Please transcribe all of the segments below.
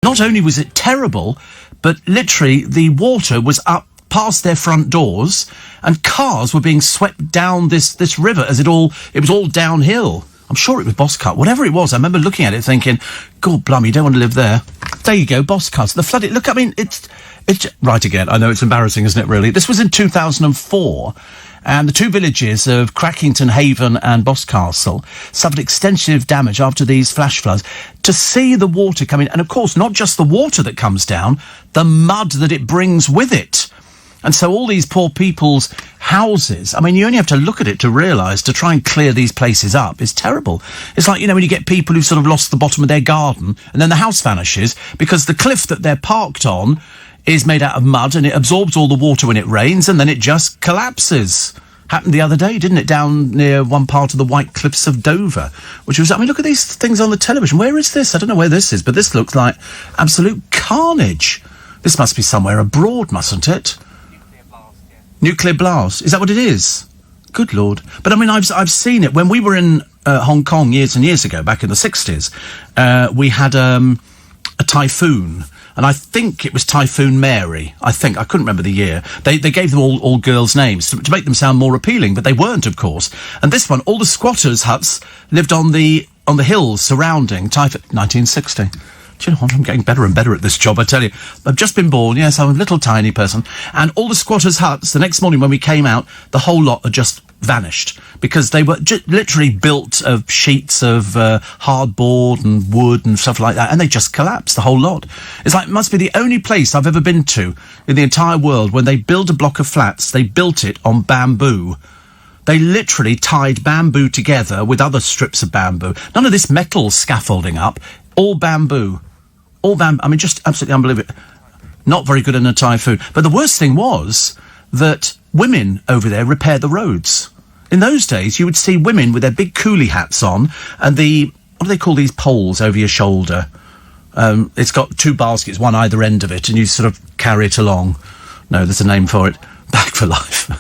Not only was it terrible, but literally the water was up past their front doors, and cars were being swept down this river as it was all downhill. I'm sure it was Boscut, whatever it was. I remember looking at it thinking, God blimey, you don't want to live there. There you go, Boscut. The flooding. Look, I mean, it's right again. I know it's embarrassing, isn't it, really? This was in 2004, and the two villages of Crackington Haven and Boscastle suffered extensive damage after these flash floods. To see the water coming, and of course, not just the water that comes down, the mud that it brings with it. And so all these poor people's houses, I mean, you only have to look at it to realise to try and clear these places up is terrible. It's like, you know, when you get people who've sort of lost the bottom of their garden and then the house vanishes because the cliff that they're parked on is made out of mud and it absorbs all the water when it rains and then it just collapses. Happened the other day, didn't it, down near one part of the White Cliffs of Dover, which was, I mean, look at these things on the television. Where is this? I don't know where this is, but this looks like absolute carnage. This must be somewhere abroad, mustn't it? Nuclear blast. Is that what it is? Good Lord. But I mean, I've seen it. When we were in Hong Kong years and years ago, back in the 60s, we had a typhoon. And I think it was Typhoon Mary. I couldn't remember the year. They gave them all girls' names to make them sound more appealing, but they weren't, of course. And this one, all the squatters' huts lived on the hills surrounding Typhoon. 1960. Do you know what? I'm getting better and better at this job, I tell you. I've just been born, yes, I'm a little tiny person. And all the squatters' huts, the next morning when we came out, the whole lot had just vanished. Because they were literally built of sheets of hardboard and wood and stuff like that. And they just collapsed, the whole lot. It's like, it must be the only place I've ever been to in the entire world when they build a block of flats, they built it on bamboo. They literally tied bamboo together with other strips of bamboo. None of this metal scaffolding up, all bamboo. I mean, just absolutely unbelievable. Not very good in a typhoon. But the worst thing was that women over there repair the roads. In those days, you would see women with their big coolie hats on and what do they call these poles over your shoulder? It's got two baskets, one either end of it, and you sort of carry it along. No, there's a name for it. Back for life.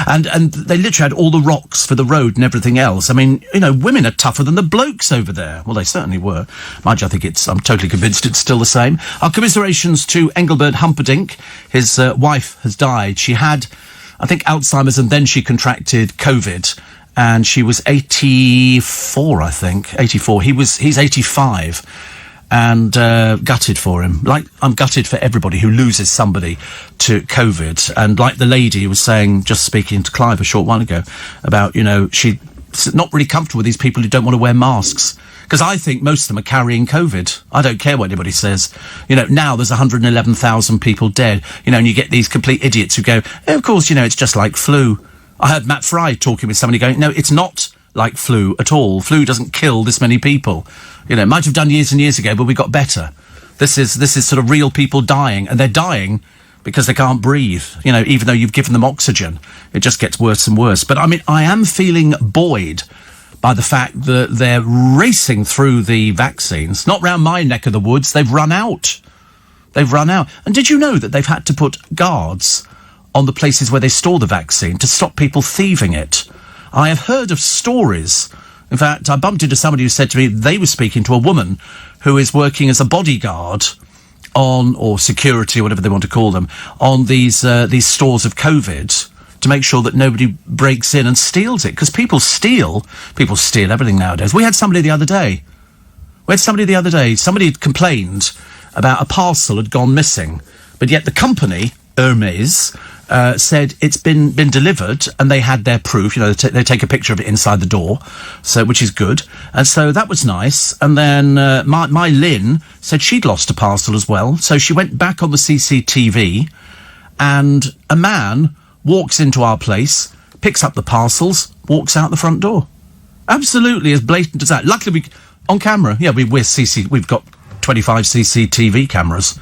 and they literally had all the rocks for the road and everything else. I mean, you know, women are tougher than the blokes over there. Well, they certainly were. Mind you, I'm totally convinced it's still the same. Our commiserations to Engelbert Humperdinck. His wife has died. She had, I think, Alzheimer's, and then she contracted COVID. And she was 84, I think. 84. He's 85. And gutted for him. Like, I'm gutted for everybody who loses somebody to COVID. And like the lady was saying, just speaking to Clive a short while ago, about, you know, she's not really comfortable with these people who don't want to wear masks. Because I think most of them are carrying COVID. I don't care what anybody says. You know, now there's 111,000 people dead. You know, and you get these complete idiots who go, of course, you know, it's just like flu. I heard Matt Fry talking with somebody going, no, it's not like flu at all. Flu doesn't kill this many people. You know, it might have done years and years ago, but we got better. This is sort of real people dying, and they're dying because they can't breathe. You know, even though you've given them oxygen, it just gets worse and worse. But I mean, I am feeling buoyed by the fact that they're racing through the vaccines. Not round my neck of the woods. They've run out. They've run out. And did you know that they've had to put guards on the places where they store the vaccine to stop people thieving it? I have heard of stories. In fact, I bumped into somebody who said to me they were speaking to a woman who is working as a bodyguard or security, or whatever they want to call them, on these stores of COVID to make sure that nobody breaks in and steals it. Because people steal everything nowadays. We had somebody the other day. Somebody had complained about a parcel had gone missing, but yet the company, Hermes, said it's been delivered, and they had their proof. You know, they take a picture of it inside the door, so which is good. And so that was nice. And then my Lynn said she'd lost a parcel as well. So she went back on the CCTV, and a man walks into our place, picks up the parcels, walks out the front door. Absolutely as blatant as that. Luckily, on camera. Yeah, we've got 25 CCTV cameras.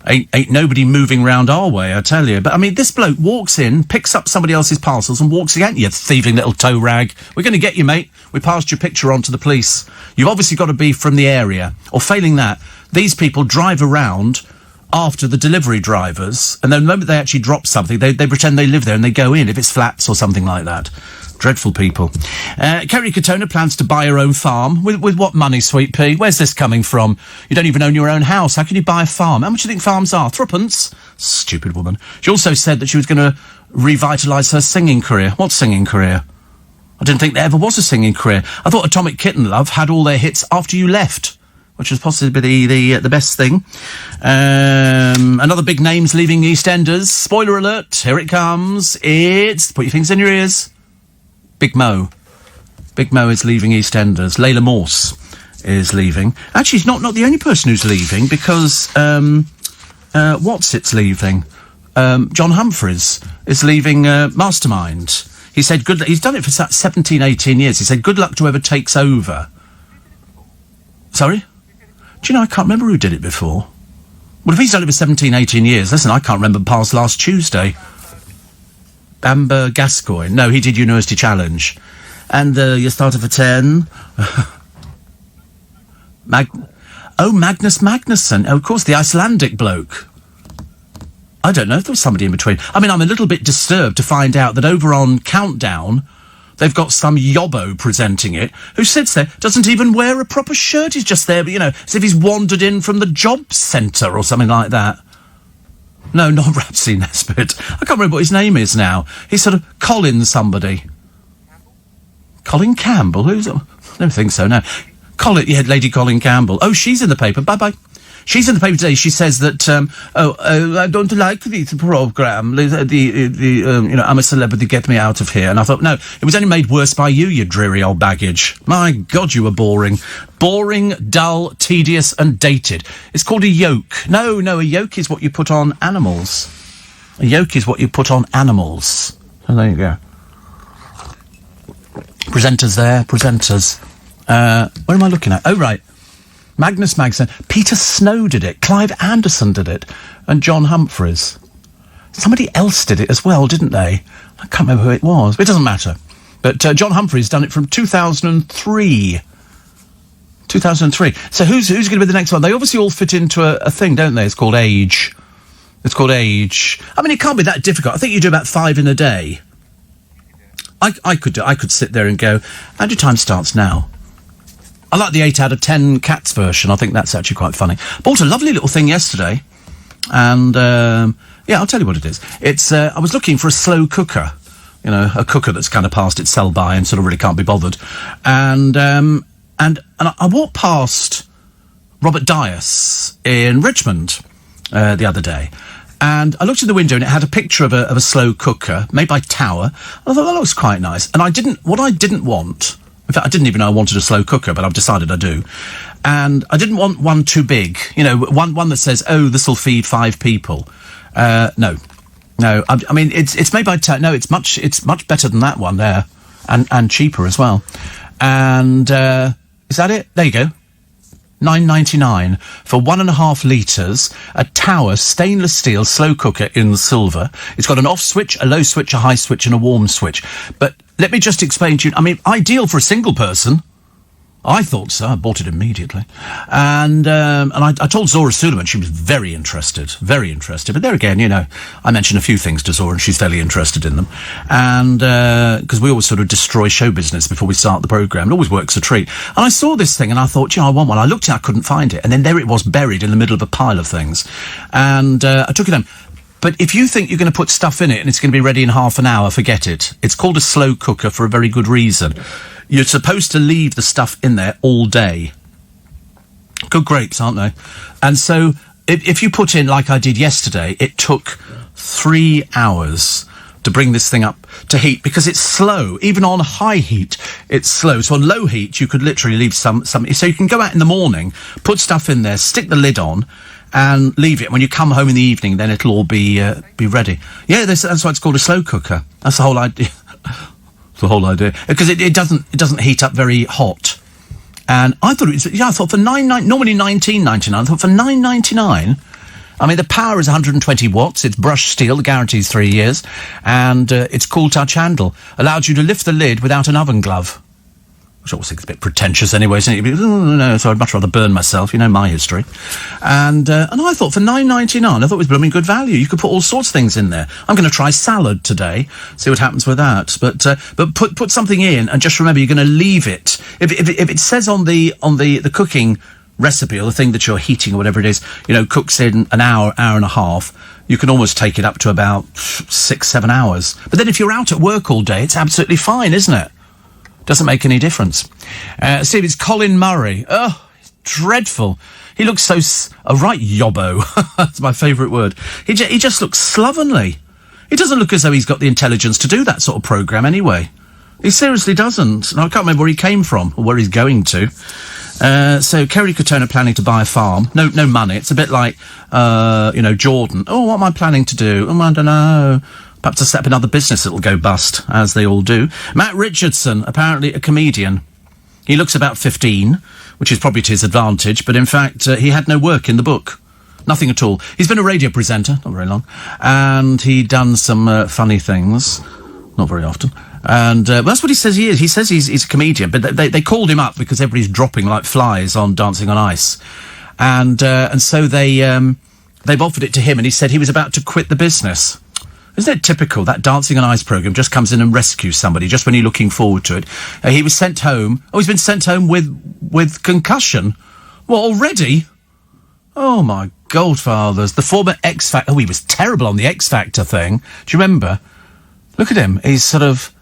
Ain't nobody moving round our way, I tell you. But, I mean, this bloke walks in, picks up somebody else's parcels and walks again. You thieving little toe rag. We're going to get you, mate. We passed your picture on to the police. You've obviously got to be from the area. Or failing that, these people drive around after the delivery drivers, and then the moment they actually drop something, they pretend they live there and they go in, if it's flats or something like that. Dreadful people. Kerry Katona plans to buy her own farm. With what money, Sweet Pea? Where's this coming from? You don't even own your own house. How can you buy a farm? How much do you think farms are? Threepence? Stupid woman. She also said that she was going to revitalise her singing career. What singing career? I didn't think there ever was a singing career. I thought Atomic Kitten Love had all their hits after you left, which was possibly the best thing. Another big name's leaving EastEnders. Spoiler alert, here it comes. It's, put your fingers in your ears, Big Mo. Big Mo is leaving EastEnders. Layla Morse is leaving. Actually, he's not the only person who's leaving, because What's-It's leaving. John Humphreys is leaving Mastermind. He said, he's done it for 17, 18 years. He said, good luck to whoever takes over. Sorry? Do you know, I can't remember who did it before. Well, if he's done it for 17, 18 years, listen, I can't remember past last Tuesday. Amber Gascoigne. No, he did University Challenge. And you started for 10. Magnus Magnusson. Oh, of course, the Icelandic bloke. I don't know if there was somebody in between. I mean, I'm a little bit disturbed to find out that over on Countdown, they've got some yobbo presenting it who sits there, doesn't even wear a proper shirt. He's just there, but, as if he's wandered in from the job centre or something like that. No, not Rapsy Nesbitt. I can't remember what his name is now. He's sort of Colin somebody. Colin Campbell? Who's it? I don't think so, no. Lady Colin Campbell. Oh, she's in the paper. Bye-bye. She's in the paper today. She says that, I don't like this programme. I'm a celebrity, get me out of here. And I thought, no, it was only made worse by you dreary old baggage. My God, you were boring. Boring, dull, tedious and dated. It's called a yoke. No, a yoke is what you put on animals. A yoke is what you put on animals. So there you go. Presenters there, presenters. Where am I looking at? Oh, right. Magnus Magnusson. Peter Snow did it. Clive Anderson did it. And John Humphreys. Somebody else did it as well, didn't they? I can't remember who it was. But it doesn't matter. But John Humphreys done it from 2003. 2003. So who's going to be the next one? They obviously all fit into a thing, don't they? It's called Age. It's called Age. I mean, it can't be that difficult. I think you do about 5 in a day. I could sit there and go, and your time starts now. I like the 8 out of 10 Cats version. I think that's actually quite funny. Bought a lovely little thing yesterday. And, I'll tell you what it is. It's, I was looking for a slow cooker. A cooker that's kind of past its sell-by and sort of really can't be bothered. And I walked past Robert Dias in Richmond the other day. And I looked in the window and it had a picture of a slow cooker made by Tower. I thought, that looks quite nice. And what I didn't want... In fact, I didn't even know I wanted a slow cooker, but I've decided I do. And I didn't want one too big. One that says, oh, this will feed 5 people. No. I mean, it's made by... No, it's much better than that one there. And cheaper as well. And, is that it? There you go. $9.99 for 1.5 litres, a Tower stainless steel slow cooker in silver. It's got an off switch, a low switch, a high switch and a warm switch. But let me just explain to you, I mean, ideal for a single person. I thought so. I bought it immediately. And I told Zora Suleiman, she was very interested. But there again, I mentioned a few things to Zora and she's fairly interested in them. And, because we always sort of destroy show business before we start the programme. It always works a treat. And I saw this thing and I thought, I want one. I looked and I couldn't find it. And then there it was buried in the middle of a pile of things. And, I took it home. But if you think you're going to put stuff in it and it's going to be ready in half an hour, forget it. It's called a slow cooker for a very good reason. You're supposed to leave the stuff in there all day. Good grapes, aren't they? And so, if you put in, like I did yesterday, it took 3 hours to bring this thing up to heat, because it's slow. Even on high heat, it's slow. So on low heat, you could literally leave some... So you can go out in the morning, put stuff in there, stick the lid on, and leave it. When you come home in the evening, then it'll all be ready. Yeah, that's why it's called a slow cooker. That's the whole idea. The whole idea, because it doesn't heat up very hot. And I thought I thought for normally $19.99. I thought for $9.99. I mean, the power is 120 watts. It's brushed steel. The guarantee's 3 years, and it's cool touch handle. Allows you to lift the lid without an oven glove. which I always think is a bit pretentious anyway, isn't it? No, so I'd much rather burn myself, you know my history. And I thought for $9.99, I thought it was blooming good value. You could put all sorts of things in there. I'm going to try salad today, see what happens with that. But put something in, and just remember, you're going to leave it. If it says on the cooking recipe, or the thing that you're heating or whatever it is, you know, cooks in an hour and a half, you can almost take it up to about 6-7 hours. But then if you're out at work all day, it's absolutely fine, isn't it? Doesn't make any difference. Steve, it's Colin Murray. Oh, dreadful. He looks so... a right yobbo. That's my favourite word. He just looks slovenly. He doesn't look as though he's got the intelligence to do that sort of programme anyway. He seriously doesn't. And I can't remember where he came from or where he's going to. So Kerry Katona planning to buy a farm. No money. It's a bit like, Jordan. Oh, what am I planning to do? Oh, I don't know. Perhaps to set up another business that'll go bust, as they all do. Matt Richardson, apparently a comedian. He looks about 15, which is probably to his advantage, but in fact, he had no work in the book. Nothing at all. He's been a radio presenter, not very long, and he'd done some funny things, not very often. And that's what he says he is. He says he's a comedian, but they called him up because everybody's dropping like flies on Dancing on Ice. And so they've offered it to him, and he said he was about to quit the business. Isn't it typical? That Dancing on Ice programme just comes in and rescues somebody just when you're looking forward to it. He was sent home. Oh, he's been sent home with concussion. What, already? Oh, my Goldfathers. The former X Factor... Oh, he was terrible on the X Factor thing. Do you remember? Look at him. He's sort of...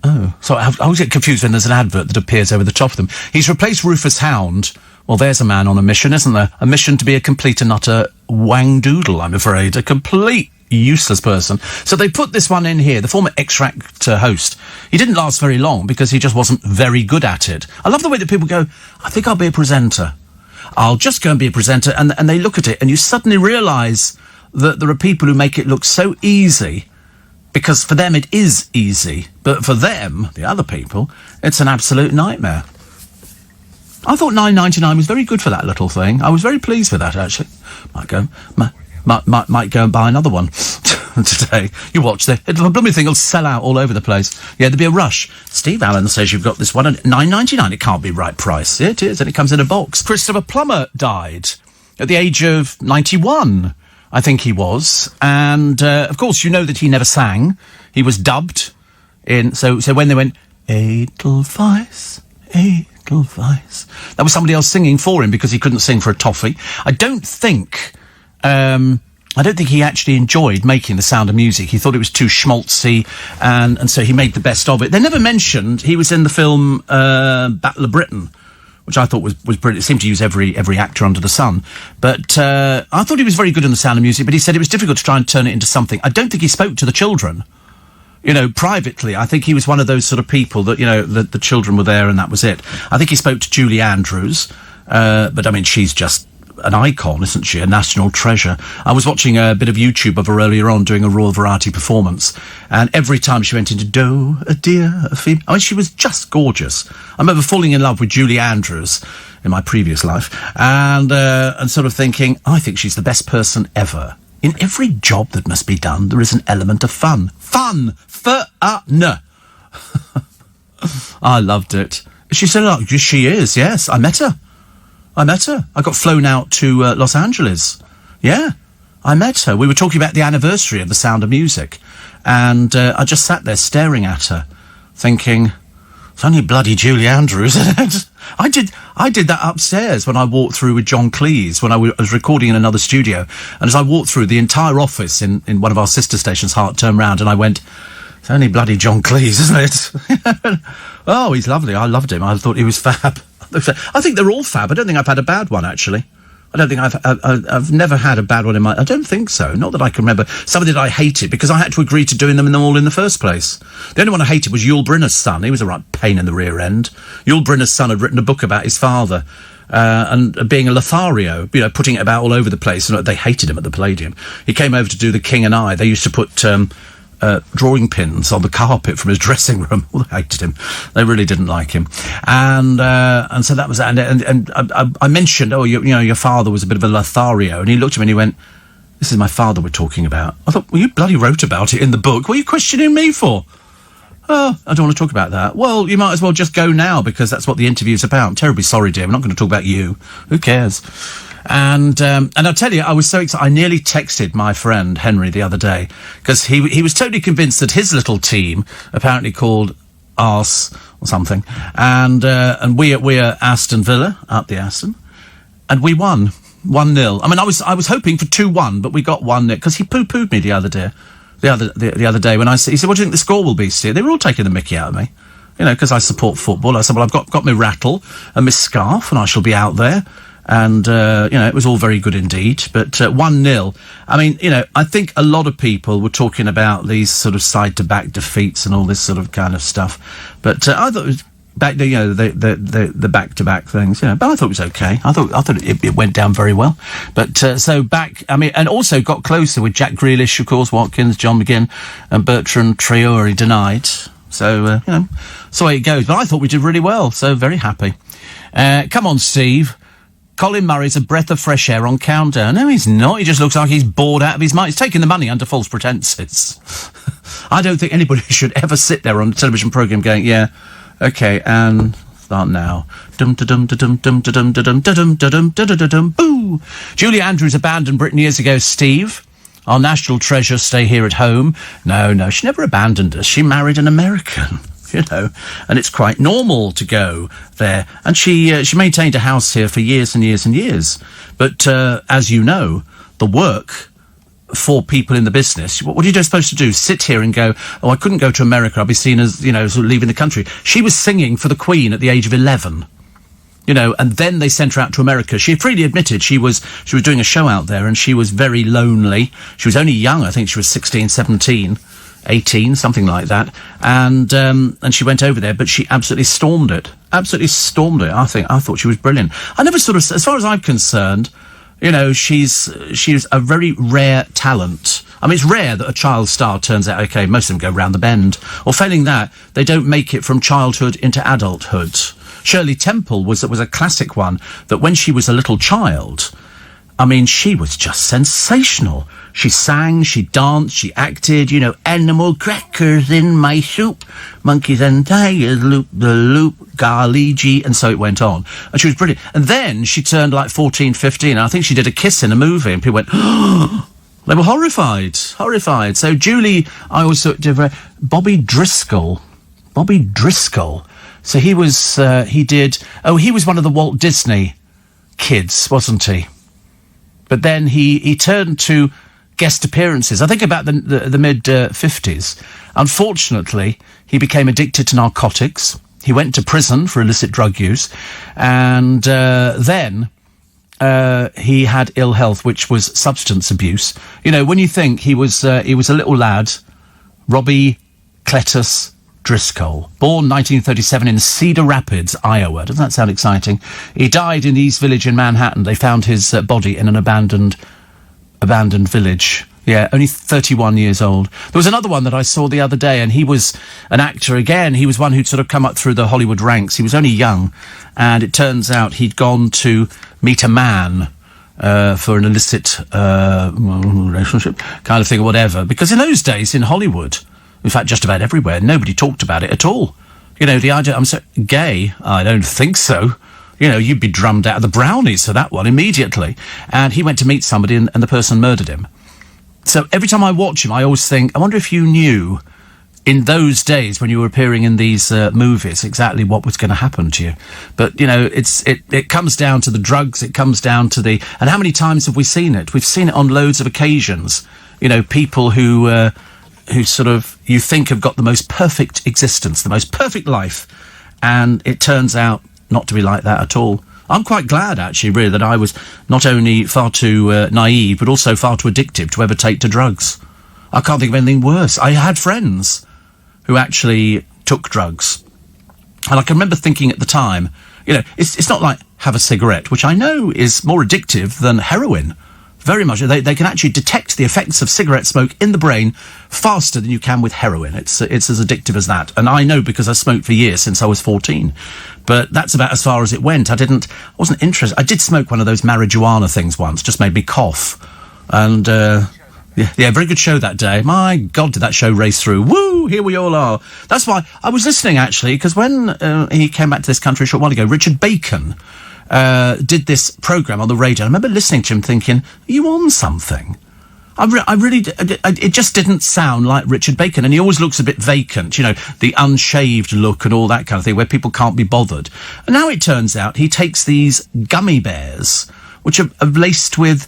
Oh, sorry, I always get confused when there's an advert that appears over the top of them. He's replaced Rufus Hound. Well, there's a man on a mission, isn't there? A mission to be a complete and utter wang-doodle, I'm afraid. A complete useless person. So they put this one in here, the former X Factor host. He didn't last very long because he just wasn't very good at it. I love the way that people go, I think I'll be a presenter. I'll just go and be a presenter. And they look at it and you suddenly realise that there are people who make it look so easy because for them it is easy. But for them, the other people, it's an absolute nightmare. I thought $9.99 was very good for that little thing. I was very pleased with that, actually. Might go and buy another one today. You watch the blooming thing will sell out all over the place. Yeah, there'll be a rush. Steve Allen says you've got this one at $9.99. It can't be right price. It is, and it comes in a box. Christopher Plummer died at the age of 91, I think he was. And, of course, you know that he never sang. He was dubbed in... So when they went, Edelweiss, Edelweiss, that was somebody else singing for him because he couldn't sing for a toffee. I don't think he actually enjoyed making The Sound of Music. He thought it was too schmaltzy, and so he made the best of it. They never mentioned he was in the film Battle of Britain, which I thought was brilliant. It seemed to use every actor under the sun. But I thought he was very good in The Sound of Music, but he said it was difficult to try and turn it into something. I don't think he spoke to the children. You know, privately, I think he was one of those sort of people that, you know, the children were there and that was it. I think he spoke to Julie Andrews, but, I mean, she's just an icon, isn't she? A national treasure. I was watching a bit of YouTube of her earlier on doing a Royal Variety performance, and every time she went into do, a dear, a female... I mean, she was just gorgeous. I remember falling in love with Julie Andrews in my previous life, and sort of thinking, I think she's the best person ever. In every job that must be done, there is an element of fun. Fun! Fun! I loved it. She said, oh, she is, yes. I met her. I got flown out to Los Angeles. Yeah, I met her. We were talking about the anniversary of The Sound of Music. And I just sat there staring at her, thinking, it's only bloody Julie Andrews, isn't it? I did that upstairs when I walked through with John Cleese, when I was recording in another studio. And as I walked through, the entire office in one of our sister stations, Heart, turned round, and I went, it's only bloody John Cleese, isn't it? Oh, he's lovely. I loved him. I thought he was fab. I think they're all fab. I don't think I've had a bad one, actually. I don't think I've never had a bad one in my... I don't think so. Not that I can remember. Somebody that I hated because I had to agree to doing them all in the first place. The only one I hated was Yul Brynner's son. He was a right pain in the rear end. Yul Brynner's son had written a book about his father and being a Lothario, you know, putting it about all over the place. And they hated him at the Palladium. He came over to do The King and I. They used to put... drawing pins on the carpet from his dressing room. Well, they hated him. They really didn't like him. And so that was that. And I mentioned, your father was a bit of a Lothario. And he looked at me and he went, this is my father we're talking about. I thought, well, you bloody wrote about it in the book. What are you questioning me for? Oh, I don't want to talk about that. Well, you might as well just go now, because that's what the interview's about. I'm terribly sorry, dear. We're not going to talk about you. Who cares? And I'll tell you, I was so excited. I nearly texted my friend Henry the other day, because he was totally convinced that his little team, apparently called Arse or something, and we're Aston Villa, up the Aston, and we won 1-0. I mean, I was hoping for 2-1, but we got 1-0, because he poo-pooed me the other day. The other day when he said, "What do you think the score will be, Steve?" They were all taking the mickey out of me, because I support football. I said, "Well, I've got my rattle and my scarf, and I shall be out there." And it was all very good indeed. But 1-0. I mean, I think a lot of people were talking about these sort of side-to-back defeats and all this sort of kind of stuff. But I thought it was back, the back-to-back things. But I thought it was okay. I thought it went down very well. But so back, I mean, and also got closer with Jack Grealish, of course, Watkins, John McGinn, and Bertrand Traore denied. So so it goes. But I thought we did really well. So very happy. Come on, Steve. Colin Murray's a breath of fresh air on Countdown. No, he's not. He just looks like he's bored out of his mind. He's taking the money under false pretences. I don't think anybody should ever sit there on a television programme going, yeah, okay, and start now. Boo! Julie Andrews abandoned Britain years ago, Steve. Our national treasure stay here at home. No, she never abandoned us. She married an American. And it's quite normal to go there. And she maintained a house here for years and years and years. But, as you know, the work for people in the business, what are you supposed to do? Sit here and go, oh, I couldn't go to America. I'll be seen as, sort of leaving the country. She was singing for the Queen at the age of 11. And then they sent her out to America. She freely admitted she was doing a show out there, and she was very lonely. She was only young. I think she was 16, 17. 18, something like that, and she went over there, but she absolutely stormed it. I thought she was brilliant. I never sort of, as far as I'm concerned, she's a very rare talent. I mean, it's rare that a child star turns out okay. Most of them go round the bend, or failing that, they don't make it from childhood into adulthood. Shirley Temple was a classic one, that when she was a little child, I mean, she was just sensational. She sang, she danced, she acted, animal crackers in my soup, monkeys and tigers, loop the loop, garlic, and so it went on. And she was brilliant. And then she turned like 14, 15, and I think she did a kiss in a movie, and people went, oh, they were horrified. So Julie, I also did Bobby Driscoll. So he was, he was one of the Walt Disney kids, wasn't he? But then he turned to guest appearances. I think about the mid-50s. Unfortunately, he became addicted to narcotics. He went to prison for illicit drug use. And then he had ill health, which was substance abuse. When you think he was a little lad, Robbie Cletus Driscoll, born 1937 in Cedar Rapids, Iowa. Doesn't that sound exciting? He died in the East Village in Manhattan. They found his body in an abandoned village. Yeah, only 31 years old. There was another one that I saw the other day, and he was an actor again. He was one who'd sort of come up through the Hollywood ranks. He was only young, and it turns out he'd gone to meet a man for an illicit relationship kind of thing or whatever. Because in those days in Hollywood, in fact, just about everywhere, nobody talked about it at all. The idea, I'm so gay, I don't think so. You'd be drummed out of the brownies for that one immediately. And he went to meet somebody and the person murdered him. So every time I watch him, I always think, I wonder if you knew in those days when you were appearing in these movies exactly what was going to happen to you. But, it comes down to the drugs, it comes down to and how many times have we seen it? We've seen it on loads of occasions. People who sort of, you think have got the most perfect existence, the most perfect life, and it turns out not to be like that at all. I'm quite glad, actually, really, that I was not only far too naive, but also far too addictive to ever take to drugs. I can't think of anything worse. I had friends who actually took drugs, and I can remember thinking at the time, it's not like have a cigarette, which I know is more addictive than heroin. Very much. They can actually detect the effects of cigarette smoke in the brain faster than you can with heroin. It's as addictive as that. And I know because I smoked for years since I was 14. But that's about as far as it went. I wasn't interested. I did smoke one of those marijuana things once, just made me cough. And, Yeah, very good show that day. My God, did that show race through. Woo, here we all are. That's why I was listening, actually, because when he came back to this country a short while ago, Richard Bacon did this programme on the radio. I remember listening to him thinking, are you on something? It just didn't sound like Richard Bacon, and he always looks a bit vacant, you know, the unshaved look and all that kind of thing, where people can't be bothered. And now it turns out he takes these gummy bears, which are laced with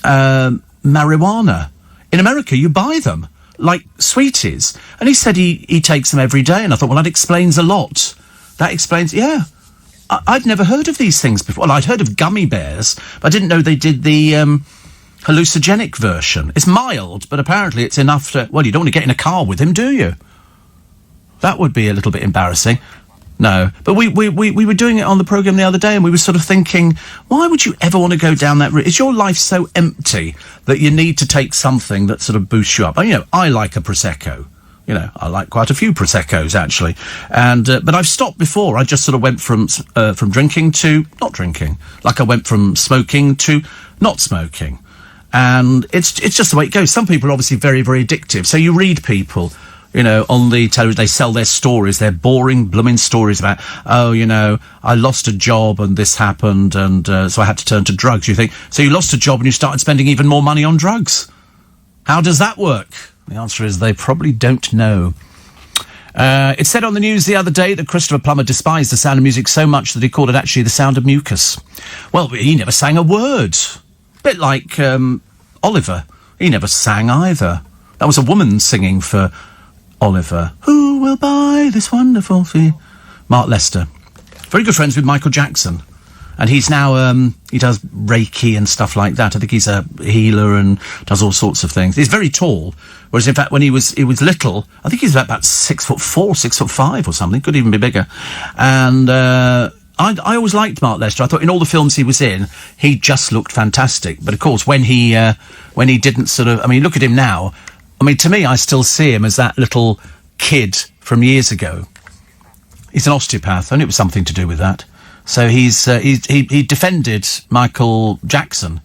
marijuana. In America, you buy them, like sweeties. And he said he takes them every day, and I thought, well, that explains a lot. That explains, yeah. I'd never heard of these things before. Well, I'd heard of gummy bears, but I didn't know they did the hallucinogenic version. It's mild, but apparently it's enough to... Well, you don't want to get in a car with him, do you? That would be a little bit embarrassing. No. But we were doing it on the programme the other day, and we were sort of thinking, why would you ever want to go down that route? Is your life so empty that you need to take something that sort of boosts you up? And, you know, I like a Prosecco. You know, I like quite a few Proseccos, actually. And but I've stopped before. I just sort of went from drinking to not drinking. Like I went from smoking to not smoking. And it's just the way it goes. Some people are obviously very, very addictive. So you read people, you know, on the television, they sell their stories, their boring, blooming stories about, oh, you know, I lost a job and this happened and so I had to turn to drugs. You think, so you lost a job and you started spending even more money on drugs. How does that work? The answer is they probably don't know. It said on the news the other day that Christopher Plummer despised the Sound of Music so much that he called it actually the sound of mucus. Well, he never sang a word. Bit like Oliver. He never sang either. That was a woman singing for Oliver. Who will buy this wonderful fee? Mark Lester. Very good friends with Michael Jackson. And he's now, he does Reiki and stuff like that. I think he's a healer and does all sorts of things. He's very tall. Whereas, in fact, when he was little, I think he's about 6'4", 6'5" or something. Could even be bigger. And I always liked Mark Lester. I thought in all the films he was in, he just looked fantastic. But, of course, when he didn't sort of... I mean, look at him now. I mean, to me, I still see him as that little kid from years ago. He's an osteopath, and it was something to do with that. So he defended Michael Jackson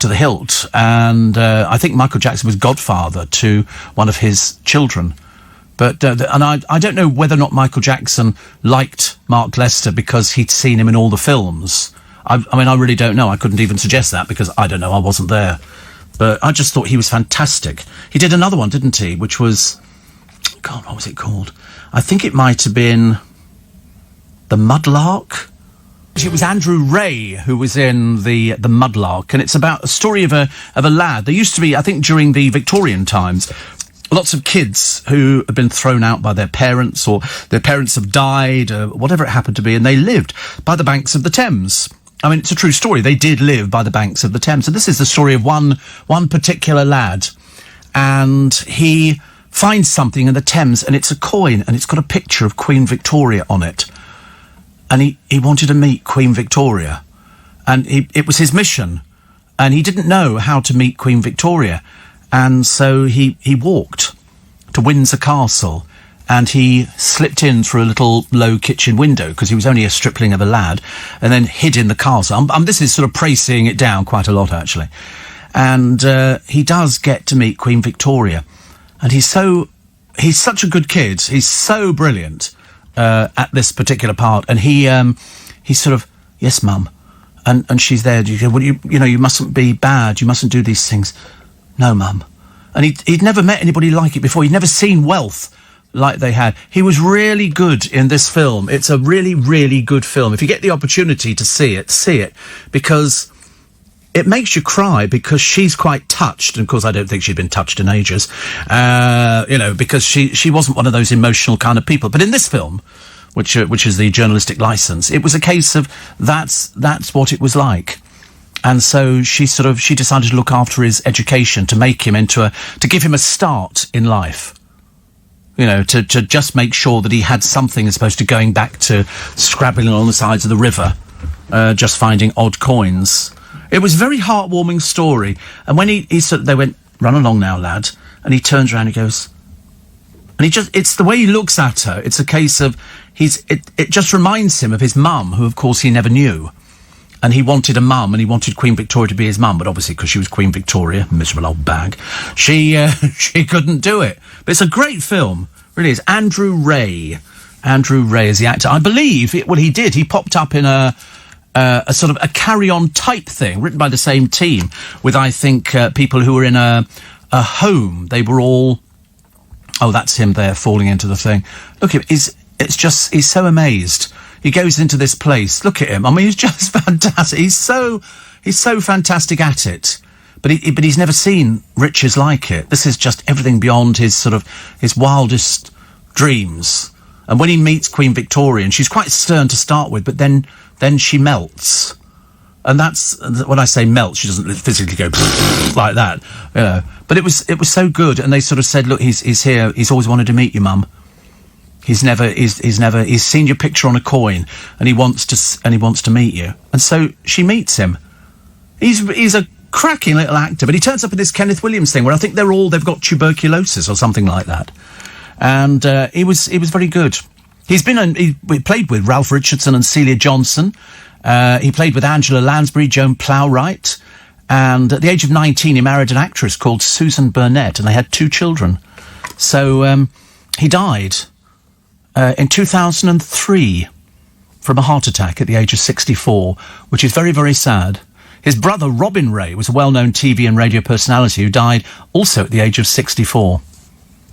to the hilt, and I think Michael Jackson was godfather to one of his children. But and I don't know whether or not Michael Jackson liked Mark Lester because he'd seen him in all the films. I mean, I really don't know. I couldn't even suggest that because I don't know. I wasn't there. But I just thought he was fantastic. He did another one, didn't he? Which was, God, what was it called? I think it might have been The Mudlark. It was Andrew Ray who was in the Mudlark, and it's about a story of a lad. There used to be, I think, during the Victorian times, lots of kids who have been thrown out by their parents, or their parents have died, or whatever it happened to be, and they lived by the banks of the Thames. I mean, it's a true story. They did live by the banks of the Thames. And this is the story of one particular lad, and he finds something in the Thames, and it's a coin, and it's got a picture of Queen Victoria on it. And he wanted to meet Queen Victoria. And it was his mission. And he didn't know how to meet Queen Victoria. And so he walked to Windsor Castle. And he slipped in through a little low kitchen window, because he was only a stripling of a lad, and then hid in the castle. This is sort of praising it down quite a lot, actually. And he does get to meet Queen Victoria. And he's such a good kid. He's so brilliant. At this particular part, and he's sort of, yes, Mum, and she's there. You go, well, you know, you mustn't be bad. You mustn't do these things. No, Mum. And he'd never met anybody like it before. He'd never seen wealth like they had. He was really good in this film. It's a really, really good film. If you get the opportunity to see it, because it makes you cry, because she's quite touched. And of course, I don't think she'd been touched in ages, you know, because she wasn't one of those emotional kind of people. But in this film, which is the journalistic license, it was a case of that's what it was like. And so she decided to look after his education, to make him to give him a start in life. You know, to just make sure that he had something as opposed to going back to scrabbling along the sides of the river, just finding odd coins. It was a very heartwarming story. And when they went, run along now, lad. And he turns around and he goes, and it's the way he looks at her. It's a case of, it just reminds him of his mum, who of course he never knew. and he wanted a mum, and he wanted Queen Victoria to be his mum, but obviously because she was Queen Victoria, miserable old bag, she couldn't do it. But it's a great film, really is. Andrew Ray is the actor. I believe he did. He popped up in a sort of a Carry-On type thing written by the same team with, I think, people who were in a home. They were all... Oh, that's him there falling into the thing. Look at him. He's so amazed. He goes into this place. Look at him. I mean, he's just fantastic. He's so fantastic at it. But he's never seen riches like it. This is just everything beyond his wildest dreams. And when he meets Queen Victoria, and she's quite stern to start with, but then she melts. And that's, when I say melt, she doesn't physically go like that, you know. But it was so good, and they sort of said, look, he's here, he's always wanted to meet you, Mum. He's seen your picture on a coin, and he wants to meet you. And so she meets him. He's a cracking little actor, but he turns up in this Kenneth Williams thing where I think they've got tuberculosis or something like that. And he was very good. He played with Ralph Richardson and Celia Johnson. He played with Angela Lansbury, Joan Plowright, and at the age of 19 he married an actress called Susan Burnett, and they had 2 children. So he died in 2003 from a heart attack at the age of 64, which is very, very sad. His brother Robin Ray was a well-known TV and radio personality who died also at the age of 64.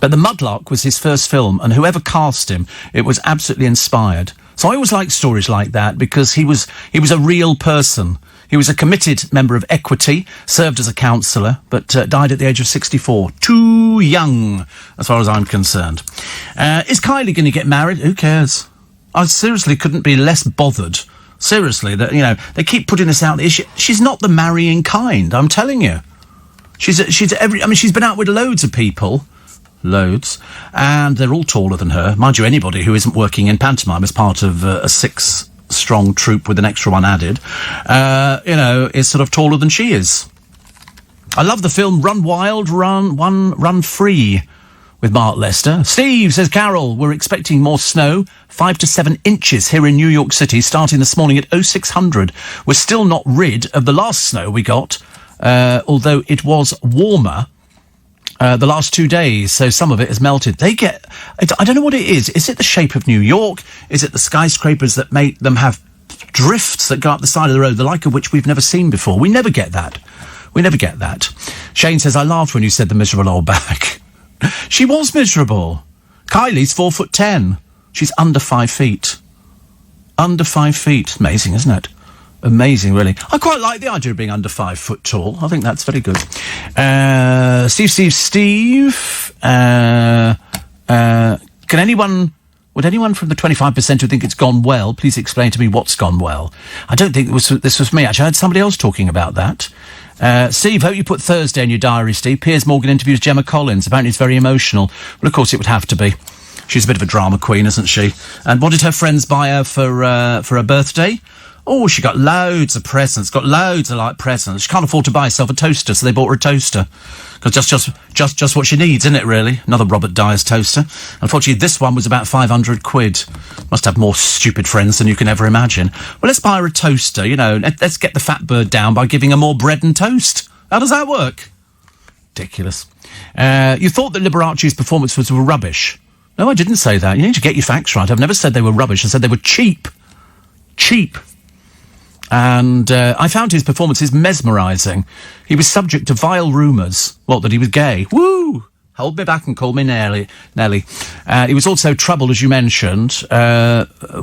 But The Mudlark was his first film, and whoever cast him, it was absolutely inspired. So I always like stories like that because he was a real person. He was a committed member of Equity, served as a councillor, but died at the age of 64. Too young, as far as I'm concerned. Is Kylie going to get married? Who cares? I seriously couldn't be less bothered. Seriously, that, you know, they keep putting this out. She's not the marrying kind, I'm telling you. She's been out with loads of people. Loads. And they're all taller than her. Mind you, anybody who isn't working in pantomime as part of a 6-strong troupe with an extra one added, is sort of taller than she is. I love the film Run Wild, Run Free with Mark Lester. Steve, says Carol, we're expecting more snow, 5 to 7 inches here in New York City, starting this morning at 0600. We're still not rid of the last snow we got, although it was warmer the last 2 days, so some of it has melted. I don't know what it is. Is it the shape of New York? Is it the skyscrapers that make them have drifts that go up the side of the road, the like of which we've never seen before? We never get that. Shane says, I laughed when you said the miserable old bag. She was miserable. Kylie's 4'10". She's under 5 feet. Under 5 feet. Amazing, isn't it? Amazing, really. I quite like the idea of being under 5 foot tall. I think that's very good. Steve. Would anyone from the 25% who think it's gone well, please explain to me what's gone well? I don't think this was me. Actually, I had somebody else talking about that. Steve, hope you put Thursday in your diary, Steve. Piers Morgan interviews Gemma Collins. Apparently it's very emotional. Well, of course it would have to be. She's a bit of a drama queen, isn't she? And what did her friends buy her for her birthday? Oh, she got loads of presents. Got loads of presents. She can't afford to buy herself a toaster, so they bought her a toaster. Because just what she needs, isn't it? Really, another Robert Dyers toaster. Unfortunately, this one was about 500 quid. Must have more stupid friends than you can ever imagine. Well, let's buy her a toaster. You know, let's get the fat bird down by giving her more bread and toast. How does that work? Ridiculous. You thought that Liberace's performance was rubbish. No, I didn't say that. You need to get your facts right. I've never said they were rubbish. I said they were cheap. Cheap. And I found his performances mesmerising. He was subject to vile rumours. What, that he was gay? Woo! Hold me back and call me Nelly. He was also troubled, as you mentioned,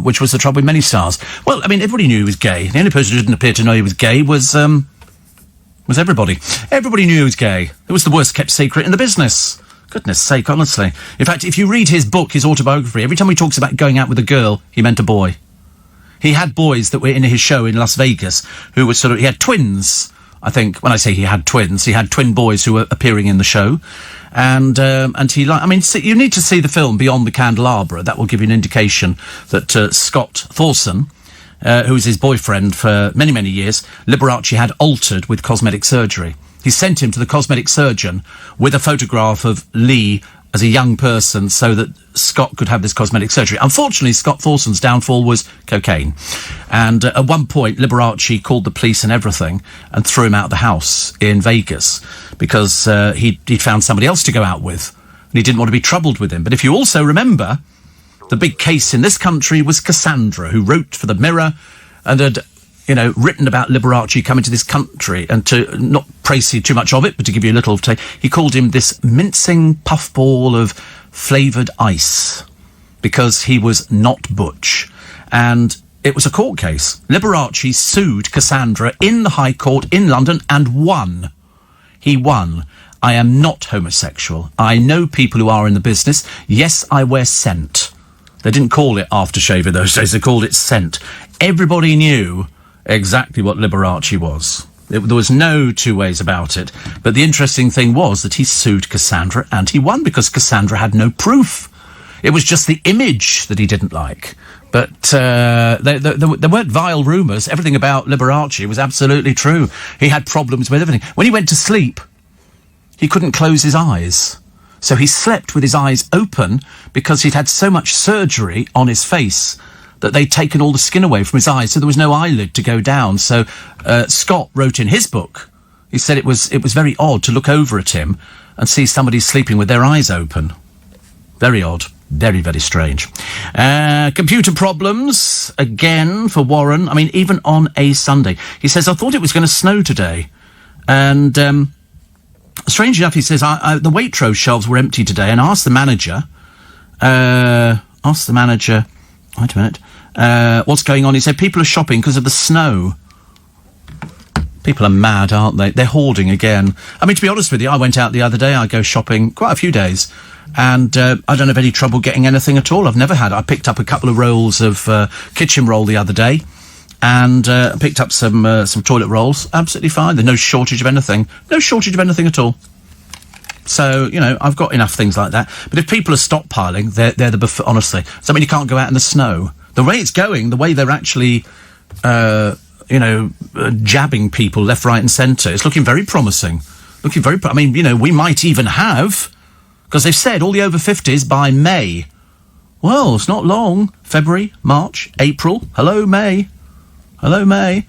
which was the trouble with many stars. Well, I mean, everybody knew he was gay. The only person who didn't appear to know he was gay was everybody. Everybody knew he was gay. It was the worst-kept secret in the business. Goodness sake, honestly. In fact, if you read his book, his autobiography, every time he talks about going out with a girl, he meant a boy. He had boys that were in his show in Las Vegas who were he had twins, I think. When I say he had twins, he had twin boys who were appearing in the show. And you need to see the film Beyond the Candelabra. That will give you an indication that Scott Thorson, who was his boyfriend for many, many years, Liberace had altered with cosmetic surgery. He sent him to the cosmetic surgeon with a photograph of Lee as a young person so that Scott could have this cosmetic surgery. Unfortunately, Scott Thorson's downfall was cocaine. And at one point, Liberace called the police and everything and threw him out of the house in Vegas because he'd found somebody else to go out with. And he didn't want to be troubled with him. But if you also remember, the big case in this country was Cassandra, who wrote for the Mirror and had, written about Liberace coming to this country, and to not praise too much of it, but to give you a little take, he called him this mincing puffball of flavoured ice because he was not butch. And it was a court case. Liberace sued Cassandra in the High Court in London and won. He won. I am not homosexual. I know people who are in the business. Yes, I wear scent. They didn't call it aftershave in those days. They called it scent. Everybody knew exactly what Liberace was. There was no two ways about it. But the interesting thing was that he sued Cassandra and he won because Cassandra had no proof. It was just the image that he didn't like. But there weren't vile rumours. Everything about Liberace was absolutely true. He had problems with everything. When he went to sleep, he couldn't close his eyes. So he slept with his eyes open because he'd had so much surgery on his face that they'd taken all the skin away from his eyes, so there was no eyelid to go down. So Scott wrote in his book, he said it was very odd to look over at him and see somebody sleeping with their eyes open. Very odd. Very, very strange. Computer problems, again, for Warren. I mean, even on a Sunday. He says, I thought it was going to snow today. And strange enough, he says, the Waitrose shelves were empty today, and asked the manager, wait a minute, what's going on? He said, people are shopping because of the snow. People are mad, aren't they? They're hoarding again. I mean, to be honest with you, I went out the other day. I go shopping quite a few days, and I don't have any trouble getting anything at all. I've never had. I picked up a couple of rolls of kitchen roll the other day, and picked up some toilet rolls. Absolutely fine. There's no shortage of anything. No shortage of anything at all. So, I've got enough things like that. But if people are stockpiling, they're the buffet, honestly. Does that mean you can't go out in the snow? The way it's going, the way they're actually, jabbing people left, right and centre, it's looking very promising. We might even have, because they've said all the over 50s by May. Well, it's not long. February, March, April. Hello, May. Hello, May.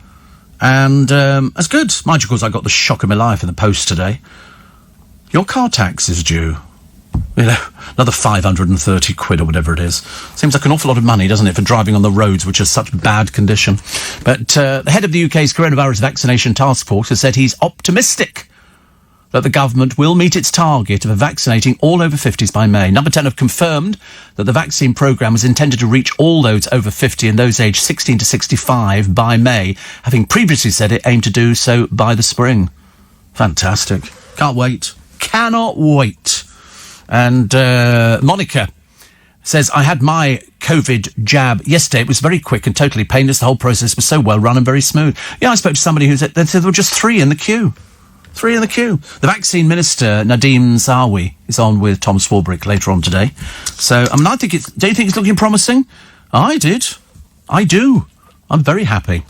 And that's good. Mind you, of course, I got the shock of my life in the post today. Your car tax is due. Another 530 quid or whatever it is. Seems like an awful lot of money, doesn't it, for driving on the roads which are such bad condition. But the head of the UK's coronavirus vaccination task force has said he's optimistic that the government will meet its target of vaccinating all over 50s by May. Number 10 have confirmed that the vaccine programme is intended to reach all those over 50 and those aged 16 to 65 by May, having previously said it aimed to do so by the spring. Fantastic. Can't wait. Cannot wait. And Monica says, I had my COVID jab yesterday. It was very quick and totally painless. The whole process was so well run and very smooth. Yeah, I spoke to somebody who said there were just 3 in the queue. 3 in the queue. The vaccine minister, Nadhim Zahawi, is on with Tom Swarbrick later on today. So, don't you think it's looking promising? I did. I do. I'm very happy.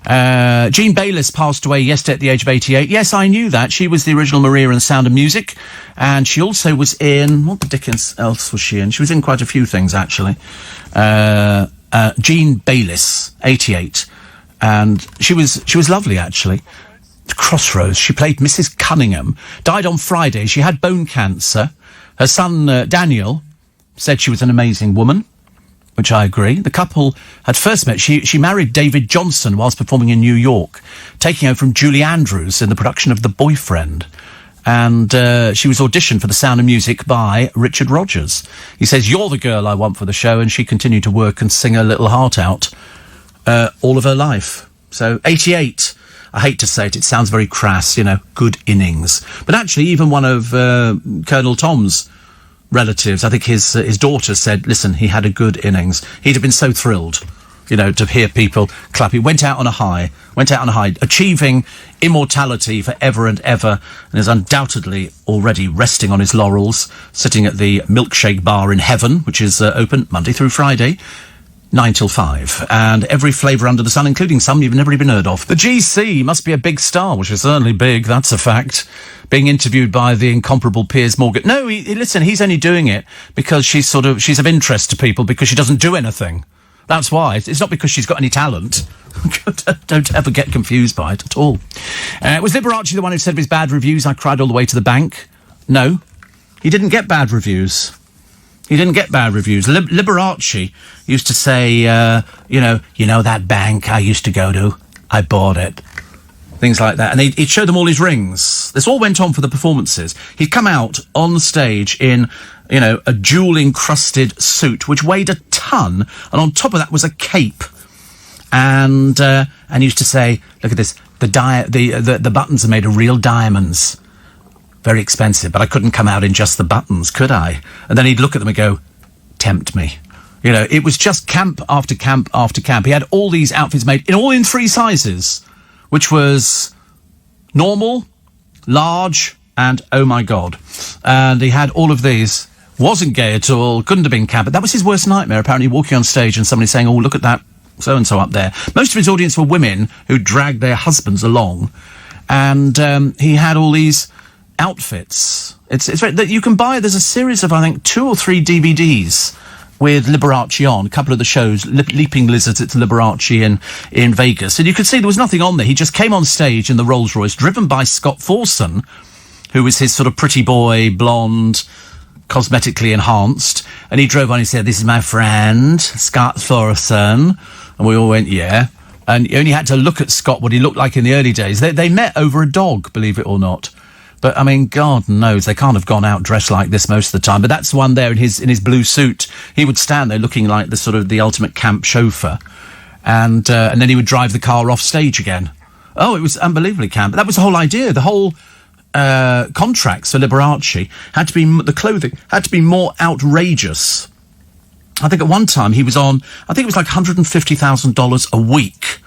Jean Bayliss passed away yesterday at the age of 88. Yes, I knew that. She was the original Maria in The Sound of Music. And she also was in... What the dickens else was she in? She was in quite a few things, actually. Jean Bayliss, 88. And she was lovely, actually. Crossroads. She played Mrs. Cunningham. Died on Friday. She had bone cancer. Her son, Daniel, said she was an amazing woman, which I agree. The couple had first met. She married David Johnson whilst performing in New York, taking over from Julie Andrews in the production of The Boyfriend. And she was auditioned for The Sound of Music by Richard Rodgers. He says, you're the girl I want for the show, and she continued to work and sing her little heart out all of her life. So, 88. I hate to say it, it sounds very crass, good innings. But actually, even one of Colonel Tom's relatives, I think his daughter said, listen, he had a good innings. He'd have been so thrilled, to hear people clap. He went out on a high, achieving immortality forever and ever, and is undoubtedly already resting on his laurels, sitting at the Milkshake Bar in Heaven, which is open Monday through Friday, 9 till 5, and every flavour under the sun, including some you've never even heard of. The GC must be a big star, which is certainly big, that's a fact. Being interviewed by the incomparable Piers Morgan. No, listen, he's only doing it because she's of interest to people because she doesn't do anything. That's why. It's not because she's got any talent. Don't ever get confused by it at all. Was Liberace the one who said of his bad reviews, I cried all the way to the bank? No. He didn't get bad reviews. Liberace used to say, you know that bank I used to go to? I bought it. Things like that. And he'd show them all his rings. This all went on for the performances. He'd come out on stage in, a jewel-encrusted suit, which weighed a ton, and on top of that was a cape. And used to say, look at this, the buttons are made of real diamonds. Very expensive, but I couldn't come out in just the buttons, could I? And then he'd look at them and go, tempt me. It was just camp after camp after camp. He had all these outfits made, all in 3 sizes, which was normal, large, and oh my God. And he had all of these. Wasn't gay at all, couldn't have been camp, but that was his worst nightmare, apparently, walking on stage and somebody saying, oh, look at that so-and-so up there. Most of his audience were women who dragged their husbands along, and he had all these outfits. It's very, that you can buy. There's a series of, I think, 2 or 3 DVDs with Liberace on, a couple of the shows, Leaping Lizards, it's Liberace in Vegas, and you could see there was nothing on there. He just came on stage in the Rolls Royce, driven by Scott Thorson, who was his sort of pretty boy, blonde, cosmetically enhanced, and he drove on. He said, this is my friend Scott Thorson, and we all went, yeah. And you only had to look at Scott, what he looked like in the early days. They met over a dog, believe it or not. But I mean, God knows they can't have gone out dressed like this most of the time. But that's one there in his blue suit. He would stand there looking like the ultimate camp chauffeur, and then he would drive the car off stage again. Oh, it was unbelievably camp. That was the whole idea. The whole contracts for Liberace had to be, the clothing had to be more outrageous. I think at one time he was on, I think it was like $150,000 a week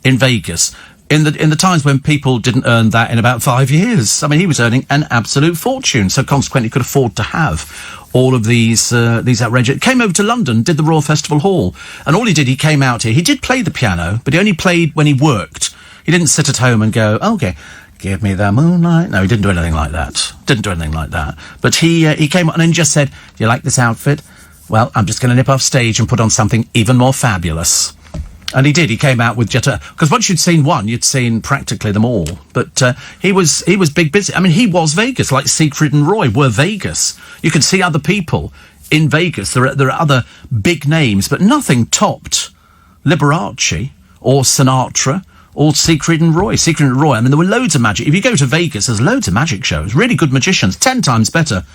in Vegas. In the times when people didn't earn that in about 5 years. I mean, he was earning an absolute fortune, so consequently could afford to have all of these outrageous. Came over to London, did the Royal Festival Hall, and all he did, he came out here. He did play the piano, but he only played when he worked. He didn't sit at home and go, okay, give me the moonlight. No, he didn't do anything like that. But he came on and just said, do you like this outfit? Well, I'm just going to nip off stage and put on something even more fabulous. And he did. He came out with because once you'd seen one, you'd seen practically them all. But he was big busy. I mean, he was Vegas, like Siegfried and Roy were Vegas. You can see other people in Vegas. There are other big names, but nothing topped Liberace or Sinatra or Siegfried and Roy. Siegfried and Roy, I mean, there were loads of magic. If you go to Vegas, there's loads of magic shows. Really good magicians, 10 times better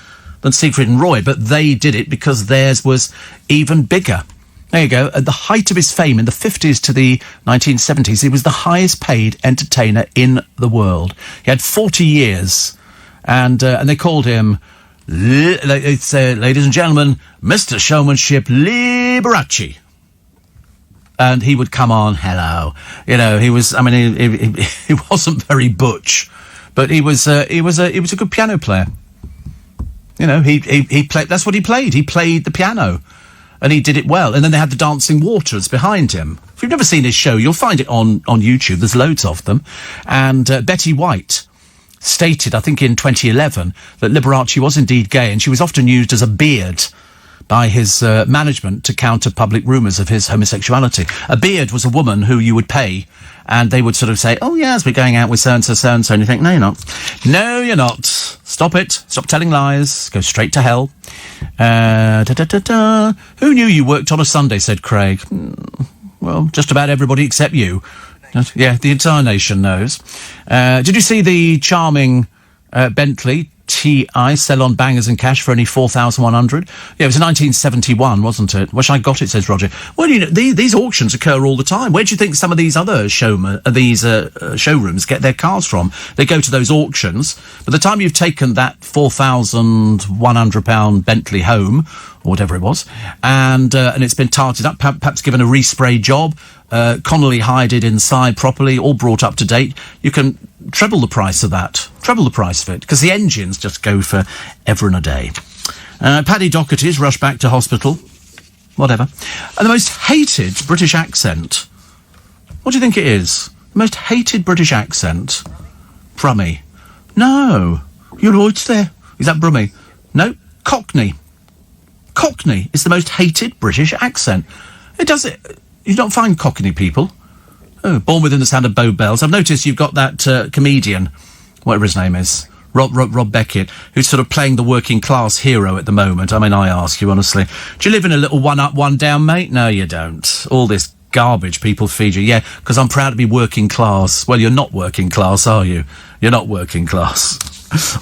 than Siegfried and Roy. But they did it because theirs was even bigger. There you go. At the height of his fame in the 50s to the 1970s, he was the highest paid entertainer in the world. He had 40 years, and they called him, ladies and gentlemen, Mr. Showmanship Liberace. And he would come on, hello. He was, I mean, he wasn't very butch, but he was a good piano player. He played, that's what he played. He played the piano. And he did it well. And then they had the dancing waters behind him. If you've never seen his show, you'll find it on YouTube. There's loads of them. And Betty White stated, I think in 2011, that Liberace was indeed gay, and she was often used as a beard by his management to counter public rumours of his homosexuality. A beard was a woman who you would pay, and they would sort of say, oh, yes, we're going out with so-and-so, and you think, no, you're not. No, you're not. Stop it. Stop telling lies. Go straight to hell. Who knew you worked on a Sunday, said Craig. Well, just about everybody except you. Yeah, the entire nation knows. Did you see the charming Bentley TI sell on bangers and cash for only $4,100? Yeah, it was in 1971, wasn't it? Wish I got it, says Roger. Well, these auctions occur all the time. Where do you think some of these other showrooms get their cars from? They go to those auctions. By the time you've taken that £4,100 Bentley home, or whatever it was, and it's been tarted up, perhaps given a respray job, Connolly hided inside properly, all brought up to date, you can treble the price of it, because the engines just go for ever and a day. Paddy Doherty's rushed back to hospital. whatever. And the most hated British accent. What do you think it is? The most hated British accent? Brummie. No. You're right there. Is that Brummie? No. Cockney. Cockney is the most hated British accent. It does it. You don't find Cockney people. Oh, born within the sound of Bow Bells. I've noticed you've got that comedian, whatever his name is, Rob Beckett, who's sort of playing the working class hero at the moment. I mean, I ask you honestly, do you live in a little one up, one down, mate? No, you don't. All this garbage people feed you. Yeah, because I'm proud to be working class. Well, you're not working class, are you? You're not working class.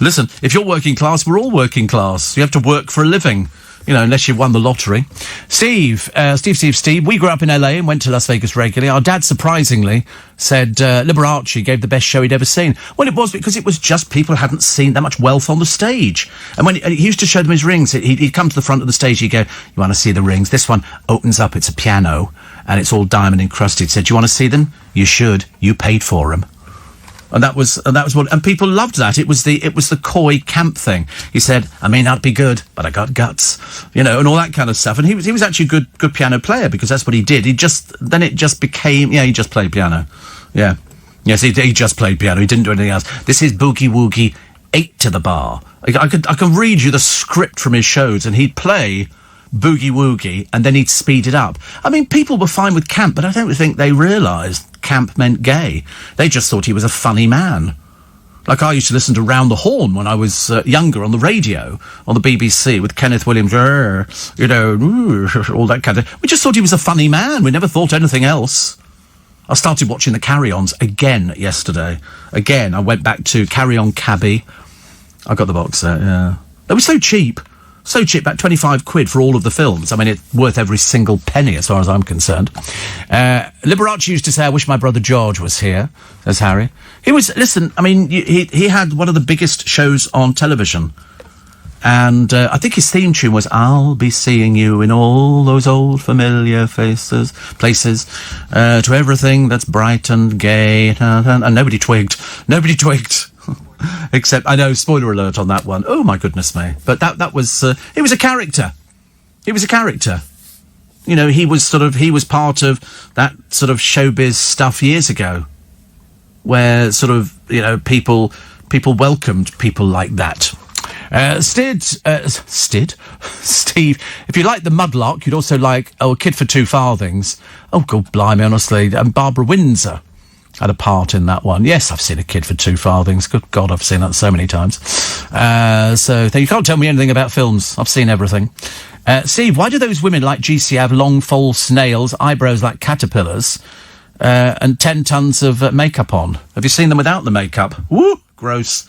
Listen, if you're working class, we're all working class. You have to work for a living. You know, unless you've won the lottery. Steve, we grew up in LA and went to Las Vegas regularly. Our dad, surprisingly, said Liberace gave the best show he'd ever seen. Well, it was because it was just people hadn't seen that much wealth on the stage. And when he used to show them his rings, he'd come to the front of the stage, he'd go, you want to see the rings? This one opens up, it's a piano, and it's all diamond encrusted. He said, do you want to see them? You should. You paid for them. And that was what, and people loved that. It was the coy camp thing. He said, I may not be good, but I got guts, you know, and all that kind of stuff. And he was actually a good piano player because that's what he did. It just became, he just played piano. Yeah. Yes, he just played piano. He didn't do anything else. This is Boogie Woogie 8 to the bar. I can read you the script from his shows and he'd play Boogie Woogie and then he'd speed it up. I mean, people were fine with camp, but I don't think they realised camp meant gay. They just thought he was a funny man. Like I used to listen to Round the Horn when I was younger on the radio, on the BBC with Kenneth Williams, you know, all that kind of... We just thought he was a funny man. We never thought anything else. I started watching the Carry-Ons again yesterday. Again, I went back to Carry On Cabby. I got the box set, yeah. They were so cheap. So cheap, about 25 quid for all of the films. I mean, it's worth every single penny as far as I'm concerned. Liberace used to say, I wish my brother George was here, says Harry. He had one of the biggest shows on television. And I think his theme tune was, I'll be seeing you in all those old familiar places, to everything that's bright and gay. And nobody twigged. Except, I know, spoiler alert on that one. Oh, my goodness me. But that was, he was a character. He was a character. You know, he was part of that sort of showbiz stuff years ago. Where sort of, you know, people welcomed people like that. Steve, if you like the Mudlark, you'd also like, A Kid for Two Farthings. Oh, God blimey, honestly. And Barbara Windsor had a part in that one. Yes, I've seen A Kid for Two Farthings. Good God, I've seen that so many times. So you can't tell me anything about films. I've seen everything. Steve, why do those women like GC have long false nails, eyebrows like caterpillars, and 10 tons of makeup on? Have you seen them without the makeup? Woo! Gross.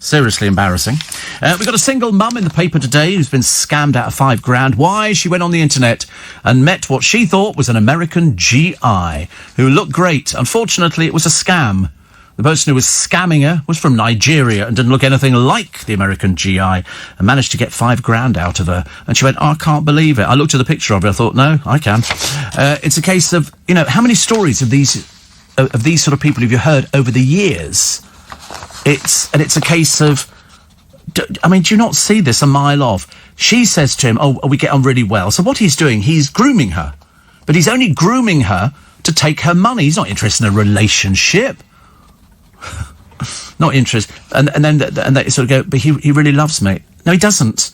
Seriously embarrassing. We've got a single mum in the paper today who's been scammed out of $5,000. Why? She went on the internet and met what she thought was an American GI who looked great. Unfortunately, it was a scam. The person who was scamming her was from Nigeria and didn't look anything like the American GI and managed to get $5,000 out of her. And she went, I can't believe it. I looked at the picture of her. I thought, no, I can. It's a case of, you know, how many stories of these sort of people have you heard over the years? It's a case of, do you not see this a mile off? She says to him, we get on really well. So what he's doing, he's grooming her. But he's only grooming her to take her money. He's not interested in a relationship. Not interested. And they sort of go, but he really loves me. No, he doesn't.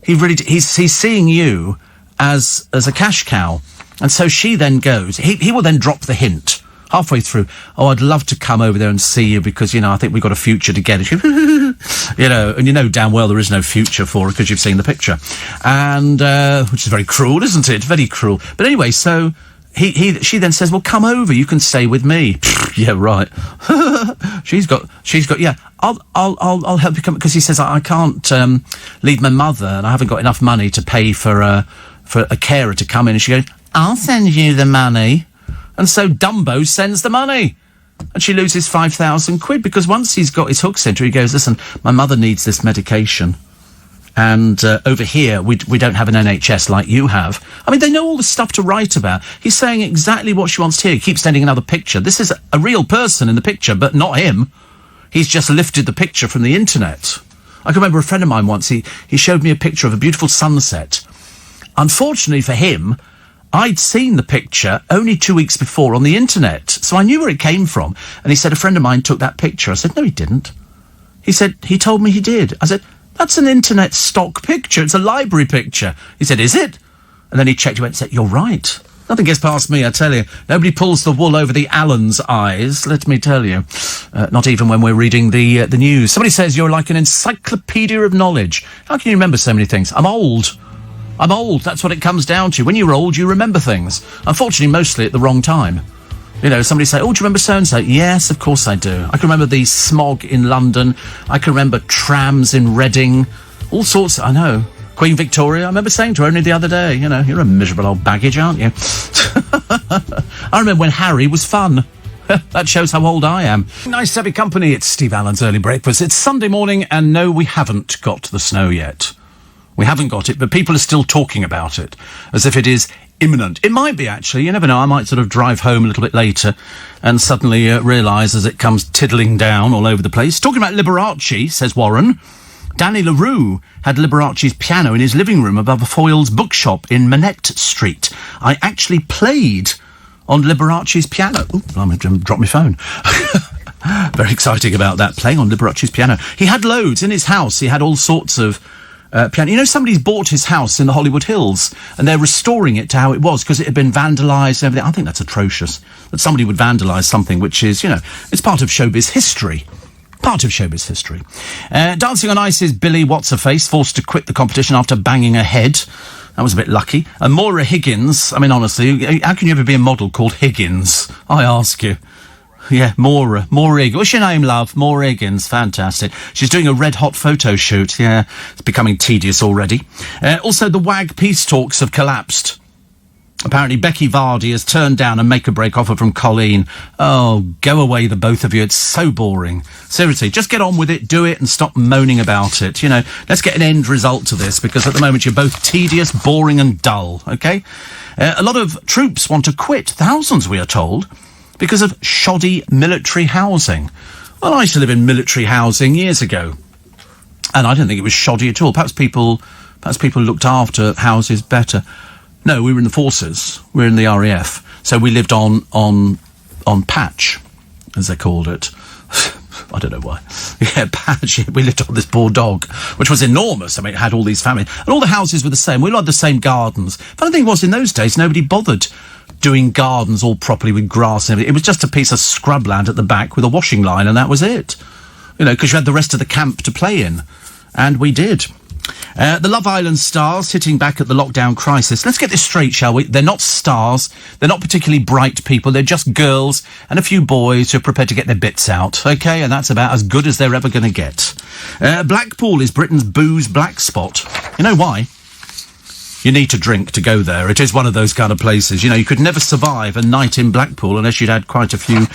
He's seeing you as a cash cow. And so she then goes, he will then drop the hint. Halfway through, I'd love to come over there and see you because, you know, I think we've got a future together. You know, and you know damn well there is no future for her because you've seen the picture. And, which is very cruel, isn't it? Very cruel. But anyway, so she then says, well, come over, you can stay with me. Yeah, right. she's got, yeah, I'll help you come, because he says, I can't, leave my mother and I haven't got enough money to pay for a carer to come in. And she goes, I'll send you the money. And so Dumbo sends the money. And she loses 5,000 quid because once he's got his hook centre, he goes, listen, my mother needs this medication. And over here, we don't have an NHS like you have. I mean, they know all the stuff to write about. He's saying exactly what she wants to hear. He keeps sending another picture. This is a real person in the picture, but not him. He's just lifted the picture from the internet. I can remember a friend of mine once, he showed me a picture of a beautiful sunset. unfortunately for him, I'd seen the picture only 2 weeks before on the internet, so I knew where it came from. And he said, a friend of mine took that picture. I said, no, he didn't. He said, he told me he did. I said, that's an internet stock picture. It's a library picture. He said, is it? And then he checked, he went and said, you're right. Nothing gets past me, I tell you. Nobody pulls the wool over the Allen's eyes, let me tell you. Not even when we're reading the news. Somebody says you're like an encyclopedia of knowledge. How can you remember so many things? I'm old. That's what it comes down to. When you're old, you remember things. Unfortunately, mostly at the wrong time. You know, somebody say, oh, do you remember so-and-so? Yes, of course I do. I can remember the smog in London. I can remember trams in Reading. All sorts, I know. Queen Victoria, I remember saying to her only the other day, you know, you're a miserable old baggage, aren't you? I remember when Harry was fun. That shows how old I am. Nice to have your company. It's Steve Allen's Early Breakfast. It's Sunday morning, and no, we haven't got the snow yet. We haven't got it, but people are still talking about it, as if it is imminent. It might be, actually. You never know. I might sort of drive home a little bit later and suddenly realise as it comes tiddling down all over the place. Talking about Liberace, says Warren. Danny LaRue had Liberace's piano in his living room above a Foyle's bookshop in Manette Street. I actually played on Liberace's piano. Ooh, I'm going to drop my phone. Very exciting about that, playing on Liberace's piano. He had loads in his house. He had all sorts of piano. You know, somebody's bought his house in the Hollywood Hills and they're restoring it to how it was because it had been vandalised and everything. I think that's atrocious, that somebody would vandalise something which is, you know, it's part of showbiz history. Dancing on Ice's Billy What's-Her-Face forced to quit the competition after banging her head. That was a bit lucky. And Maura Higgins, I mean, honestly, how can you ever be a model called Higgins? I ask you. Yeah, Maura Higgins. What's your name, love? Maura Higgins. Fantastic. She's doing a red-hot photo shoot. Yeah, it's becoming tedious already. Also, the WAG peace talks have collapsed. Apparently, Becky Vardy has turned down a make-a-break offer from Colleen. Oh, go away, the both of you. It's so boring. Seriously, just get on with it, do it, and stop moaning about it. You know, let's get an end result to this, because at the moment you're both tedious, boring, and dull, OK? A lot of troops want to quit, thousands, we are told, because of shoddy military housing. Well, I used to live in military housing years ago, and I didn't think it was shoddy at all. Perhaps people looked after houses better. No, we were in the forces. We were in the RAF. So we lived on patch, as they called it. I don't know why. Yeah, patch. We lived on this poor dog, which was enormous. I mean, it had all these families. And all the houses were the same. We all had the same gardens. Funny thing was, in those days, nobody bothered doing gardens all properly with grass and everything. It was just a piece of scrubland at the back with a washing line, and that was it. You know, because you had the rest of the camp to play in. And we did. The Love Island stars hitting back at the lockdown crisis. Let's get this straight, shall we? They're not stars. They're not particularly bright people. They're just girls and a few boys who are prepared to get their bits out. OK, and that's about as good as they're ever going to get. Blackpool is Britain's booze black spot. You know why? You need to drink to go there. It is one of those kind of places. You know, you could never survive a night in Blackpool unless you'd had quite a few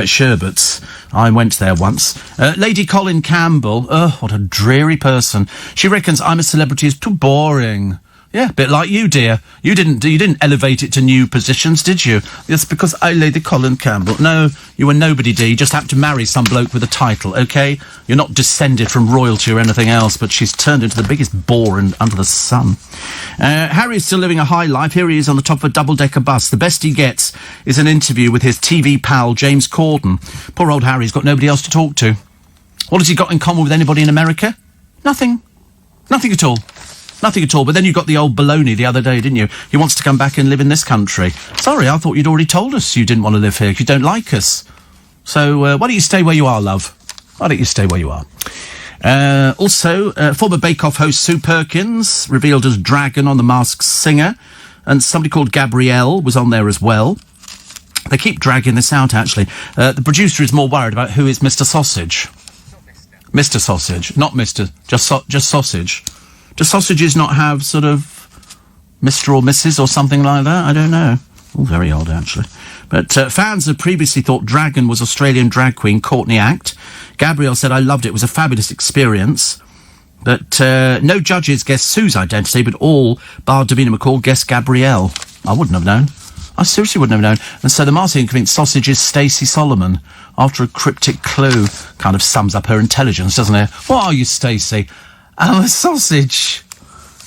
sherbets. I went there once. Lady Colin Campbell, what a dreary person. She reckons I'm a celebrity is too boring. Yeah, a bit like you, dear. You didn't elevate it to new positions, did you? Yes, because I, Lady Colin Campbell. No, you were nobody, dear. You just happened to marry some bloke with a title, OK? You're not descended from royalty or anything else, but she's turned into the biggest bore under the sun. Harry's still living a high life. Here he is on the top of a double-decker bus. The best he gets is an interview with his TV pal, James Corden. Poor old Harry's got nobody else to talk to. What has he got in common with anybody in America? Nothing. Nothing at all. Nothing at all. But then you got the old baloney the other day, didn't you? He wants to come back and live in this country. Sorry, I thought you'd already told us you didn't want to live here because you don't like us. So why don't you stay where you are, love? Why don't you stay where you are? Also, former Bake Off host Sue Perkins, revealed as Dragon on The Masked Singer, and somebody called Gabrielle was on there as well. They keep dragging this out, actually. The producer is more worried about who is Mr. Sausage. Mr. Sausage, not Mr. Just Sausage. Do sausages not have sort of Mr. or Mrs. or something like that? I don't know. Oh, very odd, actually. But fans had previously thought Dragon was Australian drag queen Courtney Act. Gabrielle said, I loved it. It was a fabulous experience. But no judges guessed Sue's identity, but all, bar Davina McCall, guessed Gabrielle. I wouldn't have known. I seriously wouldn't have known. And so the marketing convinced Sausage is Stacey Solomon. After a cryptic clue kind of sums up her intelligence, doesn't it? What are you, Stacey? I'm a sausage.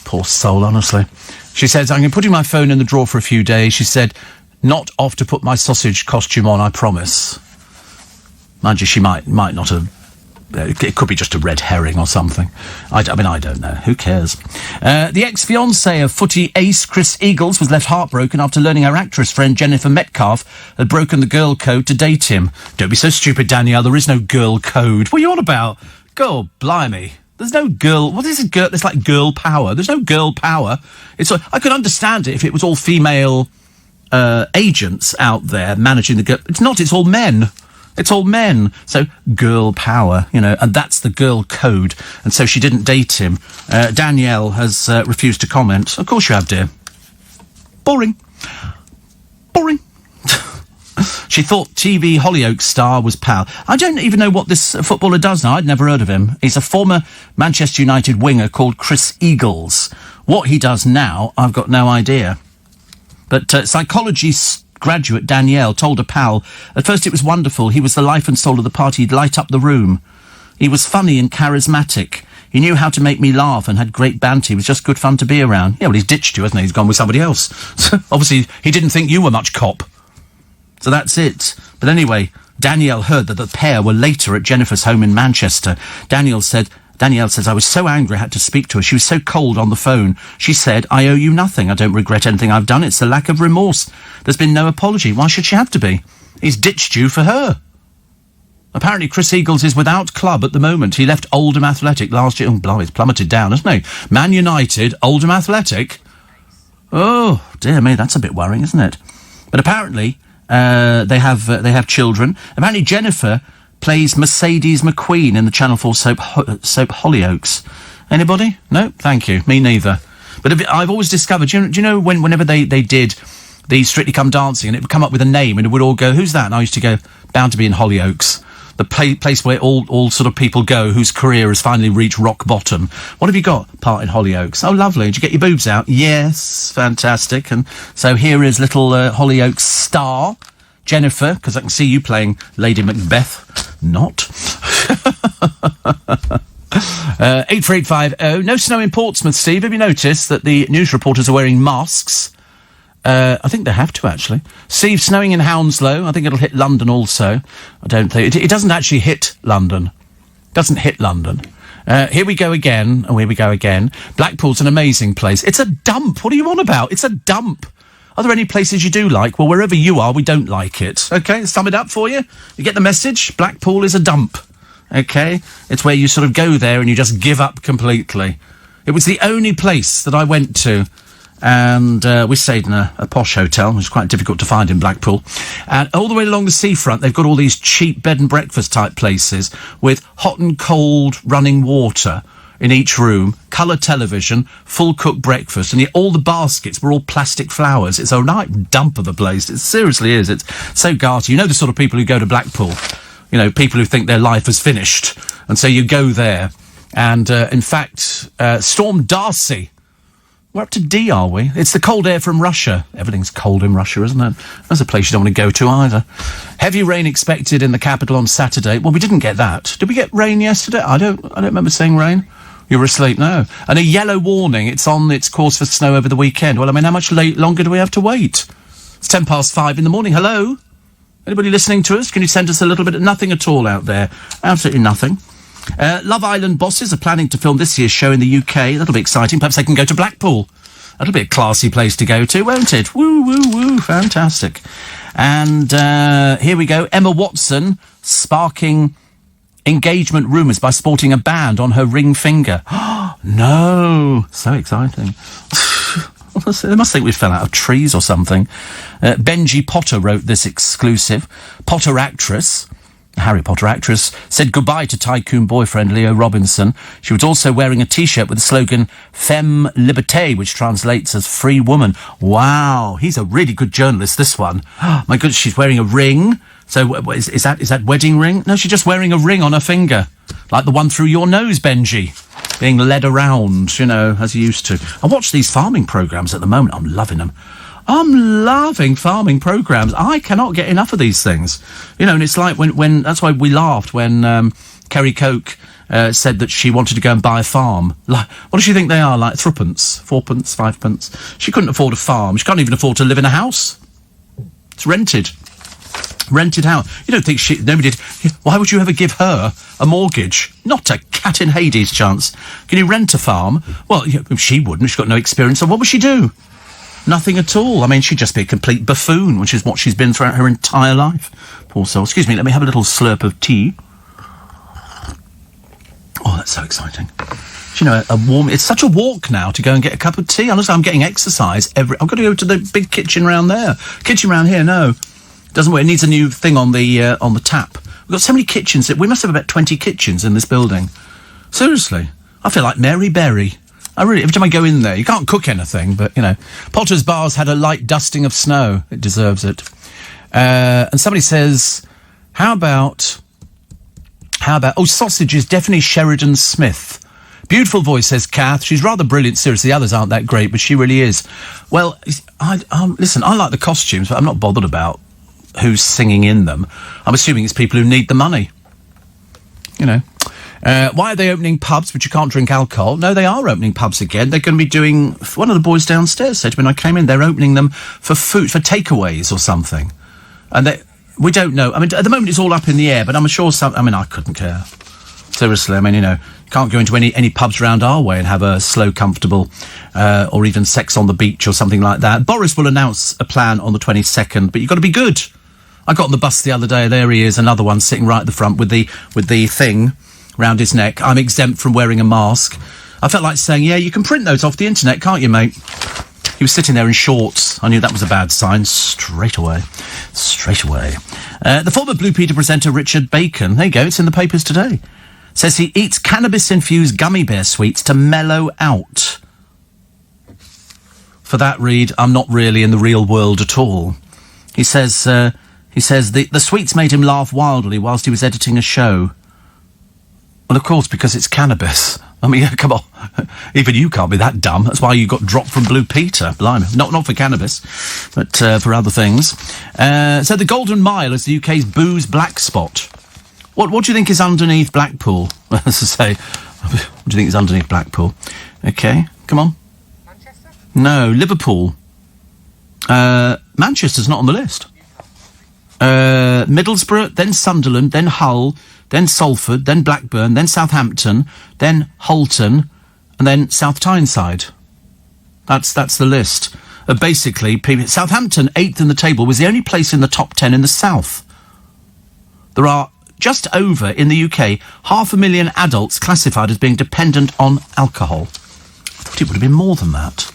Poor soul, honestly. She says, I'm putting my phone in the drawer for a few days. She said, not off to put my sausage costume on, I promise. Mind you, she might not have... it could be just a red herring or something. I don't know. Who cares? The ex-fiancée of footy ace Chris Eagles was left heartbroken after learning her actress friend Jennifer Metcalfe had broken the girl code to date him. Don't be so stupid, Danielle. There is no girl code. What are you on about? God, blimey. There's no girl... What is a girl? It's like girl power. There's no girl power. I could understand it if it was all female agents out there managing the girl. It's not. It's all men. It's all men. So, girl power, and that's the girl code. And so she didn't date him. Danielle has refused to comment. Of course you have, dear. Boring. Boring. She thought TV Hollyoaks star was Powell. I don't even know what this footballer does now. I'd never heard of him. He's a former Manchester United winger called Chris Eagles. What he does now, I've got no idea. But psychology graduate Danielle told a pal, at first it was wonderful. He was the life and soul of the party. He'd light up the room. He was funny and charismatic. He knew how to make me laugh and had great banter. He was just good fun to be around. Yeah, well, he's ditched you, hasn't he? He's gone with somebody else. Obviously, he didn't think you were much cop. So that's it. But anyway, Danielle heard that the pair were later at Jennifer's home in Manchester. Danielle says, I was so angry I had to speak to her. She was so cold on the phone. She said, I owe you nothing. I don't regret anything I've done. It's the lack of remorse. There's been no apology. Why should she have to be? He's ditched you for her. Apparently Chris Eagles is without club at the moment. He left Oldham Athletic last year. Oh, blimey, it's plummeted down, hasn't he? Man United, Oldham Athletic. Oh, dear me, that's a bit worrying, isn't it? But apparently they have children. Apparently Jennifer plays Mercedes McQueen in the Channel 4 soap Hollyoaks. Anybody? No? Thank you. Me neither. But I've always discovered, do you know whenever they did the Strictly Come Dancing, and it would come up with a name, and it would all go, who's that? And I used to go, bound to be in Hollyoaks. The place where all sort of people go whose career has finally reached rock bottom. What have you got? Part in Hollyoaks. Oh, lovely. Did you get your boobs out? Yes. Fantastic. And so here is little Hollyoaks star, Jennifer, because I can see you playing Lady Macbeth. Not. 84850. No snow in Portsmouth, Steve. Have you noticed that the news reporters are wearing masks? I think they have to, actually. Steve, snowing in Hounslow. I think it'll hit London also. I don't think... It doesn't actually hit London. Doesn't hit London. Here we go again. Oh, here we go again. Blackpool's an amazing place. It's a dump. What are you on about? It's a dump. Are there any places you do like? Well, wherever you are, we don't like it. OK, sum it up for you. You get the message? Blackpool is a dump. OK? It's where you sort of go there and you just give up completely. It was the only place that I went to, and we stayed in a posh hotel, which is quite difficult to find in Blackpool. And all the way along the seafront, they've got all these cheap bed and breakfast type places with hot and cold running water in each room, colour television, full cooked breakfast, and all the baskets were all plastic flowers. It's a right dump of a place. It seriously is. It's so garty. You know the sort of people who go to Blackpool, people who think their life is finished, and so you go there. And in fact, Storm Darcy. We're up to D, are we? It's the cold air from Russia. Everything's cold in Russia, isn't it? That's a place you don't want to go to either. Heavy rain expected in the capital on Saturday. Well, we didn't get that. Did we get rain yesterday? I don't remember seeing rain. You were asleep, no. And a yellow warning. It's on its course for snow over the weekend. Well, I mean, how much longer do we have to wait? It's 5:10 in the morning. Hello? Anybody listening to us? Can you send us a little bit of nothing at all out there? Absolutely nothing. Love Island bosses are planning to film this year's show in the UK. That'll be exciting. Perhaps they can go to Blackpool. That'll be a classy place to go to, won't it? Woo, woo, woo. Fantastic. And here we go. Emma Watson sparking engagement rumours by sporting a band on her ring finger. No. So exciting. They must think we fell out of trees or something. Benji Potter wrote this exclusive. Potter actress... Harry Potter actress, said goodbye to tycoon boyfriend Leo Robinson. She was also wearing a T-shirt with the slogan Femme Liberté, which translates as free woman. Wow, he's a really good journalist, this one. My goodness, she's wearing a ring. So is that wedding ring? No, she's just wearing a ring on her finger. Like the one through your nose, Benji. Being led around, as you used to. I watch these farming programmes at the moment. I'm loving them. I'm loving farming programmes. I cannot get enough of these things. And it's like when that's why we laughed when Kerry Coke said that she wanted to go and buy a farm. Like, what does she think they are? Like threepence, fourpence, fivepence? She couldn't afford a farm. She can't even afford to live in a house. It's rented. Rented house. You don't think nobody did. Why would you ever give her a mortgage? Not a cat in Hades chance. Can you rent a farm? Well, she wouldn't. She's got no experience. So what would she do? Nothing at all. I mean, she'd just be a complete buffoon, which is what she's been throughout her entire life. Poor soul. Excuse me, let me have a little slurp of tea. Oh, that's so exciting. You know, it's such a walk now to go and get a cup of tea. Honestly, I'm getting exercise I've got to go to the big kitchen round there. Kitchen round here, no. Doesn't work. It needs a new thing on the tap. We've got so many kitchens. We must have about 20 kitchens in this building. Seriously. I feel like Mary Berry. Every time I go in there, you can't cook anything, but, you know. Potter's Bar's had a light dusting of snow. It deserves it. And somebody says, how about, sausage is definitely Sheridan Smith. Beautiful voice, says Kath. She's rather brilliant. Seriously, the others aren't that great, but she really is. Well, listen, I like the costumes, but I'm not bothered about who's singing in them. I'm assuming it's people who need the money. You know. Why are they opening pubs, but you can't drink alcohol? No, they are opening pubs again. They're going to be doing... One of the boys downstairs said when I came in, they're opening them for food, for takeaways or something. And we don't know. I mean, at the moment it's all up in the air, but I'm sure I couldn't care. Seriously, I mean, you know, you can't go into any pubs round our way and have a slow, comfortable, or even sex on the beach or something like that. Boris will announce a plan on the 22nd, but you've got to be good. I got on the bus the other day, there he is, another one sitting right at the front with the thing round his neck. I'm exempt from wearing a mask. I felt like saying, yeah, you can print those off the internet, can't you, mate? He was sitting there in shorts. I knew that was a bad sign straight away. The former Blue Peter presenter Richard Bacon, there you go, it's in the papers today, says he eats cannabis-infused gummy bear sweets to mellow out. For that read, I'm not really in the real world at all. He says the sweets made him laugh wildly whilst he was editing a show. Well, of course, because it's cannabis. I mean, come on. Even you can't be that dumb. That's why you got dropped from Blue Peter. Blimey. Not for cannabis, but for other things. So the Golden Mile is the UK's booze black spot. What do you think is underneath Blackpool? As I say, what do you think is underneath Blackpool? Okay, come on. Manchester? No, Liverpool. Manchester's not on the list. Middlesbrough, then Sunderland, then Hull, then Salford, then Blackburn, then Southampton, then Holton, and then South Tyneside. That's the list. Basically, Southampton, 8th in the table, was the only place in the top 10 in the south. There are just over, in the UK, 500,000 adults classified as being dependent on alcohol. I thought it would have been more than that.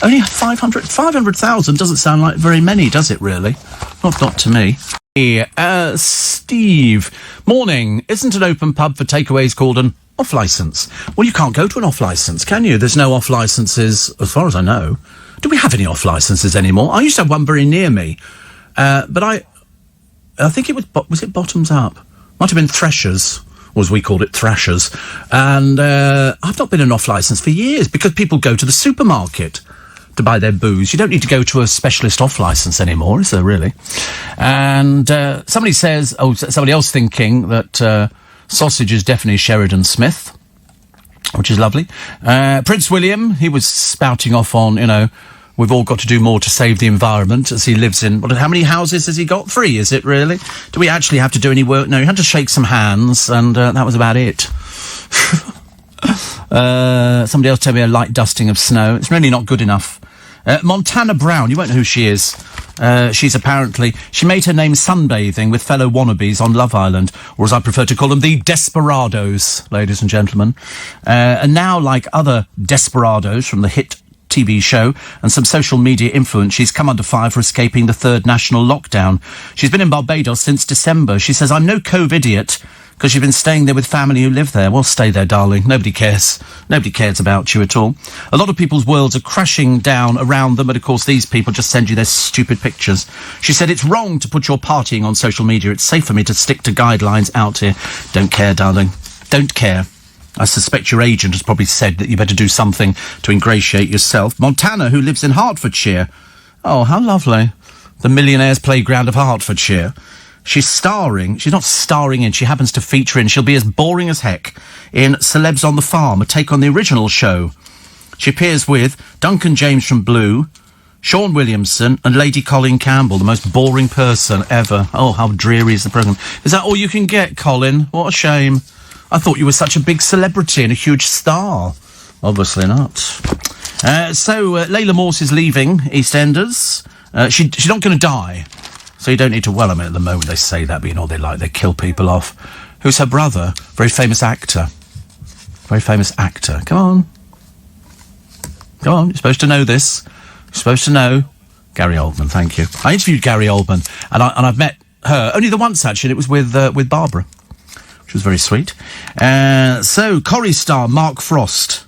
Only 500,000 doesn't sound like very many, does it, really? Not to me. Steve. Morning. Isn't an open pub for takeaways called an off-licence? Well, you can't go to an off-licence, can you? There's no off-licences, as far as I know. Do we have any off-licences anymore? I used to have one very near me. But I think it was it Bottoms Up? Might have been Threshers, or as we called it, Thrashers. And I've not been an off-licence for years, because people go to the supermarket to buy their booze. You don't need to go to a specialist off-licence anymore, is there, really? And somebody else thinking that sausage is definitely Sheridan Smith, which is lovely. Prince William, he was spouting off on, we've all got to do more to save the environment, as he lives in... how many houses has he got? 3, is it, really? Do we actually have to do any work? No, he had to shake some hands, and that was about it. Somebody else told me a light dusting of snow. It's really not good enough. Montana Brown, you won't know who she is. She made her name sunbathing with fellow wannabes on Love Island, or as I prefer to call them, the Desperados, ladies and gentlemen. And now, like other desperados from the hit TV show and some social media influence, she's come under fire for escaping the 3rd national lockdown. She's been in Barbados since December. She says, I'm no COVID-idiot, because you've been staying there with family who live there. Well, stay there, darling. Nobody cares. Nobody cares about you at all. A lot of people's worlds are crashing down around them, but of course these people just send you their stupid pictures. She said, it's wrong to put your partying on social media. It's safe for me to stick to guidelines out here. Don't care, darling. Don't care. I suspect your agent has probably said that you better do something to ingratiate yourself. Montana, who lives in Hertfordshire. Oh, how lovely. The millionaire's playground of Hertfordshire. She's not starring in, she happens to feature in. She'll be as boring as heck in Celebs on the Farm, a take on the original show. She appears with Duncan James from Blue, Sean Williamson and Lady Colin Campbell, the most boring person ever. Oh, how dreary is the programme. Is that all you can get, Colin? What a shame. I thought you were such a big celebrity and a huge star. Obviously not. So Layla Morse is leaving EastEnders. She's not going to die, so you don't need to. Well, I mean, at the moment they say that, but you know they kill people off. Who's her brother? Very famous actor. Very famous actor. Come on, you're supposed to know this. You're supposed to know. Gary Oldman, thank you. I interviewed Gary Oldman, and I've met her only the once actually. It was with Barbara, which was very sweet. So Corrie star Mark Frost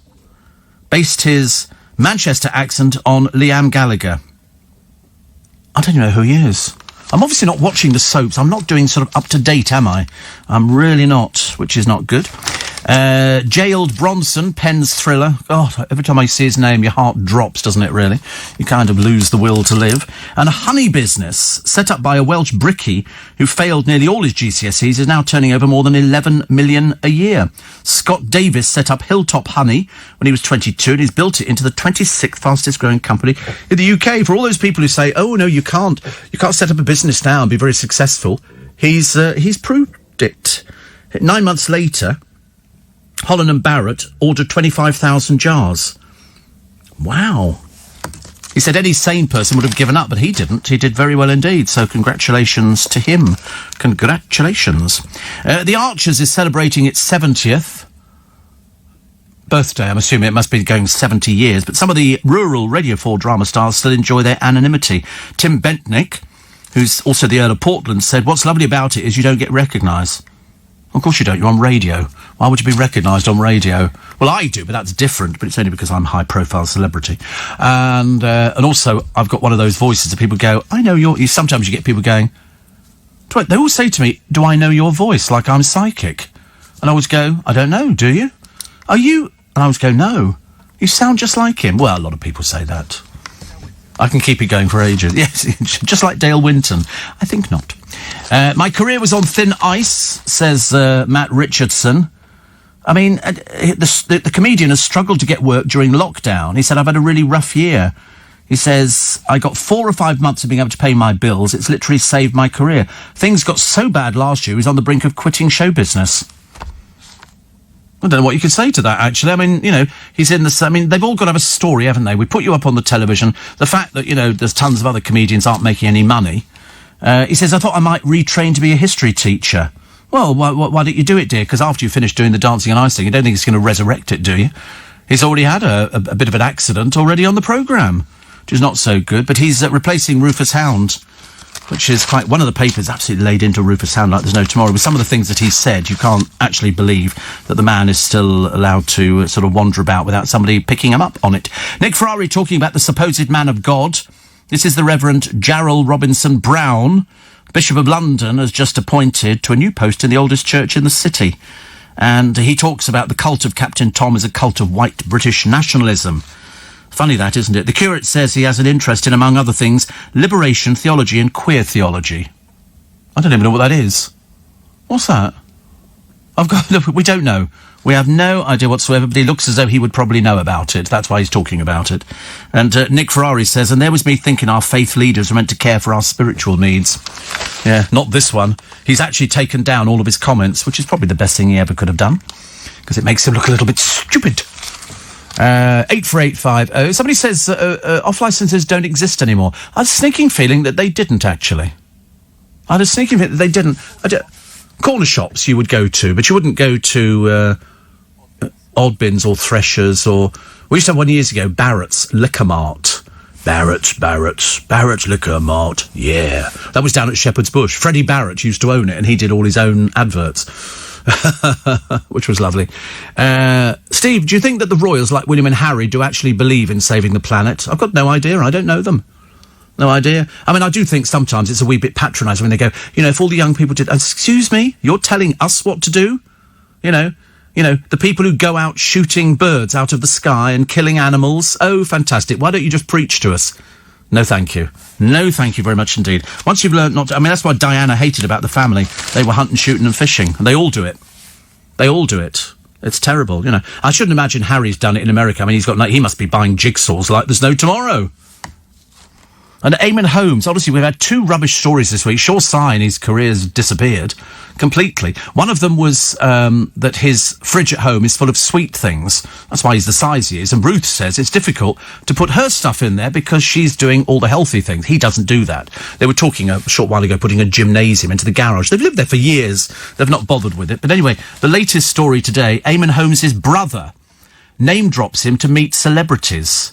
based his Manchester accent on Liam Gallagher. I don't even know who he is. I'm obviously not watching the soaps. I'm not doing sort of up-to-date, am I? I'm really not, which is not good. Jailed Bronson, Penn's thriller. God, every time I see his name, your heart drops, doesn't it, really? You kind of lose the will to live. And a honey business set up by a Welsh brickie who failed nearly all his GCSEs is now turning over more than 11 million a year. Scott Davis set up Hilltop Honey when he was 22 and he's built it into the 26th fastest growing company in the UK. For all those people who say, oh, no, you can't set up a business now and be very successful, he's proved it. 9 months later, Holland and Barrett ordered 25,000 jars. Wow. He said any sane person would have given up, but he didn't. He did very well indeed, so congratulations to him. Congratulations. The Archers is celebrating its 70th birthday. I'm assuming it must be going 70 years, but some of the rural Radio 4 drama stars still enjoy their anonymity. Tim Bentnick, who's also the Earl of Portland, said, what's lovely about it is you don't get recognised. Of course you don't, you're on radio. Why would you be recognised on radio? Well, I do, but that's different, but it's only because I'm a high-profile celebrity. And also, I've got one of those voices that people go, I know your... Sometimes you get people going... They always say to me, do I know your voice, like I'm psychic? And I always go, I don't know, do you? Are you... And I always go, no. You sound just like him. Well, a lot of people say that. I can keep it going for ages. Yes, just like Dale Winton. I think not. My career was on thin ice, says Matt Richardson. I mean, the comedian has struggled to get work during lockdown. He said, I've had a really rough year. He says, I got 4 or 5 months of being able to pay my bills. It's literally saved my career. Things got so bad last year, he was on the brink of quitting show business. I don't know what you could say to that, actually. I mean, you know, he's in the... I mean, they've all got to have a story, haven't they? We put you up on the television. The fact that, you know, there's tons of other comedians aren't making any money. He says, I thought I might retrain to be a history teacher. Well, why don't you do it, dear? Because after you finish doing the dancing and icing, you don't think it's going to resurrect it, do you? He's already had a bit of an accident already on the programme, which is not so good. But he's replacing Rufus Hound, which is quite... One of the papers absolutely laid into Rufus Hound like there's no tomorrow. With some of the things that he said, you can't actually believe that the man is still allowed to sort of wander about without somebody picking him up on it. Nick Ferrari talking about the supposed man of God. This is the Reverend Gerald Robinson Brown, Bishop of London, has just appointed to a new post in the oldest church in the city. And he talks about the cult of Captain Tom as a cult of white British nationalism. Funny that, isn't it? The curate says he has an interest in, among other things, liberation theology and queer theology. I don't even know what that is. What's that? We don't know. We have no idea whatsoever, but he looks as though he would probably know about it. That's why he's talking about it. And Nick Ferrari says, and there was me thinking our faith leaders are meant to care for our spiritual needs. Yeah, not this one. He's actually taken down all of his comments, which is probably the best thing he ever could have done, because it makes him look a little bit stupid. 84850. Somebody says off licences don't exist anymore. I had a sneaking feeling that they didn't, actually. I had a sneaking feeling that they didn't. Corner shops you would go to, but you wouldn't go to Oddbins or Threshers or... We used to have one years ago, Barrett's Liquor Mart. Barrett's Liquor Mart. Yeah. That was down at Shepherd's Bush. Freddie Barrett used to own it, and he did all his own adverts. Which was lovely. Steve, do you think that the royals, like William and Harry, do actually believe in saving the planet? I've got no idea. I don't know them. No idea. I mean, I do think sometimes it's a wee bit patronising when they go, you know, if all the young people did... Excuse me? You're telling us what to do? You know, the people who go out shooting birds out of the sky and killing animals. Oh, fantastic. Why don't you just preach to us? No, thank you. No, thank you very much indeed. Once you've learnt not to... I mean, that's what Diana hated about the family. They were hunting, shooting and fishing. And they all do it. They all do it. It's terrible, you know. I shouldn't imagine Harry's done it in America. I mean, he must be buying jigsaws like there's no tomorrow. And Eamon Holmes, honestly, we've had 2 rubbish stories this week. Sure sign his career's disappeared completely. One of them was that his fridge at home is full of sweet things. That's why he's the size he is. And Ruth says it's difficult to put her stuff in there because she's doing all the healthy things. He doesn't do that. They were talking a short while ago putting a gymnasium into the garage. They've lived there for years. They've not bothered with it. But anyway, the latest story today, Eamon Holmes' brother name drops him to meet celebrities.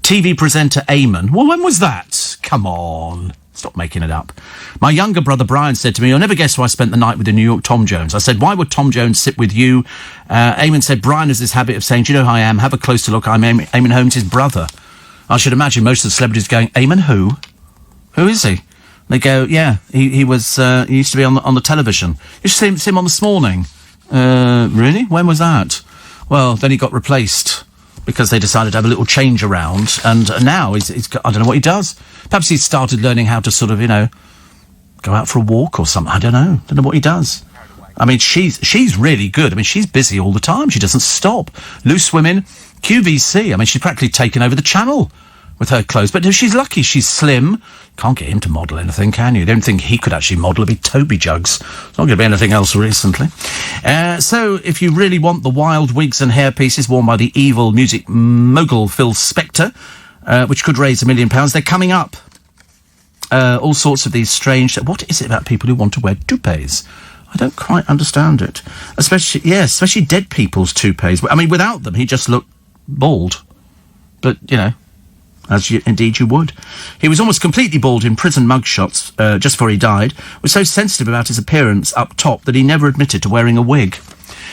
TV presenter Eamon. Well, when was that? Come on. Stop making it up. My younger brother Brian said to me, "You'll never guess who I spent the night with the New York Tom Jones." I said, "Why would Tom Jones sit with you?" Eamon said, "Brian has this habit of saying, 'Do you know who I am? Have a closer look. I'm Eamon Holmes' brother.'" I should imagine most of the celebrities going, "Eamon who? Who is he?" They go, "Yeah, he was, he used to be on the television. You should see him on This Morning." Really? When was that? Well, then he got replaced because they decided to have a little change around, and now he's I don't know what he does. Perhaps he's started learning how to sort of, go out for a walk or something. I don't know. Don't know what he does. I mean, she's really good. I mean, she's busy all the time. She doesn't stop. Loose Women, QVC. I mean, she's practically taken over the channel with her clothes. But she's lucky. She's slim. Can't get him to model anything, can you? The only thing he could actually model would be Toby Jugs. It's not going to be anything else recently. So, if you really want the wild wigs and hairpieces worn by the evil music mogul Phil Spector, which could raise £1 million, they're coming up. All sorts of these strange... What is it about people who want to wear toupees? I don't quite understand it. Especially dead people's toupees. I mean, without them, he just looked bald. But, as indeed you would. He was almost completely bald in prison mugshots just before he died, was so sensitive about his appearance up top that he never admitted to wearing a wig.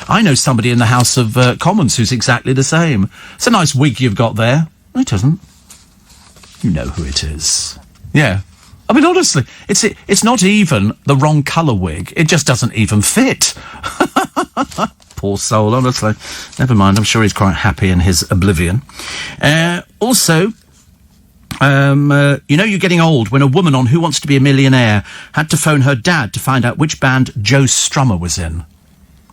I know somebody in the House of Commons who's exactly the same. It's a nice wig you've got there. No, it isn't. You know who it is. Yeah. I mean, honestly, it's not even the wrong colour wig. It just doesn't even fit. Poor soul, honestly. Never mind, I'm sure he's quite happy in his oblivion. Also... you're getting old when a woman on Who Wants to Be a Millionaire had to phone her dad to find out which band Joe Strummer was in.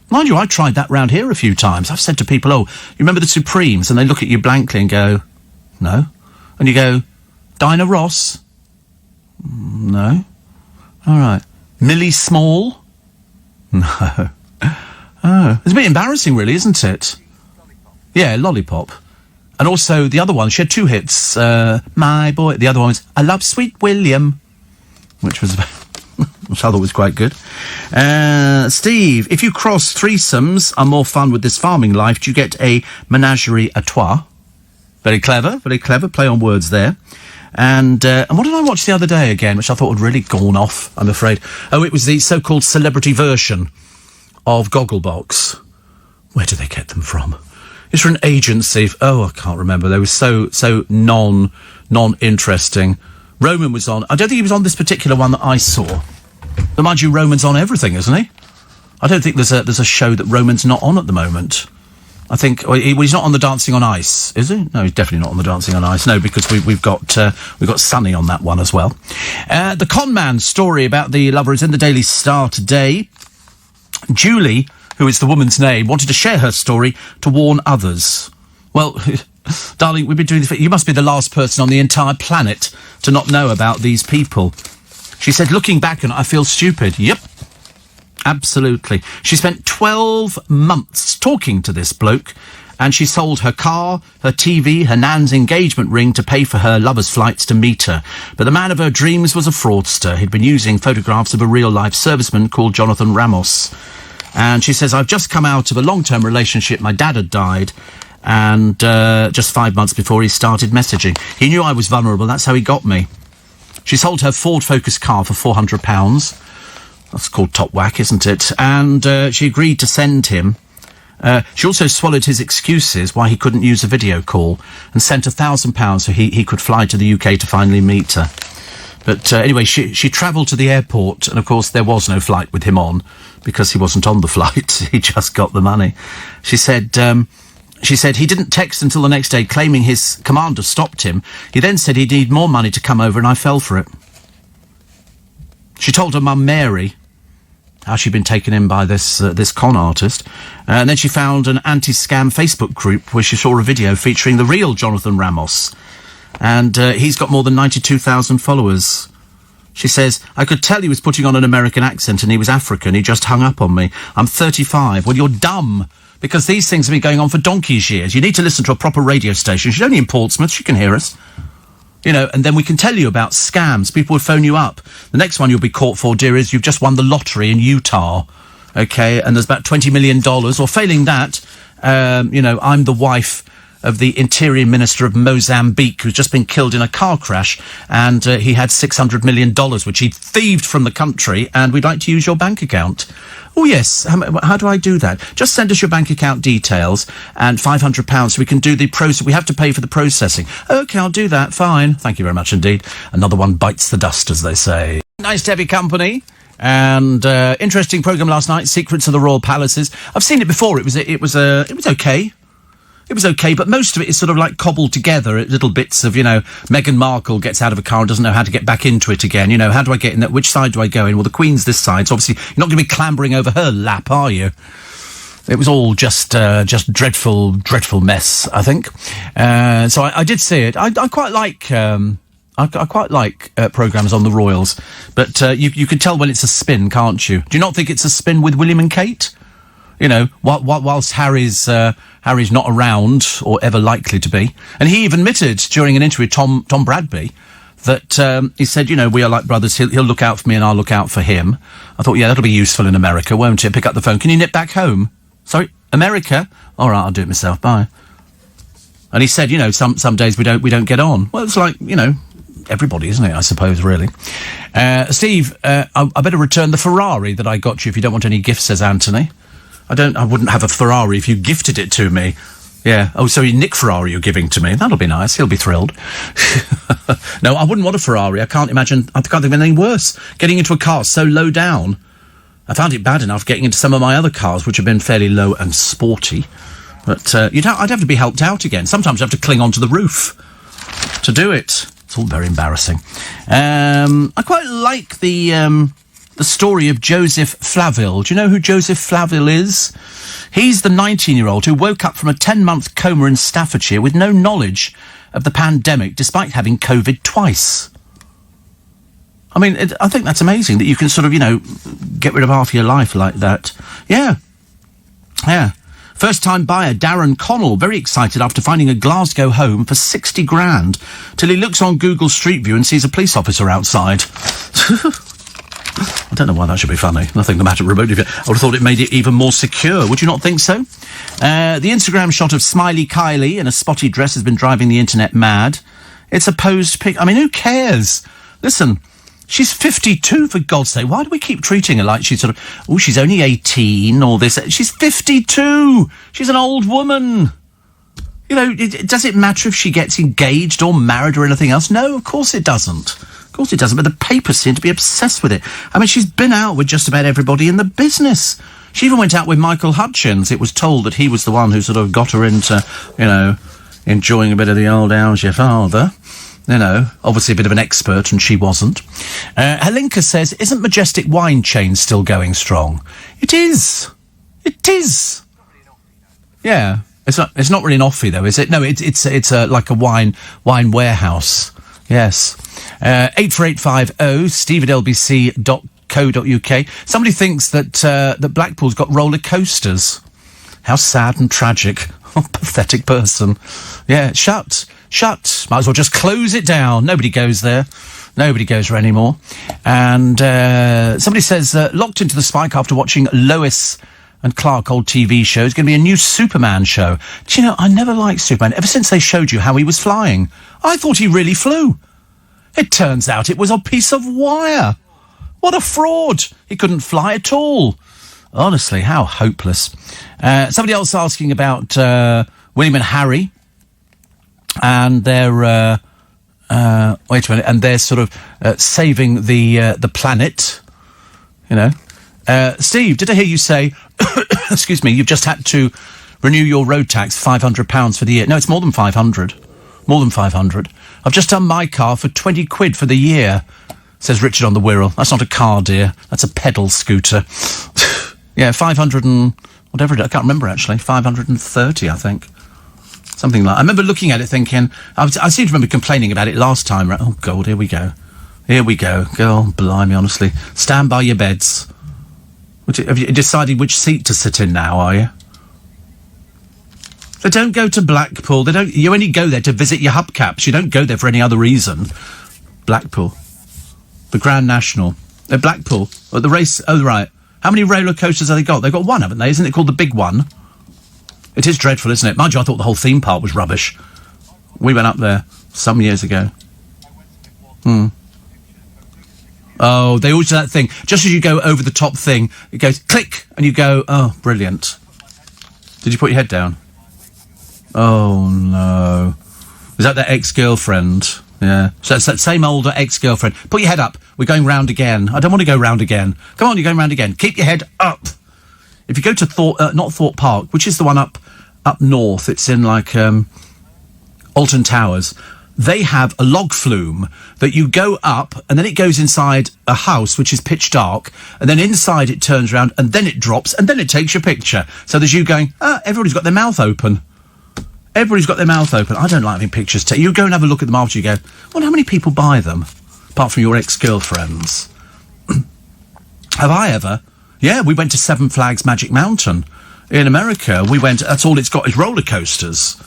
Mind you, I tried that round here a few times. I've said to people, "Oh, you remember the Supremes?" And they look at you blankly and go, "No." And you go, "Dinah Ross?" "No." "All right. Millie Small?" "No." Oh, it's a bit embarrassing, really, isn't it? Yeah, Lollipop. And also, the other one, she had 2 hits. My Boy. The other one was I Love Sweet William, which I thought was quite good. Steve, if you cross threesomes are more fun with this farming life, do you get a menagerie à trois? Very clever, play on words there. And what did I watch the other day again, which I thought had really gone off, I'm afraid? Oh, it was the so-called celebrity version of Gogglebox. Where do they get them from? It's from an agency. Oh, I can't remember. They were so non-interesting. Roman was on. I don't think he was on this particular one that I saw. But mind you, Roman's on everything, isn't he? I don't think there's a show that Roman's not on at the moment. I think he's not on the Dancing on Ice, is he? No, he's definitely not on the Dancing on Ice. No, because we've got Sunny on that one as well. The con man story about the lover is in the Daily Star today. Julie, who is the woman's name, wanted to share her story to warn others. Well, darling, we've been doing this. You must be the last person on the entire planet to not know about these people. She said, looking back on it, I feel stupid. Yep. Absolutely. She spent 12 months talking to this bloke, and she sold her car, her TV, her nan's engagement ring to pay for her lover's flights to meet her. But the man of her dreams was a fraudster. He'd been using photographs of a real-life serviceman called Jonathan Ramos. And she says, I've just come out of a long-term relationship. My dad had died, and just 5 months before he started messaging. He knew I was vulnerable. That's how he got me. She sold her Ford Focus car for £400. That's called top whack, isn't it? And she agreed to send him. She also swallowed his excuses why he couldn't use a video call and sent £1,000 so he could fly to the UK to finally meet her. But anyway, she travelled to the airport, and of course there was no flight with him on because he wasn't on the flight. He just got the money. She said She said he didn't text until the next day, claiming his commander stopped him. He then said he'd need more money to come over, and I fell for it. She told her mum, Mary, how she'd been taken in by this con artist. And then she found an anti-scam Facebook group where she saw a video featuring the real Jonathan Ramos. And he's got more than 92,000 followers. She says, I could tell he was putting on an American accent and he was African. He just hung up on me. I'm 35. Well, you're dumb. Because these things have been going on for donkey's years. You need to listen to a proper radio station. She's only in Portsmouth. She can hear us. You know, and then we can tell you about scams. People would phone you up. The next one you'll be caught for, dear, is you've just won the lottery in Utah. OK, and there's about $20 million. Or failing that, you know, I'm the wife of the Interior Minister of Mozambique, who's just been killed in a car crash, and he had $600 million, which he'd thieved from the country, and we'd like to use your bank account. Oh, yes. How do I do that? Just send us your bank account details and £500 so we can do the process. We have to pay for the processing. OK, I'll do that. Fine. Thank you very much indeed. Another one bites the dust, as they say. Nice to have your company. And interesting programme last night, Secrets of the Royal Palaces. I've seen it before. It was OK. It was OK, but most of it is sort of like cobbled together at little bits of, you know, Meghan Markle gets out of a car and doesn't know how to get back into it again. You know, how do I get in that? Which side do I go in? Well, the Queen's this side, so obviously you're not going to be clambering over her lap, are you? It was all just dreadful mess, I think. So I did see it. I quite like... I quite like programmes on the royals, but you can tell when it's a spin, can't you? Do you not think it's a spin with William and Kate? You know, whilst Harry's not around or ever likely to be, and he even admitted during an interview with Tom Bradby that he said, you know, we are like brothers. He'll look out for me and I'll look out for him. I thought, yeah, that'll be useful in America, won't it? Pick up the phone. Can you nip back home? Sorry, America? All right, I'll do it myself. Bye. And he said, you know, some days we don't get on. Well, it's like, you know, everybody, isn't it? I suppose, really. Steve, I better return the Ferrari that I got you if you don't want any gifts, says Anthony. I wouldn't have a Ferrari if you gifted it to me. Yeah. Oh, so Nick Ferrari you're giving to me. That'll be nice. He'll be thrilled. No, I wouldn't want a Ferrari. I can't think of anything worse. Getting into a car so low down. I found it bad enough getting into some of my other cars, which have been fairly low and sporty. But I'd have to be helped out again. Sometimes you have to cling onto the roof to do it. It's all very embarrassing. I quite like the story of Joseph Flaville. Do you know who Joseph Flaville is? He's the 19-year-old who woke up from a 10-month coma in Staffordshire with no knowledge of the pandemic, despite having COVID twice. I mean, I think that's amazing that you can sort of, you know, get rid of half your life like that. Yeah. Yeah. First-time buyer Darren Connell, very excited after finding a Glasgow home for 60 grand, till he looks on Google Street View and sees a police officer outside. I don't know why that should be funny. Nothing the matter remotely. I would have thought it made it even more secure. Would you not think so? The Instagram shot of Smiley Kylie in a spotty dress has been driving the internet mad. It's a posed pic. I mean, who cares? Listen, she's 52, for God's sake. Why do we keep treating her like she's sort of, oh, she's only 18 or this? She's 52. She's an old woman. You know, does it matter if she gets engaged or married or anything else? No, of course it doesn't. Of course it doesn't, but the papers seem to be obsessed with it. I mean, she's been out with just about everybody in the business. She even went out with Michael Hutchins. It was told that he was the one who sort of got her into, you know, enjoying a bit of the old how's your father. You know, obviously a bit of an expert, and she wasn't. Helinka says, isn't Majestic Wine Chain still going strong? It is. It is. Yeah. It's not really an offie, though, is it? No, it's like a wine warehouse. Yes. 84850 steve@lbc.co.uk. Somebody thinks that Blackpool's got roller coasters. How sad and tragic. Oh, pathetic person. Yeah, shut. Might as well just close it down. Nobody goes there. Nobody goes there anymore. And somebody says, locked into the spike after watching Lois and Clark old TV show. It's going to be a new Superman show. Do you know, I never liked Superman. Ever since they showed you how he was flying, I thought he really flew. It turns out it was a piece of wire. What a fraud. He couldn't fly at all. Honestly, how hopeless. Somebody else asking about William and Harry and their wait a minute, and they're sort of saving the planet. You know, Steve, did I hear you say? Excuse me, you've just had to Renew your road tax, £500 for the year. No, it's more than 500. More than 500. I've just done my car for 20 quid for the year, says Richard on the Wirral. That's not a car, dear. That's a pedal scooter. Yeah, 500 and... whatever it is. I can't remember, actually. 530, I think. Something like... I remember looking at it thinking... I seem to remember complaining about it last time. Right? Oh, God, here we go. Here we go. Oh, blimey, honestly. Stand by your beds. Have you decided which seat to sit in now, are you? They don't go to Blackpool. You only go there to visit your hubcaps. You don't go there for any other reason. Blackpool. The Grand National. Blackpool. The race... Oh, right. How many roller coasters have they got? They've got one, haven't they? Isn't it called the Big One? It is dreadful, isn't it? Mind you, I thought the whole theme park was rubbish. We went up there some years ago. Oh, they always do that thing. Just as you go over the top thing, it goes click, and you go, oh, brilliant. Did you put your head down? Oh, no. Is that ex-girlfriend? Yeah. So it's that same older ex-girlfriend. Put your head up. We're going round again. I don't want to go round again. Come on, you're going round again. Keep your head up. If you go to not Thorpe Park, which is the one up north, it's in like Alton Towers. They have a log flume that you go up and then it goes inside a house which is pitch dark, and then inside it turns around and then it drops and then it takes your picture. So there's you going, everybody's got their mouth open. Everybody's got their mouth open. I don't like having pictures taken. You go and have a look at them after you go, well, how many people buy them? Apart from your ex-girlfriends. Have I ever? Yeah, we went to Seven Flags Magic Mountain in America. That's all it's got is roller coasters.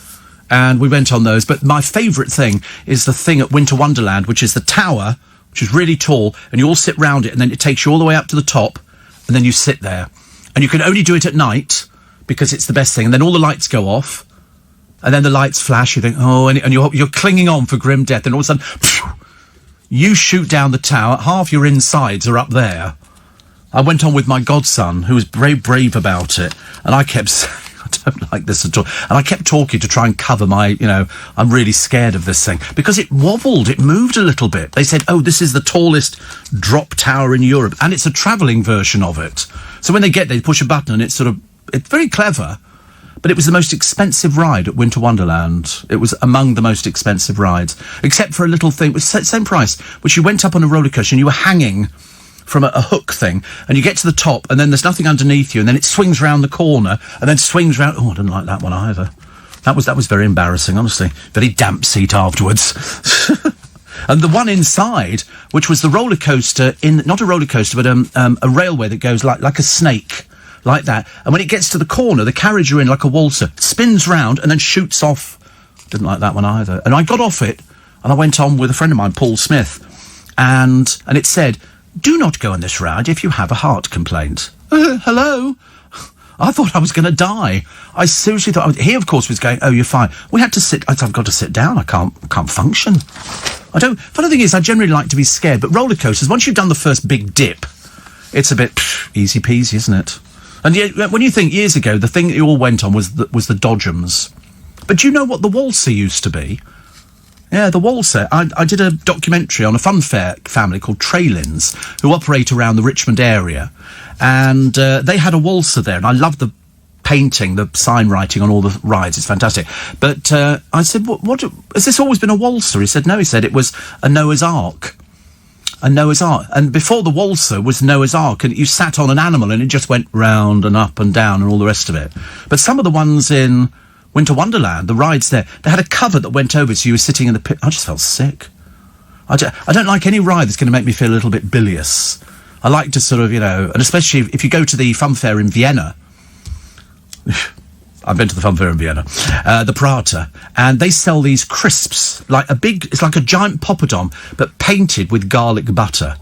And we went on those. But my favourite thing is the thing at Winter Wonderland, which is the tower, which is really tall, and you all sit round it, and then it takes you all the way up to the top, and then you sit there. And you can only do it at night, because it's the best thing. And then all the lights go off, and then the lights flash. You think, oh, and you're clinging on for grim death, and all of a sudden, phew, you shoot down the tower. Half your insides are up there. I went on with my godson, who was very brave about it, and I kept saying, I don't like this at all. And I kept talking to try and cover my, I'm really scared of this thing. Because it wobbled, it moved a little bit. They said, oh, this is the tallest drop tower in Europe, and it's a travelling version of it. So when they get there, they push a button, and it's very clever. But it was the most expensive ride at Winter Wonderland. It was among the most expensive rides. Except for a little thing, it was the same price, which you went up on a roller coaster and you were hanging from a hook thing, and you get to the top, and then there's nothing underneath you, and then it swings round the corner, and then swings round... Oh, I didn't like that one either. That was very embarrassing, honestly. Very damp seat afterwards. And the one inside, which was the roller coaster not a roller coaster, but a railway that goes like a snake, like that. And when it gets to the corner, the carriage you're in, like a waltzer, spins round and then shoots off. Didn't like that one either. And I got off it, and I went on with a friend of mine, Paul Smith, and it said, do not go on this ride if you have a heart complaint. Hello? I thought I was going to die. I seriously thought... He, of course, was going, oh, you're fine. We had to sit... I've got to sit down. I can't function. Funny thing is, I generally like to be scared, but roller coasters, once you've done the first big dip, it's a bit easy peasy, isn't it? And yet, when you think years ago, the thing that you all went on was the Dodgems. But do you know what the Waltzer used to be? Yeah, the Waltzer. I did a documentary on a funfair family called Traylins, who operate around the Richmond area. And they had a Waltzer there, and I love the painting, the sign writing on all the rides. It's fantastic. But I said, what has this always been a Waltzer? He said, no. He said it was a Noah's Ark. A Noah's Ark. And before the Waltzer was Noah's Ark, and you sat on an animal, and it just went round and up and down and all the rest of it. But some of the ones in Winter Wonderland, the rides there, they had a cover that went over, so you were sitting in the pit. I just felt sick. I don't like any ride that's going to make me feel a little bit bilious. I like to sort of, and especially if you go to the funfair in Vienna. I've been to the funfair in Vienna, the Prater, and they sell these crisps, it's like a giant poppadom, but painted with garlic butter.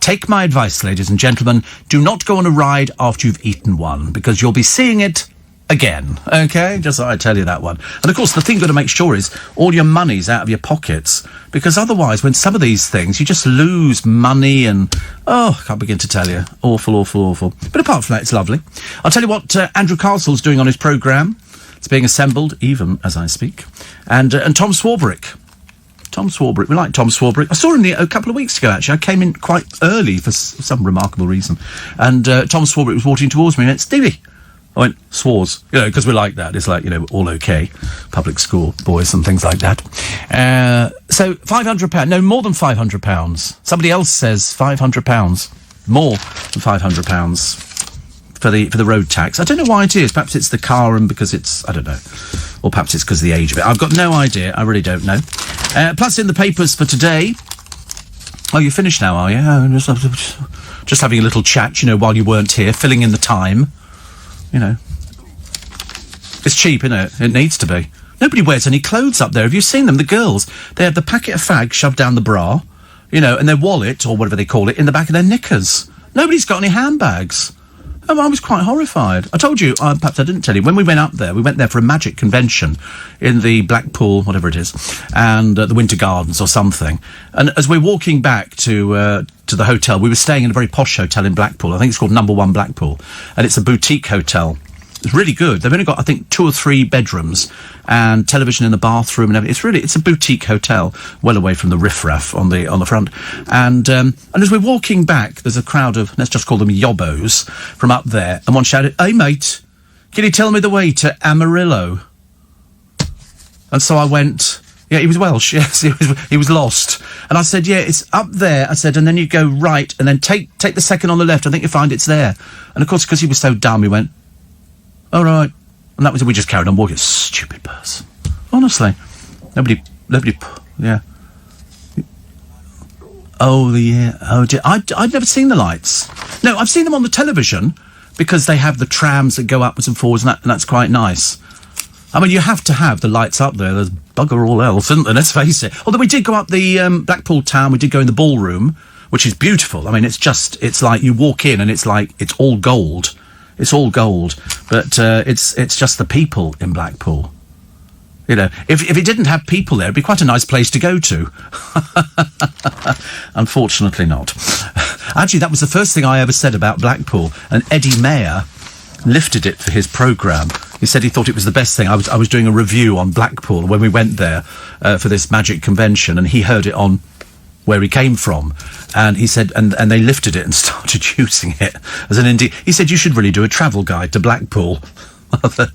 Take my advice, ladies and gentlemen, do not go on a ride after you've eaten one, because you'll be seeing it again, okay? Just thought I'd tell you that one. And, of course, the thing you've got to make sure is all your money's out of your pockets, because otherwise, when some of these things, you just lose money and, I can't begin to tell you. Awful, awful, awful. But apart from that, it's lovely. I'll tell you what Andrew Castle's doing on his programme. It's being assembled, even as I speak. And Tom Swarbrick. Tom Swarbrick. We like Tom Swarbrick. I saw him a couple of weeks ago, actually. I came in quite early for some remarkable reason. And Tom Swarbrick was walking towards me and went, Stevie. I went, Swards, because we're like that. It's like, all okay. Public school boys and things like that. So £500, no, more than £500. Somebody else says £500. More than £500 for the road tax. I don't know why it is. Perhaps it's the car and because it's, I don't know. Or perhaps it's because of the age of it. I've got no idea. I really don't know. Plus in the papers for today. Oh, you're finished now, are you? Oh, just having a little chat, while you weren't here, filling in the time. It's cheap, isn't it? It needs to be. Nobody wears any clothes up there. Have you seen them? The girls, they have the packet of fags shoved down the bra, and their wallet, or whatever they call it, in the back of their knickers. Nobody's got any handbags. I was quite horrified. I told you, perhaps I didn't tell you, when we went there for a magic convention in the Blackpool, whatever it is, and the Winter Gardens or something. And as we're walking back to the hotel, we were staying in a very posh hotel in Blackpool. I think it's called Number One Blackpool. And it's a boutique hotel. It's really good. They've only got, I think, 2 or 3 bedrooms and television in the bathroom and everything. It's a boutique hotel, well away from the riffraff on the front. And as we're walking back, there's a crowd of, let's just call them yobbos, from up there. And one shouted, "Hey, mate, can you tell me the way to Amarillo?" And so I went, yeah, he was Welsh, yes, he was lost. And I said, yeah, it's up there. I said, and then you go right, and then take the second on the left. I think you'll find it's there. And of course, because he was so dumb, he went, "All right." And that was it. We just carried on walking. Stupid person. Honestly. Nobody, yeah. Oh, yeah. Oh, dear. I'd never seen the lights. No, I've seen them on the television because they have the trams that go upwards and forwards, and that's quite nice. I mean, you have to have the lights up there. There's bugger all else, isn't there? Let's face it. Although we did go up the Blackpool town. We did go in the ballroom, which is beautiful. I mean, it's like you walk in and it's like it's all gold. It's all gold, but it's just the people in Blackpool. If it didn't have people there, it'd be quite a nice place to go to. Unfortunately not. Actually, that was the first thing I ever said about Blackpool, and Eddie Mayer lifted it for his programme. He said he thought it was the best thing. I was doing a review on Blackpool when we went there for this magic convention, and he heard it on where he came from, and he said, and they lifted it and started using it as an indie. He said, you should really do a travel guide to Blackpool.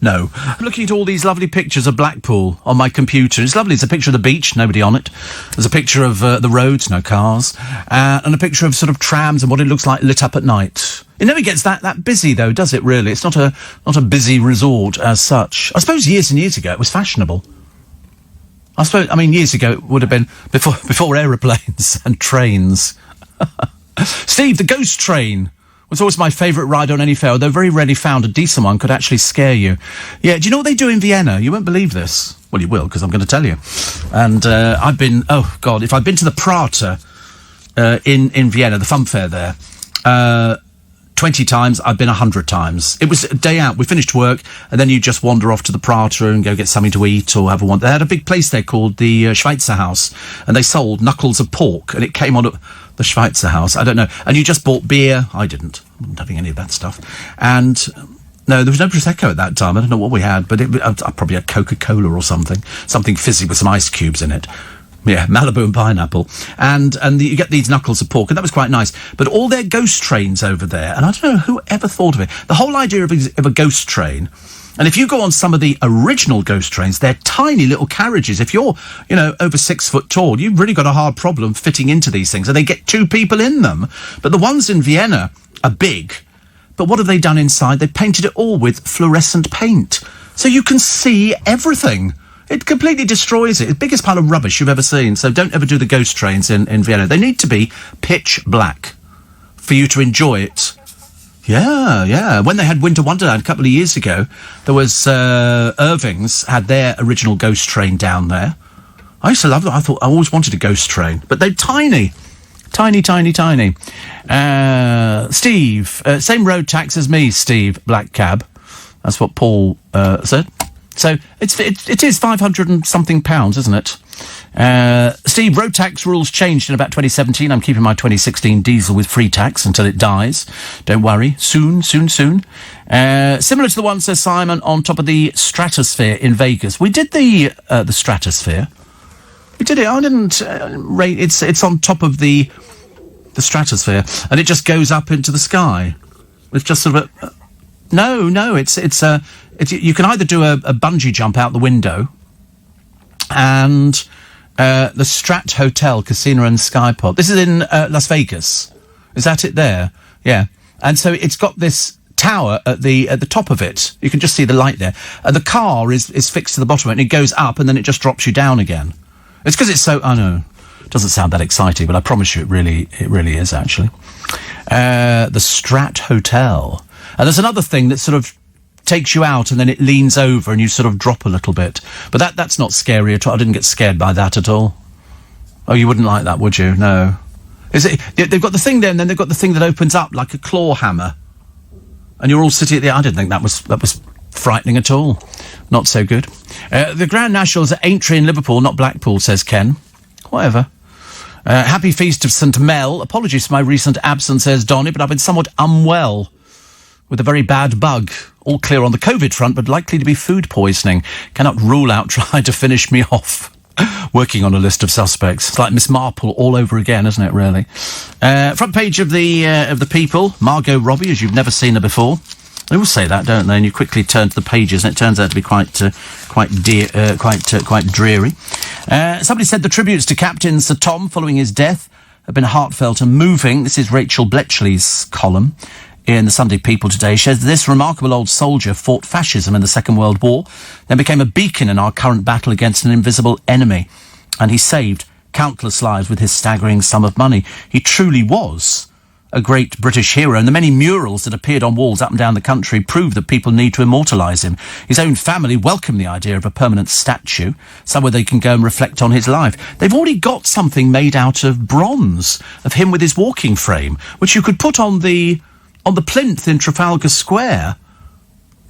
No. I'm looking at all these lovely pictures of Blackpool on my computer. It's lovely. It's a picture of the beach, nobody on it. There's a picture of the roads, no cars, and a picture of sort of trams and what it looks like lit up at night. It never gets that busy, though, does it, really? It's not a busy resort as such. I suppose years and years ago it was fashionable. Years ago it would have been before aeroplanes and trains. Steve, the ghost train was always my favourite ride on any fair, although very rarely found a decent one could actually scare you. Yeah, do you know what they do in Vienna? You won't believe this. Well, you will, because I'm going to tell you. And I've been, oh, God, if I've been to the Prater in Vienna, the fun fair there, 20 times, I've been 100 times. It was a day out. We finished work, and then you just wander off to the Prater and go get something to eat or have a wander. They had a big place there called the Schweitzer House, and they sold knuckles of pork, and it came on the Schweitzer House. I don't know. And you just bought beer. I didn't. I wasn't having any of that stuff. And no, there was no Prosecco at that time. I don't know what we had, but I probably had Coca-Cola or something fizzy with some ice cubes in it. Yeah, Malibu and pineapple. And you get these knuckles of pork, and that was quite nice. But all their ghost trains over there, and I don't know who ever thought of it, the whole idea of a ghost train, and if you go on some of the original ghost trains, they're tiny little carriages. If you're, over 6 foot tall, you've really got a hard problem fitting into these things, and they get 2 people in them. But the ones in Vienna are big. But what have they done inside? They painted it all with fluorescent paint. So you can see everything. It completely destroys it. It's the biggest pile of rubbish you've ever seen. So don't ever do the ghost trains in Vienna. They need to be pitch black for you to enjoy it. Yeah. When they had Winter Wonderland a couple of years ago, there was Irving's had their original ghost train down there. I used to love that. I always wanted a ghost train. But they're tiny. Tiny. Steve, same road tax as me, Steve, black cab. That's what Paul said. So it is 500 and something pounds, isn't it? Steve, road tax rules changed in about 2017. I'm keeping my 2016 diesel with free tax until it dies. Don't worry. Soon. Similar to the one, says Simon, on top of the Stratosphere in Vegas. We did the Stratosphere. We did it. I didn't rate. It's on top of the Stratosphere, and it just goes up into the sky. It's just sort of No, you can either do a bungee jump out the window, and the Strat Hotel, Casino and Skypod. This is in Las Vegas. Is that it there? Yeah. And so it's got this tower at the top of it. You can just see the light there. The car is fixed to the bottom of it, and it goes up, and then it just drops you down again. It's because it's so... I know. It doesn't sound that exciting, but I promise you it really is, actually. The Strat Hotel. And there's another thing that sort of takes you out, and then it leans over, and you sort of drop a little bit. But that's not scary at all. I didn't get scared by that at all. Oh, you wouldn't like that, would you? No. They've got the thing there, and then they've got the thing that opens up like a claw hammer. And you're all sitting there. I didn't think that was frightening at all. Not so good. The Grand Nationals at Aintree in Liverpool, not Blackpool, says Ken. Whatever. Happy Feast of St Mel. Apologies for my recent absence, says Donny, but I've been somewhat unwell with a very bad bug. All clear on the COVID front, but likely to be food poisoning. Cannot rule out trying to finish me off. Working on a list of suspects. It's like Miss Marple all over again, isn't it, really? Front page of the People, Margot Robbie, as you've never seen her before. They all say that, don't they? And you quickly turn to the pages, and it turns out to be quite dreary. Somebody said the tributes to Captain Sir Tom following his death have been heartfelt and moving. This is Rachel Bletchley's column in the Sunday People today. She says, this remarkable old soldier fought fascism in the Second World War, then became a beacon in our current battle against an invisible enemy. And he saved countless lives with his staggering sum of money. He truly was a great British hero, and the many murals that appeared on walls up and down the country prove that people need to immortalise him. His own family welcomed the idea of a permanent statue, somewhere they can go and reflect on his life. They've already got something made out of bronze of him with his walking frame, which you could put on the plinth in Trafalgar Square.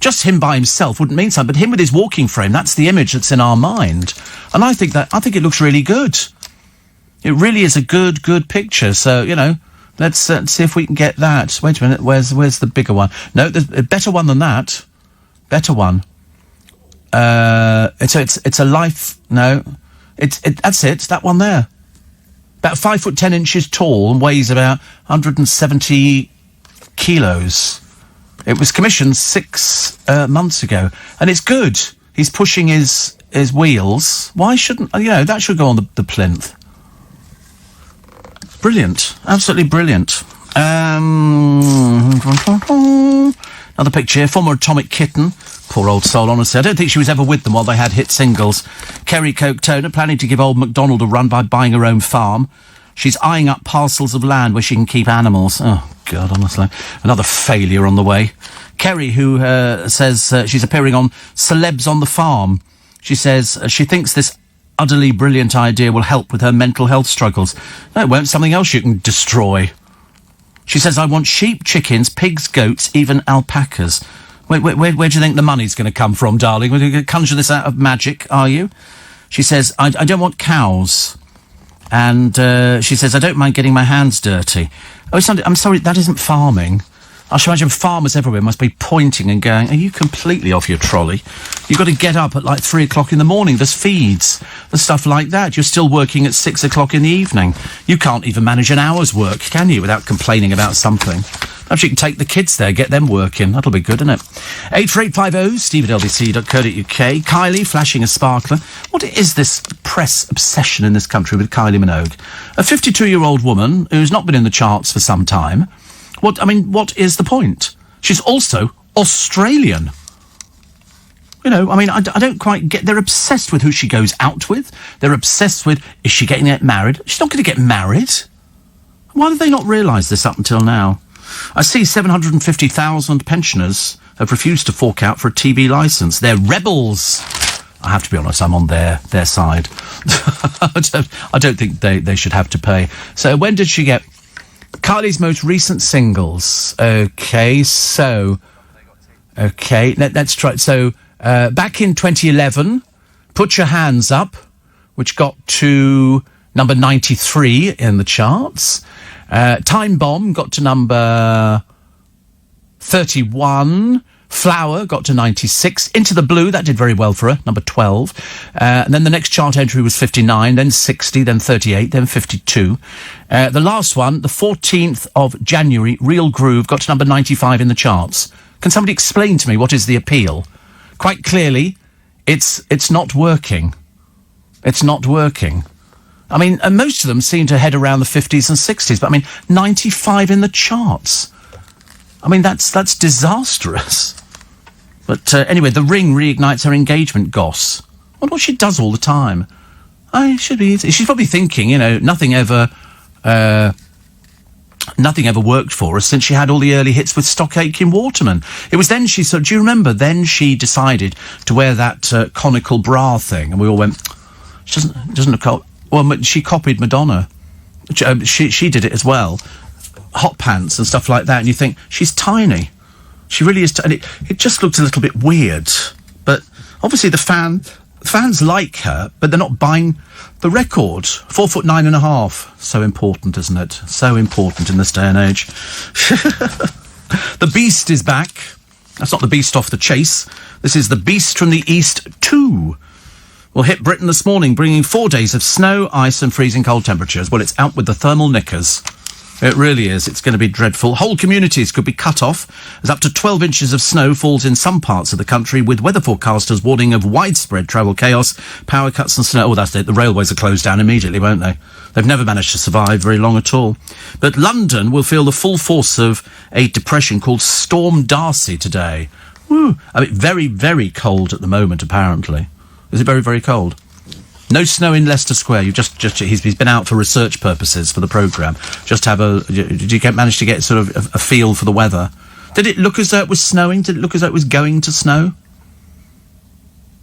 Just him by himself wouldn't mean something, but him with his walking frame, that's the image that's in our mind. And I think it looks really good. It really is a good picture. So, let's see if we can get that. Wait a minute, where's the bigger one? No, there's a better one than that. Better one. It's a life... No. That's it, that one there. About 5 foot 10 inches tall and weighs about 170 kilos. It was commissioned 6 months ago, and it's good. He's pushing his wheels. Why shouldn't... that should go on the plinth. Brilliant. Absolutely brilliant. Another picture here. Former Atomic Kitten. Poor old soul, honestly. I don't think she was ever with them while they had hit singles. Kerry Coke-Toner planning to give old MacDonald a run by buying her own farm. She's eyeing up parcels of land where she can keep animals. Oh, God, honestly. Another failure on the way. Kerry, who says she's appearing on Celebs on the Farm. She says she thinks this utterly brilliant idea will help with her mental health struggles. No, it won't. Something else you can destroy. She says, I want sheep, chickens, pigs, goats, even alpacas. Where do you think the money's going to come from, darling? We're going to conjure this out of magic, are you? She says, I don't want cows. And she says, I don't mind getting my hands dirty. Oh, I'm sorry, that isn't farming. I should imagine farmers everywhere must be pointing and going, are you completely off your trolley? You've got to get up at like 3 o'clock in the morning. There's feeds, there's stuff like that. You're still working at 6 o'clock in the evening. You can't even manage an hour's work, can you, without complaining about something? Perhaps you can take the kids there, get them working. That'll be good, isn't it? 84850, steve@lbc.co.uk. Kylie flashing a sparkler. What is this press obsession in this country with Kylie Minogue? A 52-year-old woman who's not been in the charts for some time. What is the point? She's also Australian. I don't quite get... They're obsessed with who she goes out with. They're obsessed with, is she getting married? She's not going to get married. Why did they not realise this up until now? I see 750,000 pensioners have refused to fork out for a TB licence. They're rebels. I have to be honest, I'm on their side. I don't think they should have to pay. So when did she get... Kylie's most recent singles. Okay, let's try. So, back in 2011, Put Your Hands Up, which got to number 93 in the charts. Time Bomb got to number 31. Flower got to 96. Into the Blue, that did very well for her, number 12. And then the next chart entry was 59, then 60, then 38, then 52. The last one, the 14th of January, Real Groove, got to number 95 in the charts. Can somebody explain to me what is the appeal? Quite clearly, it's not working. It's not working. I mean, and most of them seem to head around the 50s and 60s, but I mean, 95 in the charts. I mean, that's disastrous. But anyway, The Ring reignites her engagement goss. I wonder what she does all the time. Should be easy. She's probably thinking, you know, nothing ever worked for her since she had all the early hits with Stock Aitken Waterman. It was then do you remember, then she decided to wear that conical bra thing, and we all went, she doesn't look... Well, she copied Madonna. She did it as well. Hot pants and stuff like that, and you think, she's tiny. She really is... and it just looked a little bit weird. But obviously the fans like her, but they're not buying the record. 4'9.5". So important, isn't it? So important in this day and age. The Beast is back. That's not the Beast off the Chase. This is the Beast from the East 2. Will hit Britain this morning, bringing 4 days of snow, ice and freezing cold temperatures. Well, it's out with the thermal knickers. It really is. It's going to be dreadful. Whole communities could be cut off as up to 12 inches of snow falls in some parts of the country, with weather forecasters warning of widespread travel chaos, power cuts and snow. Oh, that's it. The railways will close down immediately, won't they? They've never managed to survive very long at all. But London will feel the full force of a depression called Storm Darcy today. Woo. I mean, very, very cold at the moment, apparently. Is it very, very cold? No snow in Leicester Square. He's been out for research purposes for the programme. Did you manage to get sort of a feel for the weather? Did it look as though it was snowing? Did it look as though it was going to snow?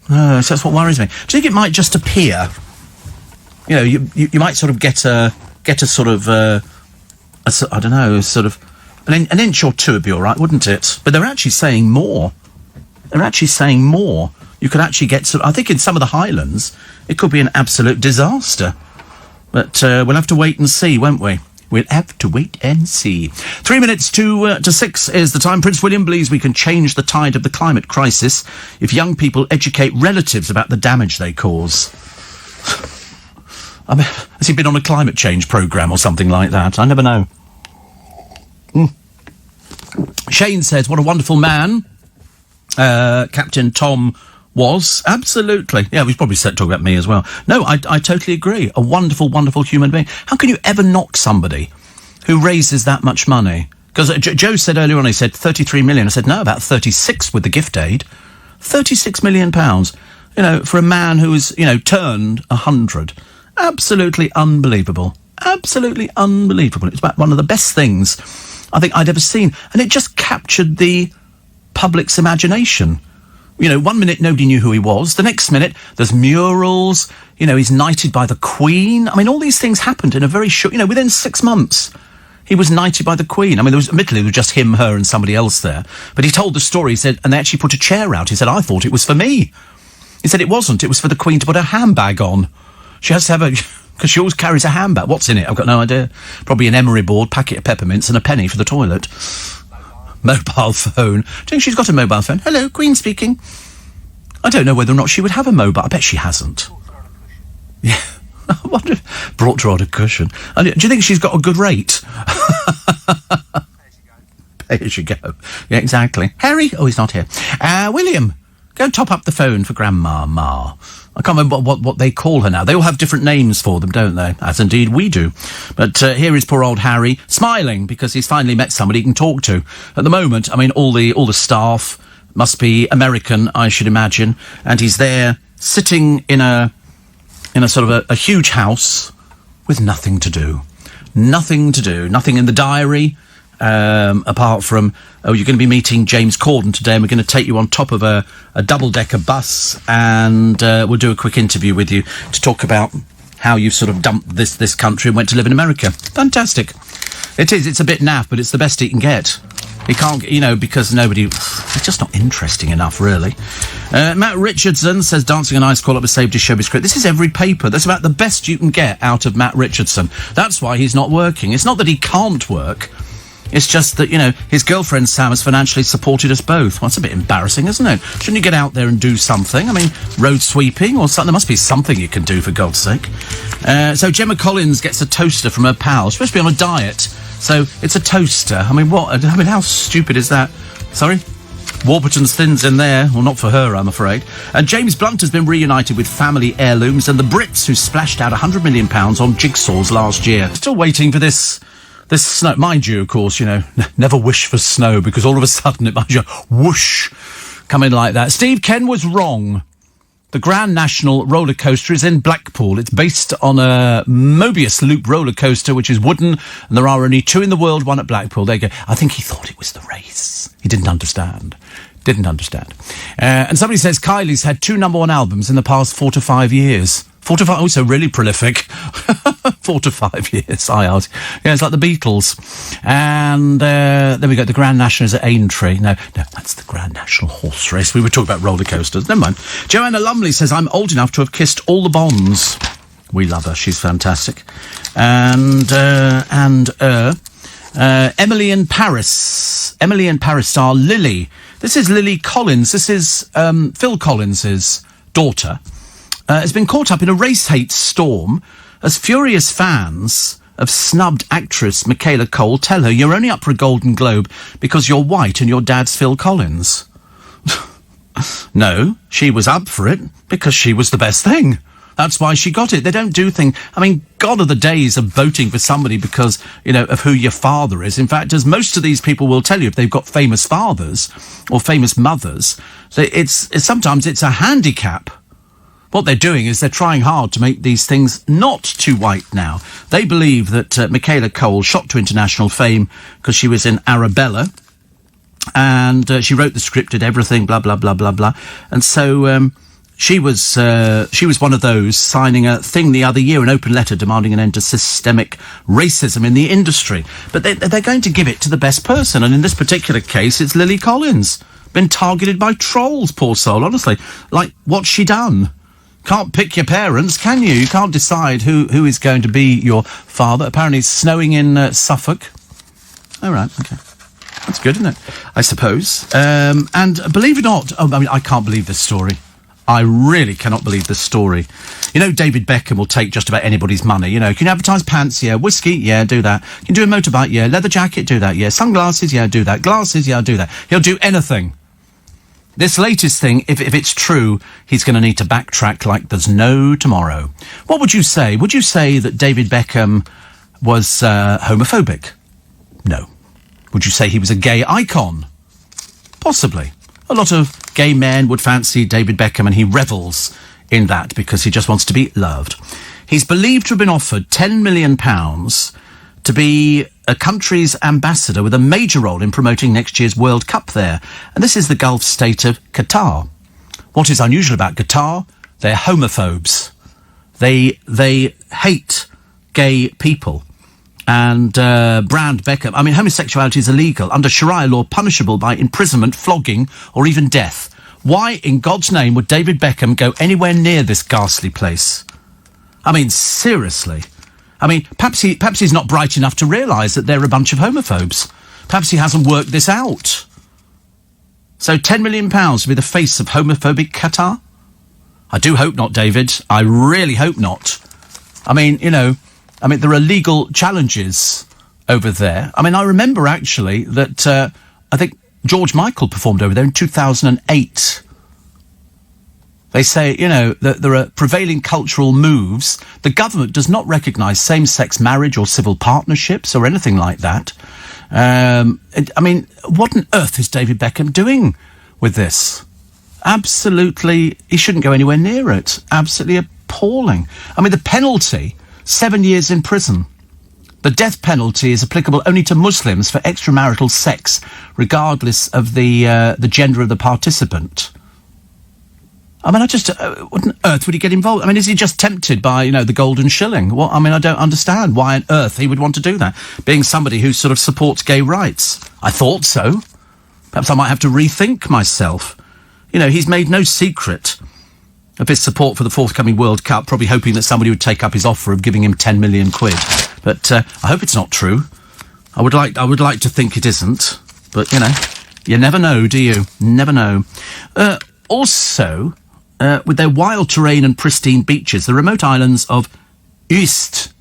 No, so that's what worries me. Do you think it might just appear? You know, you might sort of get a sort of I don't know, sort of an inch or two would be all right, wouldn't it? But they're actually saying more. You could actually get I think in some of the Highlands, it could be an absolute disaster. But we'll have to wait and see, won't we? We'll have to wait and see. 3 minutes to 6 is the time. Prince William believes we can change the tide of the climate crisis if young people educate relatives about the damage they cause. I mean, has he been on a climate change programme or something like that? I never know. Shane says, what a wonderful man Captain Tom was. Absolutely. Yeah, we probably talk about me as well. No, I totally agree. A wonderful, wonderful human being. How can you ever knock somebody who raises that much money? Because Joe said earlier on, he said 33 million. I said, no, about 36 with the gift aid. 36 million pounds. You know, for a man who was, you know, turned 100. Absolutely unbelievable. Absolutely unbelievable. It's about one of the best things I think I'd ever seen. And it just captured the public's imagination. You know, 1 minute nobody knew who he was. The next minute, there's murals. You know, he's knighted by the Queen. I mean, all these things happened in a very short... You know, within 6 months, he was knighted by the Queen. I mean, admittedly, there was just him, her and somebody else there. But he told the story, he said, and they actually put a chair out. He said, I thought it was for me. He said it wasn't. It was for the Queen to put her handbag on. She has to have a... Because she always carries a handbag. What's in it? I've got no idea. Probably an emery board, packet of peppermints and a penny for the toilet. Mobile phone. Do you think she's got a mobile phone? Hello, Queen speaking. I don't know whether or not she would have a mobile. I bet she hasn't. Yeah. I wonder if brought her on a cushion. Do you think she's got a good rate? Pay as you go. Yeah, exactly. Harry? Oh, he's not here. William, go top up the phone for Grandma Ma. I can't remember what they call her now. They all have different names for them, don't they? As indeed we do. But here is poor old Harry, smiling because he's finally met somebody he can talk to. At the moment, I mean, all the staff must be American, I should imagine, and he's there sitting in a sort of a huge house with nothing to do. Nothing to do. Nothing in the diary. Apart from, you're going to be meeting James Corden today, and we're going to take you on top of a double-decker bus, and we'll do a quick interview with you to talk about how you've sort of dumped this country and went to live in America. Fantastic. It is. It's a bit naff, but it's the best he can get. He can't, you know, because nobody... It's just not interesting enough, really. Matt Richardson says Dancing on Ice call-up was saved his showbiz career. This is every paper. That's about the best you can get out of Matt Richardson. That's why he's not working. It's not that he can't work. It's just that, you know, his girlfriend Sam has financially supported us both. Well, that's a bit embarrassing, isn't it? Shouldn't you get out there and do something? I mean, road sweeping or something. There must be something you can do, for God's sake. So Gemma Collins gets a toaster from her pal. She's supposed to be on a diet, so it's a toaster. I mean, what? I mean, how stupid is that? Sorry? Warburton's Thins in there. Well, not for her, I'm afraid. And James Blunt has been reunited with family heirlooms and the Brits who splashed out £100 million on jigsaws last year. Still waiting for this snow. Mind you, of course, never wish for snow because all of a sudden it might just whoosh, come in like that. Steve Ken was wrong. The Grand National roller coaster is in Blackpool. It's based on a Mobius Loop roller coaster, which is wooden, and there are only 2 in the world, one at Blackpool. There you go. I think he thought it was the race. He didn't understand. And somebody says Kylie's had 2 number-1 albums in the past 4 to 5 years. 4 to 5, oh, so really prolific. 4 to 5 years, Yeah, it's like the Beatles. And there we go, the Grand National is at Aintree. No, that's the Grand National horse race. We were talking about roller coasters. Never mind. Joanna Lumley says, I'm old enough to have kissed all the Bonds. We love her. She's fantastic. And Emily in Paris star Lily. This is Lily Collins. This is Phil Collins's daughter. Has been caught up in a race hate storm as furious fans of snubbed actress Michaela Cole tell her you're only up for a Golden Globe because you're white and your dad's Phil Collins. No, she was up for it because she was the best thing. That's why she got it. They don't do things... I mean, gone are the days of voting for somebody because, of who your father is. In fact, as most of these people will tell you, if they've got famous fathers or famous mothers, sometimes it's a handicap. What they're doing is they're trying hard to make these things not too white now. They believe that Michaela Cole shot to international fame because she was in Arabella and she wrote the script, did everything, blah, blah, blah, blah, blah. And so she was one of those signing a thing the other year, an open letter demanding an end to systemic racism in the industry. But they're going to give it to the best person. And in this particular case, it's Lily Collins. Been targeted by trolls, poor soul, honestly. Like, what's she done? Can't pick your parents, can you? You can't decide who is going to be your father. Apparently it's snowing in Suffolk. Oh, right, okay. That's good, isn't it? I suppose. And believe it or not, I can't believe this story. I really cannot believe this story. David Beckham will take just about anybody's money. Can you advertise pants? Yeah. Whiskey? Yeah, do that. Can you do a motorbike? Yeah. Leather jacket? Do that. Yeah. Sunglasses? Yeah, do that. Glasses? Yeah, do that. He'll do anything. This latest thing, if it's true, he's going to need to backtrack like there's no tomorrow. What would you say? Would you say that David Beckham was homophobic? No. Would you say he was a gay icon? Possibly. A lot of gay men would fancy David Beckham and he revels in that because he just wants to be loved. He's believed to have been offered £10 million to be a country's ambassador with a major role in promoting next year's World Cup there. And this is the Gulf state of Qatar. What is unusual about Qatar? They're homophobes. They hate gay people. And Brand Beckham... I mean, homosexuality is illegal, under Sharia law punishable by imprisonment, flogging, or even death. Why, in God's name, would David Beckham go anywhere near this ghastly place? I mean, seriously... perhaps he's not bright enough to realise that they're a bunch of homophobes. Perhaps he hasn't worked this out. So £10 million to be the face of homophobic Qatar? I do hope not, David. I really hope not. There are legal challenges over there. I remember, actually, that I think George Michael performed over there in 2008. They say, that there are prevailing cultural moves. The government does not recognise same-sex marriage or civil partnerships or anything like that. What on earth is David Beckham doing with this? Absolutely, he shouldn't go anywhere near it. Absolutely appalling. The penalty, 7 years in prison. The death penalty is applicable only to Muslims for extramarital sex, regardless of the gender of the participant. What on earth would he get involved? Is he just tempted by, the golden shilling? Well, I don't understand why on earth he would want to do that, being somebody who sort of supports gay rights. I thought so. Perhaps I might have to rethink myself. He's made no secret of his support for the forthcoming World Cup, probably hoping that somebody would take up his offer of giving him 10 million quid. But I hope it's not true. I would like to think it isn't. But, you never know, do you? Never know. Also... with their wild terrain and pristine beaches, the remote islands of Uist.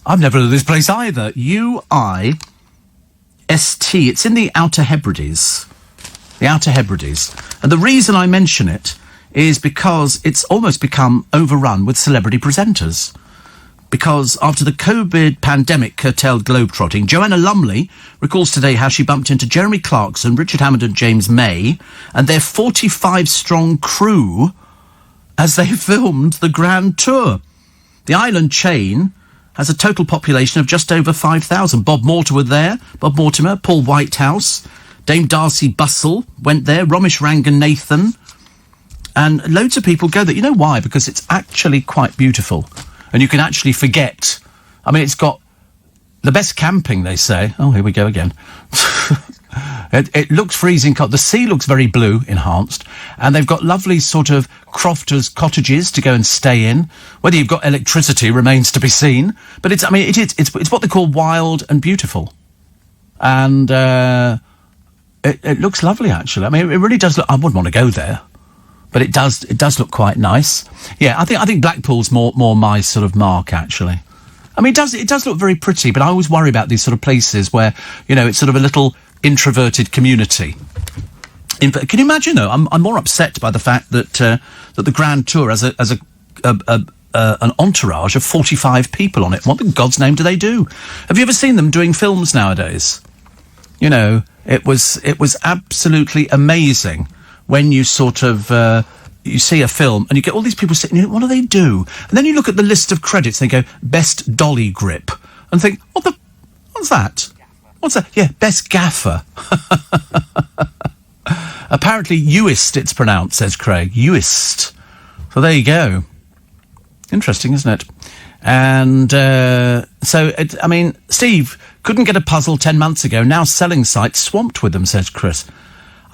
I've never heard of this place either. Uist. It's in the Outer Hebrides. the Outer Hebrides. And the reason I mention it is because it's almost become overrun with celebrity presenters. Because after the COVID pandemic curtailed globetrotting, Joanna Lumley recalls today how she bumped into Jeremy Clarkson, Richard Hammond and James May and their 45-strong crew as they filmed the Grand Tour. The island chain has a total population of just over 5,000. Bob Mortimer, Paul Whitehouse, Dame Darcy Bussell went there, Romesh Ranganathan, and loads of people go there. You know why? Because it's actually quite beautiful. And you can actually forget. I mean, it's got the best camping, they say. Oh, here we go again. It looks freezing cold. The sea looks very blue, enhanced. And they've got lovely sort of crofters' cottages to go and stay in. Whether you've got electricity remains to be seen. But it's what they call wild and beautiful. And it looks lovely, actually. I mean, it really does look... I wouldn't want to go there. But it does look quite nice. Yeah, I think Blackpool's more my sort of mark, actually. I mean, it does look very pretty, but I always worry about these sort of places where, you know, it's sort of a little introverted community. Can you imagine, though? I'm more upset by the fact that the Grand Tour has an entourage of 45 people on it. What in God's name do they do? Have you ever seen them doing films nowadays? You know, it was absolutely amazing. When you sort of, you see a film and you get all these people sitting, what do they do? And then you look at the list of credits and they go, Best Dolly Grip. And think, what's that? What's that? Yeah, Best Gaffer. Apparently Uist it's pronounced, says Craig. Uist. So there you go. Interesting, isn't it? And Steve couldn't get a puzzle 10 months ago. Now selling sites swamped with them, says Chris.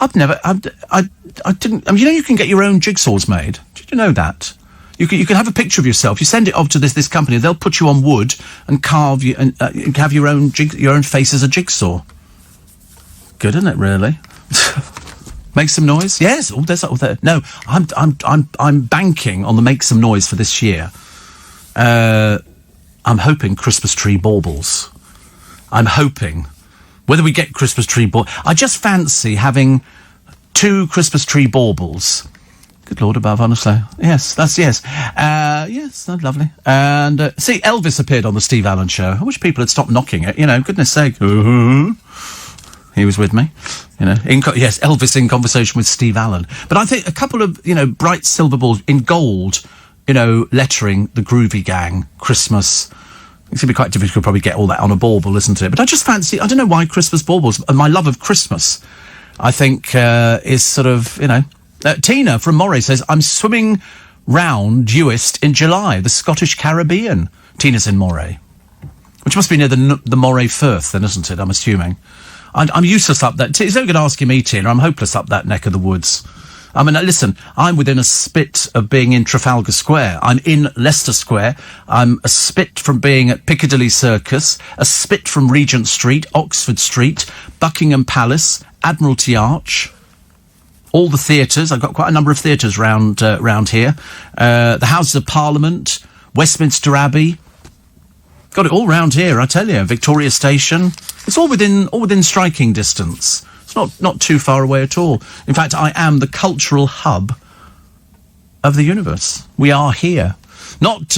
I didn't. I mean, you know, you can get your own jigsaws made. Did you know that? You can have a picture of yourself. You send it off to this company. They'll put you on wood and carve you and have your own face as a jigsaw. Good, isn't it? Really. Make some noise. Yes. Oh, there's there. No, I'm banking on the make some noise for this year. I'm hoping Christmas tree baubles. I'm hoping. Whether we get Christmas tree baubles... I just fancy having 2 Christmas tree baubles. Good Lord above, honestly. Yes, that's yes. Yes, that's lovely. And, see, Elvis appeared on the Steve Allen Show. I wish people had stopped knocking it, you know, goodness sake. He was with me, you know. Yes, Elvis in conversation with Steve Allen. But I think a couple of, you know, bright silver balls in gold, you know, lettering the Groovy Gang, Christmas... It's going to be quite difficult to probably get all that on a bauble, isn't it? But I just fancy... I don't know why Christmas baubles... My love of Christmas, I think, is sort of, you know... Tina from Moray says, I'm swimming round Uist in July, the Scottish Caribbean. Tina's in Moray. Which must be near the Moray Firth, then, isn't it? I'm assuming. I'm useless up that... It's no good asking me, Tina. I'm hopeless up that neck of the woods. I mean, listen, I'm within a spit of being in Trafalgar Square. I'm in Leicester Square. I'm a spit from being at Piccadilly Circus, a spit from Regent Street, Oxford Street, Buckingham Palace, Admiralty Arch, all the theatres. I've got quite a number of theatres round here. The Houses of Parliament, Westminster Abbey. Got it all round here, I tell you. Victoria Station. It's all within striking distance. It's not too far away at all. In fact, I am the cultural hub of the universe. We are here. Not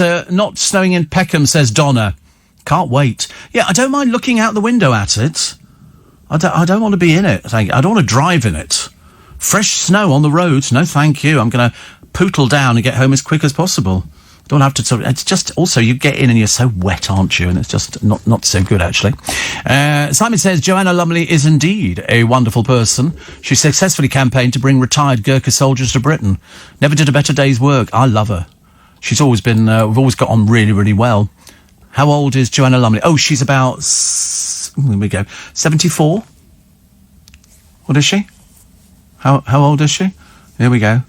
snowing in Peckham, says Donna. Can't wait. Yeah, I don't mind looking out the window at it. I don't want to be in it. I don't want to drive in it. Fresh snow on the roads. No, thank you. I'm going to pootle down and get home as quick as possible. Don't have to... It's just... Also, you get in and you're so wet, aren't you? And it's just not so good, actually. Simon says, Joanna Lumley is indeed a wonderful person. She successfully campaigned to bring retired Gurkha soldiers to Britain. Never did a better day's work. I love her. She's always been... we've always got on really, really well. How old is Joanna Lumley? Oh, she's about... Here we go. 74? What is she? How old is she? Here we go.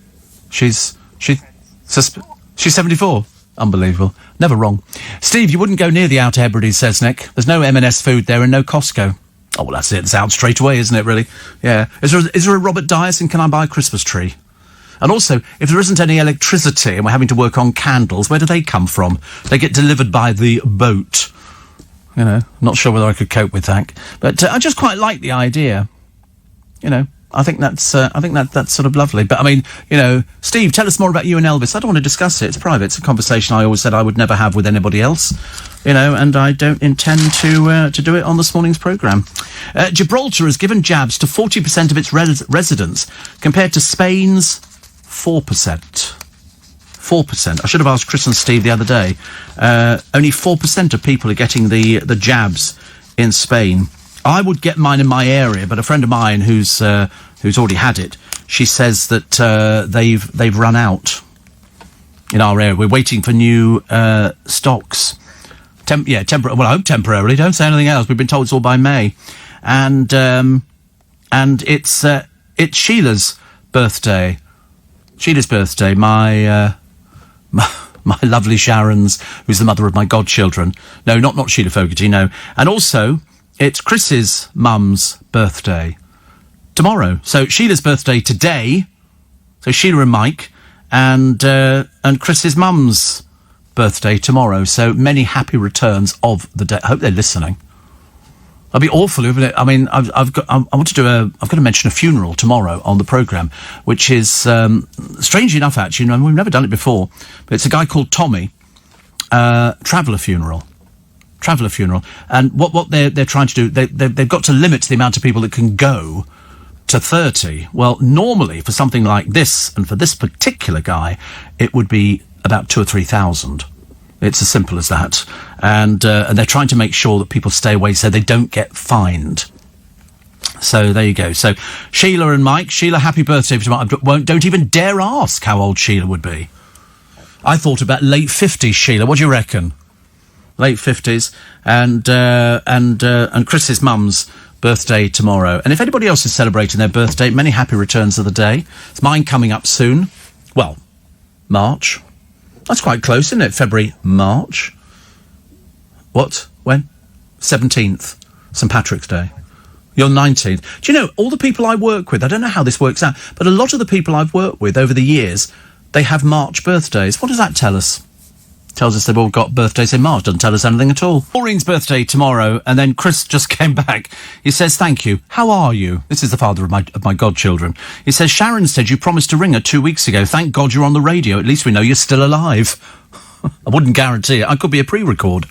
She's 74. Unbelievable. Never wrong. Steve, you wouldn't go near the Outer Hebrides, says Nick. There's no M&S food there and no Costco. Oh, well, that's it. It's out straight away, isn't it, really? Yeah. Is there a Robert Dyson? Can I buy a Christmas tree? And also, if there isn't any electricity and we're having to work on candles, where do they come from? They get delivered by the boat. You know, not sure whether I could cope with that. But I just quite like the idea. You know, I think that's sort of lovely. But I mean, you know, Steve, tell us more about you and Elvis. I don't want to discuss it. It's private. It's a conversation I always said I would never have with anybody else. You know, and I don't intend to do it on this morning's programme. Gibraltar has given jabs to 40% of its residents, compared to Spain's 4%. 4%. I should have asked Chris and Steve the other day. Only 4% of people are getting the jabs in Spain. I would get mine in my area, but a friend of mine who's already had it, she says that they've run out in our area. We're waiting for new stocks. Well, I hope temporarily. Don't say anything else. We've been told it's all by May, and it's Sheila's birthday. Sheila's birthday. My lovely Sharon's, who's the mother of my godchildren. No, not Sheila Fogarty. No, and also it's Chris's mum's birthday tomorrow. So Sheila's birthday today. So Sheila and Mike, and Chris's mum's birthday tomorrow. So many happy returns of the day. I hope they're listening. That'd be awful, wouldn't it? I mean, I've got to mention a funeral tomorrow on the programme, which is strangely enough, actually. You know, we've never done it before, but it's a guy called Tommy. Traveller funeral, and what they're trying to do, they've got to limit the amount of people that can go to 30. Well, normally for something like this, and for this particular guy, it would be about 2,000 or 3,000. It's as simple as that. And they're trying to make sure that people stay away so they don't get fined. So there you go. So Sheila and Mike. Sheila, happy birthday for tomorrow. Don't even dare ask how old Sheila would be. I thought about late 50s, Sheila. What do you reckon? Late 50s. And Chris's mum's birthday tomorrow. And if anybody else is celebrating their birthday, many happy returns of the day. It's mine coming up soon. Well, March. That's quite close, isn't it? February, March. What? When? 17th. St. Patrick's Day. You're 19th. Do you know, all the people I work with, I don't know how this works out, but a lot of the people I've worked with over the years, they have March birthdays. What does that tell us? Tells us they've all got birthdays in March. Doesn't tell us anything at all. Maureen's birthday tomorrow, and then Chris just came back. He says, thank you. How are you? This is the father of my godchildren. He says, Sharon said you promised to ring her 2 weeks ago. Thank God you're on the radio. At least we know you're still alive. I wouldn't guarantee it. I could be a pre-record.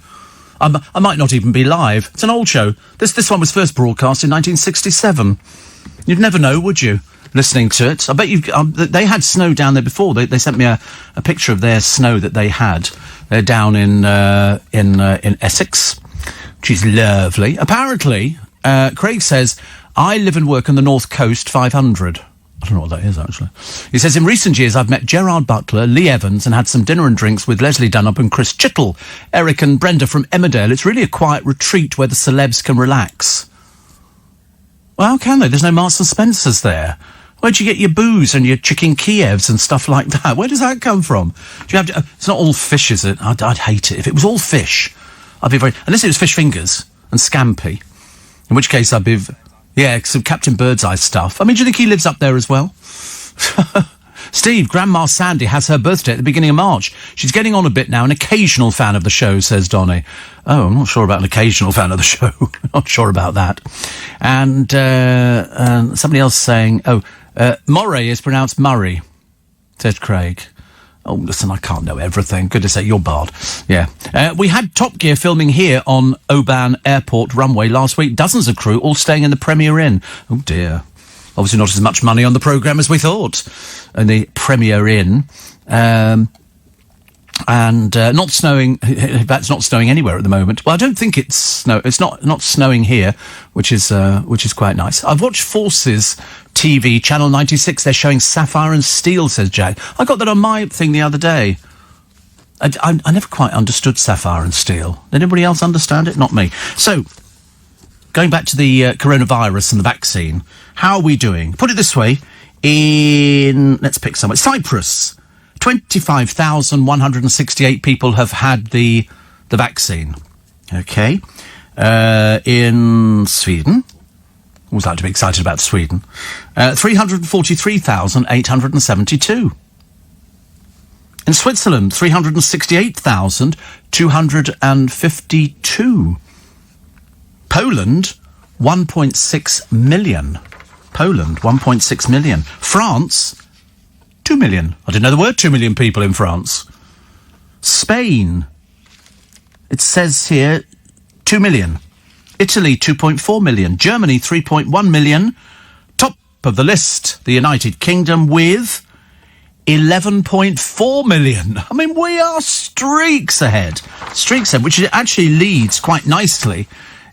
I might not even be live. It's an old show. This one was first broadcast in 1967. You'd never know, would you? Listening to it. I bet you. They had snow down there before. They sent me a picture of their snow that they had. They're down in Essex, which is lovely. Apparently, Craig says, I live and work on the North Coast 500. I don't know what that is, actually. He says, in recent years, I've met Gerard Butler, Lee Evans, and had some dinner and drinks with Leslie Dunlop and Chris Chittle, Eric and Brenda from Emmerdale. It's really a quiet retreat where the celebs can relax. Well, how can they? There's no Marks and Spencers there. Where'd you get your booze and your chicken Kievs and stuff like that? Where does that come from? Do you have to, it's not all fish, is it? I'd hate it. If it was all fish, I'd be very... Unless it was fish fingers and scampi, in which case I'd be... Yeah, some Captain Birdseye stuff. I mean, do you think he lives up there as well? Steve, Grandma Sandy has her birthday at the beginning of March. She's getting on a bit now, an occasional fan of the show, says Donny. Oh, I'm not sure about an occasional fan of the show. Not sure about that. And somebody else saying, Moray is pronounced Murray, said Craig. Oh, listen, I can't know everything. Goodness sake, you're barred. Yeah. We had Top Gear filming here on Oban Airport runway last week. Dozens of crew all staying in the Premier Inn. Oh, dear. Obviously not as much money on the programme as we thought. And the Premier Inn. And not snowing. In fact, it's not snowing anywhere at the moment. Well, I don't think it's not snowing here, which is quite nice. I've watched Forces TV, Channel 96. They're showing Sapphire and Steel, says Jack. I got that on my thing the other day. I never quite understood Sapphire and Steel. Did anybody else understand it? Not me. So, going back to the coronavirus and the vaccine, how are we doing? Put it this way, let's pick somewhere. Cyprus. 25,168 people have had the vaccine. Okay. In Sweden, always like to be excited about Sweden, 343,872. In Switzerland, 368,252. Poland, 1.6 million. Poland, 1.6 million. France, 2 million. I didn't know there were 2 million people in France. Spain, it says here, 2 million. Italy, 2.4 million. Germany, 3.1 million. Top of the list, the United Kingdom with 11.4 million. I mean, we are streaks ahead. Streaks ahead, which actually leads quite nicely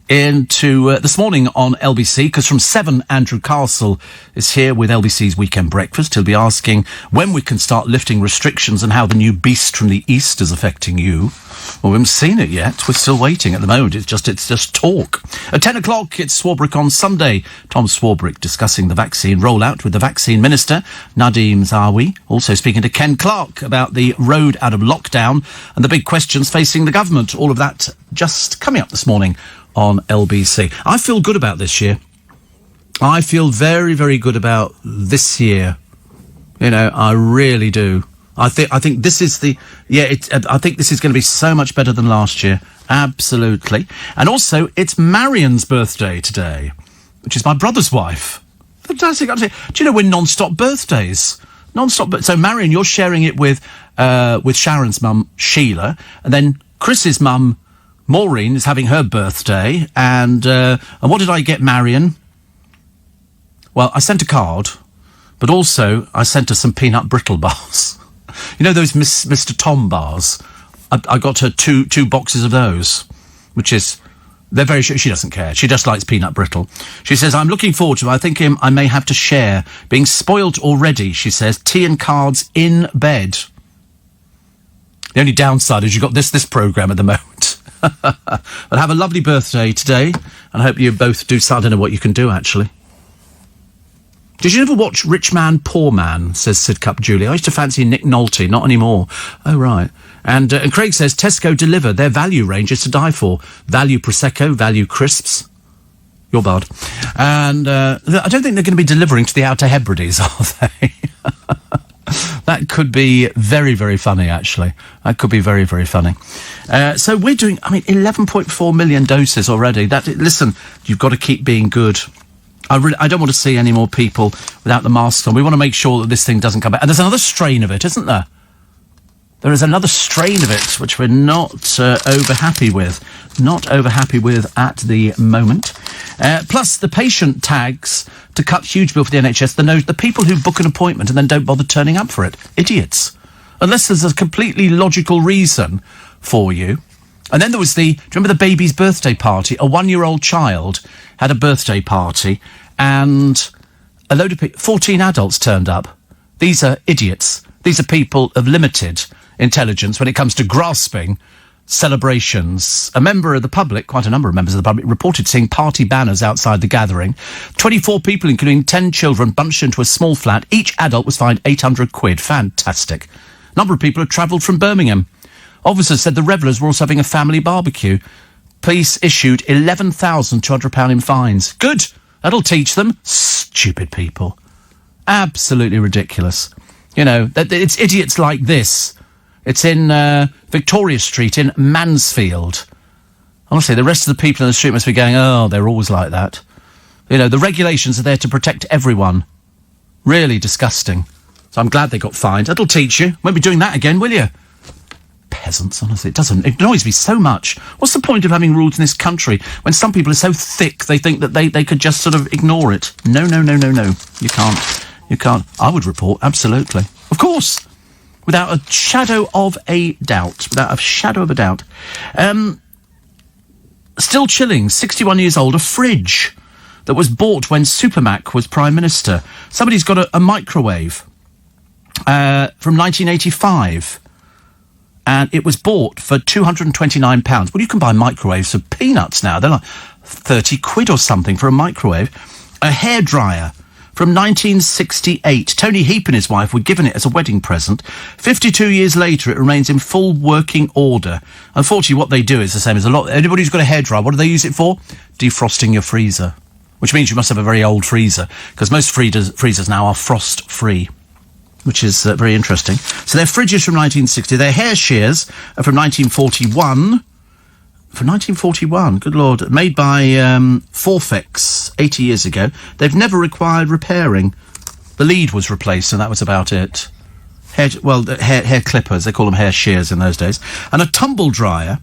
into this morning on LBC, because from 7, Andrew Castle is here with LBC's Weekend Breakfast. He'll be asking when we can start lifting restrictions and how the new beast from the east is affecting you. Well, we haven't seen it yet. We're still waiting at the moment. It's just talk. At 10 o'clock, it's Swarbrick on Sunday. Tom Swarbrick discussing the vaccine rollout with the vaccine minister, Nadeem Zahawi. Also speaking to Ken Clark about the road out of lockdown and the big questions facing the government. All of that just coming up this morning on LBC. I feel good about this year. I feel very, very good about this year. You know, I really do. I think this is I think this is going to be so much better than last year. Absolutely. And also, it's Marion's birthday today, which is my brother's wife. Fantastic. Do you know we're non-stop birthdays? Non-stop. So, Marion, you're sharing it with Sharon's mum, Sheila, and then Chris's mum, Maureen, is having her birthday. And what did I get Marion? Well, I sent a card, but also I sent her some peanut brittle bars. You know those Mr. Tom bars? I got her two boxes of those, which is, they're very, she doesn't care. She just likes peanut brittle. She says, I'm looking forward to it. I think I may have to share. Being spoilt already, she says. Tea and cards in bed. The only downside is you've got this programme at the moment. But have a lovely birthday today, and I hope you both do. I don't know what you can do, actually. Did you ever watch Rich Man, Poor Man, says Sidcup Julie. I used to fancy Nick Nolte, not anymore. Oh, right. And Craig says, Tesco deliver. Their value range is to die for. Value Prosecco, value crisps. You're bad. And I don't think they're going to be delivering to the Outer Hebrides, are they? That could be very, very funny, actually. That could be very, very funny. So we're doing, 11.4 million doses already. Listen, you've got to keep being good. I don't want to see any more people without the masks on. We want to make sure that this thing doesn't come back. And there's another strain of it, isn't there? There is another strain of it, which we're not over happy with. Not over happy with at the moment. Plus, the patient tags to cut huge bill for the NHS. The people who book an appointment and then don't bother turning up for it. Idiots. Unless there's a completely logical reason for you. And then there was do you remember the baby's birthday party? A 1-year-old child had a birthday party and a load of 14 adults turned up. These are idiots. These are people of limited intelligence when it comes to grasping celebrations. A member of the public, quite a number of members of the public, reported seeing party banners outside the gathering. 24 people, including 10 children, bunched into a small flat. Each adult was fined £800. Fantastic. A number of people had travelled from Birmingham. Officers said the revellers were also having a family barbecue. Police issued £11,200 in fines. Good. That'll teach them. Stupid people. Absolutely ridiculous. You know, it's idiots like this. It's in Victoria Street in Mansfield. Honestly, the rest of the people in the street must be going, oh, they're always like that. You know, the regulations are there to protect everyone. Really disgusting. So I'm glad they got fined. That'll teach you. Won't be doing that again, will you? Peasants, honestly. It annoys me so much. What's the point of having rules in this country when some people are so thick they think that they could just sort of ignore it? No. You can't. I would report, absolutely. Of course. Without a shadow of a doubt. Still chilling, 61 years old, a fridge that was bought when Supermac was Prime Minister. Somebody's got a microwave from 1985. And it was bought for £229. Well, you can buy microwaves for peanuts now. They're like 30 quid or something for a microwave. A hairdryer from 1968. Tony Heap and his wife were given it as a wedding present. 52 years later, it remains in full working order. Unfortunately, what they do is the same as anybody who's got a hairdryer, what do they use it for? Defrosting your freezer. Which means you must have a very old freezer, because most freezers now are frost-free. Which is very interesting. So their fridges from 1960. Their hair shears are from 1941. For 1941, good Lord. Made by Forfex 80 years ago. They've never required repairing. The lead was replaced, and that was about it. Hair clippers, they call them hair shears in those days. And a tumble dryer.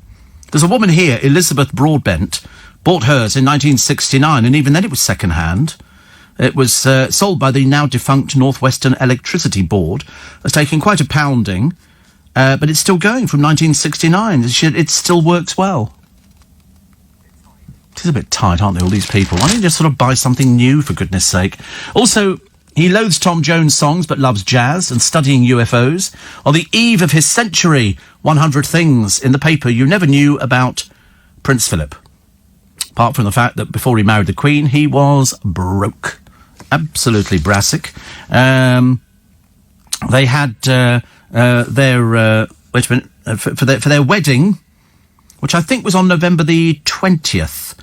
There's a woman here, Elizabeth Broadbent, bought hers in 1969, and even then it was second-hand. It was sold by the now-defunct Northwestern Electricity Board. It's taken quite a pounding, but it's still going from 1969. It still works well. It is a bit tight, aren't they, all these people? Why don't you just sort of buy something new, for goodness sake? Also, he loathes Tom Jones songs but loves jazz and studying UFOs. On the eve of his century, 100 things in the paper you never knew about Prince Philip. Apart from the fact that before he married the Queen, he was broke. Absolutely brassic. They had their for their wedding, which I think was on November the 20th.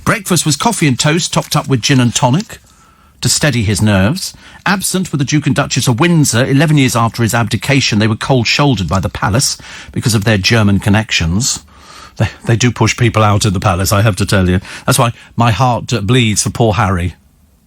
Breakfast was coffee and toast topped up with gin and tonic to steady his nerves. Absent were the Duke and Duchess of Windsor. 11 years after his abdication, they were cold-shouldered by the palace because of their German connections. They do push people out of the palace, I have to tell you. That's why my heart bleeds for poor Harry.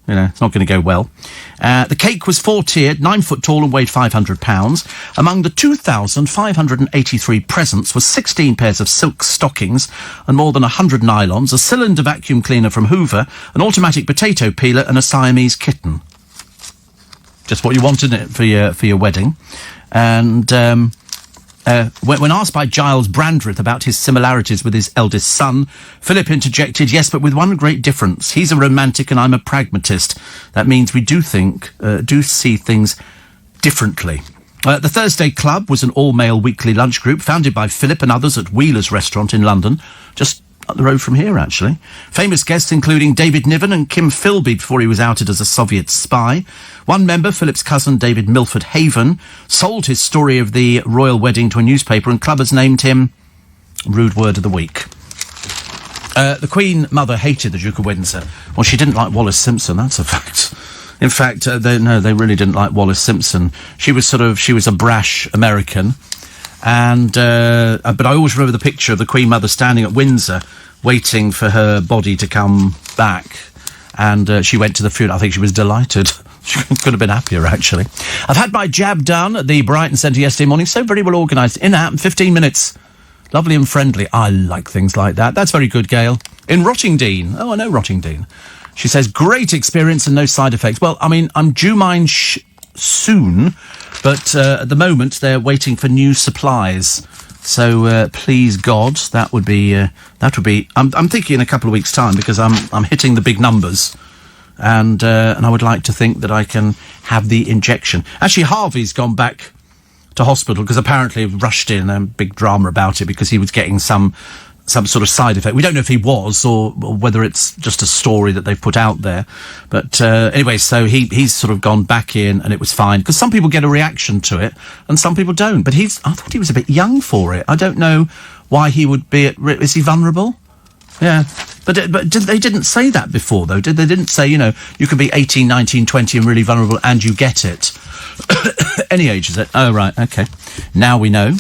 You know, it's not going to go well. The cake was 4-tiered, 9 foot tall and weighed 500 pounds. Among the 2,583 presents were 16 pairs of silk stockings and more than 100 nylons, a cylinder vacuum cleaner from Hoover, an automatic potato peeler and a Siamese kitten. Just what you wanted it for your wedding. And when asked by Giles Brandreth about his similarities with his eldest son, Philip interjected, yes, but with one great difference. He's a romantic and I'm a pragmatist. That means we do see things differently. The Thursday Club was an all-male weekly lunch group founded by Philip and others at Wheeler's Restaurant in London, just up the road from here, actually. Famous guests including David Niven and Kim Philby before he was outed as a Soviet spy. One member, Philip's cousin David Milford Haven, sold his story of the royal wedding to a newspaper and clubbers named him Rude Word of the Week. The Queen Mother hated the Duke of Windsor. Well, she didn't like Wallis Simpson, that's a fact. In fact, they really didn't like Wallis Simpson. She was a brash American. And but I always remember the picture of the Queen Mother standing at Windsor waiting for her body to come back. And she went to the funeral. I think she was delighted. She could have been happier, actually. I've had my jab done at the Brighton Centre yesterday morning. So very well organised. In and out in 15 minutes. Lovely and friendly. I like things like that. That's very good, Gail. In Rottingdean. Oh, I know Rottingdean. She says, great experience and no side effects. Well, I mean, I'm due mine soon, but at the moment they're waiting for new supplies. So please God, that would be. I'm thinking in a couple of weeks' time because I'm hitting the big numbers, and I would like to think that I can have the injection. Actually, Harvey's gone back to hospital because apparently rushed in a big drama about it because he was getting some sort of side effect. We don't know if he was or whether it's just a story that they've put out there. But anyway, so he's sort of gone back in and it was fine. Because some people get a reaction to it and some people don't. But I thought he was a bit young for it. I don't know why he would be at risk. Is he vulnerable? Yeah. But they didn't say that before, though, did they? They didn't say, you can be 18, 19, 20 and really vulnerable and you get it. Any age, is it? Oh, right, OK. Now we know.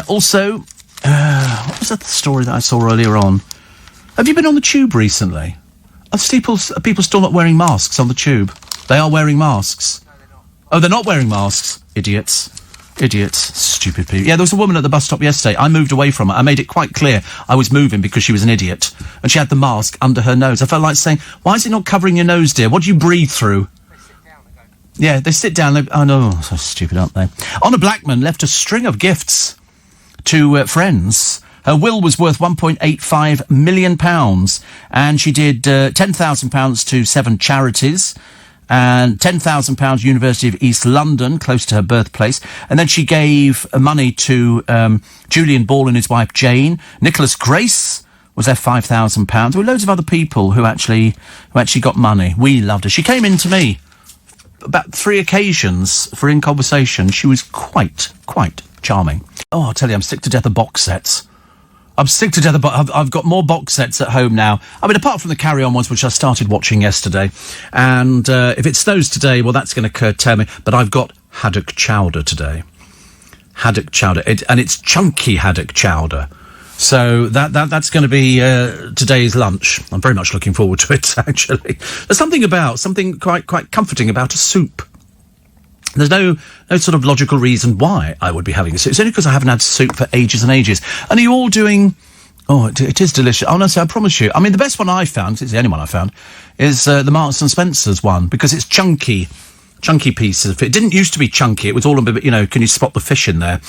Also... what was that story that I saw earlier on? Have you been on the tube recently? Are people still not wearing masks on the tube? They are wearing masks. No, they're not. Oh, they're not wearing masks. Idiots. Stupid people. Yeah, there was a woman at the bus stop yesterday. I moved away from her. I made it quite clear I was moving because she was an idiot. And she had the mask under her nose. I felt like saying, why is it not covering your nose, dear? What do you breathe through? They sit down, they don't. Yeah, they sit down. Oh, no, so stupid, aren't they? Honor Blackman left a string of gifts to friends. Her will was worth £1.85 million, and she did £10,000 to 7 charities, and £10,000 University of East London, close to her birthplace, and then she gave money to Julian Ball and his wife Jane. Nicholas Grace was there £5,000. There were loads of other people who actually got money. We loved her. She came in to me about 3 occasions for In Conversation. She was quite charming. Oh, I'll tell you, I'm sick to death of box sets. I've got more box sets at home now. I mean, apart from the Carry On ones, which I started watching yesterday. And if it snows today, well, that's going to curtail me. But I've got haddock chowder today. Haddock chowder. And it's chunky haddock chowder. So that's going to be today's lunch. I'm very much looking forward to it, actually. There's something quite comforting about a soup. There's no sort of logical reason why I would be having a soup. It's only because I haven't had soup for ages and ages. And are you all doing... Oh, it is delicious. Honestly, I promise you. I mean, the best one I found, it's the only one I found, is the Marks and Spencer's one, because it's chunky pieces. It didn't used to be chunky. It was all a bit, can you spot the fish in there?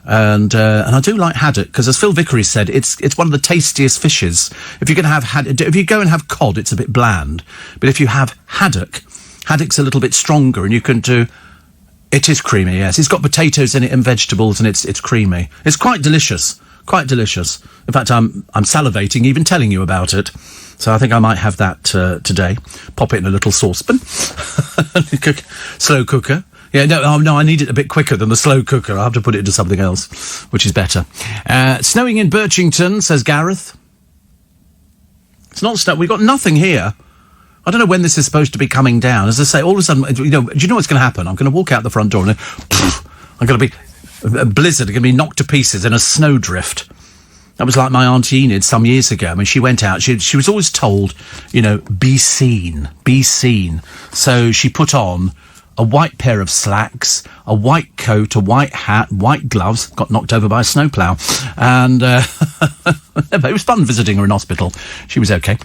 And I do like haddock, because as Phil Vickery said, it's one of the tastiest fishes. If you go and have cod, it's a bit bland. But if you have haddock's a little bit stronger, and you can do... It is creamy, yes. It's got potatoes in it and vegetables, and it's creamy. It's quite delicious. Quite delicious. In fact, I'm salivating even telling you about it. So I think I might have that today. Pop it in a little saucepan. Slow cooker. Yeah, no, I need it a bit quicker than the slow cooker. I'll have to put it into something else, which is better. Snowing in Birchington, says Gareth. It's not snow. We've got nothing here. I don't know when this is supposed to be coming down. As I say, all of a sudden, do you know what's going to happen? I'm going to walk out the front door and I'm going to be... A blizzard, going to be knocked to pieces in a snowdrift. That was like my Auntie Enid some years ago. I mean, she went out. She was always told, be seen. So she put on a white pair of slacks, a white coat, a white hat, white gloves. Got knocked over by a snowplow, and it was fun visiting her in hospital. She was okay.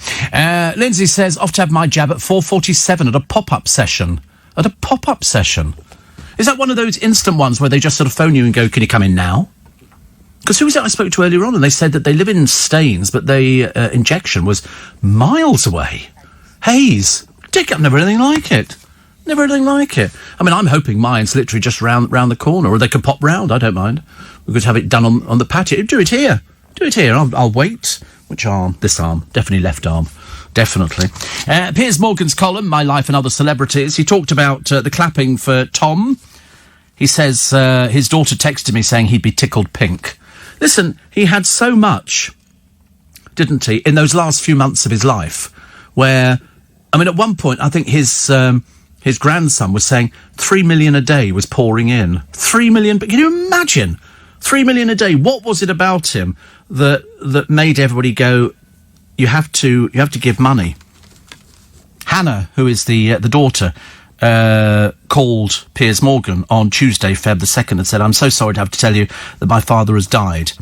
Lindsay says off to have my jab at 4:47 at a pop-up session. Is that one of those instant ones where they just sort of phone you and go, can you come in now? Because who was it I spoke to earlier on, and they said that they live in Staines, but the injection was miles away. Hayes. Dick, I've never anything like it. I mean, I'm hoping mine's literally just round the corner, or they could pop round, I don't mind. We could have it done on the patio. Do it here. I'll wait. Which arm? This arm. Definitely left arm. Definitely. Piers Morgan's column, My Life and Other Celebrities. He talked about the clapping for Tom. He says his daughter texted me saying he'd be tickled pink. Listen, he had so much, didn't he, in those last few months of his life, where, I mean, at one point, I think his grandson was saying 3 million a day was pouring in. 3 million, but can you imagine? 3 million a day. What was it about him that made everybody go, you have to give money? Hannah, who is the daughter, called Piers Morgan on Tuesday, Feb the 2nd, and said, I'm so sorry to have to tell you that my father has died.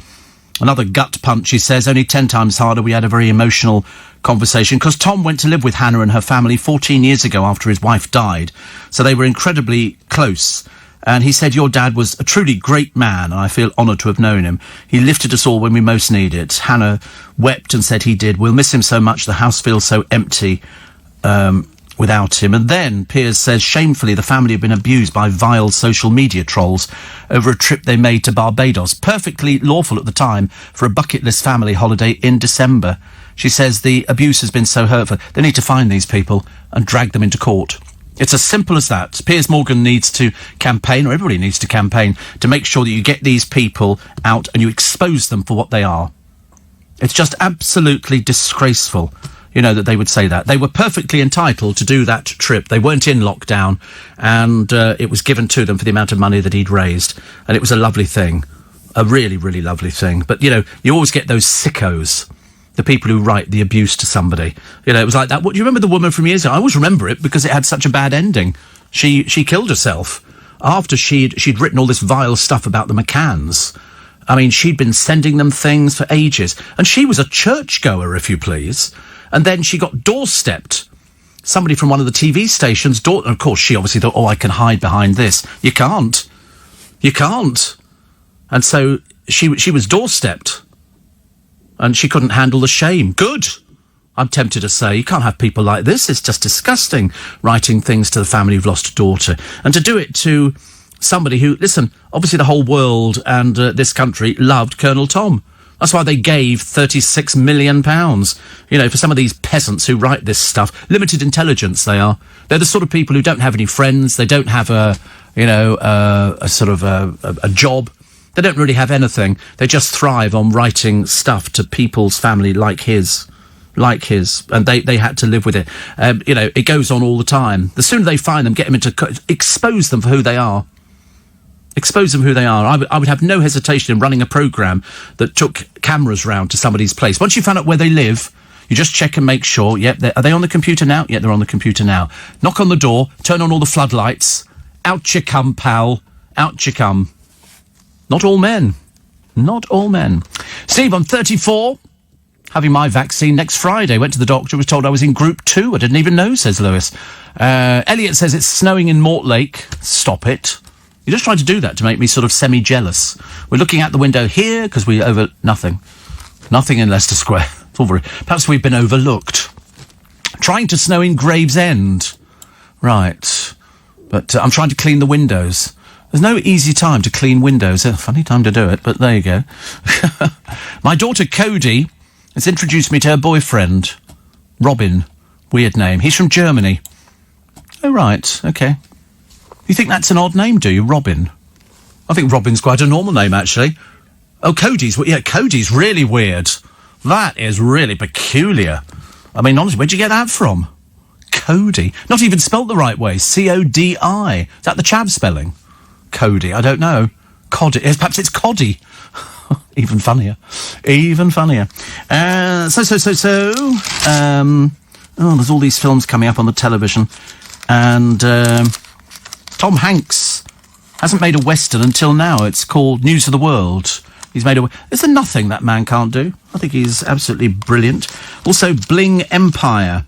Another gut punch, he says, only 10 times harder. We had a very emotional conversation, because Tom went to live with Hannah and her family 14 years ago after his wife died. So they were incredibly close. And he said, your dad was a truly great man, and I feel honoured to have known him. He lifted us all when we most needed it. Hannah wept and said he did. We'll miss him so much. The house feels so empty without him. And then Piers says, shamefully, the family have been abused by vile social media trolls over a trip they made to Barbados. Perfectly lawful at the time for a bucket list family holiday in December. She says the abuse has been so hurtful. They need to find these people and drag them into court. It's as simple as that. Piers Morgan needs to campaign, or everybody needs to campaign, to make sure that you get these people out and you expose them for what they are. It's just absolutely disgraceful, that they would say that. They were perfectly entitled to do that trip. They weren't in lockdown, and it was given to them for the amount of money that he'd raised. And it was a lovely thing. A really, really lovely thing. But, you always get those sickos. The people who write the abuse to somebody. It was like that. What, do you remember the woman from years ago? I always remember it because it had such a bad ending. She killed herself after she'd written all this vile stuff about the McCanns. I mean, she'd been sending them things for ages. And she was a churchgoer, if you please. And then she got doorstepped. Somebody from one of the TV stations, and of course she obviously thought, I can hide behind this. You can't. And so she was doorstepped. And she couldn't handle the shame. Good. I'm tempted to say, you can't have people like this. It's just disgusting, writing things to the family who've lost a daughter. And to do it to somebody who, listen, obviously the whole world and this country loved Colonel Tom. That's why they gave £36 million, for some of these peasants who write this stuff. Limited intelligence, they are. They're the sort of people who don't have any friends. They don't have a job. They don't really have anything. They just thrive on writing stuff to people's family like his. And they had to live with it. It goes on all the time. The sooner they find them, get them expose them for who they are. Expose them who they are. I would have no hesitation in running a programme that took cameras round to somebody's place. Once you found out where they live, you just check and make sure, are they on the computer now? Yeah, they're on the computer now. Knock on the door, turn on all the floodlights. Out you come, pal. Out you come. Not all men. Not all men. Steve, I'm 34. Having my vaccine next Friday. Went to the doctor, was told I was in group 2. I didn't even know, says Lewis. Elliot says it's snowing in Mortlake. Stop it. You're just trying to do that to make me sort of semi-jealous. We're looking out the window here because we over... Nothing. Nothing in Leicester Square. It's all very... Perhaps we've been overlooked. Trying to snow in Gravesend. Right. But I'm trying to clean the windows. There's no easy time to clean windows. A funny time to do it, but there you go. My daughter Cody has introduced me to her boyfriend, Robin. Weird name. He's from Germany. Oh, right. Okay. You think that's an odd name, do you, Robin? I think Robin's quite a normal name, actually. Oh, Cody's really weird. That is really peculiar. I mean, honestly, where'd you get that from? Cody. Not even spelt the right way. C-O-D-I. Is that the chav spelling? Cody, I don't know. Coddy. Perhaps it's Coddy. Even funnier. Even funnier. There's all these films coming up on the television. And, Tom Hanks hasn't made a Western until now. It's called News of the World. He's made Is there nothing that man can't do? I think he's absolutely brilliant. Also, Bling Empire.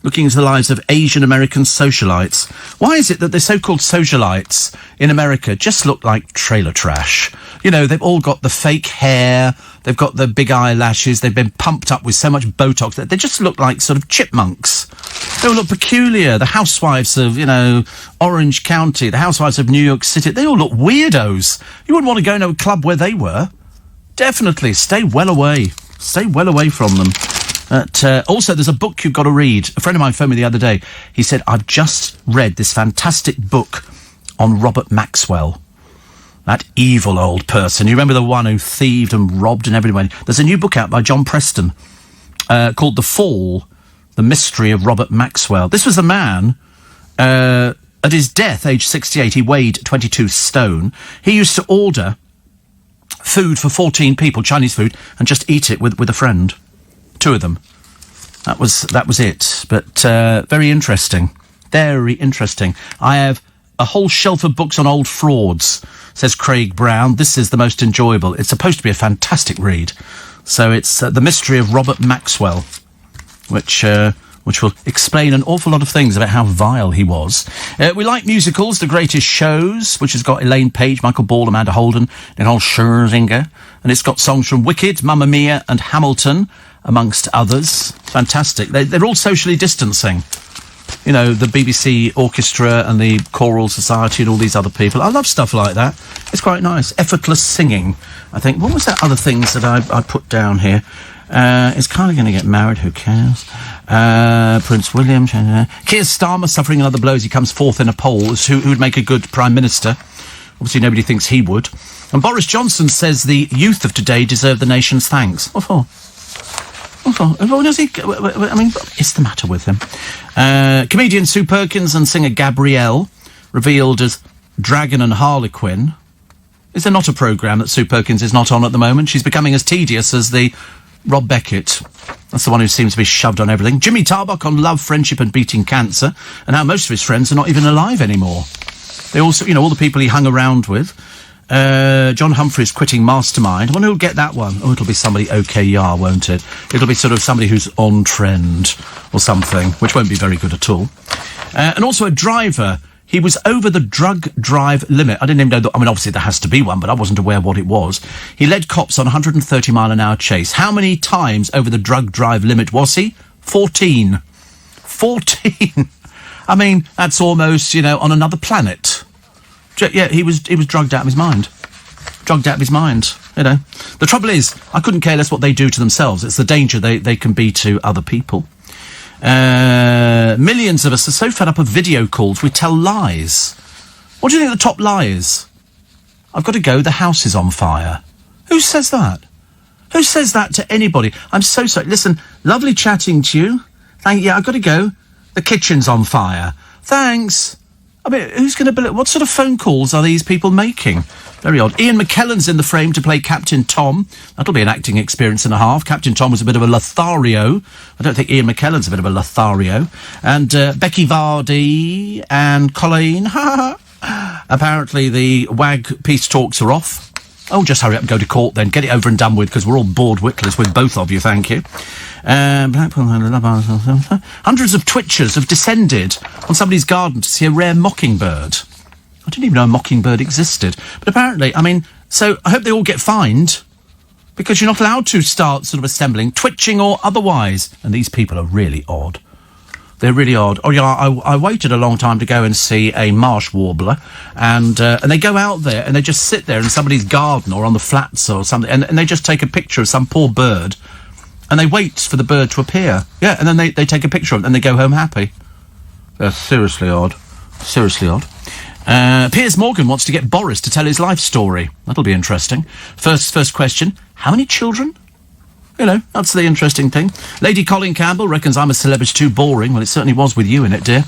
Looking into the lives of Asian American socialites. Why is it that the so-called socialites in America just look like trailer trash? You know, they've all got the fake hair, they've got the big eyelashes, they've been pumped up with so much Botox that they just look like sort of chipmunks. They all look peculiar. The housewives of, Orange County, the housewives of New York City, they all look weirdos. You wouldn't want to go into a club where they were. Definitely, stay well away. Stay well away from them. Also, there's a book you've got to read. A friend of mine phoned me the other day. He said, I've just read this fantastic book on Robert Maxwell. That evil old person. You remember the one who thieved and robbed and everything? There's a new book out by John Preston called The Fall, The Mystery of Robert Maxwell. This was a man, at his death, age 68, he weighed 22 stone. He used to order food for 14 people, Chinese food, and just eat it with a friend. 2 of them. That was it. But very interesting. Very interesting. I have a whole shelf of books on old frauds, says Craig Brown. This is the most enjoyable. It's supposed to be a fantastic read. So it's The Mystery of Robert Maxwell, which will explain an awful lot of things about how vile he was. We like musicals, The Greatest Shows, which has got Elaine Page, Michael Ball, Amanda Holden, Nicole Scherzinger, and it's got songs from Wicked, Mamma Mia and Hamilton, amongst others. Fantastic. They're all socially distancing. You know, the BBC Orchestra and the Choral Society and all these other people. I love stuff like that. It's quite nice. Effortless singing, I think. What was that other things that I put down here? Is Kylie going to get married? Who cares? Prince William. Keir Starmer suffering another blow as he comes fourth in a poll as who would make a good Prime Minister. Obviously, nobody thinks he would. And Boris Johnson says the youth of today deserve the nation's thanks. What for? What does he... I mean, what is the matter with him? Comedian Sue Perkins and singer Gabrielle revealed as Dragon and Harlequin. Is there not a programme that Sue Perkins is not on at the moment? She's becoming as tedious as the Rob Beckett. That's the one who seems to be shoved on everything. Jimmy Tarbuck on love, friendship and beating cancer, and how most of his friends are not even alive anymore. They also, all the people he hung around with. John Humphrey's quitting Mastermind. I wonder who'll get that one. Oh, it'll be somebody OKR, won't it? It'll be sort of somebody who's on trend or something, which won't be very good at all. And also a driver. He was over the drug drive limit. I didn't even know that. I mean, obviously there has to be one, but I wasn't aware what it was. He led cops on a 130-mile-an-hour chase. How many times over the drug drive limit was he? 14. 14. I mean, that's almost, on another planet. Yeah, he was drugged out of his mind. Drugged out of his mind, The trouble is, I couldn't care less what they do to themselves. It's the danger they can be to other people. Millions of us are so fed up of video calls, we tell lies. What do you think the top lie is? I've got to go, the house is on fire. Who says that? Who says that to anybody? I'm so sorry. Listen, lovely chatting to you. I've got to go. The kitchen's on fire. Thanks. I mean, who's going to believe... What sort of phone calls are these people making? Very odd. Ian McKellen's in the frame to play Captain Tom. That'll be an acting experience and a half. Captain Tom was a bit of a Lothario. I don't think Ian McKellen's a bit of a Lothario. And Becky Vardy and Colleen. Apparently the WAG peace talks are off. Oh, just hurry up and go to court then. Get it over and done with, because we're all bored witless with both of you, thank you. Hundreds of twitchers have descended on somebody's garden to see a rare mockingbird. I didn't even know a mockingbird existed. But apparently, I mean, so I hope they all get fined, because you're not allowed to start sort of assembling, twitching or otherwise. And these people are really odd. They're really odd. Oh, yeah, I waited a long time to go and see a marsh warbler, and they go out there and they just sit there in somebody's garden or on the flats or something, and they just take a picture of some poor bird, and they wait for the bird to appear. Yeah, and then they take a picture of it and they go home happy. They're seriously odd. Seriously odd. Piers Morgan wants to get Boris to tell his life story. That'll be interesting. First question, how many children? You know, that's the interesting thing. Lady Colin Campbell reckons I'm a celebrity too boring. Well, it certainly was with you in it, dear.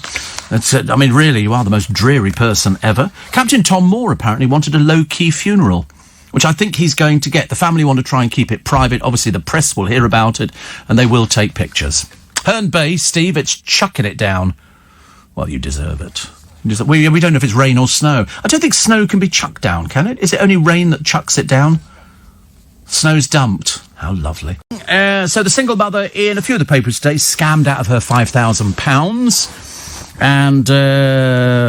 That's, I mean, really, you are the most dreary person ever. Captain Tom Moore apparently wanted a low-key funeral, which I think he's going to get. The family want to try and keep it private. Obviously, the press will hear about it, and they will take pictures. Herne Bay, Steve, it's chucking it down. Well, you deserve it. We don't know if it's rain or snow. I don't think snow can be chucked down, can it? Is it only rain that chucks it down? Snow's dumped. How lovely. So the single mother in a few of the papers today scammed out of her £5,000. And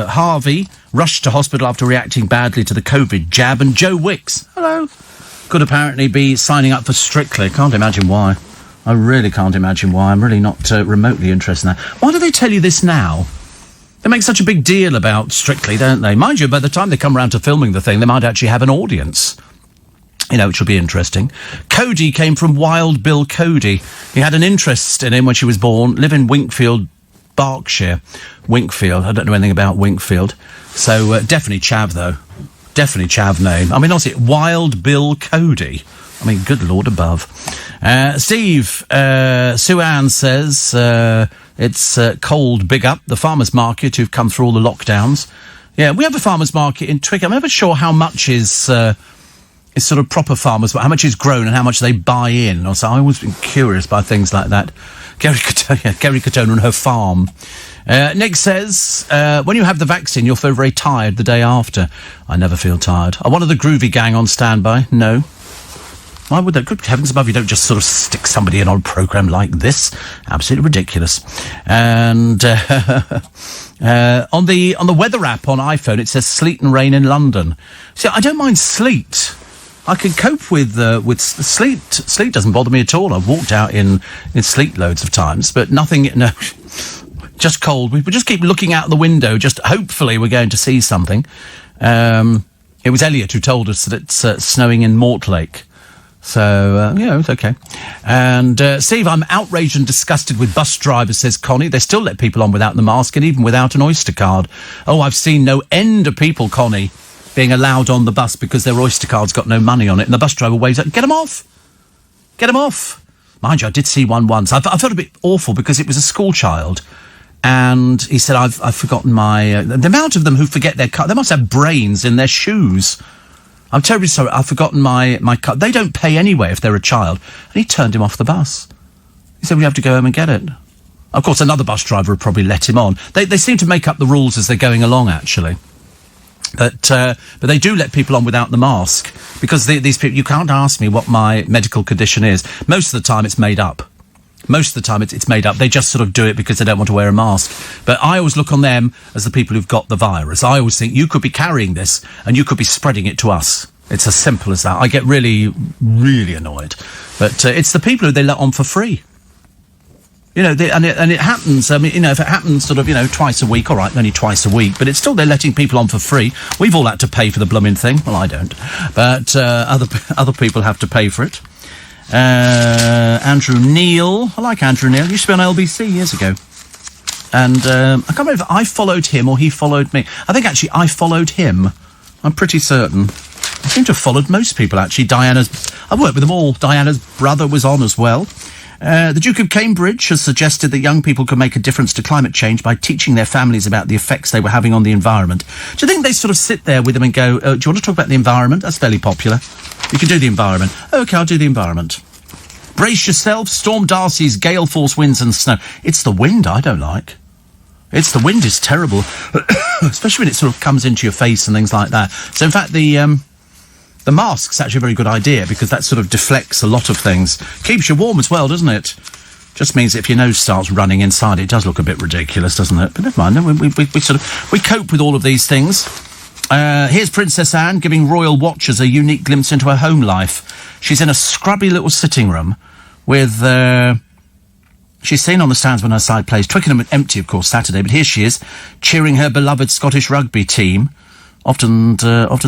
Harvey rushed to hospital after reacting badly to the COVID jab. And Joe Wicks, hello, could apparently be signing up for Strictly. Can't imagine why. I really can't imagine why. I'm really not remotely interested in that. Why do they tell you this now? They make such a big deal about Strictly, don't they? Mind you, by the time they come around to filming the thing, they might actually have an audience. You know, which will be interesting. Cody came from Wild Bill Cody. He had an interest in him when she was born. Live in Winkfield, Berkshire. Winkfield. I don't know anything about Winkfield. So, definitely Chav, though. Definitely Chav name. I mean, honestly, Wild Bill Cody. I mean, good Lord above. Steve, Sue Ann says, it's cold, big up. The farmers' market who've come through all the lockdowns. Yeah, we have a farmers' market in Twickenham. I'm never sure how much is sort of proper farmers, but how much is grown and how much they buy in. So I always been curious by things like that. Gary Katona and her farm. Nick says, when you have the vaccine, you'll feel very tired the day after. I never feel tired. Are one of the groovy gang on standby? No. Why would that? Good heavens above, you don't just sort of stick somebody in on a programme like this. Absolutely ridiculous. And on the weather app on iPhone, it says sleet and rain in London. See, I don't mind sleet. I can cope with sleet. Sleet doesn't bother me at all. I've walked out in sleet loads of times, but nothing, no, just cold. We just keep looking out the window, just hopefully we're going to see something. It was Elliot who told us that it's snowing in Mortlake. So, it's okay. And, Steve, I'm outraged and disgusted with bus drivers, says Connie. They still let people on without the mask and even without an Oyster card. Oh, I've seen no end of people, Connie, being allowed on the bus because their Oyster card's got no money on it, and the bus driver waves up, get them off! Get them off! Mind you, I did see one once. I felt a bit awful because it was a school child, and he said, I've forgotten my... the amount of them who forget their card, they must have brains in their shoes. I'm terribly sorry, I've forgotten my card. They don't pay anyway if they're a child. And he turned him off the bus. He said, we have to go home and get it. Of course, another bus driver would probably let him on. They seem to make up the rules as they're going along, actually. But they do let people on without the mask, because these people, you can't ask me what my medical condition is. Most of the time it's made up. Most of the time it's made up. They just sort of do it because they don't want to wear a mask. But I always look on them as the people who've got the virus. I always think you could be carrying this and you could be spreading it to us. It's as simple as that. I get really, really annoyed. But it's the people who they let on for free. You know, and it happens, I mean, you know, if it happens sort of, you know, twice a week, all right, only twice a week, but it's still, they're letting people on for free. We've all had to pay for the blooming thing. Well, I don't. But other people have to pay for it. Andrew Neil. I like Andrew Neil. He used to be on LBC years ago. And I can't remember if I followed him or he followed me. I think, actually, I followed him. I'm pretty certain. I seem to have followed most people, actually. I've worked with them all. Diana's brother was on as well. The Duke of Cambridge has suggested that young people can make a difference to climate change by teaching their families about the effects they were having on the environment. Do you think they sort of sit there with them and go, do you want to talk about the environment? That's fairly popular. You can do the environment. OK, I'll do the environment. Brace yourself. Storm Darcy's gale force winds and snow. It's the wind I don't like. The wind is terrible, especially when it sort of comes into your face and things like that. So, in fact, the mask's actually a very good idea because that sort of deflects a lot of things. Keeps you warm as well, doesn't it? Just means that if your nose starts running inside, it does look a bit ridiculous, doesn't it? But never mind, we cope with all of these things. Here's Princess Anne giving royal watchers a unique glimpse into her home life. She's in a scrubby little sitting room with... she's seen on the stands when her side plays. Twickenham empty, of course, Saturday, but here she is, cheering her beloved Scottish rugby team. Often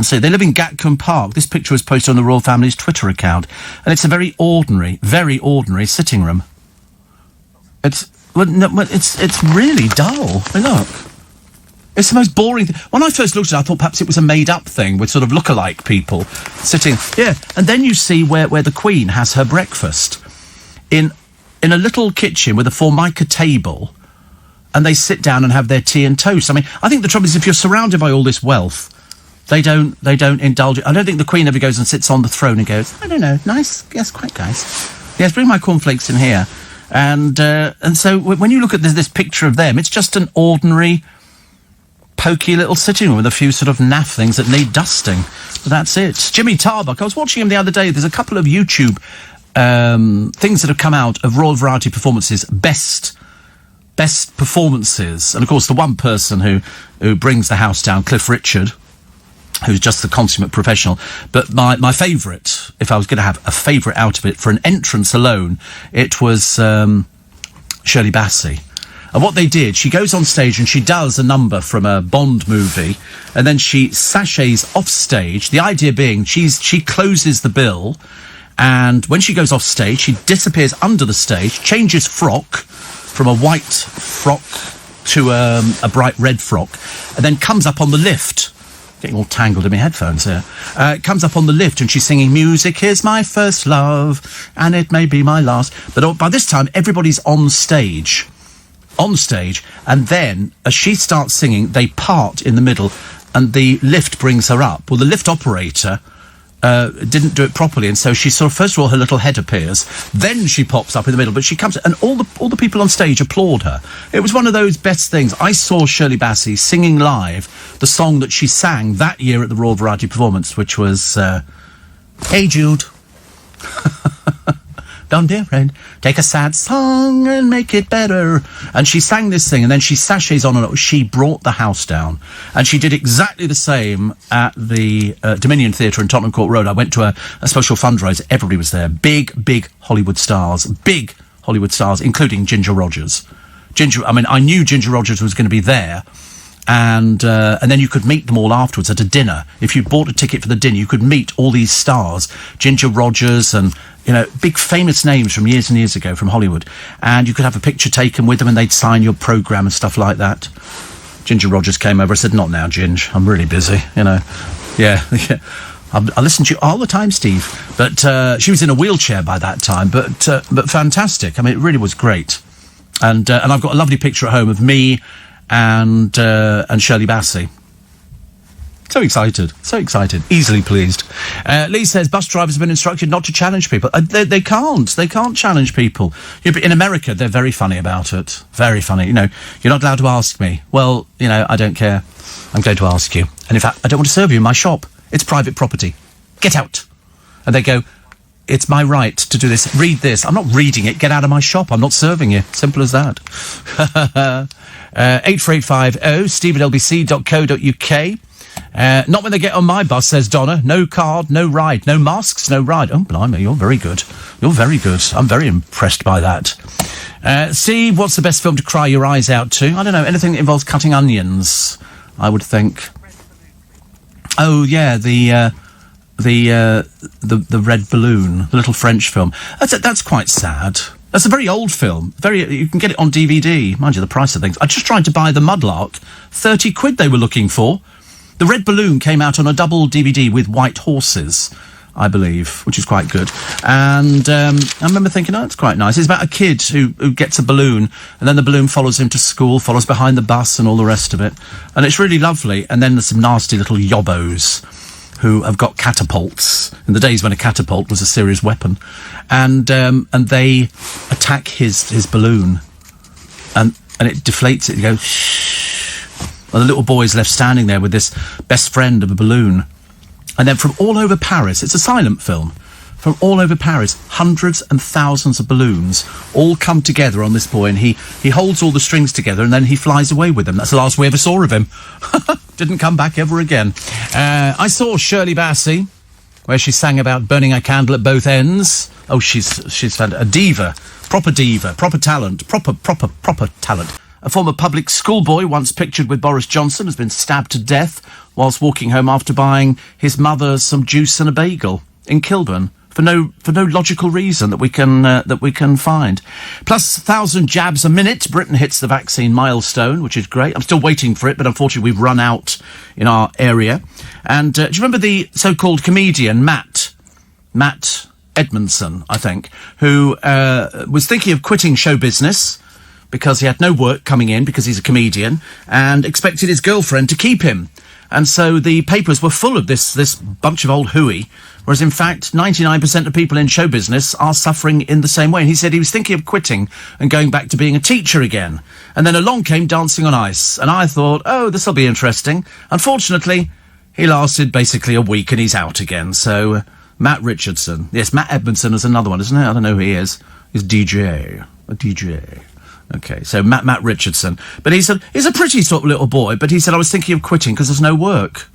say they live in Gatcombe Park. This picture was posted on the royal family's Twitter account, and it's a very ordinary sitting room. It's really dull. Hey, look, it's the most boring thing. When I first looked at it, I thought perhaps it was a made-up thing with sort of look-alike people sitting. Yeah, and then you see where the Queen has her breakfast in a little kitchen with a Formica table. And they sit down and have their tea and toast. I mean, I think the trouble is if you're surrounded by all this wealth, they don't indulge it. I don't think the Queen ever goes and sits on the throne and goes, I don't know, nice, yes, quite nice. Yes, bring my cornflakes in here. And so when you look at this picture of them, it's just an ordinary, pokey little sitting room with a few sort of naff things that need dusting. But that's it. Jimmy Tarbuck, I was watching him the other day. There's a couple of YouTube things that have come out of Royal Variety Performances, best performances. And, of course, the one person who brings the house down, Cliff Richard, who's just the consummate professional. But my favourite, if I was going to have a favourite out of it, for an entrance alone, it was Shirley Bassey. And what they did, she goes on stage and she does a number from a Bond movie, and then she sachets off stage. The idea being she closes the bill, and when she goes off stage, she disappears under the stage, changes frock, from a white frock to a bright red frock, and then comes up on the lift. Getting all tangled in my headphones here. Comes up on the lift and she's singing, music is my first love, and it may be my last. But by this time, everybody's on stage, and then, as she starts singing, they part in the middle, and the lift brings her up. Well, the lift operator... didn't do it properly, and so she sort of, first of all, her little head appears, then she pops up in the middle, but she comes, and all the people on stage applaud her. It was one of those best things. I saw Shirley Bassey singing live the song that she sang that year at the Royal Variety Performance, which was, Hey Jude. Don't be afraid. Take a sad song and make it better. And she sang this thing, and then she sachets on and on. She brought the house down. And she did exactly the same at the Dominion Theatre in Tottenham Court Road. I went to a special fundraiser. Everybody was there. Big Hollywood stars. Big Hollywood stars, including Ginger Rogers. I knew Ginger Rogers was going to be there. And then you could meet them all afterwards at a dinner. If you bought a ticket for the dinner, you could meet all these stars. Ginger Rogers and... big famous names from years and years ago from Hollywood. And you could have a picture taken with them and they'd sign your programme and stuff like that. Ginger Rogers came over and said, not now, Ginge. I'm really busy, Yeah. I listen to you all the time, Steve. But she was in a wheelchair by that time. But fantastic. I mean, it really was great. And I've got a lovely picture at home of me and Shirley Bassey. So excited, easily pleased. Lee says bus drivers have been instructed not to challenge people. They can't challenge people. In America, they're very funny about it. Very funny. You're not allowed to ask me. Well, I don't care. I'm going to ask you. And in fact, I don't want to serve you in my shop. It's private property. Get out. And they go, it's my right to do this. Read this. I'm not reading it. Get out of my shop. I'm not serving you. Simple as that. 84850 steve@lbc.co.uk. Not when they get on my bus, says Donna. No card, no ride. No masks, no ride. Oh, blimey, you're very good. You're very good. I'm very impressed by that. Steve, what's the best film to cry your eyes out to? I don't know, anything that involves cutting onions, I would think. Oh, yeah, the Red Balloon, the little French film. That's quite sad. That's a very old film. You can get it on DVD. Mind you, the price of things. I just tried to buy The Mudlark. 30 quid they were looking for. The Red Balloon came out on a double DVD with White Horses. I believe, which is quite good. And I remember thinking, oh, it's quite nice. It's about a kid who gets a balloon, and then the balloon follows him to school, follows behind the bus and all the rest of it. And it's really lovely. And then there's some nasty little yobbos who have got catapults, in the days when a catapult was a serious weapon. And they attack his balloon. And it deflates it. You go, shh. And the little boy's left standing there with this best friend of a balloon. And then from all over Paris, it's a silent film, from all over Paris, hundreds and thousands of balloons all come together on this boy, and he holds all the strings together, and then he flies away with them. That's the last we ever saw of him. Didn't come back ever again. I saw Shirley Bassey, where she sang about burning a candle at both ends. Oh, she's found a diva, proper talent, proper talent. A former public schoolboy, once pictured with Boris Johnson, has been stabbed to death whilst walking home after buying his mother some juice and a bagel in Kilburn for no logical reason that we can find. Plus 1,000 jabs a minute. Britain hits the vaccine milestone, which is great. I'm still waiting for it, but unfortunately we've run out in our area. And do you remember the so-called comedian Matt Edmondson, I think, who was thinking of quitting show business because he had no work coming in because he's a comedian and expected his girlfriend to keep him. And so the papers were full of this bunch of old hooey, whereas in fact 99% of people in show business are suffering in the same way. And he said he was thinking of quitting and going back to being a teacher again. And then along came Dancing on Ice. And I thought, oh, this will be interesting. Unfortunately, he lasted basically a week and he's out again. So Matt Richardson. Yes, Matt Edmondson is another one, isn't it? I don't know who he is. He's a DJ. Okay, so Matt Richardson. But he's a pretty sort of little boy, but he said, I was thinking of quitting because there's no work.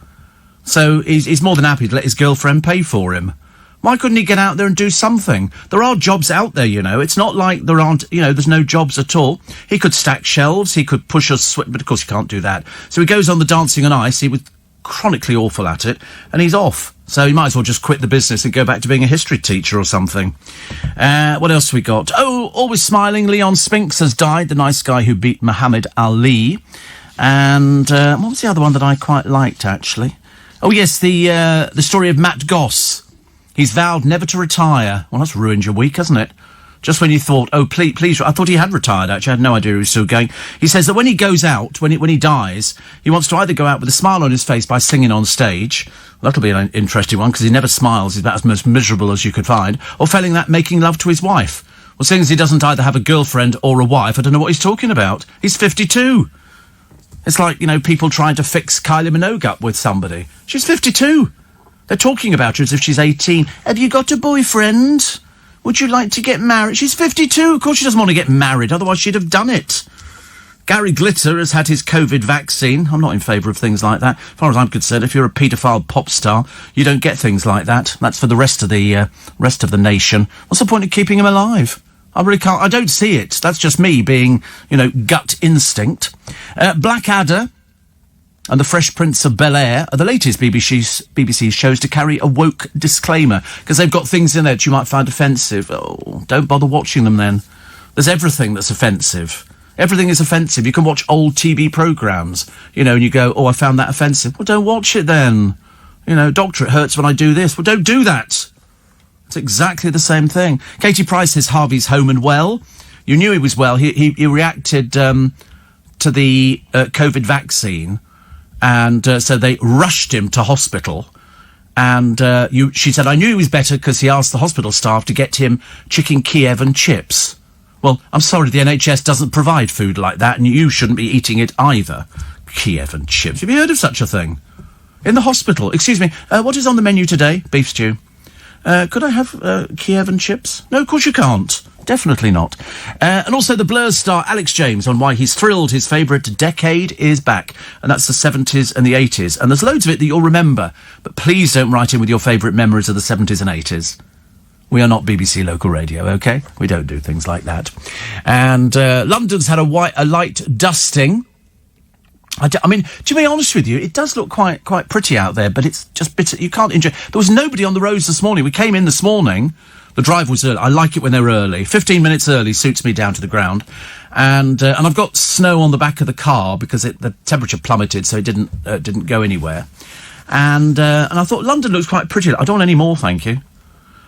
So he's more than happy to let his girlfriend pay for him. Why couldn't he get out there and do something? There are jobs out there, you know. It's not like there aren't, you know, there's no jobs at all. He could stack shelves, he could push us, but of course you can't do that. So he goes on the Dancing on Ice, he was chronically awful at it, and he's off. So you might as well just quit the business and go back to being a history teacher or something. What else we got? Oh, always smiling, Leon Spinks has died, the nice guy who beat Muhammad Ali. And what was the other one that I quite liked, actually? Oh, yes, the story of Matt Goss. He's vowed never to retire. Well, that's ruined your week, hasn't it? Just when you thought, oh, please, I thought he had retired, actually. I had no idea he was still going. He says that when he goes out, when he dies, he wants to either go out with a smile on his face by singing on stage. Well, that'll be an interesting one, because he never smiles. He's about as most miserable as you could find. Or failing that, making love to his wife. Well, seeing as he doesn't either have a girlfriend or a wife, I don't know what he's talking about. He's 52. It's like, you know, people trying to fix Kylie Minogue up with somebody. She's 52. They're talking about her as if she's 18. Have you got a boyfriend? Would you like to get married? She's 52. Of course she doesn't want to get married. Otherwise she'd have done it. Gary Glitter has had his COVID vaccine. I'm not in favour of things like that. As far as I'm concerned, if you're a paedophile pop star, you don't get things like that. That's for the rest of the nation. What's the point of keeping him alive? I really can't. I don't see it. That's just me being, you know, gut instinct. Blackadder and The Fresh Prince of Bel-Air are the latest BBC shows to carry a woke disclaimer, because they've got things in there that you might find offensive. Oh, don't bother watching them then. There's everything that's offensive. Everything is offensive. You can watch old TV programmes, you know, and you go, oh, I found that offensive. Well, don't watch it then. You know, Doctor, it hurts when I do this. Well, don't do that. It's exactly the same thing. Katie Price says Harvey's home and well. You knew he was well. He reacted to the COVID vaccine, and so they rushed him to hospital. And she said, I knew he was better because he asked the hospital staff to get him chicken Kiev and chips. Well, I'm sorry, the NHS doesn't provide food like that, and you shouldn't be eating it either. Kiev and chips. Have you heard of such a thing? In the hospital. Excuse me, what is on the menu today? Beef stew. Could I have Kiev and chips? No, of course you can't. Definitely not. And also the Blur star Alex James on why he's thrilled his favourite decade is back. And that's the 70s and the 80s. And there's loads of it that you'll remember. But please don't write in with your favourite memories of the 70s and 80s. We are not BBC Local Radio, OK? We don't do things like that. And London's had a light dusting. I mean, to be honest with you, it does look quite pretty out there, but it's just bitter. You can't enjoy. There was nobody on the roads this morning. We came in this morning. The drive was early. I like it when they're early. 15 minutes early suits me down to the ground. And I've got snow on the back of the car because the temperature plummeted, so it didn't go anywhere. And I thought, London looks quite pretty. I don't want any more, thank you.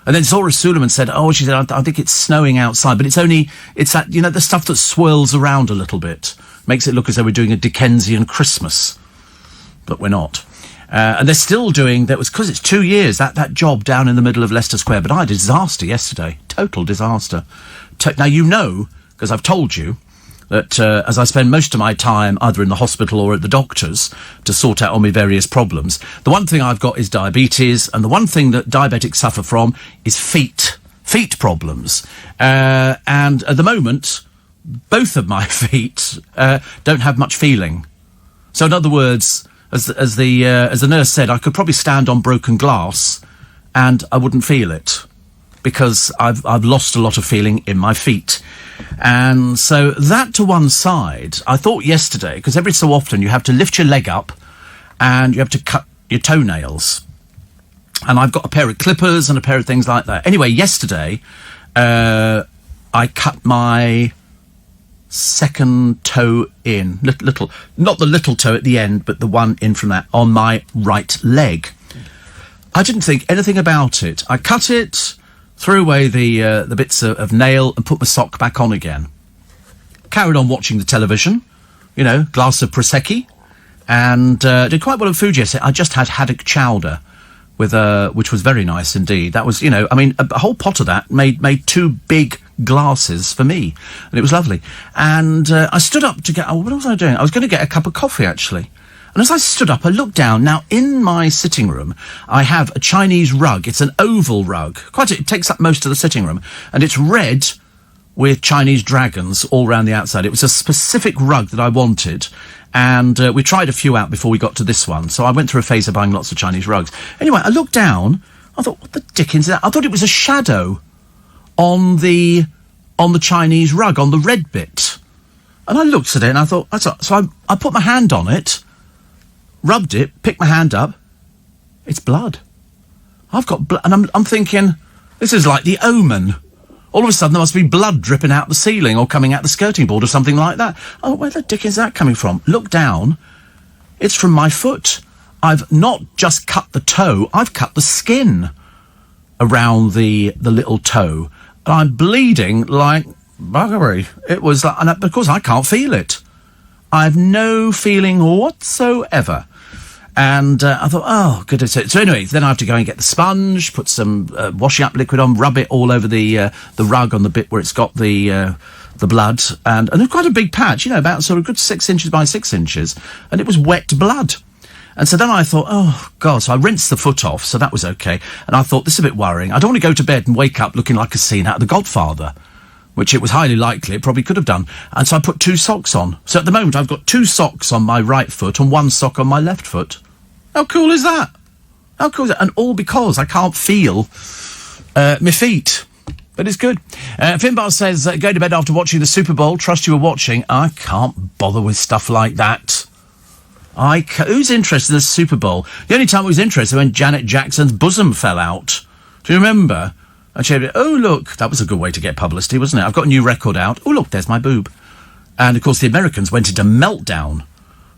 And then Zora Suleiman said, she said, I think it's snowing outside, but it's that, the stuff that swirls around a little bit. Makes it look as though we're doing a Dickensian Christmas. But we're not. And they're still doing, that was because it's 2 years, that job down in the middle of Leicester Square. But I had a disaster yesterday. Total disaster. Now, because I've told you, that as I spend most of my time either in the hospital or at the doctor's to sort out all my various problems, the one thing I've got is diabetes, and the one thing that diabetics suffer from is feet problems. And at the moment, both of my feet don't have much feeling. So in other words, as the nurse said, I could probably stand on broken glass and I wouldn't feel it, because I've lost a lot of feeling in my feet. And so that to one side, I thought yesterday, because every so often you have to lift your leg up and you have to cut your toenails. And I've got a pair of clippers and a pair of things like that. Anyway, yesterday, I cut my second toe in, little, not the little toe at the end, but the one in from that, on my right leg. I didn't think anything about it. I cut it, threw away the bits of nail and put my sock back on again. Carried on watching the television, glass of Prosecco, and did quite well on food yesterday. I just had haddock chowder, which was very nice indeed. That was, a whole pot of that made 2 big glasses for me, and it was lovely. And I stood up to get, what was I doing? I was going to get a cup of coffee, actually. And as I stood up, I looked down. Now, in my sitting room, I have a Chinese rug. It's an oval rug. It takes up most of the sitting room. And it's red with Chinese dragons all around the outside. It was a specific rug that I wanted. And we tried a few out before we got to this one. So I went through a phase of buying lots of Chinese rugs. Anyway, I looked down. I thought, what the dickens is that? I thought it was a shadow on the Chinese rug, on the red bit. And I looked at it and I thought, so I put my hand on it, rubbed it, picked my hand up. It's blood. I've got blood. And I'm thinking, this is like The Omen. All of a sudden, there must be blood dripping out the ceiling or coming out the skirting board or something like that. Oh, where the dick is that coming from? Look down. It's from my foot. I've not just cut the toe, I've cut the skin around the little toe. And I'm bleeding like buggery. It was like, and of course, I can't feel it. I have no feeling whatsoever. And I thought, oh, goodness. So anyway, then I have to go and get the sponge, put some washing up liquid on, rub it all over the rug on the bit where it's got the blood. And there's quite a big patch, about sort of good 6 inches by 6 inches. And it was wet blood. And so then I thought, oh, God. So I rinsed the foot off, so that was okay. And I thought, this is a bit worrying. I don't want to go to bed and wake up looking like a scene out of The Godfather, which it was highly likely it probably could have done. And so I put 2 socks on. So at the moment, I've got 2 socks on my right foot and 1 sock on my left foot. How cool is that? How cool is that? And all because I can't feel my feet. But it's good. Finbar says, go to bed after watching the Super Bowl. Trust you were watching. I can't bother with stuff like that. Who's interested in the Super Bowl? The only time I was interested when Janet Jackson's bosom fell out. Do you remember? And she said, oh, look, that was a good way to get publicity, wasn't it? I've got a new record out. Oh, look, there's my boob. And, of course, the Americans went into meltdown.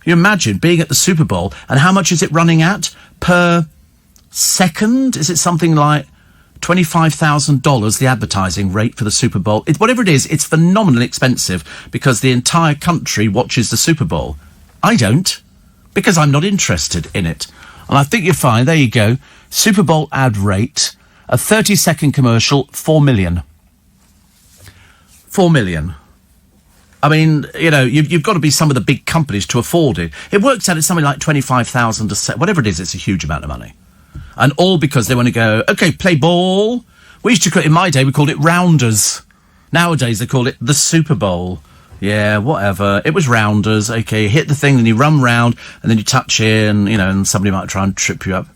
You imagine being at the Super Bowl, and how much is it running at per second? Is it something like $25,000, the advertising rate for the Super Bowl? Whatever it is, it's phenomenally expensive because the entire country watches the Super Bowl. I don't, because I'm not interested in it. And I think you're fine. There you go. Super Bowl ad rate, a 30-second commercial, 4 million. 4 million. I mean, you've got to be some of the big companies to afford it. It works out at something like 25,000 a set. Whatever it is, it's a huge amount of money. And all because they want to go, OK, play ball. We used to call it, in my day, we called it rounders. Nowadays, they call it the Super Bowl. Yeah, whatever. It was rounders. OK, you hit the thing, then you run round, and then you touch it, and, and somebody might try and trip you up.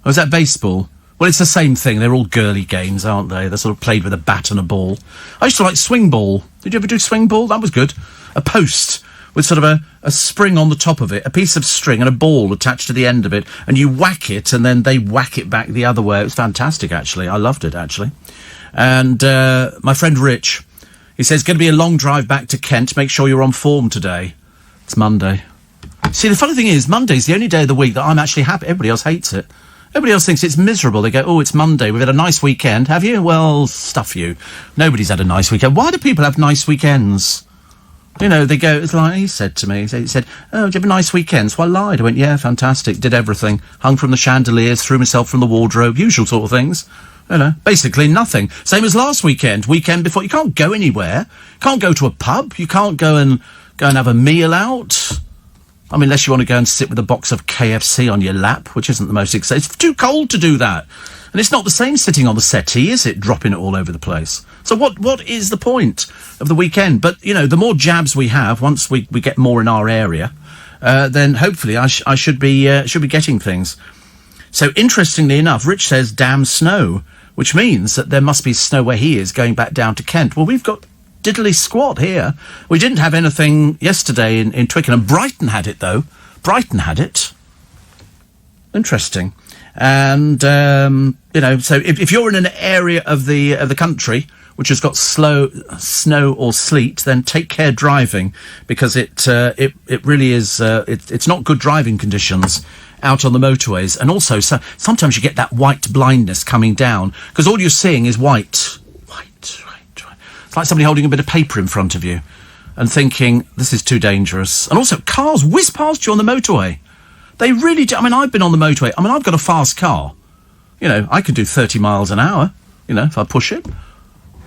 Or is that baseball? Well, it's the same thing. They're all girly games, aren't they? They're sort of played with a bat and a ball. I used to like swing ball. Did you ever do swing ball? That was good. A post with sort of a spring on the top of it, a piece of string and a ball attached to the end of it, and you whack it, and then they whack it back the other way. It was fantastic, actually. I loved it, actually. And my friend Rich, he says, going to be a long drive back to Kent. Make sure you're on form today. It's Monday. See, the funny thing is, Monday's the only day of the week that I'm actually happy. Everybody else hates it. Everybody else thinks it's miserable. They go, oh, it's Monday. We've had a nice weekend. Have you? Well, stuff you. Nobody's had a nice weekend. Why do people have nice weekends? You know, they go, it's like he said to me, he said, oh, did you have a nice weekend? So I lied. I went, yeah, fantastic. Did everything. Hung from the chandeliers, threw myself from the wardrobe, usual sort of things. You know, basically nothing. Same as last weekend before. You can't go anywhere. You can't go to a pub. You can't go and have a meal out. I mean, unless you want to go and sit with a box of KFC on your lap, which isn't the most exciting. It's too cold to do that. And it's not the same sitting on the settee, is it? Dropping it all over the place. So what is the point of the weekend? But, you know, the more jabs we have, once we get more in our area, then hopefully I should be getting things. So interestingly enough, Rich says damn snow, which means that there must be snow where he is going back down to Kent. Well, we've got diddly squat here. We didn't have anything yesterday in Twickenham. Brighton had it, though. Brighton had it. Interesting. And, you know, so if you're in an area of the country which has got snow or sleet, then take care driving, because it really is, it's not good driving conditions out on the motorways. And also, so sometimes you get that white blindness coming down, because all you're seeing is white. It's like somebody holding a bit of paper in front of you and thinking, this is too dangerous. And also, cars whiz past you on the motorway. They really do. I mean, I've been on the motorway. I mean, I've got a fast car. You know, I can do 30 miles an hour, you know, if I push it.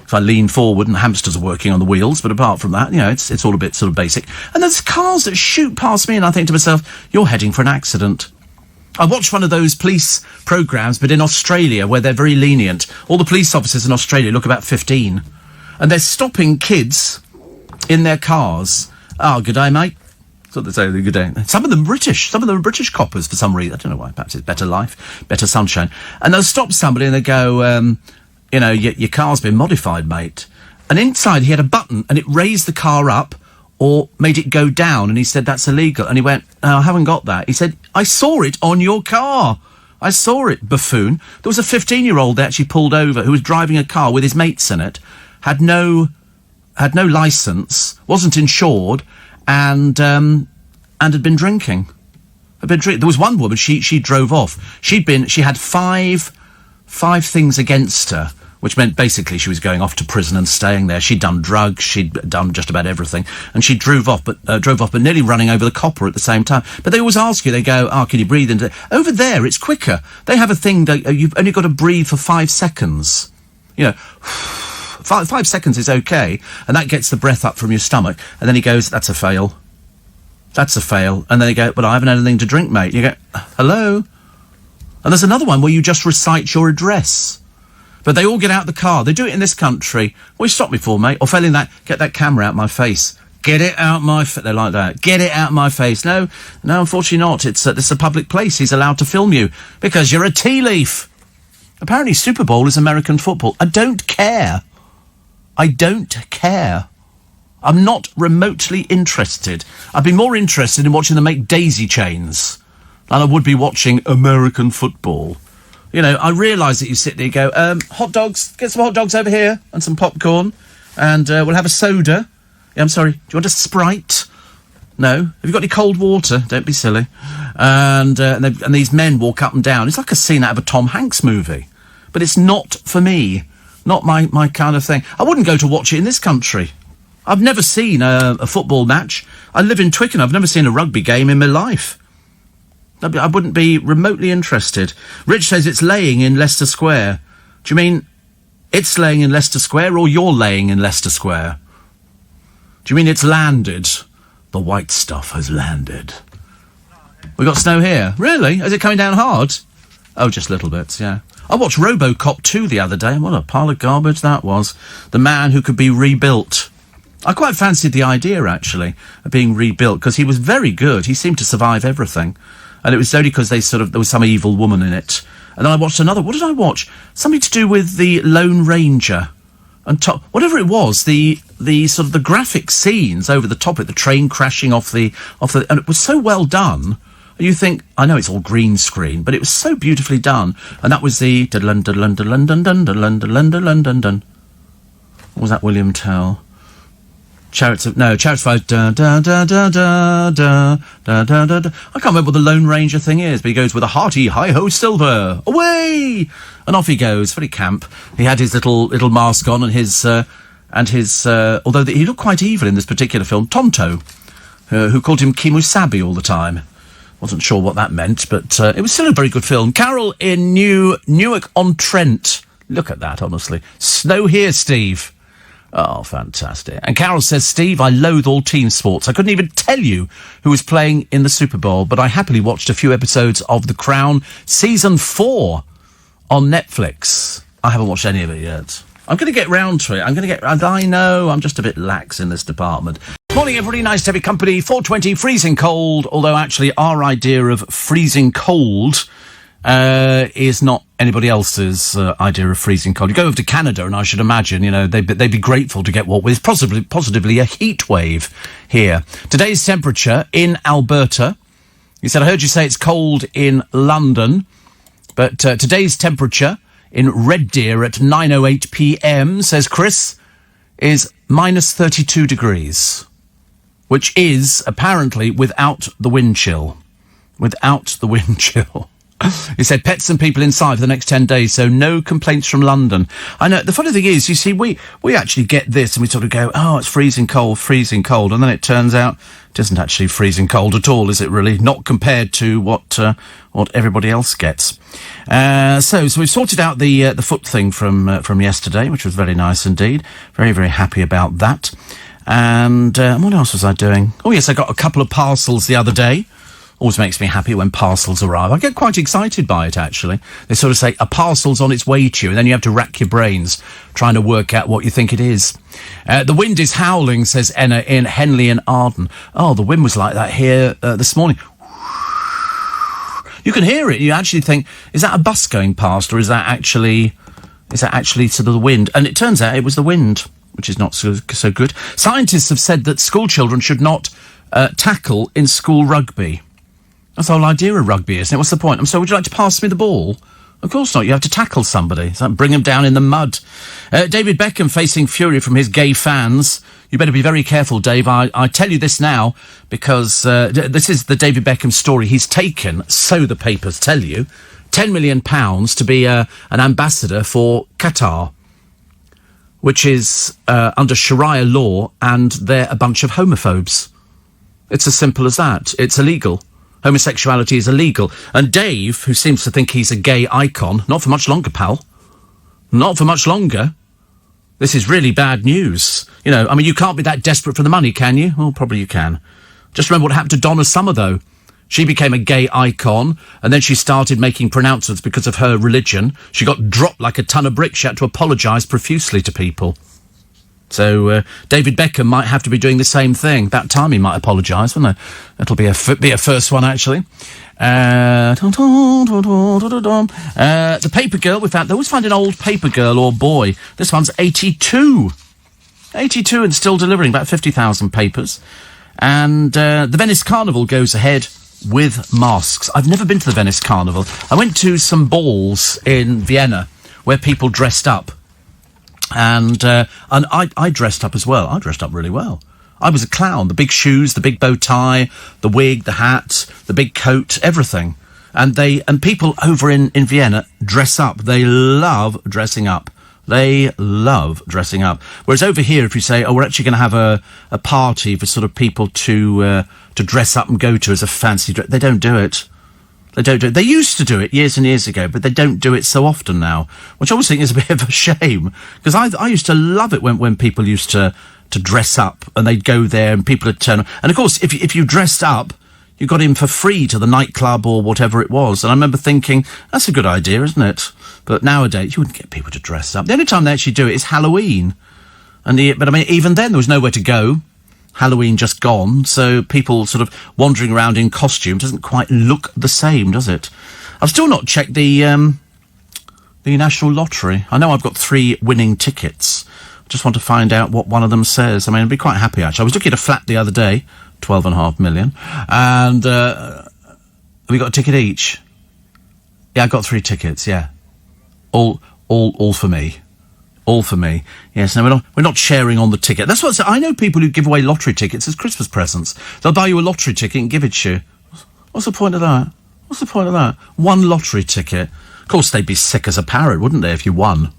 If I lean forward and hamsters are working on the wheels. But apart from that, you know, it's all a bit sort of basic. And there's cars that shoot past me and I think to myself, you're heading for an accident. I watched one of those police programmes, but in Australia, where they're very lenient. All the police officers in Australia look about 15. And they're stopping kids in their cars. Oh, good day, mate. That's what they say, good day. Some of them British. Some of them are British coppers for some reason. I don't know why. Perhaps it's better life, better sunshine. And they'll stop somebody and they go, you know, your car's been modified, mate. And inside he had a button and it raised the car up or made it go down. And he said, that's illegal. And he went, no, I haven't got that. He said, I saw it on your car. I saw it, buffoon. There was a 15-year-old they actually pulled over who was driving a car with his mates in it. Had no licence, wasn't insured, and had been drinking. There was one woman. She drove off. She had five things against her, which meant basically she was going off to prison and staying there. She'd done drugs. She'd done just about everything, and she drove off, but nearly running over the copper at the same time. But they always ask you. They go, "Oh, can you breathe into?" Over there, it's quicker. They have a thing that you've only got to breathe for 5 seconds. You know. 5 seconds is okay, and that gets the breath up from your stomach. And then he goes, that's a fail. That's a fail. And then they go, but I haven't had anything to drink, mate. You go, hello? And there's another one where you just recite your address. But they all get out the car. They do it in this country. What you stop me for, mate? Or failing that, get that camera out my face. Get it out my face. They're like that. Get it out my face. No, unfortunately not. This is a public place. He's allowed to film you because you're a tea leaf. Apparently Super Bowl is American football. I don't care. I don't care. I'm not remotely interested. I'd be more interested in watching them make daisy chains than I would be watching American football. You know, I realise that you sit there and go, hot dogs, get some hot dogs over here and some popcorn, and we'll have a soda. Yeah, I'm sorry, do you want a Sprite? No. Have you got any cold water? Don't be silly. And these men walk up and down. It's like a scene out of a Tom Hanks movie. But it's not for me. Not my kind of thing. I wouldn't go to watch it in this country. I've never seen a football match. I live in Twickenham. I've never seen a rugby game in my life. I wouldn't be remotely interested. Rich says it's laying in Leicester Square. Do you mean it's laying in Leicester Square or you're laying in Leicester Square? Do you mean it's landed? The white stuff has landed. We got snow here. Really? Is it coming down hard? Oh, just little bits, yeah. I watched RoboCop 2 the other day, and what a pile of garbage that was. The man who could be rebuilt. I quite fancied the idea, actually, of being rebuilt, because he was very good. He seemed to survive everything. And it was only because there was some evil woman in it. And then I watched another. What did I watch? Something to do with the Lone Ranger. And whatever it was, the sort of the graphic scenes over the top of it, the train crashing off the, and it was so well done. You think, I know it's all green screen, but it was so beautifully done. And that was the... What was that, William Tell? Chariots of Fire. Da, da, da, da, da, da, da, da, da. I can't remember what the Lone Ranger thing is, but he goes with a hearty hi-ho silver. Away! And off he goes. Very camp. He had his little mask on and his although he looked quite evil in this particular film, Tonto, who called him Kimusabi all the time. Wasn't sure what that meant, but it was still a very good film. Carol in Newark-on-Trent. Look at that, honestly. Snow here, Steve. Oh, fantastic. And Carol says, Steve, I loathe all team sports. I couldn't even tell you who was playing in the Super Bowl, but I happily watched a few episodes of The Crown, Season 4 on Netflix. I haven't watched any of it yet. I'm going to get round to it. I know, I'm just a bit lax in this department. Morning, everybody. Nice to have your company. 4:20, freezing cold, although actually our idea of freezing cold is not anybody else's idea of freezing cold. You go over to Canada, and I should imagine, they'd be grateful to get what was positively a heat wave here. Today's temperature in Alberta. He said, I heard you say it's cold in London, but today's temperature in Red Deer at 9:08 p.m, says Chris, is minus 32 degrees, which is apparently without the wind chill. Without the wind chill. He said pets and people inside for the next 10 days, so no complaints from London. I know, the funny thing is, you see, we actually get this and we sort of go, oh, it's freezing cold, and then it turns out it isn't actually freezing cold at all, is it really? Not compared to what everybody else gets. So we've sorted out the foot thing from yesterday, which was very nice indeed. Very, very happy about that. And what else was I doing? Oh, yes, I got a couple of parcels the other day. Always makes me happy when parcels arrive. I get quite excited by it, actually. They sort of say, a parcel's on its way to you, and then you have to rack your brains trying to work out what you think it is. The wind is howling, says Enna in Henley and Arden. Oh, the wind was like that here this morning. You can hear it. You actually think, is that a bus going past, or is that actually sort of the wind? And it turns out it was the wind, which is not so good. Scientists have said that school children should not tackle in school rugby. That's the whole idea of rugby, isn't it? What's the point? So would you like to pass me the ball? Of course not. You have to tackle somebody. So bring them down in the mud. David Beckham facing fury from his gay fans. You better be very careful, Dave. I tell you this now because this is the David Beckham story. He's taken, so the papers tell you, £10 million to be an ambassador for Qatar, which is under Sharia law, and they're a bunch of homophobes. It's as simple as that. It's illegal. Homosexuality is illegal. And Dave, who seems to think he's a gay icon, not for much longer, pal. Not for much longer. This is really bad news. You can't be that desperate for the money, can you? Well, probably you can. Just remember what happened to Donna Summer, though. She became a gay icon, and then she started making pronouncements because of her religion. She got dropped like a ton of bricks. She had to apologise profusely to people. So David Beckham might have to be doing the same thing. About time he might apologise, wouldn't it? It'll be a first one, actually. The paper girl, they always find an old paper girl or boy. This one's 82. 82 and still delivering about 50,000 papers. And the Venice Carnival goes ahead with masks. I've never been to the Venice Carnival. I went to some balls in Vienna where people dressed up. And I dressed up as well. I dressed up really well. I was a clown. The big shoes, the big bow tie, the wig, the hat, the big coat, everything. And people over in Vienna dress up. They love dressing up. They love dressing up. Whereas over here, if you say, oh, we're actually going to have a party for sort of people to dress up and go to as a fancy dress, they don't do it. They don't do it. They used to do it years and years ago, but they don't do it so often now, which I always think is a bit of a shame, because I used to love it when people used to dress up and they'd go there and people would turn. And of course, if you dressed up, you got in for free to the nightclub or whatever it was. And I remember thinking, that's a good idea, isn't it? But nowadays, you wouldn't get people to dress up. The only time they actually do it is Halloween. But I mean, even then, there was nowhere to go. Halloween just gone, so people sort of wandering around in costume doesn't quite look the same, does it? I've still not checked the National Lottery. I know I've got 3 winning tickets. I just want to find out what one of them says. I mean, I'd be quite happy, actually. I was looking at a flat the other day, 12.5 million, and we got a ticket each. Yeah, I got 3 tickets, yeah. All for me. All for me. Yes, no, we're not sharing on the ticket. That's what I know people who give away lottery tickets as Christmas presents. They'll buy you a lottery ticket and give it to you. What's the point of that? What's the point of that? One lottery ticket. Of course, they'd be sick as a parrot, wouldn't they, if you won?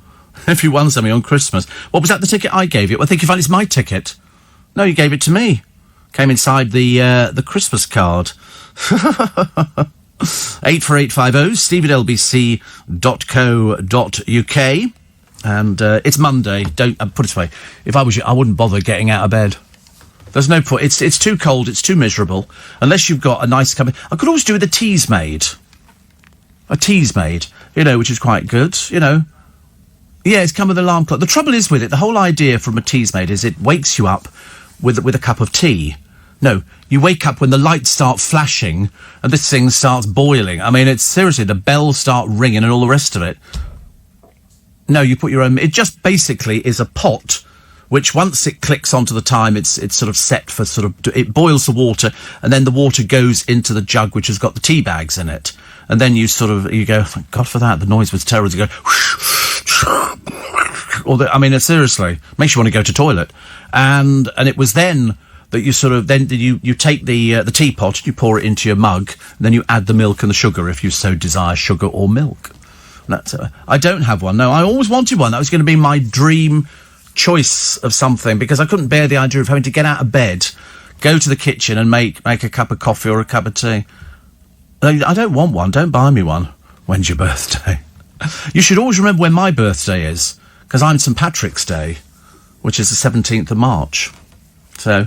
If you won something on Christmas. What was that, the ticket I gave you? Well, I think you find it's my ticket. No, you gave it to me. Came inside the Christmas card. 84850 steve@lbc.co.uk. And it's Monday. Don't put it this way. If I was you, I wouldn't bother getting out of bed. There's no point. It's too cold. It's too miserable. Unless you've got a nice cup. I could always do with a Teasmade. A Teasmade, which is quite good. Yeah, it's come with an alarm clock. The trouble is with it. The whole idea from a Teasmade is it wakes you up with a cup of tea. No, you wake up when the lights start flashing and this thing starts boiling. I mean, it's seriously, the bells start ringing and all the rest of it. No, you put your own... It just basically is a pot, which once it clicks onto the time, it's sort of set for it boils the water, and then the water goes into the jug, which has got the tea bags in it. And then you go, thank God for that, the noise was terrible. You go... seriously, makes you want to go to toilet. And it was then that you you take the teapot, you pour it into your mug, and then you add the milk and the sugar if you so desire sugar or milk. That's I don't have one. No, I always wanted one. That was going to be my dream choice of something, because I couldn't bear the idea of having to get out of bed, go to the kitchen and make a cup of coffee or a cup of tea. I don't want one. Don't buy me one. When's your birthday? You should always remember when my birthday is, because I'm St Patrick's Day, which is the 17th of March. So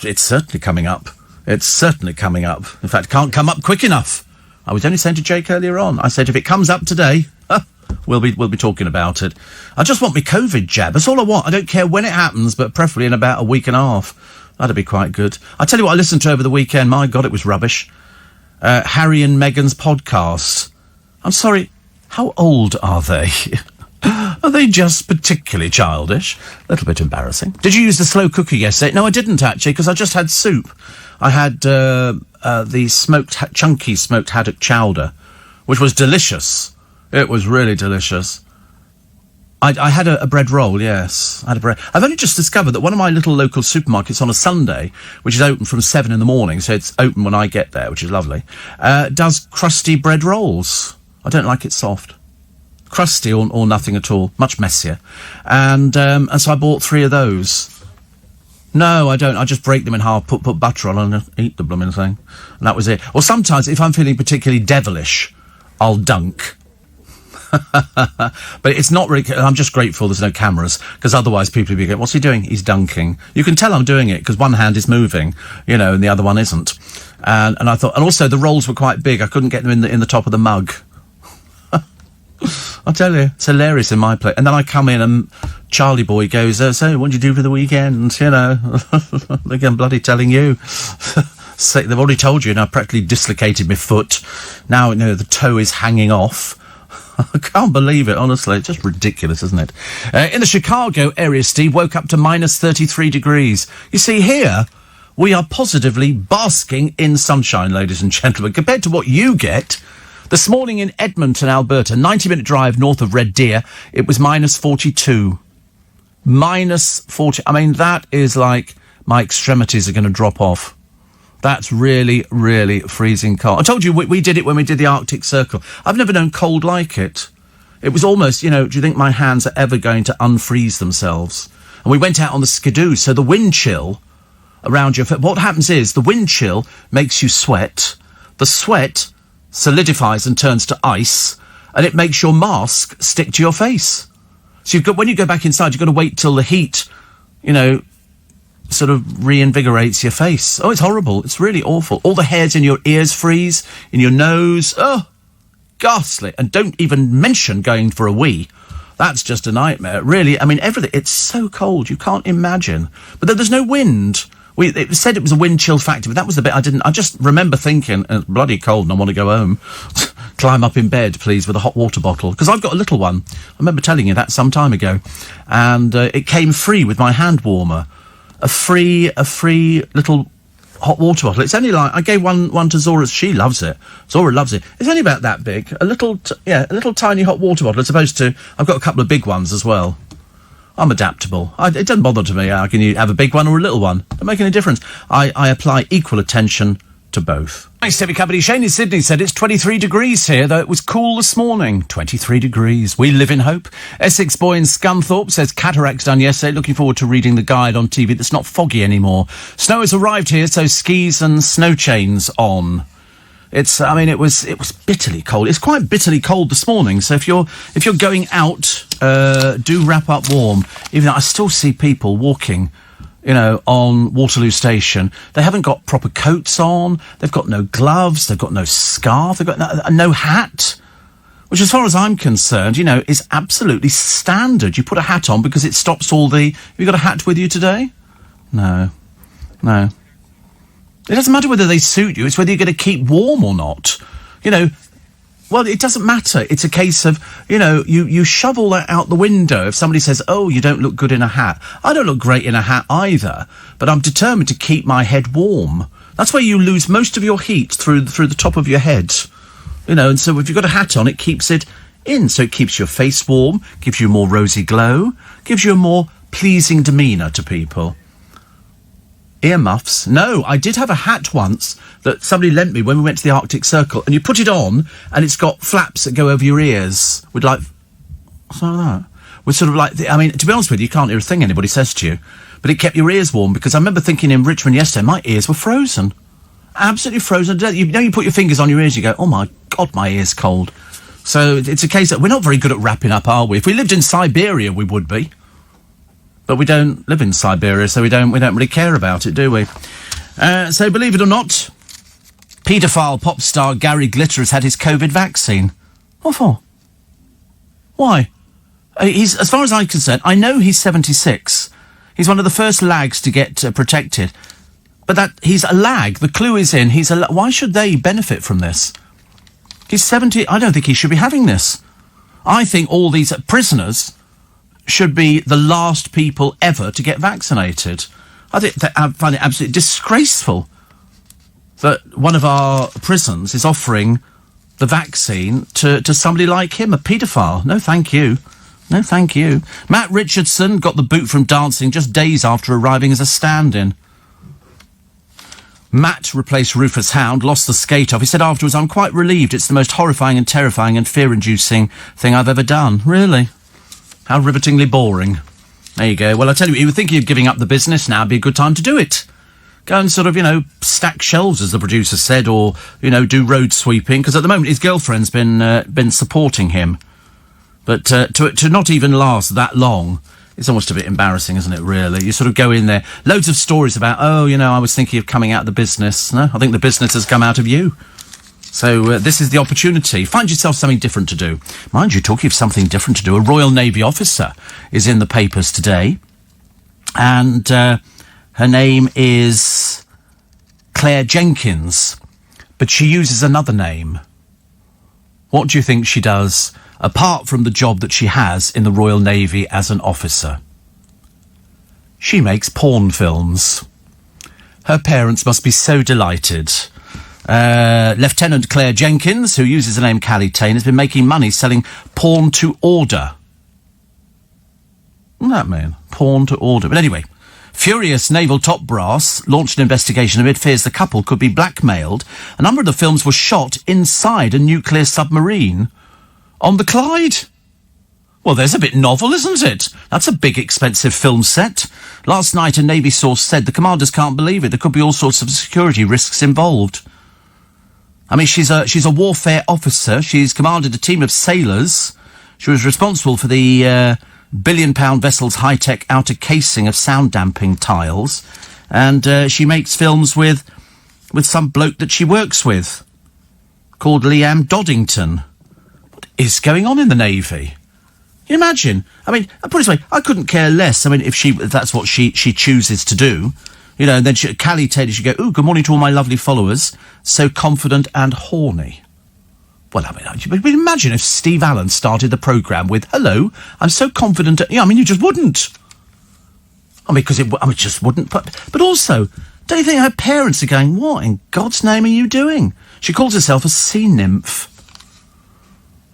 it's certainly coming up. It's certainly coming up. In fact, it can't come up quick enough. I was only saying to Jake earlier on, I said if it comes up today, we'll be talking about it. I just want my COVID jab. That's all I want. I don't care when it happens, but preferably in about a week and a half. That'd be quite good. I tell you what I listened to over the weekend. My God, it was rubbish. Harry and Meghan's podcast. I'm sorry, how old are they? Are they just particularly childish? A little bit embarrassing. Did you use the slow cooker yesterday? No, I didn't, actually, because I just had soup. I had the chunky smoked haddock chowder, which was delicious. It was really delicious. I had a bread roll, yes. I had a bread. I've only just discovered that one of my little local supermarkets on a Sunday, which is open from 7 in the morning, so it's open when I get there, which is lovely, does crusty bread rolls. I don't like it soft. Crusty or nothing at all. Much messier. And so I bought 3 of those. No, I don't. I just break them in half, put butter on and eat the blooming thing. And that was it. Or sometimes, if I'm feeling particularly devilish, I'll dunk. But it's not really... I'm just grateful there's no cameras, because otherwise people would be going, what's he doing? He's dunking. You can tell I'm doing it, because one hand is moving, and the other one isn't. And I thought... And also, the rolls were quite big. I couldn't get them in the top of the mug. I'll tell you, it's hilarious in my place. And then I come in and Charlie boy goes, so what did you do for the weekend? Like I'm bloody telling you. So they've already told you, and I practically dislocated my foot. Now, the toe is hanging off. I can't believe it, honestly. It's just ridiculous, isn't it? In the Chicago area, Steve, woke up to minus 33 degrees. You see, here, we are positively basking in sunshine, ladies and gentlemen, compared to what you get. This morning in Edmonton, Alberta, 90-minute drive north of Red Deer, it was minus 42. Minus 40. I mean, that is like my extremities are going to drop off. That's really, really freezing cold. I told you we did it when we did the Arctic Circle. I've never known cold like it. It was almost, do you think my hands are ever going to unfreeze themselves? And we went out on the Skidoo, so the wind chill around your foot. What happens is the wind chill makes you sweat. The sweat solidifies and turns to ice, and it makes your mask stick to your face. So when you go back inside, you've got to wait till the heat, sort of reinvigorates your face. Oh, it's horrible. It's really awful. All the hairs in your ears freeze, in your nose. Oh, ghastly. And don't even mention going for a wee. That's just a nightmare. Really, I mean, everything. It's so cold. You can't imagine. But then there's no wind. It said it was a wind chill factor, but that was the bit I just remember thinking, it's bloody cold and I want to go home. Climb up in bed, please, with a hot water bottle. Because I've got a little one. I remember telling you that some time ago. And it came free with my hand warmer. A free little hot water bottle. It's only like, I gave one to Zora. She loves it. Zora loves it. It's only about that big. A little tiny hot water bottle, as opposed to, I've got a couple of big ones as well. I'm adaptable. It doesn't bother to me. I can have a big one or a little one. Don't make any difference. I apply equal attention to both. Thanks, Debbie Company. Shane in Sydney said it's 23 degrees here, though it was cool this morning. 23 degrees. We live in hope. Essex boy in Scunthorpe says cataracts done yesterday. Looking forward to reading the guide on TV that's not foggy anymore. Snow has arrived here, so skis and snow chains on. It was bitterly cold. It's quite bitterly cold this morning. So if you're going out, do wrap up warm. Even though I still see people walking, on Waterloo Station. They haven't got proper coats on. They've got no gloves. They've got no scarf. They've got no hat. Which, as far as I'm concerned, is absolutely standard. You put a hat on because it stops all the... Have you got a hat with you today? No. It doesn't matter whether they suit you. It's whether you're going to keep warm or not. Well, it doesn't matter. It's a case of, you shove all that out the window. If somebody says, oh, you don't look good in a hat. I don't look great in a hat either, but I'm determined to keep my head warm. That's where you lose most of your heat through the top of your head. And so if you've got a hat on, it keeps it in. So it keeps your face warm, gives you a more rosy glow, gives you a more pleasing demeanour to people. Earmuffs? No, I did have a hat once that somebody lent me when we went to the Arctic Circle, and you put it on, and it's got flaps that go over your ears. What's like that? With sort of like, to be honest with you, you can't hear a thing anybody says to you, but it kept your ears warm, because I remember thinking in Richmond yesterday, my ears were frozen. Absolutely frozen. You put your fingers on your ears, you go, oh my God, my ear's cold. So it's a case that we're not very good at wrapping up, are we? If we lived in Siberia, we would be. But we don't live in Siberia, so we don't really care about it, do we? So believe it or not, paedophile pop star Gary Glitter has had his COVID vaccine. What for? Why? He's, as far as I'm concerned, I know he's 76. He's one of the first lags to get protected. But that he's a lag. The clue is in. Why should they benefit from this? He's 70. I don't think he should be having this. I think all these prisoners should be the last people ever to get vaccinated. I find it absolutely disgraceful that one of our prisons is offering the vaccine to somebody like him, a paedophile. No, thank you. No, thank you. Matt Richardson got the boot from dancing just days after arriving as a stand-in. Matt replaced Rufus Hound, lost the skate off. He said afterwards, I'm quite relieved. It's the most horrifying and terrifying and fear-inducing thing I've ever done. Really? How rivetingly boring. There you go. Well, I tell you, you were thinking of giving up the business now. It'd be a good time to do it. Go and sort of, stack shelves, as the producer said, or, do road sweeping. Because at the moment, his girlfriend's been supporting him. But to not even last that long, it's almost a bit embarrassing, isn't it, really? You sort of go in there, loads of stories about, I was thinking of coming out of the business. No, I think the business has come out of you. So this is the opportunity. Find yourself something different to do. Mind you, talking of something different to do, a Royal Navy officer is in the papers today. And her name is Claire Jenkins. But she uses another name. What do you think she does, apart from the job that she has in the Royal Navy as an officer? She makes porn films. Her parents must be so delighted. Lieutenant Claire Jenkins, who uses the name Callie Tain, has been making money selling porn to order. What does that mean? Porn to order. But anyway, furious naval top brass launched an investigation amid fears the couple could be blackmailed. A number of the films were shot inside a nuclear submarine on the Clyde. Well, there's a bit novel, isn't it? That's a big, expensive film set. Last night, a Navy source said the commanders can't believe it. There could be all sorts of security risks involved. I mean, she's a warfare officer. She's commanded a team of sailors. She was responsible for the billion-pound vessel's high-tech outer casing of sound-damping tiles. And she makes films with some bloke that she works with, called Liam Doddington. What is going on in the Navy? Can you imagine? I mean, put it this way, I couldn't care less. I mean, if that's what she chooses to do. And then Callie Taylor should go, ooh, good morning to all my lovely followers. So confident and horny. Well, I mean, imagine if Steve Allen started the programme with, hello, I'm so confident. You just wouldn't. I mean, because it just wouldn't. But also, Don't you think her parents are going, what in God's name are you doing? She calls herself a sea nymph.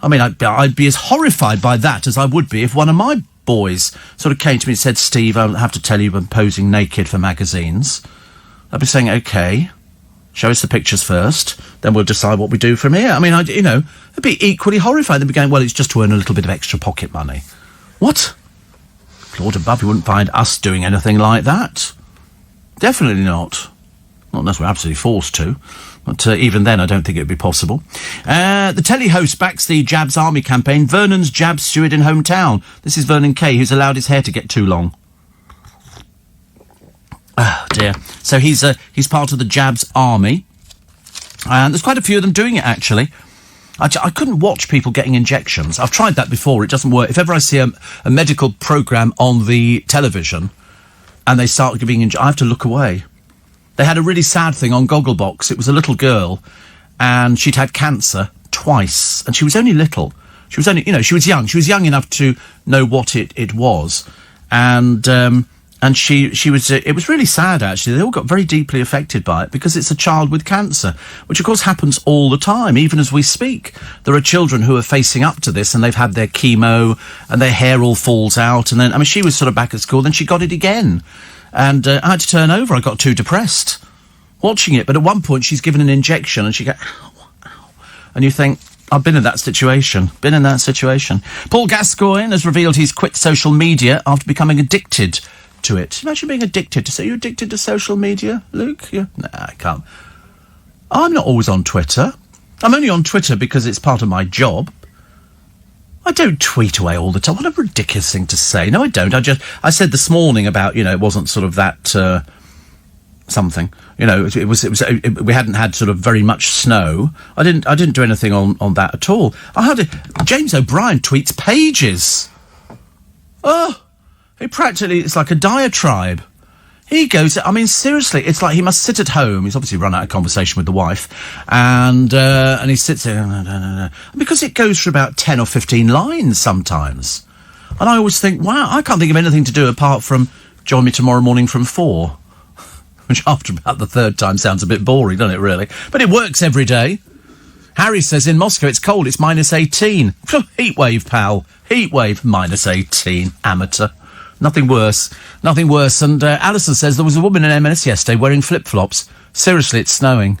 I mean, I'd be as horrified by that as I would be if one of my boys sort of came to me and said, Steve, I'll have to tell you I'm posing naked for magazines. I'd be saying, OK, show us the pictures first, then we'll decide what we do from here. I mean, I'd be equally horrified. They'd be going, well, it's just to earn a little bit of extra pocket money. What? Lord above, you wouldn't find us doing anything like that. Definitely not. Not unless we're absolutely forced to. But even then, I don't think it would be possible. The telly host backs the Jabs Army campaign. Vernon's Jabs steward in hometown. This is Vernon Kay, who's allowed his hair to get too long. Oh, dear. So he's part of the Jabs Army. And there's quite a few of them doing it, actually. I couldn't watch people getting injections. I've tried that before. It doesn't work. If ever I see a medical programme on the television and they start giving injections, I have to look away. They had a really sad thing on Gogglebox. It was a little girl, and she'd had cancer twice, and she was only little. She was only, she was young. She was young enough to know what it was, and she was. It was really sad, actually. They all got very deeply affected by it because it's a child with cancer, which of course happens all the time, even as we speak. There are children who are facing up to this, and they've had their chemo, and their hair all falls out, and then she was sort of back at school, then she got it again. And I had to turn over. I got too depressed watching it. But at one point, she's given an injection, and she goes, ow, ow. And you think, I've been in that situation. Paul Gascoigne has revealed he's quit social media after becoming addicted to it. Imagine being addicted to... Are you addicted to social media, Luke? Nah, I can't. I'm not always on Twitter. I'm only on Twitter because it's part of my job. I don't tweet away all the time. What a ridiculous thing to say. No, I don't. I said this morning about, it wasn't sort of that, something. We hadn't had sort of very much snow. I didn't do anything on that at all. James O'Brien tweets pages. Oh, it's like a diatribe. He goes, seriously, it's like he must sit at home. He's obviously run out of conversation with the wife. And he sits there, no. Because it goes for about 10 or 15 lines sometimes. And I always think, wow, I can't think of anything to do apart from join me tomorrow morning from 4. Which after about the third time sounds a bit boring, doesn't it, really? But it works every day. Harry says in Moscow it's cold, it's minus 18. Heat wave, pal. Heat wave, minus 18. Amateur. Nothing worse. And Alison says there was a woman in M&S yesterday wearing flip-flops. Seriously, it's snowing.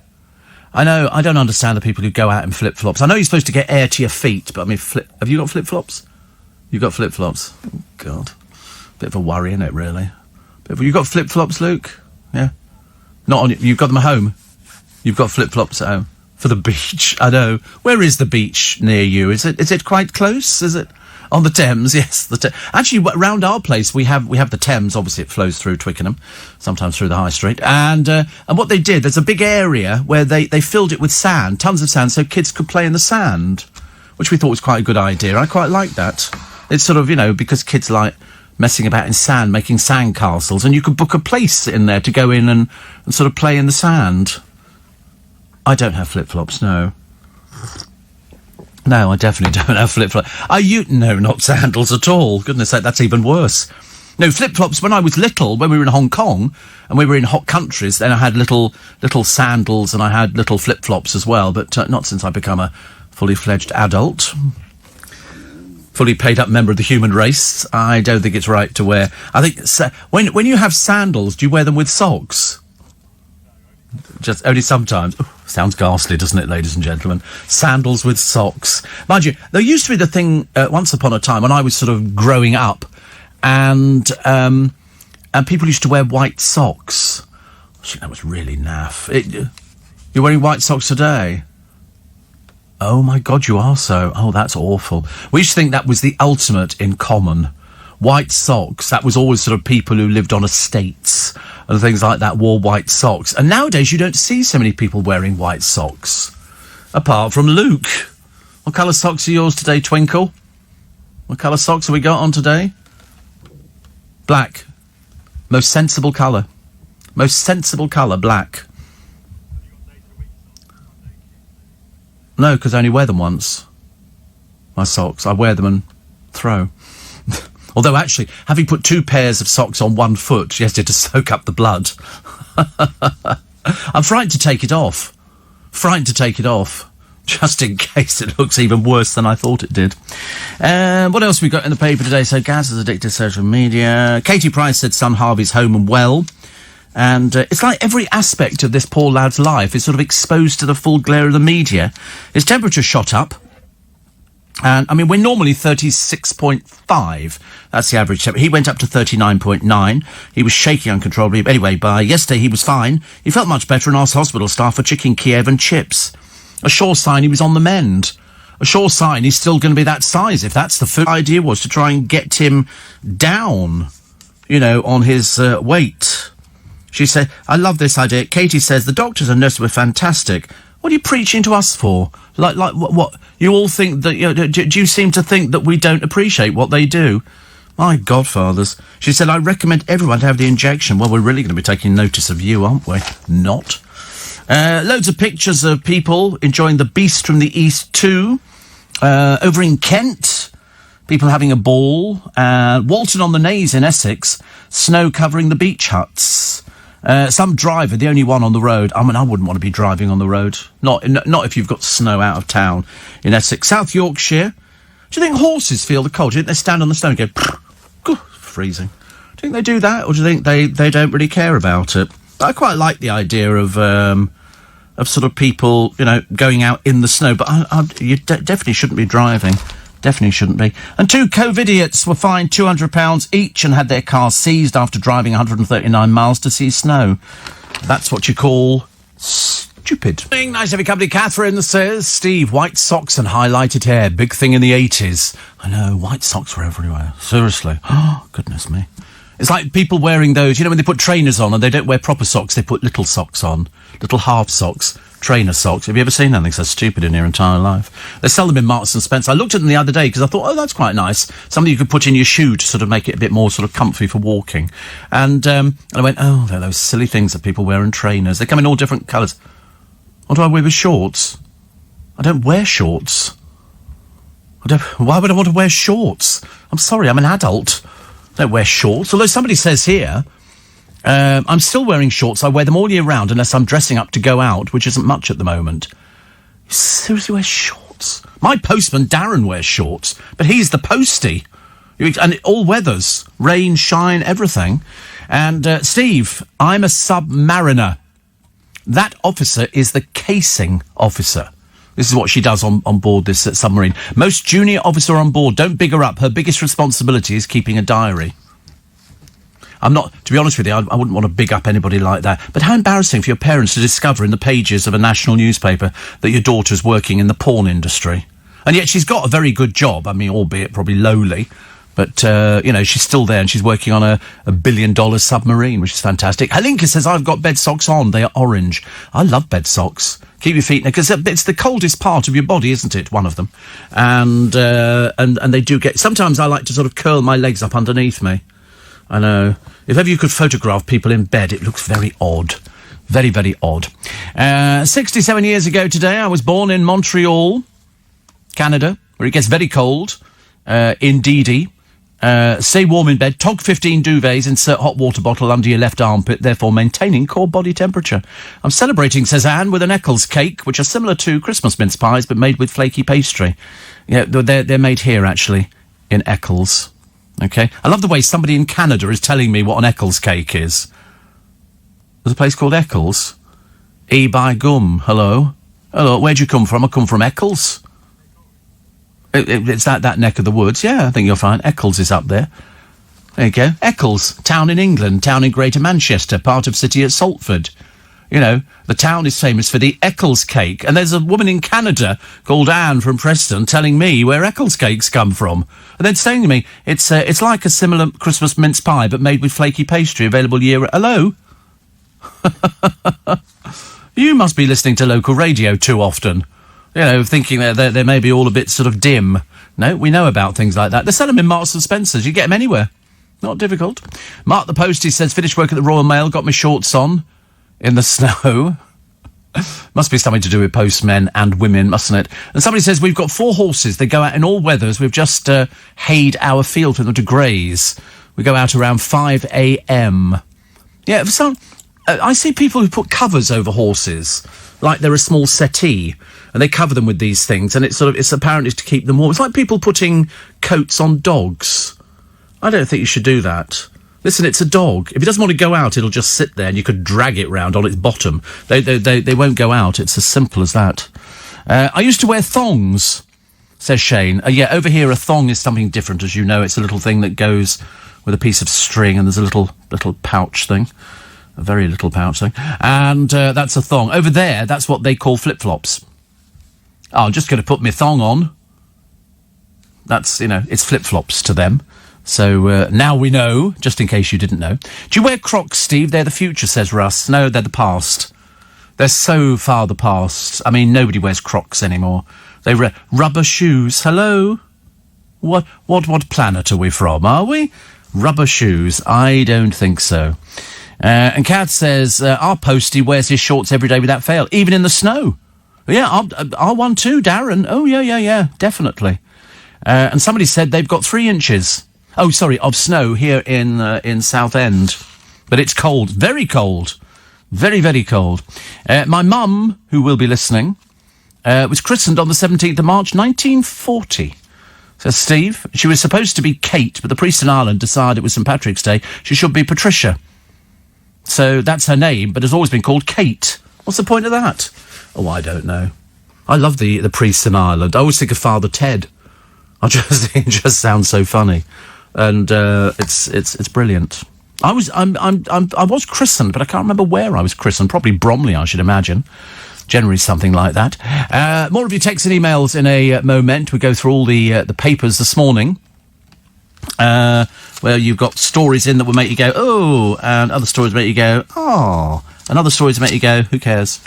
I know, I don't understand the people who go out in flip-flops. I know you're supposed to get air to your feet, but have you got flip-flops? You've got flip-flops? Oh, God. Bit of a worry, isn't it, really? You got flip-flops, Luke? Yeah? Not on... You've got them at home? You've got flip-flops at home? For the beach? I know. Where is the beach near you? Is it quite close? Is it... On the Thames, yes. Actually, around our place, we have the Thames. Obviously, it flows through Twickenham, sometimes through the High Street. And what they did, there's a big area where they filled it with sand, tons of sand, so kids could play in the sand, which we thought was quite a good idea. I quite like that. It's sort of, because kids like messing about in sand, making sand castles, and you could book a place in there to go in and sort of play in the sand. I don't have flip-flops, no. No, I definitely don't have flip-flops. No, not sandals at all. Goodness sake, that's even worse. No, flip-flops, when I was little, when we were in Hong Kong, and we were in hot countries, then I had little sandals and I had little flip-flops as well, but not since I've become a fully-fledged adult. Fully paid-up member of the human race. I don't think it's right to wear... I think... When you have sandals, do you wear them with socks? Just only sometimes. Ooh, sounds ghastly, doesn't it, ladies and gentlemen? Sandals with socks. Mind you, there used to be the thing once upon a time when I was sort of growing up, and people used to wear white socks. I think that was really naff. You're wearing white socks today? Oh my God, you are so. Oh, that's awful. We used to think that was the ultimate in common. White socks, that was always sort of people who lived on estates and things like that wore white socks. And nowadays you don't see so many people wearing white socks. Apart from Luke. What colour socks are yours today, Twinkle? What colour socks have we got on today? Black. Most sensible colour. Most sensible colour, black. No, because I only wear them once. My socks. I wear them and throw. Although, actually, having put 2 pairs of socks on one foot yesterday to soak up the blood, I'm frightened to take it off. Just in case it looks even worse than I thought it did. What else we got in the paper today? So, Gaz is addicted to social media. Katie Price said son Harvey's home and well. And it's like every aspect of this poor lad's life is sort of exposed to the full glare of the media. His temperature shot up. And, I mean, we're normally 36.5. That's the average temperature. He went up to 39.9. He was shaking uncontrollably. Anyway, by yesterday he was fine. He felt much better and asked hospital staff for chicken Kiev and chips. A sure sign he was on the mend. A sure sign he's still going to be that size, if that's the food. Idea was to try and get him down, you know, on his weight. She said, I love this idea. Katie says, the doctors and nurses were fantastic. What are you preaching to us for? Like what? You all think that, you know, do you seem to think that we don't appreciate what they do? My godfathers. She said, I recommend everyone to have the injection. Well, we're really going to be taking notice of you, aren't we? Not. Loads of pictures of people enjoying The Beast from the East too. Over in Kent, people having a ball. Walton on the Naze in Essex, snow covering the beach huts. Some driver, the only one on the road. I mean, I wouldn't want to be driving on the road. Not if you've got snow out of town in Essex. South Yorkshire. Do you think horses feel the cold? Do you think they stand on the snow and go, freezing? Do you think they do that? Or do you think they don't really care about it? I quite like the idea of sort of people, you know, going out in the snow. But you definitely shouldn't be driving. Definitely shouldn't be. And 2 COVIDiots were fined £200 each and had their cars seized after driving 139 miles to see snow. That's what you call stupid. Nice to have your company. Catherine says, Steve, white socks and highlighted hair. Big thing in the 80s. I know, white socks were everywhere. Seriously. Oh, goodness me. It's like people wearing those, you know, when they put trainers on and they don't wear proper socks, they put little socks on. Little half socks. Trainer socks. Have you ever seen anything so stupid in your entire life? They sell them in Marks and Spencer. I looked at them the other day because I thought, oh, that's quite nice. Something you could put in your shoe to sort of make it a bit more sort of comfy for walking. And I went, oh, they're those silly things that people wear in trainers. They come in all different colours. What do I wear with shorts? I don't wear shorts. Why would I want to wear shorts? I'm sorry, I'm an adult. I don't wear shorts. Although somebody says here, I'm still wearing shorts. I wear them all year round unless I'm dressing up to go out, which isn't much at the moment. You seriously wear shorts? My postman, Darren, wears shorts, but he's the postie. And all weathers, rain, shine, everything. And, Steve, I'm a submariner. That officer is the casing officer. This is what she does on board this submarine. Most junior officer on board, don't big her up. Her biggest responsibility is keeping a diary. I'm not, to be honest with you, I wouldn't want to big up anybody like that. But how embarrassing for your parents to discover in the pages of a national newspaper that your daughter's working in the porn industry. And yet she's got a very good job. I mean, albeit probably lowly. But, you know, she's still there and she's working on a $1 billion submarine, which is fantastic. Halinka says, I've got bed socks on. They are orange. I love bed socks. Keep your feet in, because it's the coldest part of your body, isn't it? One of them. And they do get, sometimes I like to sort of curl my legs up underneath me. I know. If ever you could photograph people in bed, it looks very odd. Very, very odd. 67 years ago today, I was born in Montreal, Canada, where it gets very cold. Indeedy. Stay warm in bed. Tog 15 duvets. Insert hot water bottle under your left armpit, therefore maintaining core body temperature. I'm celebrating, says Anne, with an Eccles cake, which are similar to Christmas mince pies, but made with flaky pastry. Yeah, they're made here, actually, in Eccles. Okay? I love the way somebody in Canada is telling me what an Eccles cake is. There's a place called Eccles. E by gum. Hello? Hello, where'd you come from? I come from Eccles. It's that neck of the woods. Yeah, I think you'll find Eccles is up there. There you go. Eccles, town in England, town in Greater Manchester, part of city at Salford. You know, the town is famous for the Eccles cake. And there's a woman in Canada called Anne from Preston telling me where Eccles cakes come from. And then saying to me, it's like a similar Christmas mince pie, but made with flaky pastry, available year... Hello? You must be listening to local radio too often. You know, thinking that they may be all a bit sort of dim. No, we know about things like that. They sell them in Marks and Spencer's. You get them anywhere. Not difficult. Mark the Postie says, finished work at the Royal Mail, got my shorts on in the snow. Must be something to do with postmen and women, mustn't it? And somebody says, we've got 4 horses. They go out in all weathers. We've just hayed our field for them to graze. We go out around 5 a.m. Yeah, I see people who put covers over horses, like they're a small settee, and they cover them with these things, and it's apparently to keep them warm. It's like people putting coats on dogs. I don't think you should do that. Listen, it's a dog. If it doesn't want to go out, it'll just sit there and you could drag it round on its bottom. They won't go out. It's as simple as that. I used to wear thongs, says Shane. Yeah, over here a thong is something different, as you know. It's a little thing that goes with a piece of string, and there's a little pouch thing. A very little pouch thing. And that's a thong. Over there, that's what they call flip-flops. Oh, I'm just going to put my thong on. That's, it's flip-flops to them. So now we know, just in case you didn't know. Do you wear Crocs, Steve? They're the future, says Russ. No, they're the past. They're so far the past. I mean, nobody wears Crocs anymore. They rubber shoes. Hello? What planet are we from, are we? Rubber shoes. I don't think so. And Kat says, our postie wears his shorts every day without fail, even in the snow. Yeah, our one too, Darren. Oh, yeah, definitely. And somebody said they've got 3 inches. Oh, sorry, of snow here in Southend. But it's cold, very cold. Very, very cold. My mum, who will be listening, was christened on the 17th of March, 1940. Says Steve. She was supposed to be Kate, but the priest in Ireland decided it was St. Patrick's Day. She should be Patricia. So that's her name, but has always been called Kate. What's the point of that? Oh, I don't know. I love the priest in Ireland. I always think of Father Ted. It just sounds so funny. And it's brilliant. I was christened, but I can't remember where I was christened. Probably Bromley, I should imagine. Generally something like that. More of your texts and emails in a moment. We go through all the papers this morning. Where you've got stories in that will make you go, oh, and other stories make you go, oh, and other stories make you go, who cares?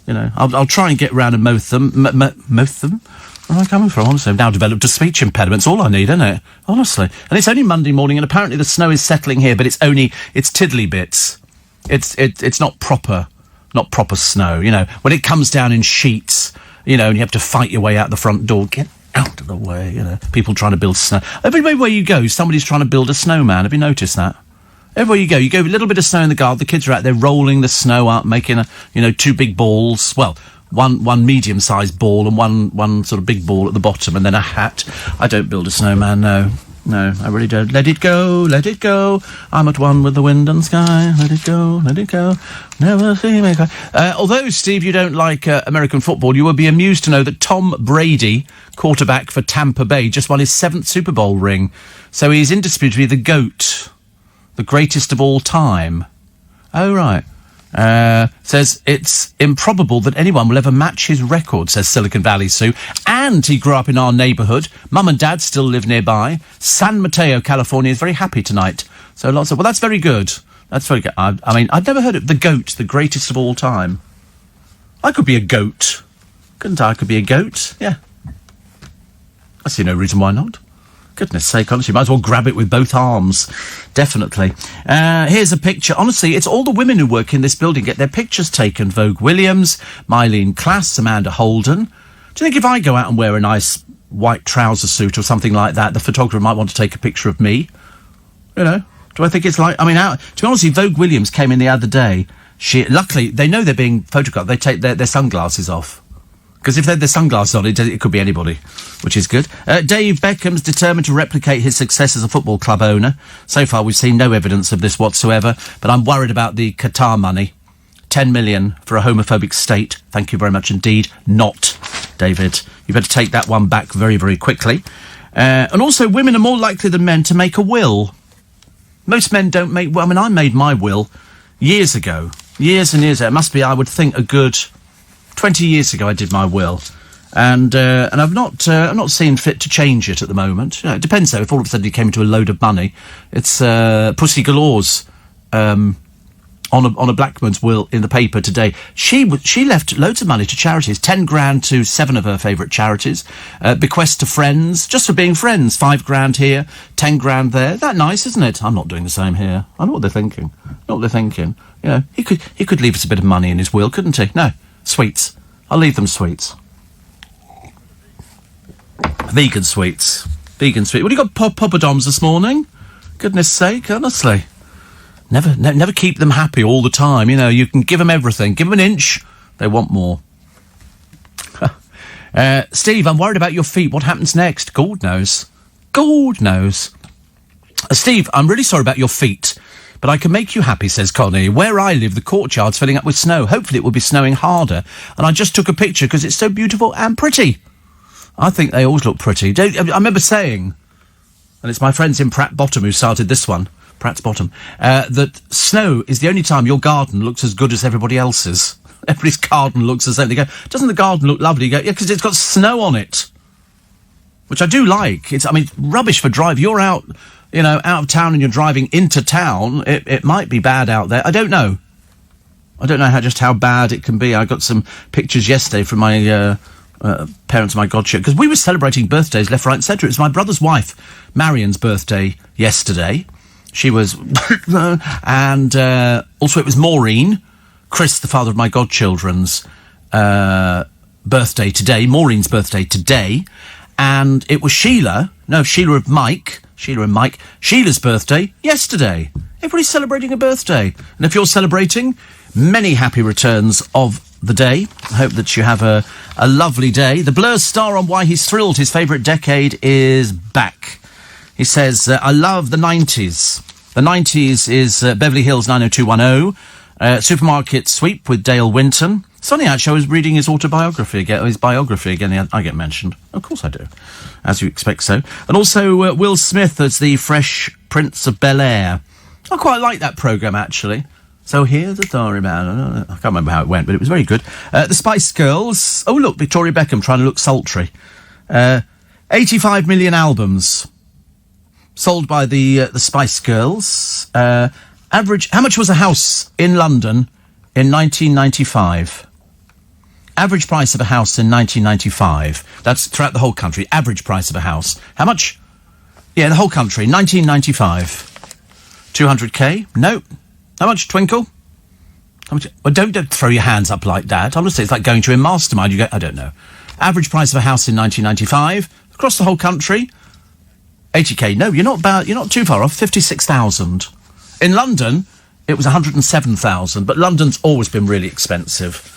I'll try and get round and mouth them. Mouth them? Where am I coming from? Honestly, I've now developed a speech impediment. It's all I need, isn't it? Honestly. And it's only Monday morning, and apparently the snow is settling here, but it's tiddly bits. It's not proper snow, When it comes down in sheets, and you have to fight your way out the front door, get out of the way, People trying to build snow. Everywhere you go, somebody's trying to build a snowman. Have you noticed that? Everywhere you go a little bit of snow in the garden, the kids are out there rolling the snow up, making 2 big balls. Well, one medium-sized ball and one sort of big ball at the bottom, and then a hat. I don't build a snowman, no, I really don't. Let it go, I'm at one with the wind and sky. Let it go, never see me cry. Although, Steve, you don't like American football, you will be amused to know that Tom Brady, quarterback for Tampa Bay, just won his 7th Super Bowl ring. So he's indisputably the GOAT, the greatest of all time. Oh, right. Says it's improbable that anyone will ever match his record, says Silicon Valley Sue. And he grew up in our neighbourhood. Mum and Dad still live nearby. San Mateo, California is very happy tonight. So well, that's very good. That's very good. I mean, I've never heard of the GOAT, the greatest of all time. I could be a goat. Couldn't I? I could be a goat. Yeah. I see no reason why not. Goodness sake, honestly, might as well grab it with both arms. Definitely. Here's a picture. Honestly, it's all the women who work in this building get their pictures taken. Vogue Williams, Mylene Klass, Amanda Holden. Do you think if I go out and wear a nice white trouser suit or something like that, the photographer might want to take a picture of me? Do I think it's like... I mean, to be honest, Vogue Williams came in the other day. Luckily, they know they're being photographed. They take their sunglasses off. Because if they had their sunglasses on, it could be anybody, which is good. Dave Beckham's determined to replicate his success as a football club owner. So far, we've seen no evidence of this whatsoever, but I'm worried about the Qatar money. 10 million for a homophobic state. Thank you very much indeed. Not, David. You better take that one back very, very quickly. And also, women are more likely than men to make a will. Most men don't make... Well, I mean, I made my will years ago. Years and years ago. It must be, I would think, a good... 20 years ago I did my will, and I'm not seeing fit to change it at the moment. It depends though. If all of a sudden you came into a load of money, it's Pussy Galore's on a Blackman's will in the paper today. She left loads of money to charities, 10 grand to 7 of her favourite charities, bequest to friends just for being friends, 5 grand here, 10 grand there. Isn't that nice, isn't it? I'm not doing the same here. I know what they're thinking. He could leave us a bit of money in his will, couldn't he? No. Sweets. I'll leave them sweets. Vegan sweets. Vegan sweets. What do you got, poppadoms this morning? Goodness sake, honestly. Never keep them happy all the time. You know, you can give them everything. Give them an inch, they want more. Steve, I'm worried about your feet. What happens next? God knows. God knows. Steve, I'm really sorry about your feet, but I can make you happy, says Connie. Where I live, the courtyard's filling up with snow. Hopefully it will be snowing harder. And I just took a picture because it's so beautiful and pretty. I think they always look pretty. I remember saying, and it's my friends in Pratt Bottom who started this one, Pratt's Bottom, that snow is the only time your garden looks as good as everybody else's. Everybody's garden looks the same. They go, doesn't the garden look lovely? You go, yeah, because it's got snow on it. Which I do like. It's rubbish for drive. You're out, out of town and you're driving into town. It might be bad out there. I don't know. I don't know how bad it can be. I got some pictures yesterday from my parents, my godchildren, because we were celebrating birthdays left, right and centre. It was my brother's wife, Marion's birthday yesterday. She was... and also it was Maureen, Chris, the father of my godchildren's birthday today, Maureen's birthday today, and it was Sheila and Mike, Sheila's birthday yesterday. Everybody's celebrating a birthday. And if you're celebrating, many happy returns of the day. I hope that you have a lovely day. The Blur's star on why he's thrilled his favourite decade is back. He says, I love the 90s. The 90s is Beverly Hills 90210, Supermarket Sweep with Dale Winton. Sonny, actually, I was reading his biography again. I get mentioned. Of course I do, as you expect so. And also Will Smith as the Fresh Prince of Bel-Air. I quite like that programme, actually. So here's the story, man. I can't remember how it went, but it was very good. The Spice Girls. Oh, look, Victoria Beckham trying to look sultry. 85 million albums sold by the Spice Girls. Average. How much was a house in London in 1995? Average price of a house in 1995. That's throughout the whole country. Average price of a house. How much? Yeah, the whole country. 1995. 200k? No. How much, Twinkle? How much? Well, don't throw your hands up like that. Honestly, it's like going to a mastermind. You go, I don't know. Average price of a house in 1995 across the whole country. 80k. No, you're not too far off. 56,000. In London, it was 107,000. But London's always been really expensive.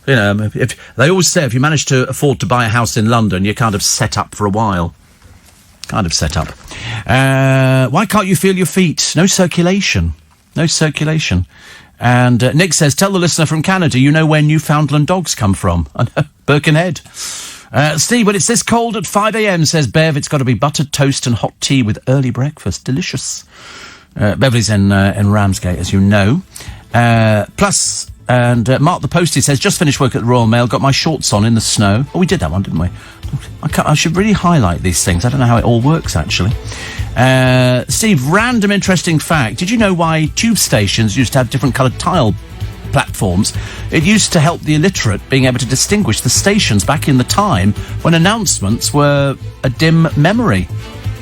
You know, if they always say if you manage to afford to buy a house in London, you're kind of set up for a while. Kind of set up. Why can't you feel your feet? No circulation. No circulation. And Nick says, tell the listener from Canada, you know where Newfoundland dogs come from. I know, Birkenhead. Steve, when it's this cold at 5 a.m, says Bev, it's got to be buttered toast and hot tea with early breakfast. Delicious. Beverly's in Ramsgate, as you know. Plus, and Mark the Postie says, just finished work at the Royal Mail, got my shorts on in the snow. Oh, we did that one, didn't we? I should really highlight these things. I don't know how it all works, actually. Steve, random interesting fact. Did you know why tube stations used to have different coloured tile platforms? It used to help the illiterate being able to distinguish the stations back in the time when announcements were a dim memory.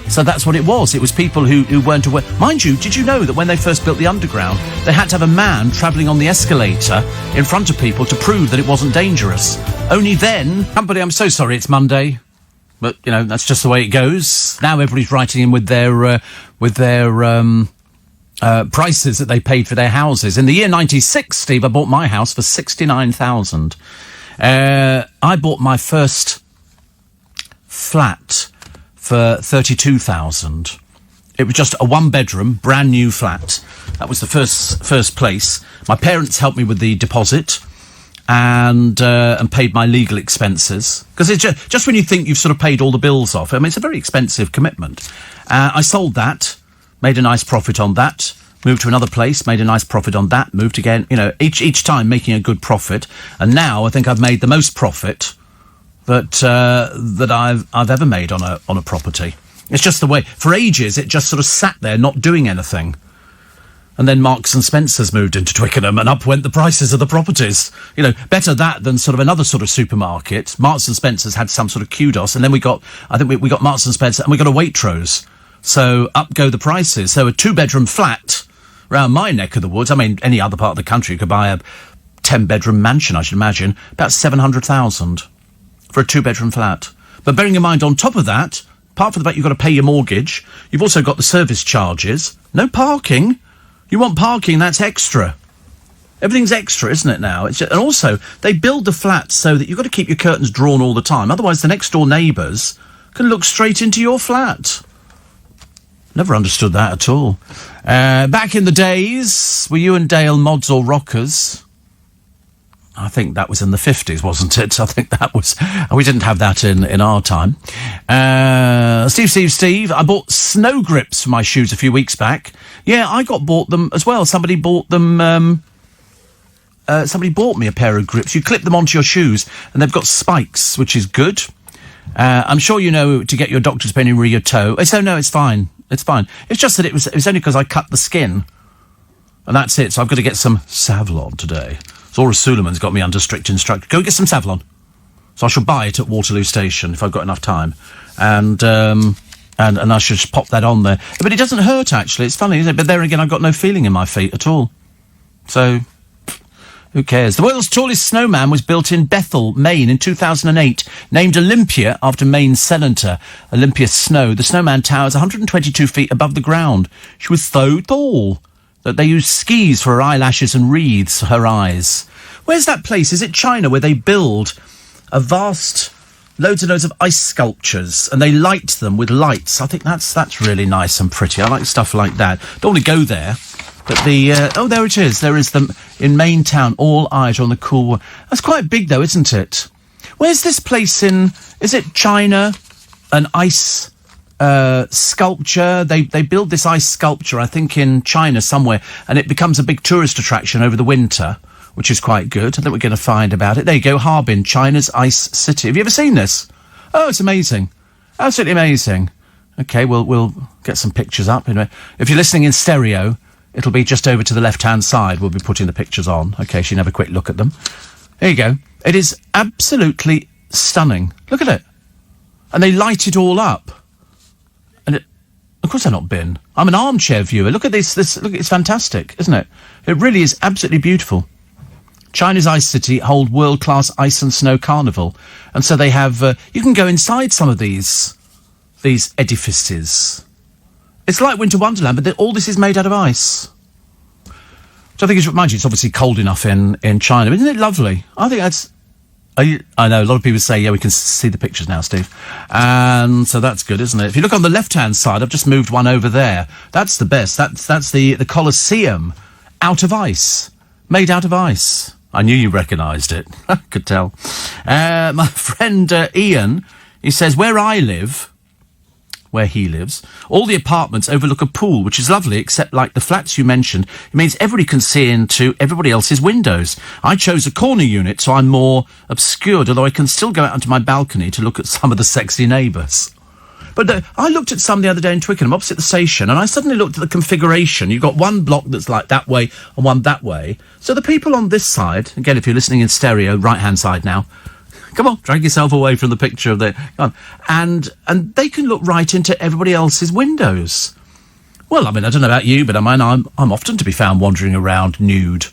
So that's what it was. It was people who weren't aware. Mind you, did you know that when they first built the underground, they had to have a man travelling on the escalator in front of people to prove that it wasn't dangerous? Only then... Company, I'm so sorry it's Monday. But, you know, that's just the way it goes. Now everybody's writing in with their prices that they paid for their houses. In the year 96, Steve, I bought my house for 69,000. I bought my first flat for 32,000. It was just a one-bedroom, brand-new flat. That was the first place. My parents helped me with the deposit and paid my legal expenses. Because it's just when you think you've sort of paid all the bills off, I mean, it's a very expensive commitment. I sold that, made a nice profit on that, moved to another place, made a nice profit on that, moved again, you know, each time making a good profit. And now I think I've made the most profit that I've ever made on a property. It's just the way. For ages, it just sort of sat there not doing anything. And then Marks and Spencer's moved into Twickenham, and up went the prices of the properties. You know, better that than sort of another sort of supermarket. Marks and Spencer's had some sort of kudos, and then we got Marks and Spencer, and we got a Waitrose. So up go the prices. So a 2-bedroom flat around my neck of the woods, I mean, any other part of the country, you could buy a 10-bedroom mansion, I should imagine, about 700,000 for a 2-bedroom flat. But bearing in mind, on top of that, apart from the fact you've got to pay your mortgage, you've also got the service charges. No parking. You want parking, that's extra. Everything's extra, isn't it, now? And also, they build the flats so that you've got to keep your curtains drawn all the time. Otherwise, the next-door neighbours can look straight into your flat. Never understood that at all. Back in the days, were you and Dale mods or rockers? I think that was in the 50s, wasn't it? I think that was... We didn't have that in our time. Steve, I bought snow grips for my shoes a few weeks back. Yeah, I bought them as well. Somebody bought them... somebody bought me a pair of grips. You clip them onto your shoes, and they've got spikes, which is good. I'm sure you know to get your doctor's opinion re your toe. So, no, it's fine. It's fine. It's just that it was only because I cut the skin. And that's it. So I've got to get some Savlon today. Zora Suleiman's got me under strict instruction. Go get some Savlon. So I shall buy it at Waterloo Station if I've got enough time. And I should just pop that on there. But it doesn't hurt, actually. It's funny, isn't it? But there again, I've got no feeling in my feet at all. So... who cares? The world's tallest snowman was built in Bethel, Maine in 2008, named Olympia after Maine's senator, Olympia Snow. The snowman towers 122 feet above the ground. She was so tall that they used skis for her eyelashes and wreaths for her eyes. Where's that place? Is it China, where they build a vast... loads and loads of ice sculptures, and they light them with lights? I think that's really nice and pretty. I like stuff like that. Don't want to go there. But oh, there it is. There is them in Maine town. All eyes are on the cool... That's quite big, though, isn't it? Where's this place in... Is it China? An ice sculpture. They build this ice sculpture, I think, in China somewhere, and it becomes a big tourist attraction over the winter, which is quite good. I think we're going to find about it. There you go, Harbin, China's ice city. Have you ever seen this? Oh, it's amazing. Absolutely amazing. Okay, we'll get some pictures up. If you're listening in stereo... it'll be just over to the left-hand side. We'll be putting the pictures on. Okay, so you can have a quick look at them. There you go. It is absolutely stunning. Look at it. And they light it all up. And of course I've not been. I'm an armchair viewer. Look at this. Look, it's fantastic, isn't it? It really is absolutely beautiful. China's Ice City hold world-class ice and snow carnival. And so they have... you can go inside some of these edifices. It's like Winter Wonderland, but all this is made out of ice. Which I think is, mind you, it's obviously cold enough in China. Isn't it lovely? I think that's... I know, a lot of people say, yeah, we can see the pictures now, Steve. And so that's good, isn't it? If you look on the left-hand side, I've just moved one over there. That's the best. That's the Colosseum. Out of ice. Made out of ice. I knew you recognised it. I could tell. My friend Ian, he says, where he lives, all the apartments overlook a pool, which is lovely, except like the flats you mentioned, it means everybody can see into everybody else's windows. I chose a corner unit, so I'm more obscured, although I can still go out onto my balcony to look at some of the sexy neighbours. But I looked at some the other day in Twickenham, opposite the station, and I suddenly looked at the configuration. You've got one block that's like that way and one that way. So the people on this side, again, if you're listening in stereo, right-hand side now, come on, drag yourself away from the picture of the... Come on. And they can look right into everybody else's windows. Well, I mean, I don't know about you, but I'm often to be found wandering around nude.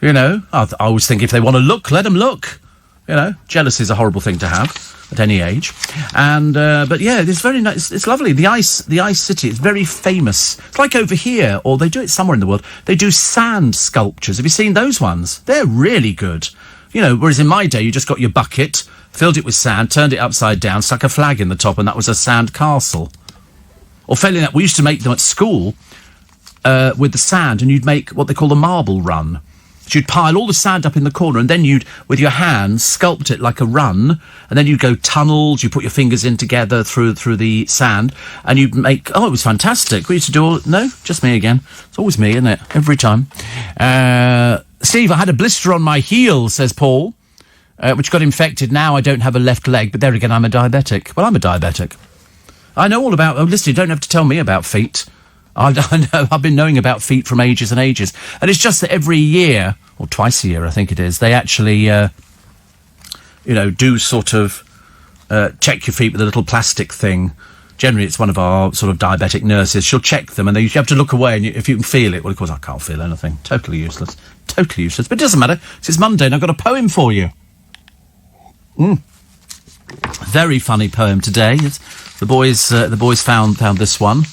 You know, I always think if they want to look, let them look. You know, jealousy is a horrible thing to have at any age. And, but yeah, it's very nice. It's lovely. The ice city is very famous. It's like over here, or they do it somewhere in the world. They do sand sculptures. Have you seen those ones? They're really good. You know, whereas in my day, you just got your bucket, filled it with sand, turned it upside down, stuck a flag in the top, and that was a sand castle. Or failing that, we used to make them at school with the sand, and you'd make what they call the marble run. So you'd pile all the sand up in the corner, and then you'd, with your hands, sculpt it like a run, and then you'd go tunnels, you put your fingers in together through the sand, and you'd make... Oh, it was fantastic. We used to do all... No, just me again. It's always me, isn't it? Every time. Steve, I had a blister on my heel, says Paul, which got infected. Now I don't have a left leg, but there again, I'm a diabetic. Well, I'm a diabetic. I know all about... Oh, listen, you don't have to tell me about feet. I know, I've been knowing about feet from ages and ages. And it's just that every year, or twice a year, I think it is, they actually, do sort of check your feet with a little plastic thing, Generally, it's one of our sort of diabetic nurses. She'll check them, and you have to look away, and if you can feel it, well, of course, I can't feel anything. Totally useless. Totally useless. But it doesn't matter. It's Monday, and I've got a poem for you. Very funny poem today. The boys found this one.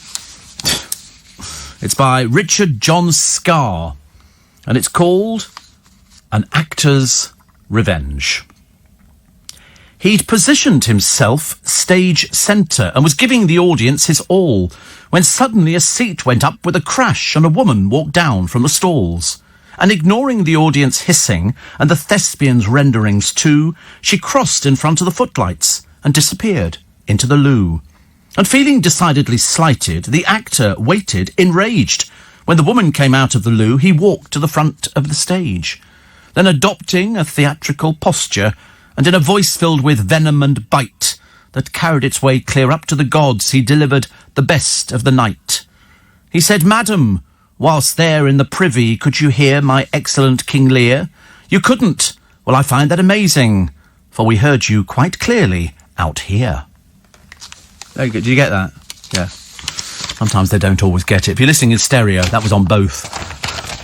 It's by Richard John Scarr, and it's called An Actor's Revenge. He'd positioned himself stage centre and was giving the audience his all, when suddenly a seat went up with a crash and a woman walked down from the stalls. And ignoring the audience hissing and the thespians' renderings too, she crossed in front of the footlights and disappeared into the loo. And feeling decidedly slighted, the actor waited, enraged. When the woman came out of the loo, he walked to the front of the stage. Then, adopting a theatrical posture, and in a voice filled with venom and bite that carried its way clear up to the gods, he delivered the best of the night. He said, "Madam, whilst there in the privy, could you hear my excellent King Lear? You couldn't. Well, I find that amazing, for we heard you quite clearly out here." Very good. Do you get that? Yeah. Sometimes they don't always get it. If you're listening in stereo, that was on both.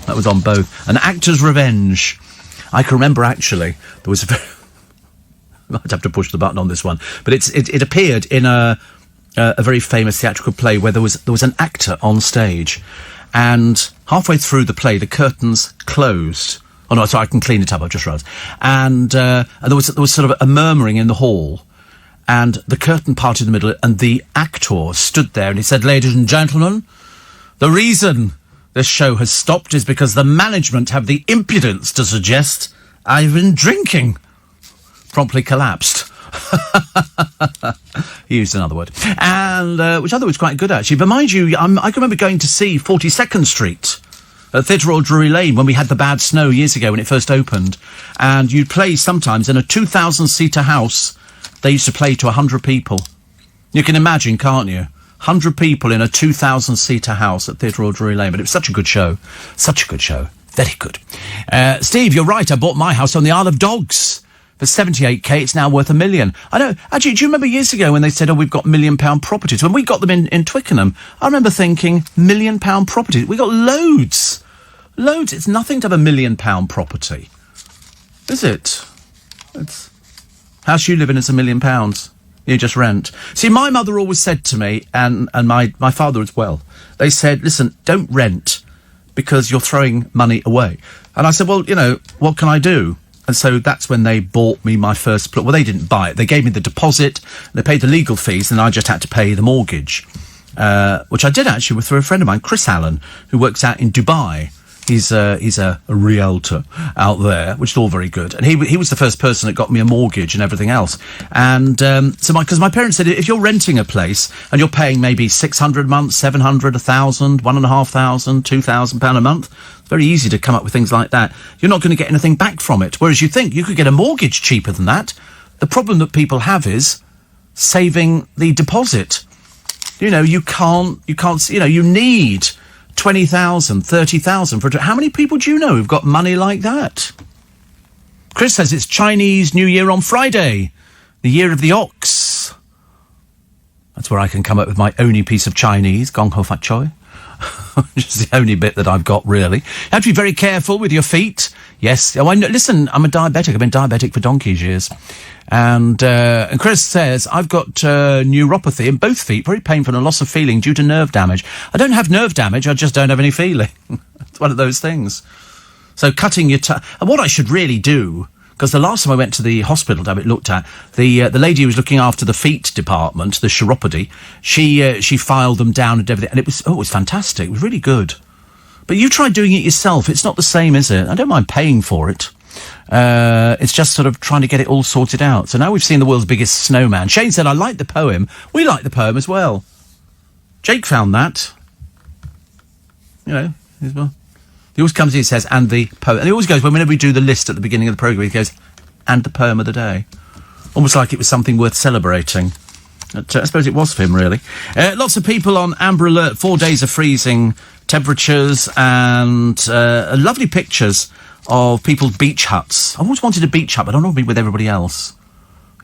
That was on both. An Actor's Revenge. I can remember, actually, there was a very... I might have to push the button on this one. But it appeared in a very famous theatrical play where there was an actor on stage. And halfway through the play, the curtains closed. Oh, no, sorry, I can clean it up, I've just realised. And there was sort of a murmuring in the hall. And the curtain parted in the middle, and the actor stood there and he said, "Ladies and gentlemen, the reason this show has stopped is because the management have the impudence to suggest I've been drinking." Promptly collapsed. He used another word. And, which I thought was quite good, actually. But mind you, I can remember going to see 42nd Street at Theatre Royal Drury Lane when we had the bad snow years ago when it first opened. And you'd play sometimes in a 2,000-seater house. They used to play to 100 people. You can imagine, can't you? 100 people in a 2,000-seater house at Theatre Royal Drury Lane. But it was such a good show. Such a good show. Very good. Steve, you're right. I bought my house on the Isle of Dogs. For 78k, it's now worth $1 million. I know. Actually, do you remember years ago when they said, "Oh, we've got £1 million properties"? When we got them in Twickenham, I remember thinking, £1 million properties. We got loads. Loads. It's nothing to have £1 million property. Is it? It's... House you live in is £1 million. You just rent. See, my mother always said to me, and my father as well, they said, "Listen, don't rent because you're throwing money away." And I said, "Well, you know, what can I do?" And so that's when they bought me my first plot. Well, they didn't buy it. They gave me the deposit, they paid the legal fees, and I just had to pay the mortgage, which I did actually through a friend of mine, Chris Allen, who works out in Dubai. He's a realtor out there, which is all very good. And he was the first person that got me a mortgage and everything else. And because my parents said, if you're renting a place and you're paying maybe £600 a month, £700, £1,000, £1,500, £2,000 a month, it's very easy to come up with things like that. You're not going to get anything back from it. Whereas you think you could get a mortgage cheaper than that. The problem that people have is saving the deposit. You know, you can't, you need 20,000, 30,000 for how many people do you know who've got money like that? Chris says it's Chinese New Year on Friday, the year of the ox. That's where I can come up with my only piece of Chinese, gong ho fat choi. Which is the only bit that I've got, really. You have to be very careful with your feet. Yes. Oh, listen, I'm a diabetic. I've been diabetic for donkey's years. And Chris says, I've got neuropathy in both feet, very painful and a loss of feeling due to nerve damage. I don't have nerve damage, I just don't have any feeling. It's one of those things. So cutting your and what I should really do, because the last time I went to the hospital to have it looked at, the lady who was looking after the feet department, the chiropody, she filed them down and everything, and it was fantastic. It was really good. But you try doing it yourself. It's not the same, is it? I don't mind paying for it. It's just sort of trying to get it all sorted out. So now we've seen the world's biggest snowman. Shane said, I like the poem. We like the poem as well. Jake found that. You know, well. He always comes in and says, and the poem. And he always goes, whenever we do the list at the beginning of the programme, he goes, and the poem of the day. Almost like it was something worth celebrating. But, I suppose it was for him, really. Lots of people on Amber Alert, 4 days of freezing temperatures and lovely pictures of people's beach huts. I've always wanted a beach hut, but I don't want to be with everybody else.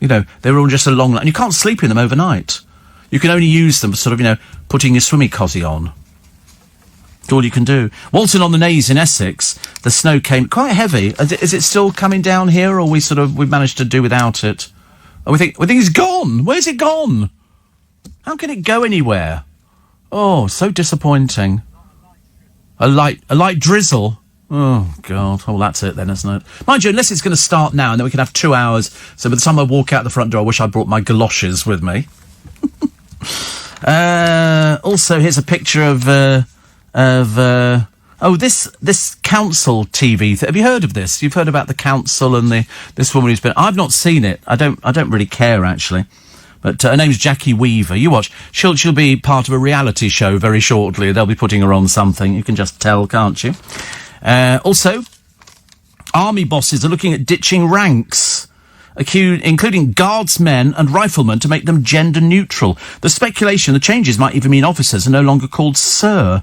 You know, they're all just a long... And you can't sleep in them overnight. You can only use them for sort of, putting your swimming cosy on. That's all you can do. Walton on the Naze in Essex, the snow came quite heavy. Is it still coming down here, or we've managed to do without it? Oh, we think it's gone. Where's it gone? How can it go anywhere? Oh, so disappointing. A light drizzle. Oh, God. Oh, that's it then, isn't it? Mind you, unless it's going to start now, and then we can have 2 hours. So by the time I walk out the front door, I wish I'd brought my galoshes with me. Also, here's a picture of this council TV. Have you heard of this? You've heard about the council and this woman who's been... I've not seen it. I don't really care, actually. But her name's Jackie Weaver. You watch. She'll be part of a reality show very shortly. They'll be putting her on something. You can just tell, can't you? Also, army bosses are looking at ditching ranks, including guardsmen and riflemen, to make them gender neutral. The speculation, the changes might even mean officers are no longer called sir.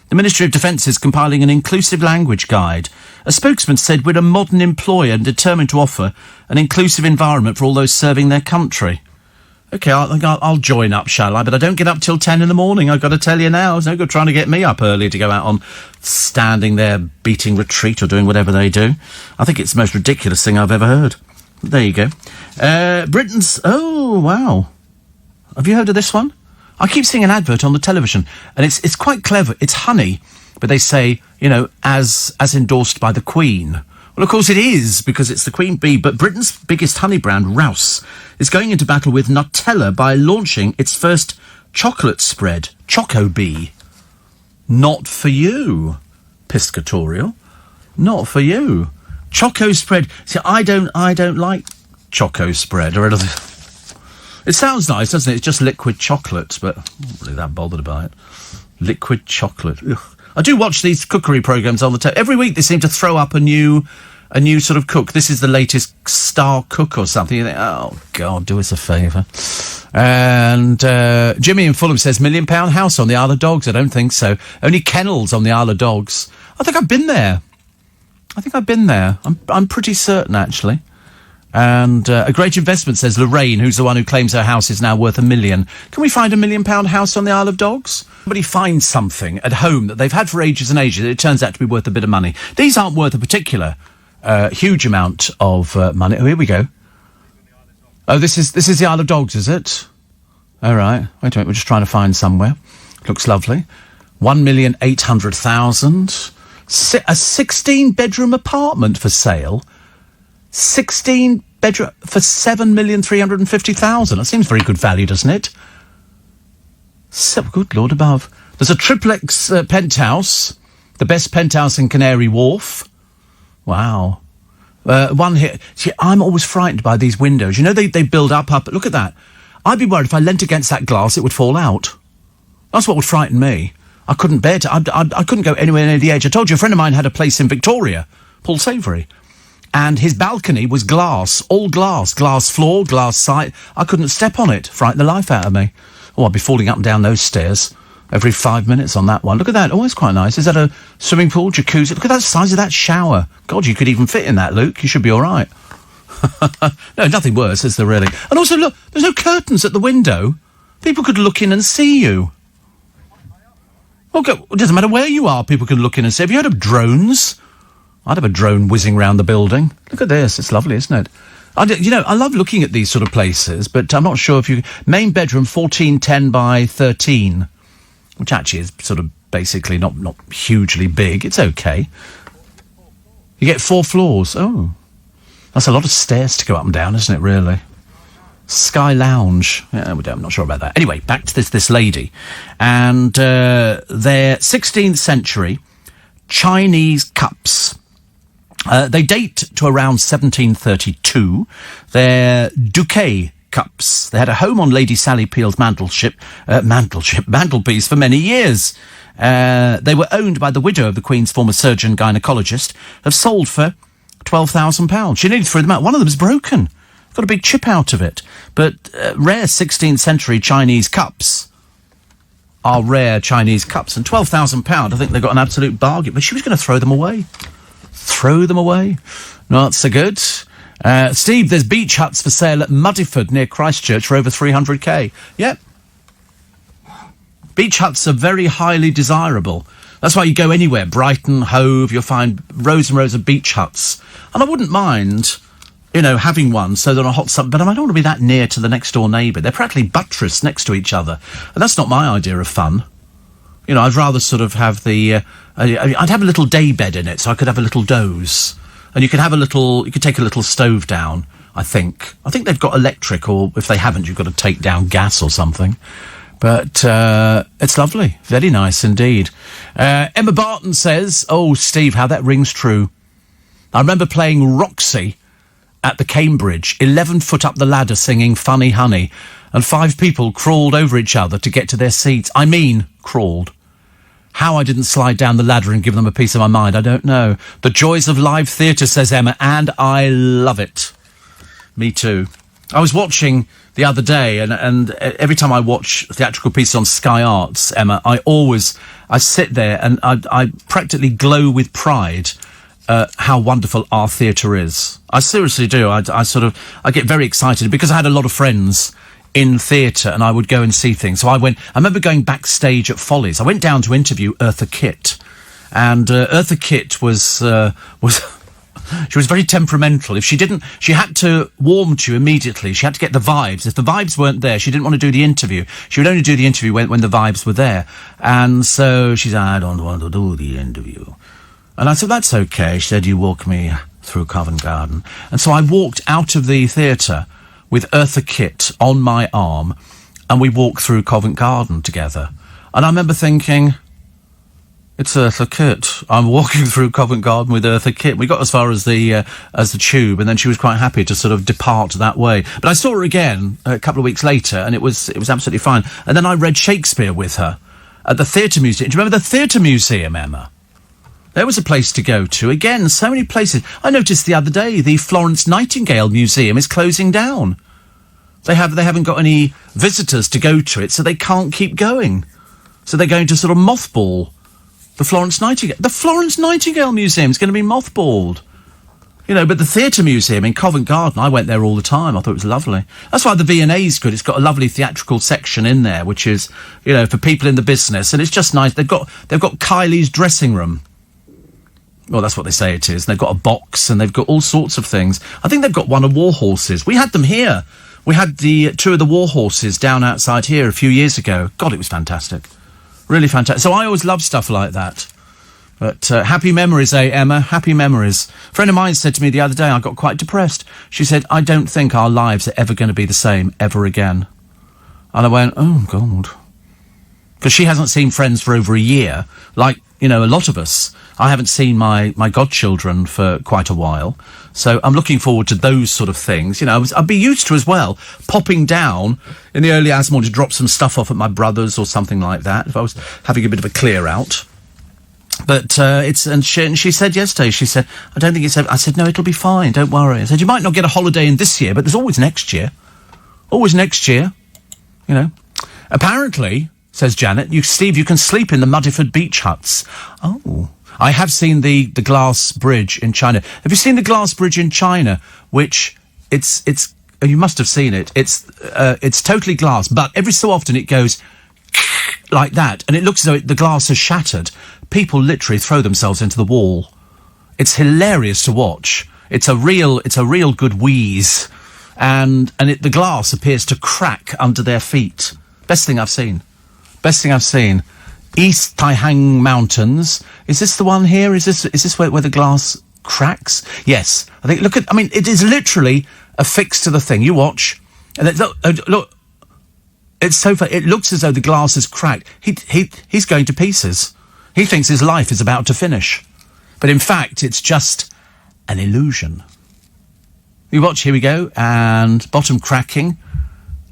The Ministry of Defence is compiling an inclusive language guide. A spokesman said, "We're a modern employer and determined to offer an inclusive environment for all those serving their country." OK, I'll join up, shall I? But I don't get up till 10 in the morning, I've got to tell you now. It's no good trying to get me up early to go out on standing there beating retreat or doing whatever they do. I think it's the most ridiculous thing I've ever heard. There you go. Britain's... Oh, wow. Have you heard of this one? I keep seeing an advert on the television, and it's quite clever. It's honey, but they say, as endorsed by the Queen. Well, of course it is, because it's the Queen Bee, but Britain's biggest honey brand, Rouse, is going into battle with Nutella by launching its first chocolate spread, Choco Bee. Not for you, Piscatorial. Not for you. Choco spread. See, I don't like Choco spread or anything. It sounds nice, doesn't it? It's just liquid chocolate, but I'm not really that bothered about it. Liquid chocolate. Ugh. I do watch these cookery programmes on the telly. Every week they seem to throw up a new sort of cook. This is the latest star cook or something. You think, oh, God, do us a favour. And Jimmy in Fulham says, £1 million house on the Isle of Dogs. I don't think so. Only kennels on the Isle of Dogs. I think I've been there. I'm pretty certain, actually. And a great investment, says Lorraine, who's the one who claims her house is now worth $1 million. Can we find £1 million house on the Isle of Dogs? Somebody finds something at home that they've had for ages and ages. It turns out to be worth a bit of money. These aren't worth a particular huge amount of money. Oh, here we go. Oh, this is the Isle of Dogs, is it? All right. Wait a minute. We're just trying to find somewhere. Looks lovely. 1,800,000. A 16-bedroom apartment for sale. 16 bedroom for 7,350,000. That seems very good value, doesn't it? So, good Lord above. There's a triplex penthouse, the best penthouse in Canary Wharf. Wow. One here. See, I'm always frightened by these windows. They build up. Look at that. I'd be worried if I leant against that glass, it would fall out. That's what would frighten me. I couldn't bear to. I couldn't go anywhere near the edge. I told you a friend of mine had a place in Victoria, Paul Savoury. And his balcony was glass, all glass floor, glass side. I couldn't step on it, frighten the life out of me. Oh, I'd be falling up and down those stairs every 5 minutes on that one. Look at that. Oh, it's quite nice. Is that a swimming pool, jacuzzi? Look at that size of that shower. God, you could even fit in that, Luke. You should be all right. No, nothing worse, is there really? And also, look, there's no curtains at the window. People could look in and see you. Okay, it doesn't matter where you are, people can look in and see. Have you heard of drones? I'd have a drone whizzing around the building. Look at this. It's lovely, isn't it? I love looking at these sort of places, but I'm not sure if you... Main bedroom, 1410 by 13, which actually is sort of basically not hugely big. It's okay. You get 4 floors. Oh. That's a lot of stairs to go up and down, isn't it, really? Sky Lounge. Yeah, I'm not sure about that. Anyway, back to this lady. And their 16th century Chinese cups. They date to around 1732. They're Doucet cups. They had a home on Lady Sally Peel's mantelpiece for many years. They were owned by the widow of the Queen's former surgeon gynecologist, have sold for £12,000. She nearly threw them out. One of them is broken. Got a big chip out of it. But rare 16th century Chinese cups are rare Chinese cups. And £12,000, I think they got an absolute bargain. But she was going to throw them away. Throw them away? Not so good. Steve, there's beach huts for sale at Muddyford near Christchurch for over 300k. Yep. Beach huts are very highly desirable. That's why you go anywhere, Brighton, Hove, you'll find rows and rows of beach huts. And I wouldn't mind, having one so they're on a hot summer, but I don't want to be that near to the next door neighbour. They're practically buttressed next to each other. And that's not my idea of fun. I'd rather sort of have I'd have a little day bed in it, so I could have a little doze. And you could take a little stove down, I think. I think they've got electric, or if they haven't, you've got to take down gas or something. But it's lovely. Very nice indeed. Emma Barton says, oh, Steve, how that rings true. I remember playing Roxy at the Cambridge, 11 foot up the ladder singing Funny Honey, and 5 people crawled over each other to get to their seats. I mean, crawled. How I didn't slide down the ladder and give them a piece of my mind, I don't know. The joys of live theatre, says Emma, and I love it. Me too. I was watching the other day, and every time I watch theatrical pieces on Sky Arts, Emma, I sit there and I practically glow with pride how wonderful our theatre is. I seriously do. I get very excited because I had a lot of friends in theatre and I would go and see things. So I remember going backstage at Follies. I went down to interview Eartha Kitt, and Eartha Kitt was she was very temperamental. She had to warm to you immediately. She had to get the vibes. If the vibes weren't there, she didn't want to do the interview. She would only do the interview when the vibes were there. And so she said, I don't want to do the interview. And I said, that's okay. She said, you walk me through Covent Garden. And so I walked out of the theatre with Eartha Kitt on my arm, and we walked through Covent Garden together. And I remember thinking, it's Eartha Kitt. I'm walking through Covent Garden with Eartha Kitt. We got as far as the tube, and then she was quite happy to sort of depart that way. But I saw her again a couple of weeks later, and it was absolutely fine. And then I read Shakespeare with her at the Theatre Museum. Do you remember the Theatre Museum, Emma? There was a place to go to. Again, so many places. I noticed the other day the Florence Nightingale Museum is closing down. They haven't got any visitors to go to it, so they can't keep going. So they're going to sort of mothball the Florence Nightingale. The Florence Nightingale Museum is going to be mothballed. But the Theatre Museum in Covent Garden, I went there all the time. I thought it was lovely. That's why the V&A's good. It's got a lovely theatrical section in there, which is, for people in the business. And it's just nice. They've got Kylie's dressing room. Well, that's what they say it is. They've got a box and they've got all sorts of things. I think they've got one of War Horses. We had them here. We had the 2 of the War Horses down outside here a few years ago. God, it was fantastic. Really fantastic. So I always love stuff like that. But happy memories, Emma? Happy memories. A friend of mine said to me the other day, I got quite depressed. She said, I don't think our lives are ever going to be the same ever again. And I went, oh, God. Because she hasn't seen friends for over a year, like, a lot of us. I haven't seen my godchildren for quite a while. So I'm looking forward to those sort of things. I'd be used to as well popping down in the early hours morning to drop some stuff off at my brother's or something like that, if I was having a bit of a clear out. But she said yesterday, I don't think it's ever. I said, no, it'll be fine, don't worry. I said, you might not get a holiday in this year, but there's always next year. Always next year, Apparently, says Janet, Steve, you can sleep in the Muddyford beach huts. Oh, I have seen the glass bridge in China. Have you seen the glass bridge in China? Which you must have seen it. It's totally glass, but every so often it goes like that, and it looks as though the glass has shattered. People literally throw themselves into the wall. It's hilarious to watch. It's a real good wheeze, and the glass appears to crack under their feet. Best thing I've seen. East Taihang Mountains. Is this the one here? Is this where the glass cracks? Yes. It is literally affixed to the thing. You watch. And look. It's so funny. It looks as though the glass is cracked. He's going to pieces. He thinks his life is about to finish. But in fact, it's just an illusion. You watch, here we go, and bottom cracking.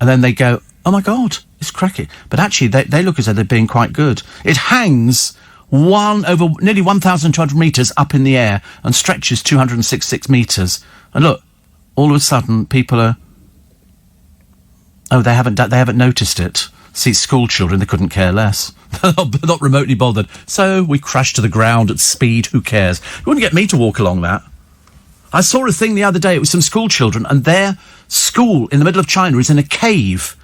And then they go, oh my God, it's cracking. But actually, they look as though they're being quite good. It hangs over nearly 1,200 metres up in the air and stretches 266 metres. And look, all of a sudden, people are... Oh, they haven't noticed it. See, school children, they couldn't care less. Not remotely bothered. So we crashed to the ground at speed. Who cares? You wouldn't get me to walk along that. I saw a thing the other day. It was some school children, and their school in the middle of China is in a cave.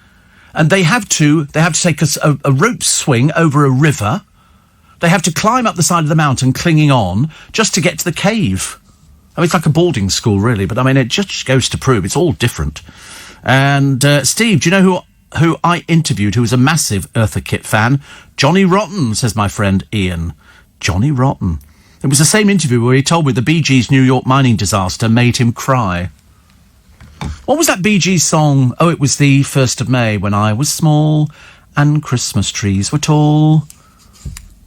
and they have to take a rope swing over a river. They have to climb up the side of the mountain, clinging on, just to get to the cave. I mean, it's like a boarding school, really, but I mean, it just goes to prove it's all different. And, Steve, do you know who I interviewed, who was a massive Eartha Kitt fan? Johnny Rotten, says my friend Ian. Johnny Rotten. It was the same interview where he told me the Bee Gees' New York mining disaster made him cry. What was that Bee Gees song? Oh, it was the 1st of May, when I was small and Christmas trees were tall.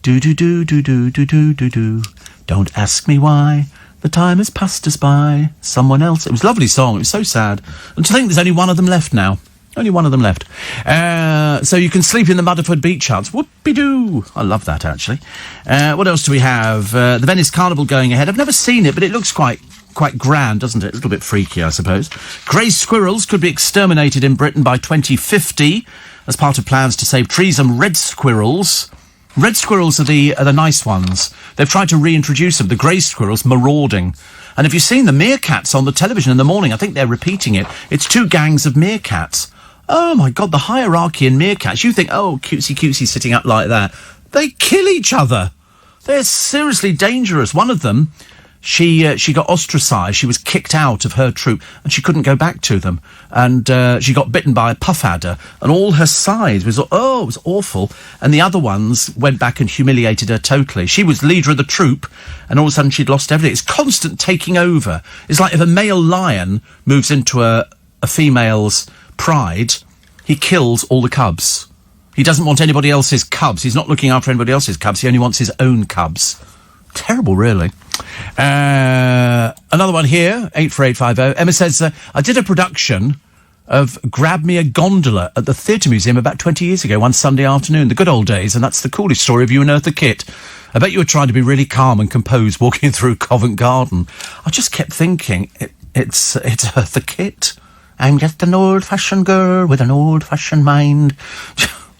Do-do-do-do-do-do-do-do-do. Don't ask me why. The time has passed us by. Someone else. It was a lovely song. It was so sad. And to think there's only one of them left now. Only one of them left. So you can sleep in the Mudderford Beach Huts. Whoopie-doo. I love that, actually. What else do we have? The Venice Carnival going ahead. I've never seen it, but it looks quite grand, doesn't it? A little bit freaky, I suppose. Grey squirrels could be exterminated in Britain by 2050 as part of plans to save trees, and red squirrels. Red squirrels are the nice ones. They've tried to reintroduce them. The grey squirrels marauding. And have you seen the meerkats on the television in the morning? I think they're repeating it. It's 2 gangs of meerkats. Oh, my God, the hierarchy in meerkats. You think, oh, cutesy sitting up like that. They kill each other. They're seriously dangerous. One of them, she got ostracised. She was kicked out of her troop, and she couldn't go back to them. And she got bitten by a puff adder, and all her side was, it was awful. And the other ones went back and humiliated her totally. She was leader of the troop, and all of a sudden she'd lost everything. It's constant taking over. It's like if a male lion moves into a female's pride, he kills all the cubs. He doesn't want anybody else's cubs. He's not looking after anybody else's cubs. He only wants his own cubs. Terrible, really. Another one here, 84850. Emma says, I did a production of Grab Me a Gondola at the Theatre Museum about 20 years ago, one Sunday afternoon, the good old days, and that's the coolest story of you and Eartha Kitt. I bet you were trying to be really calm and composed walking through Covent Garden. I just kept thinking, it's Eartha Kitt. I'm just an old-fashioned girl with an old-fashioned mind.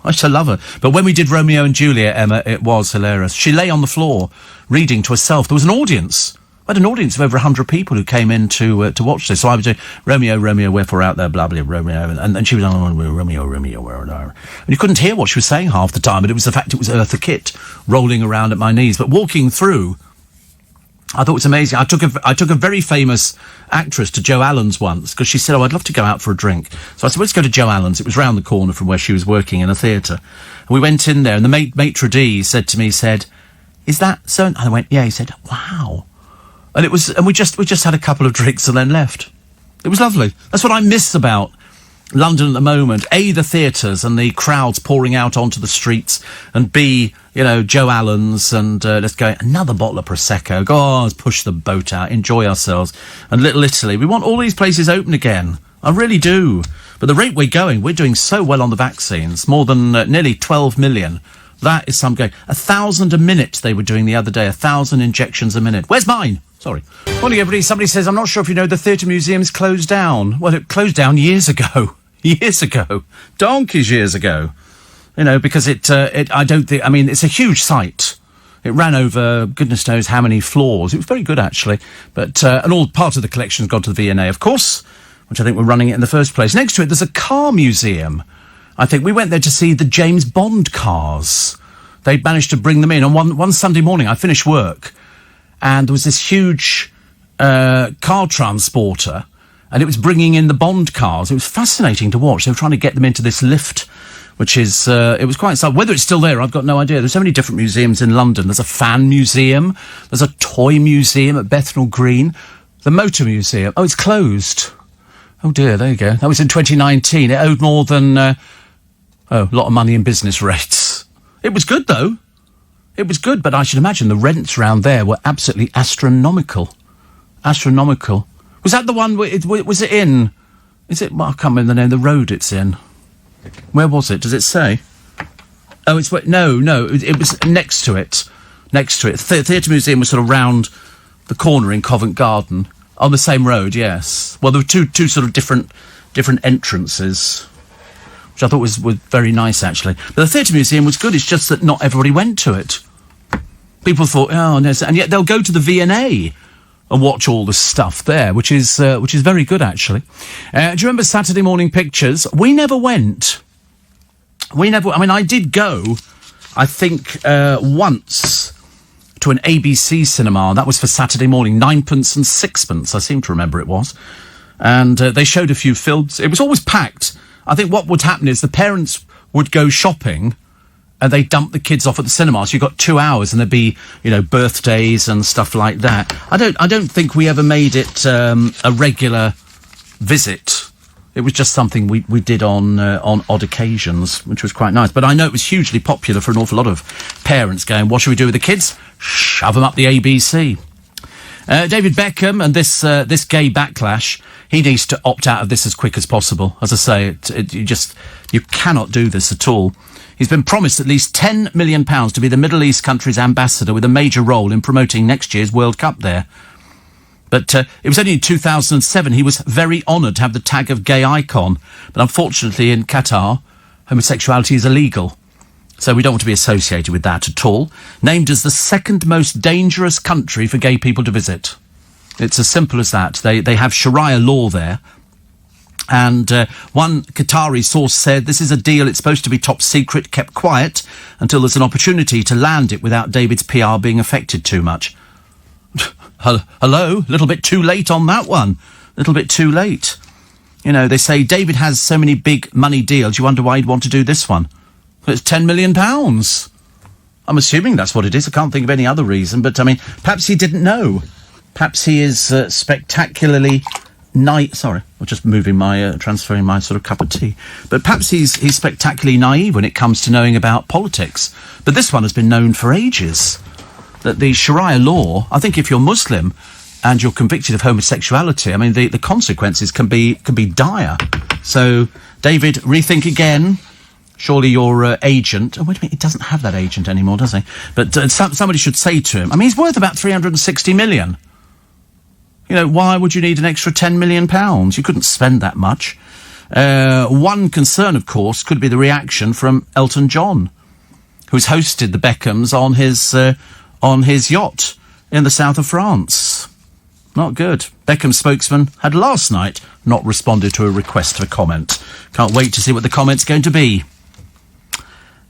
I used to love her. But when we did Romeo and Juliet, Emma, it was hilarious. She lay on the floor, reading to herself. There was an audience. I had an audience of over 100 people who came in to watch this. So I was doing, Romeo, Romeo, wherefore out there, blah, blah, Romeo. And she was on, Romeo, Romeo, where are you? And you couldn't hear what she was saying half the time, but it was the fact it was Eartha Kitt rolling around at my knees. But walking through, I thought it was amazing. I took a very famous actress to Joe Allen's once, because she said, I'd love to go out for a drink. So I said, let's go to Joe Allen's. It was round the corner from where she was working in a theatre. And we went in there, and the maitre d' said to me, is that so? And I went, yeah. He said, wow. And we just had a couple of drinks and then left. It was lovely. That's what I miss about London at the moment. A, the theatres and the crowds pouring out onto the streets, and B, Joe Allen's, and let's go, another bottle of Prosecco, go on, let's push the boat out, enjoy ourselves. And Little Italy, we want all these places open again. I really do. But the rate we're going, we're doing so well on the vaccines, more than nearly 12 million. That is some going. 1,000 a minute they were doing the other day, 1,000 injections a minute. Where's mine? Sorry. Morning, everybody. Somebody says, I'm not sure if you know, the Theatre Museum's closed down. Well, it closed down years ago. Years ago. Donkeys years ago. Because it's a huge site. It ran over goodness knows how many floors. It was very good, actually. But, and all part of the collection's gone to the V&A, of course, which I think were running it in the first place. Next to it, there's a car museum. I think we went there to see the James Bond cars. They'd managed to bring them in. On one Sunday morning, I finished work, and there was this huge car transporter, and it was bringing in the Bond cars. It was fascinating to watch. They were trying to get them into this lift, which is, it was quite sad. Whether it's still there, I've got no idea. There's so many different museums in London. There's a fan museum. There's a toy museum at Bethnal Green. The motor museum. Oh, it's closed. Oh, dear, there you go. That was in 2019. It owed more than, a lot of money in business rates. It was good, though. It was good, but I should imagine the rents around there were absolutely astronomical. Astronomical. Was that the one, was it in? Is it, well, I can't remember the name of the road it's in. Where was it? Does it say? Oh, no, it was next to it. Next to it. The Theatre Museum was sort of round the corner in Covent Garden. On the same road, yes. Well, there were two sort of different entrances, which I thought was very nice, actually. But the Theatre Museum was good. It's just that not everybody went to it. People thought, oh, no, and yet they'll go to the V&A and watch all the stuff there, which is very good, actually. Do you remember Saturday Morning Pictures? We never went. We never... I mean, I did go, I think, once to an ABC cinema. That was for Saturday morning, 9pence and 6pence, I seem to remember it was. And they showed a few films. It was always packed. I think what would happen is the parents would go shopping and they dump the kids off at the cinema. So you've got 2 hours and there'd be, birthdays and stuff like that. I don't think we ever made it a regular visit. It was just something we did on odd occasions, which was quite nice. But I know it was hugely popular for an awful lot of parents going, what should we do with the kids? Shove them up the ABC. David Beckham and this gay backlash, he needs to opt out of this as quick as possible. As I say, you cannot do this at all. He's been promised at least £10 million to be the Middle East country's ambassador with a major role in promoting next year's World Cup there. But it was only in 2007 he was very honoured to have the tag of gay icon. But unfortunately in Qatar, homosexuality is illegal. So we don't want to be associated with that at all. Named as the second most dangerous country for gay people to visit. It's as simple as that. They have Sharia law there. And one Qatari source said, this is a deal, it's supposed to be top secret, kept quiet, until there's an opportunity to land it without David's PR being affected too much. Hello? A little bit too late on that one. A little bit too late. They say David has so many big money deals, you wonder why he'd want to do this one. It's £10 million. I'm assuming that's what it is. I can't think of any other reason. But, perhaps he didn't know. Perhaps he is spectacularly naive. Sorry, I'm just moving transferring my sort of cup of tea. But perhaps he's spectacularly naive when it comes to knowing about politics. But this one has been known for ages. That the Sharia law, I think if you're Muslim and you're convicted of homosexuality, the consequences can be dire. So, David, rethink again. Surely your agent... Oh, wait a minute, he doesn't have that agent anymore, does he? But somebody should say to him... he's worth about 360 million. Why would you need an extra £10 million? You couldn't spend that much. One concern, of course, could be the reaction from Elton John, who's hosted the Beckhams on his yacht in the south of France. Not good. Beckham's spokesman had last night not responded to a request for comment. Can't wait to see what the comment's going to be.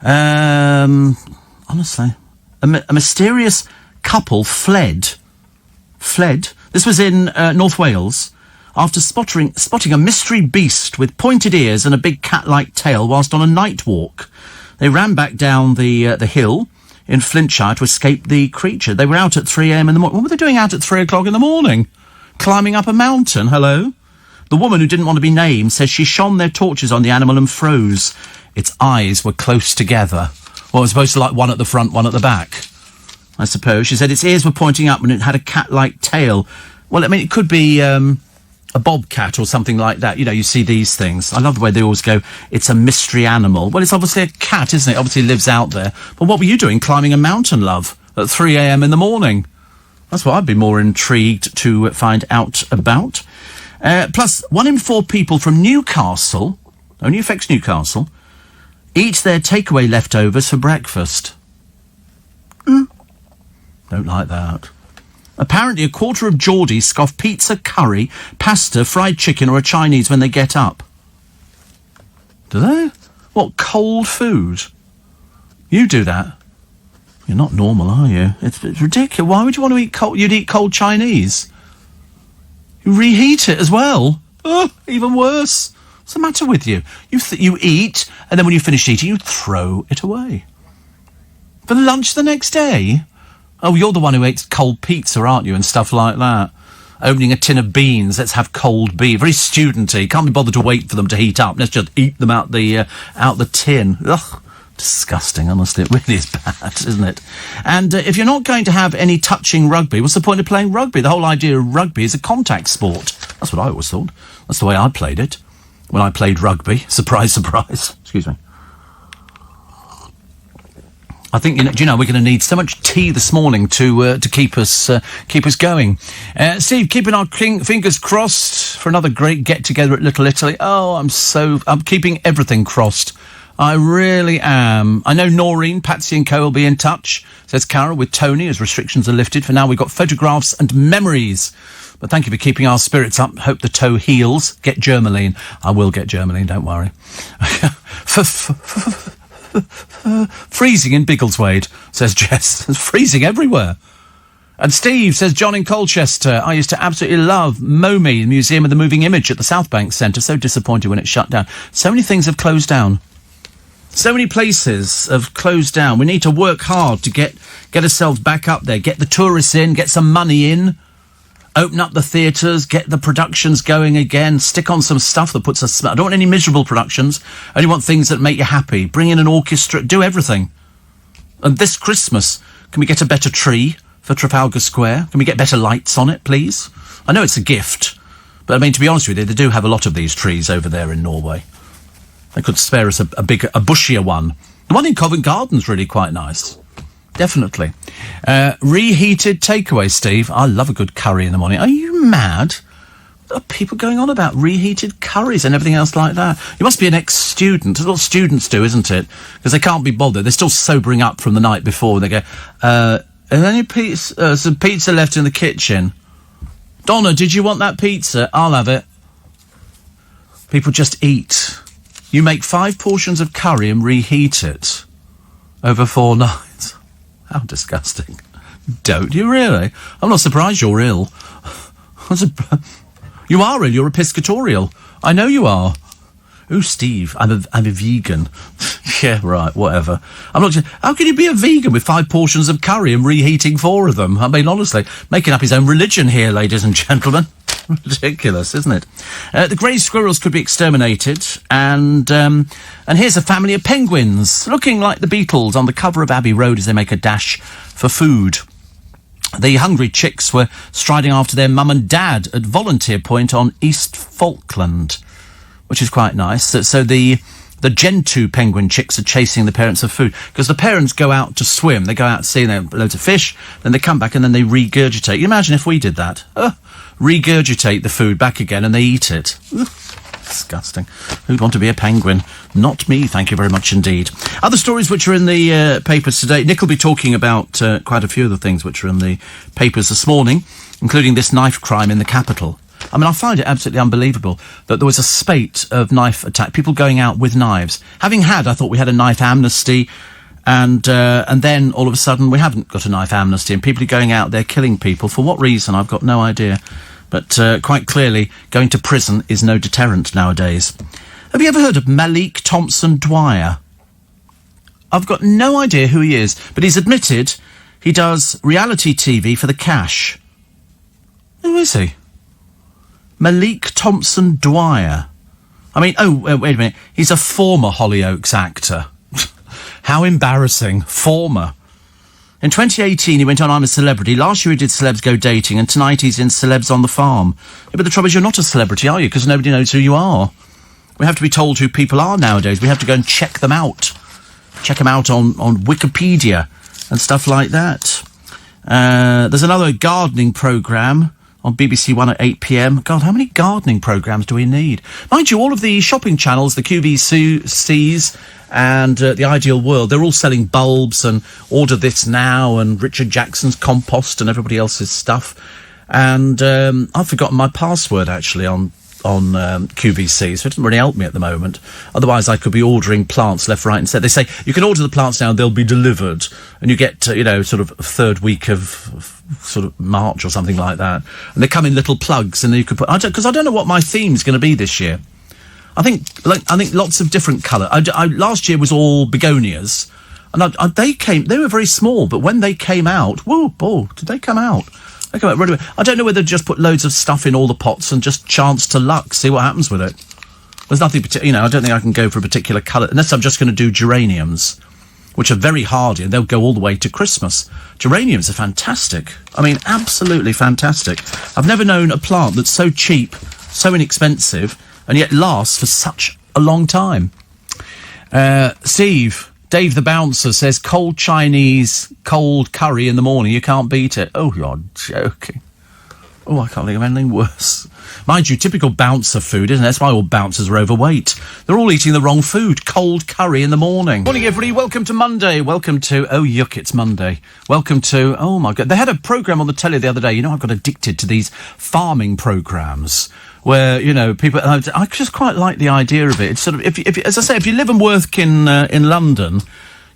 Honestly, a mysterious couple fled. This was in North Wales after spotting a mystery beast with pointed ears and a big cat-like tail whilst on a night walk. They ran back down the hill in Flintshire to escape the creature. They were out at 3 a.m. in the morning. What were they doing out at 3 o'clock in the morning? Climbing up a mountain. Hello? The woman who didn't want to be named says she shone their torches on the animal and froze. Its eyes were close together. Well, it was supposed to like one at the front, one at the back, I suppose. She said its ears were pointing up and it had a cat-like tail. Well, it could be a bobcat or something like that. You see these things. I love the way they always go, it's a mystery animal. Well, it's obviously a cat, isn't it? Obviously lives out there. But what were you doing climbing a mountain, love, at 3 a.m. in the morning? That's what I'd be more intrigued to find out about. Plus, 1 in 4 people from Newcastle, only affects Newcastle, eat their takeaway leftovers for breakfast. Don't like that. Apparently, a quarter of Geordies scoff pizza, curry, pasta, fried chicken or a Chinese when they get up. Do they? What, cold food? You do that? You're not normal, are you? It's ridiculous. Why would you want to eat cold? You'd eat cold Chinese. You reheat it as well. Oh, even worse. What's the matter with you? You eat, and then when you finish eating, you throw it away. For lunch the next day? Oh, you're the one who eats cold pizza, aren't you, and stuff like that. Opening a tin of beans, let's have cold beans. Very studenty. Can't be bothered to wait for them to heat up. Let's just eat them out the tin. Ugh, disgusting, honestly. It really is bad, isn't it? And if you're not going to have any touching rugby, what's the point of playing rugby? The whole idea of rugby is a contact sport. That's what I always thought. That's the way I played it when I played rugby. Surprise, surprise. Excuse me. I think, we're going to need so much tea this morning to keep us going. Steve, keeping our fingers crossed for another great get-together at Little Italy. Oh, I'm keeping everything crossed. I really am. I know Noreen, Patsy and Co will be in touch, says Carol, with Tony as restrictions are lifted. For now, we've got photographs and memories. But thank you for keeping our spirits up. Hope the toe heals. Get Germaline. I will get Germaline, don't worry. Freezing in Biggleswade, says Jess. It's freezing everywhere. And Steve says, John in Colchester, I used to absolutely love MoMI, the Museum of the Moving Image at the South Bank Centre. So disappointed when it shut down. So many things have closed down. So many places have closed down. We need to work hard to get ourselves back up there, get the tourists in, get some money in, open up the theatres, get the productions going again, stick on some stuff that puts us... I don't want any miserable productions. I only want things that make you happy. Bring in an orchestra, do everything. And this Christmas, can we get a better tree for Trafalgar Square? Can we get better lights on it, please? I know it's a gift, but I mean, to be honest with you, they do have a lot of these trees over there in Norway. They could spare us a bushier one. The one in Covent Garden's really quite nice. Definitely. Reheated takeaway, Steve. I love a good curry in the morning. Are you mad? What are people going on about reheated curries and everything else like that? You must be an ex-student. That's what students do, isn't it? Because they can't be bothered. They're still sobering up from the night before. They go, is there any pizza, some pizza left in the kitchen? Donna, did you want that pizza? I'll have it. People just eat. You make 5 portions of curry and reheat it over 4 nights. How disgusting. Don't you really? I'm not surprised you're ill. You are ill, you're a piscatorial. I know you are. Oh, Steve, I'm a vegan. Yeah, right, whatever. I'm not. How can you be a vegan with 5 portions of curry and reheating 4 of them? I mean, honestly, making up his own religion here, ladies and gentlemen. Ridiculous, isn't it? The grey squirrels could be exterminated, and here's a family of penguins looking like the Beatles on the cover of Abbey Road as they make a dash for food. The hungry chicks were striding after their mum and dad at Volunteer Point on East Falkland, which is quite nice. So the Gentoo penguin chicks are chasing the parents of food, because the parents go out to swim. They go out to see loads of fish, then they come back and then they regurgitate. You imagine if we did that? Regurgitate the food back again and they eat it. Disgusting. Who'd want to be a penguin? Not me, thank you very much indeed. Other stories which are in the papers today. Nick will be talking about quite a few of the things which are in the papers this morning, including this knife crime in the capital. I mean, I find it absolutely unbelievable that there was a spate of knife attack, people going out with knives. I thought we had a knife amnesty, and then all of a sudden we haven't got a knife amnesty, and people are going out there killing people. For what reason? I've got no idea. But quite clearly, going to prison is no deterrent nowadays. Have you ever heard of Malik Thompson Dwyer? I've got no idea who he is, but he's admitted he does reality TV for the cash. Who is he? Malik Thompson Dwyer. I mean, wait a minute. He's a former Hollyoaks actor. How embarrassing. Former. In 2018, he went on I'm a Celebrity. Last year he did Celebs Go Dating, and tonight he's in Celebs on the Farm. Yeah, but the trouble is you're not a celebrity, are you? Because nobody knows who you are. We have to be told who people are nowadays. We have to go and check them out. Check them out on Wikipedia and stuff like that. There's another gardening programme on BBC One at 8 p.m. God, how many gardening programmes do we need? Mind you, all of the shopping channels, the QVCs and The Ideal World, they're all selling bulbs and Order This Now and Richard Jackson's compost and everybody else's stuff. And I've forgotten my password, actually, on QVC, so it doesn't really help me at the moment. Otherwise, I could be ordering plants left, right and centre. They say, you can order the plants now, they'll be delivered. And you get, sort of 3rd week of sort of March or something like that. And they come in little plugs, and you could put... Because I don't know what my theme's going to be this year. I think lots of different colour. Last year was all begonias. And they were very small, but when they came out... Whoa, did they come out? They come out really well. I don't know whether to just put loads of stuff in all the pots and just chance to luck, see what happens with it. There's nothing I don't think I can go for a particular colour, unless I'm just going to do geraniums, which are very hardy, and they'll go all the way to Christmas. Geraniums are fantastic. I mean, absolutely fantastic. I've never known a plant that's so cheap, so inexpensive, and yet lasts for such a long time. Dave the Bouncer says, cold Chinese, cold curry in the morning, you can't beat it. Oh, you're joking. Oh, I can't think of anything worse. Mind you, typical bouncer food, isn't it? That's why all bouncers are overweight. They're all eating the wrong food. Cold curry in the morning. Morning, everybody. Welcome to Monday. Welcome to... Oh, yuck, it's Monday. Welcome to... Oh, my God. They had a programme on the telly the other day. You know, I've got addicted to these farming programmes where, you know, people... I just quite like the idea of it. It's sort of... If as I say, if you live and work in London...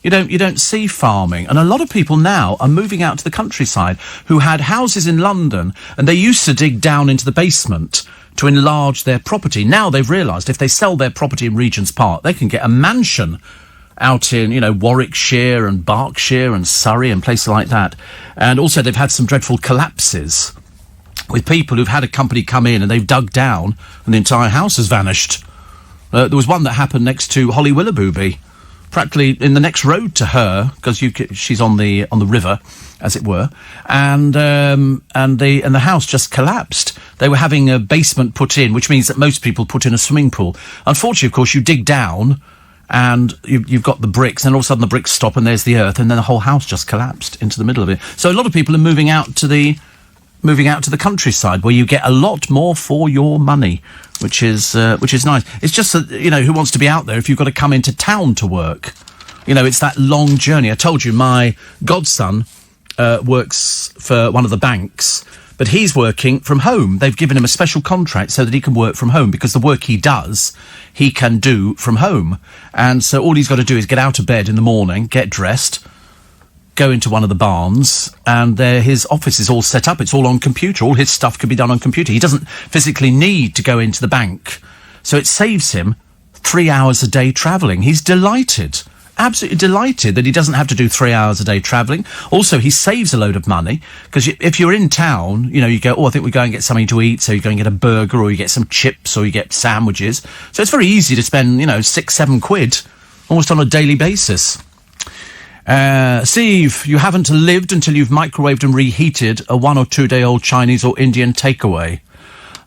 You don't see farming. And a lot of people now are moving out to the countryside who had houses in London and they used to dig down into the basement to enlarge their property. Now they've realised if they sell their property in Regent's Park, they can get a mansion out in, you know, Warwickshire and Berkshire and Surrey and places like that. And also they've had some dreadful collapses with people who've had a company come in and they've dug down and the entire house has vanished. There was one that happened next to Holly Willoughby. Practically in the next road to her, because she's on the river, as it were, and the house just collapsed. They were having a basement put in, which means that most people put in a swimming pool. Unfortunately, of course, you dig down, and you've got the bricks, and all of a sudden the bricks stop, and there's the earth, and then the whole house just collapsed into the middle of it. So a lot of people are moving out to the countryside, where you get a lot more for your money, which is nice. It's just that, you know, who wants to be out there if you've got to come into town to work? You know, it's that long journey. I told you my godson works for one of the banks, but he's working from home. They've given him a special contract so that he can work from home because the work he does, he can do from home. And so all he's got to do is get out of bed in the morning, get dressed, go into one of the barns, and his office is all set up. It's all on computer. All his stuff can be done on computer. He doesn't physically need to go into the bank. So it saves him 3 hours a day travelling. He's delighted, absolutely delighted that he doesn't have to do 3 hours a day travelling. Also, he saves a load of money, because if you're in town, you know, you go, I think we go and get something to eat, so you go and get a burger, or you get some chips, or you get sandwiches. So it's very easy to spend, you know, 6-7 quid almost on a daily basis. Steve, you haven't lived until you've microwaved and reheated a 1 or 2 day old Chinese or Indian takeaway.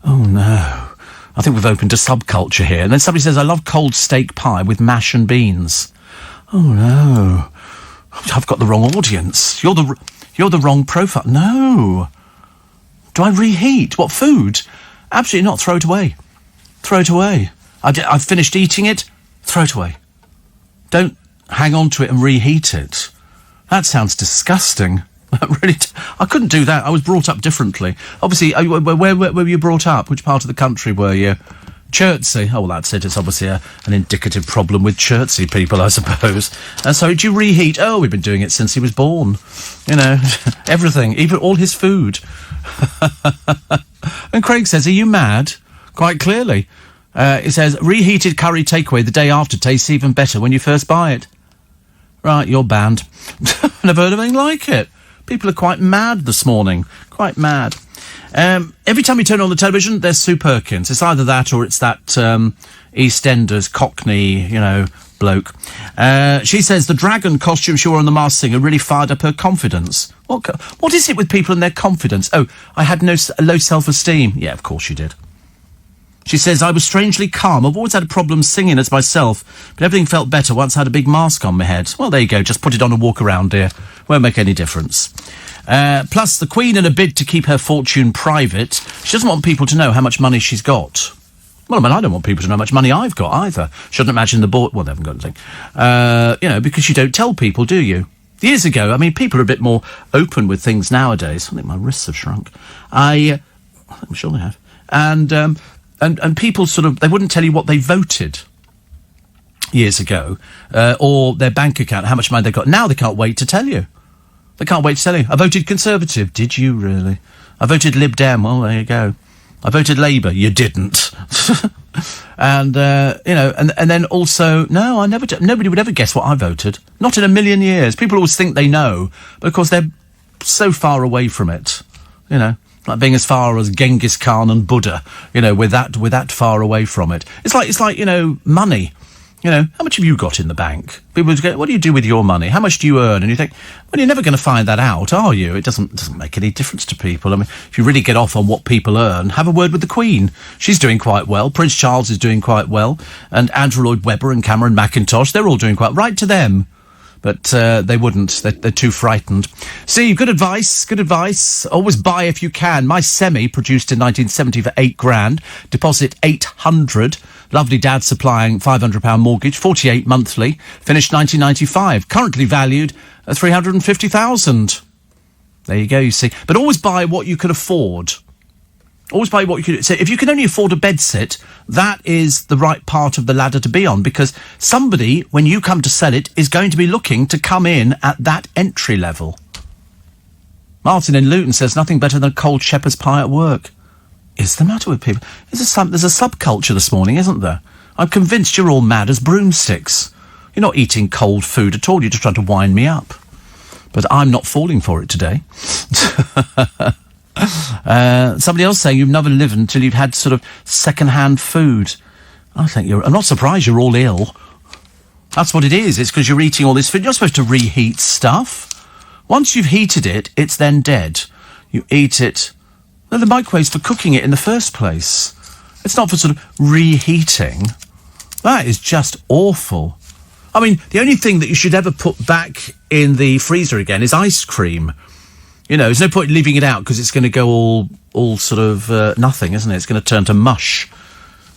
Oh no. I think we've opened a subculture here. And then somebody says, I love cold steak pie with mash and beans. Oh no. I've got the wrong audience. You're the wrong profile. No. Do I reheat? What, food? Absolutely not. Throw it away. Throw it away. I've finished eating it. Throw it away. Don't hang on to it and reheat it. That sounds disgusting. Really, I couldn't do that. I was brought up differently. Obviously, where were you brought up? Which part of the country were you? Chertsey. Oh, well, that's it. It's obviously an indicative problem with Chertsey people, I suppose. And so, did you reheat? Oh, we've been doing it since he was born. You know, everything, even all his food. And Craig says, are you mad? Quite clearly. It says, reheated curry takeaway the day after tastes even better when you first buy it. Right, you're banned. Never heard of anything like it. People are quite mad this morning. Quite mad. Every time you turn on the television, there's Sue Perkins. It's either that or it's that EastEnders Cockney, you know, bloke. She says the dragon costume she wore on The Masked Singer really fired up her confidence. What is it with people and their confidence? Oh, I had low self-esteem. Yeah, of course you did. She says, I was strangely calm. I've always had a problem singing as myself, but everything felt better once I had a big mask on my head. Well, there you go. Just put it on and walk around, dear. Won't make any difference. Plus, the Queen, in a bid to keep her fortune private, she doesn't want people to know how much money she's got. Well, I mean, I don't want people to know how much money I've got either. Shouldn't imagine the board... Well, they haven't got anything. You know, because you don't tell people, do you? Years ago, I mean, people are a bit more open with things nowadays. I think my wrists have shrunk. I'm sure they have. And people sort of, they wouldn't tell you what they voted years ago, or their bank account, how much money they got. Now they can't wait to tell you. They can't wait to tell you. I voted Conservative. Did you really? I voted Lib Dem. Well, there you go. I voted Labour. You didn't. And, you know, and then also, no, nobody would ever guess what I voted. Not in a million years. People always think they know, but of course they're so far away from it, you know. Like being as far as Genghis Khan and Buddha, you know, with that far away from it. It's like, you know, money. You know, how much have you got in the bank? People go, what do you do with your money? How much do you earn? And you think, well, you're never going to find that out, are you? It doesn't make any difference to people. I mean, if you really get off on what people earn, have a word with the Queen. She's doing quite well. Prince Charles is doing quite well. And Andrew Lloyd Webber and Cameron McIntosh, they're all doing quite well. Write to them. But they wouldn't. They're too frightened. Steve, good advice. Good advice. Always buy if you can. My Semi, produced in 1970 for £8,000. Deposit 800. Lovely dad supplying £500 mortgage, 48 monthly. Finished 1995. Currently valued at 350,000. There you go, you see. But always buy what you can afford. Always buy what you can. So if you can only afford a bedsit, that is the right part of the ladder to be on, because somebody, when you come to sell it, is going to be looking to come in at that entry level. Martin in Luton says nothing better than a cold shepherd's pie at work. Is the matter with people? There's a subculture this morning, isn't there? I'm convinced you're all mad as broomsticks. You're not eating cold food at all. You're just trying to wind me up. But I'm not falling for it today. Somebody else saying you've never lived until you've had sort of second-hand food. I'm not surprised you're all ill. That's what it is. It's because you're eating all this food. You're supposed to reheat stuff. Once you've heated it, it's then dead. You eat it. No, the microwave's for cooking it in the first place. It's not for sort of reheating. That is just awful. I mean, the only thing that you should ever put back in the freezer again is ice cream. You know, there's no point leaving it out because it's going to go all sort of nothing, isn't it? It's going to turn to mush.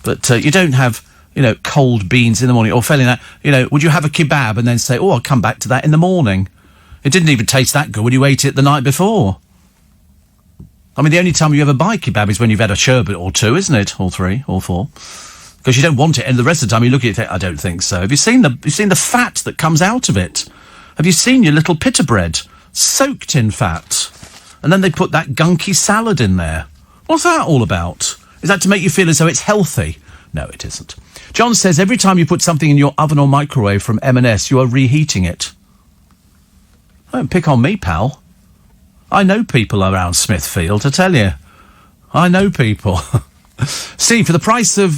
But you don't have, cold beans in the morning. Or failing that, would you have a kebab and then say, oh, I'll come back to that in the morning? It didn't even taste that good when you ate it the night before. I mean, the only time you ever buy kebab is when you've had a sherbet or two, isn't it? Or three, or four. Because you don't want it, and the rest of the time you look at it, I don't think so. Have you seen the fat that comes out of it? Have you seen your little pita bread? Soaked in fat. And then they put that gunky salad in there. What's that all about? Is that to make you feel as though it's healthy? No, it isn't. John says every time you put something in your oven or microwave from M&S, you are reheating it. Don't pick on me, pal. I know people around Smithfield, I tell you. I know people. See, for the price of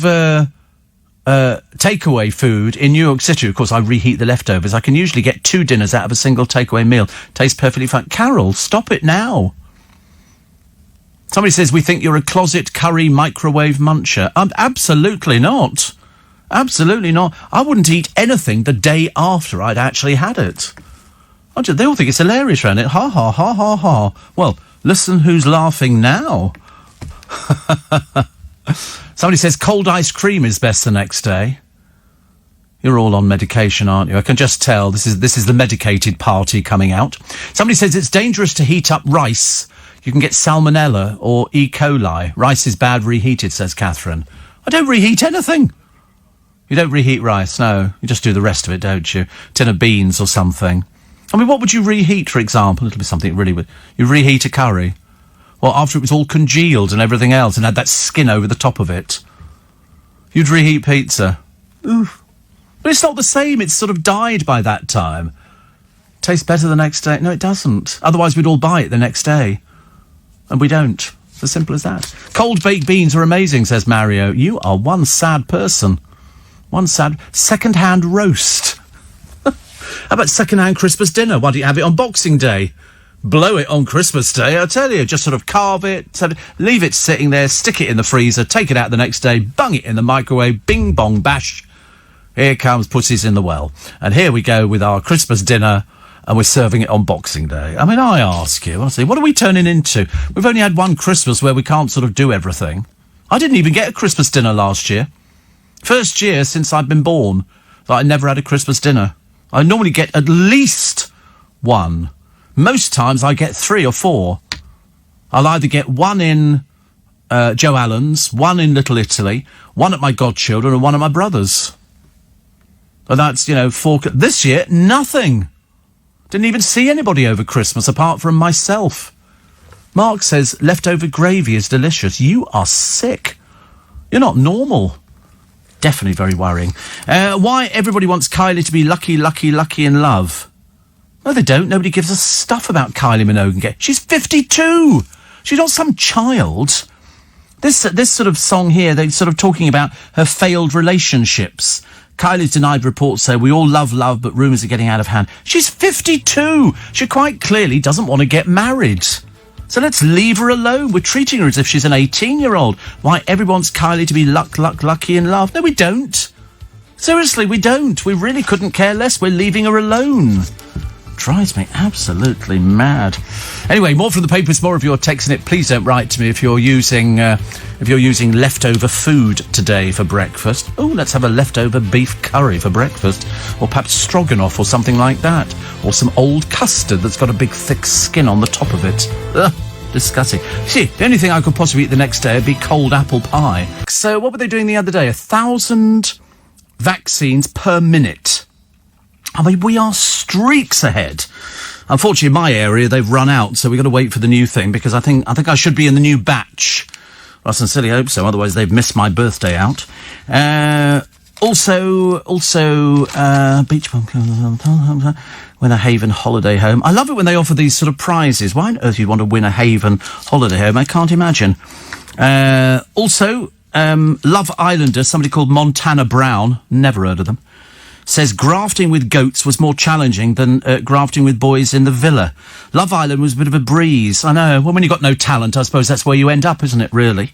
takeaway food in New York City, of course, I reheat the leftovers. I can usually get 2 dinners out of a single takeaway meal. Tastes perfectly fine. Carol, stop it now. Somebody says, we think you're a closet curry microwave muncher. Absolutely not. Absolutely not. I wouldn't eat anything the day after I'd actually had it. They all think it's hilarious around it. Ha, ha, ha, ha, ha. Well, listen who's laughing now. Somebody says cold ice cream is best the next day. You're all on medication, aren't you? I can just tell this is the medicated party coming out. Somebody says it's dangerous to heat up rice. You can get salmonella or E. coli. Rice is bad reheated, says Catherine. I don't reheat anything. You don't reheat rice, no. You just do the rest of it, don't you? Tin of beans or something. I mean, what would you reheat, for example? It'll be something really... You reheat a curry. Well, after it was all congealed and everything else and had that skin over the top of it. You'd reheat pizza. Oof. But it's not the same. It's sort of died by that time. Tastes better the next day. No, it doesn't. Otherwise, we'd all buy it the next day. And we don't. It's as simple as that. Cold baked beans are amazing, says Mario. You are one sad person. One sad... Second-hand roast. How about second-hand Christmas dinner? Why don't you have it on Boxing Day? Blow it on Christmas Day, I tell you. Just sort of carve it, leave it sitting there, stick it in the freezer, take it out the next day, bung it in the microwave, bing, bong, bash. Here comes Pussies in the Well. And here we go with our Christmas dinner, and we're serving it on Boxing Day. I mean, I ask you, honestly, what are we turning into? We've only had one Christmas where we can't sort of do everything. I didn't even get a Christmas dinner last year. First year since I've been born that I never had a Christmas dinner. I normally get at least one. Most times I get 3 or 4. I'll either get one in Joe Allen's, one in Little Italy, one at my godchildren, and one at my brother's. And that's, 4... This year, nothing. Didn't even see anybody over Christmas apart from myself. Mark says leftover gravy is delicious. You are sick. You're not normal. Definitely very worrying. Why everybody wants Kylie to be lucky, lucky, lucky in love. No, they don't. Nobody gives a stuff about Kylie Minogue. She's 52. She's not some child. This sort of song here, they're sort of talking about her failed relationships. Kylie's denied reports say we all love, but rumours are getting out of hand. She's 52. She quite clearly doesn't want to get married. So let's leave her alone. We're treating her as if she's an 18-year-old. Why everyone wants Kylie to be lucky in love. No, we don't. Seriously, we don't. We really couldn't care less. We're leaving her alone. Drives me absolutely mad. Anyway, more from the papers, more of your texting it. Please don't write to me if you're using leftover food today for breakfast. Oh, let's have a leftover beef curry for breakfast, or perhaps stroganoff or something like that, or some old custard that's got a big thick skin on the top of it. Ugh, disgusting. See, the only thing I could possibly eat the next day would be cold apple pie. So what were they doing the other day? 1,000 vaccines per minute. I mean, we are streaks ahead. Unfortunately, in my area, they've run out, so we've got to wait for the new thing, because I think I should be in the new batch. Well, I sincerely hope so, otherwise they've missed my birthday out. Also, Beach win a Haven holiday home. I love it when they offer these sort of prizes. Why on earth you'd want to win a Haven holiday home? I can't imagine. Love Islander, somebody called Montana Brown, never heard of them, says grafting with goats was more challenging than grafting with boys in the villa. Love Island was a bit of a breeze. I know. Well, when you've got no talent, I suppose that's where you end up, isn't it, really?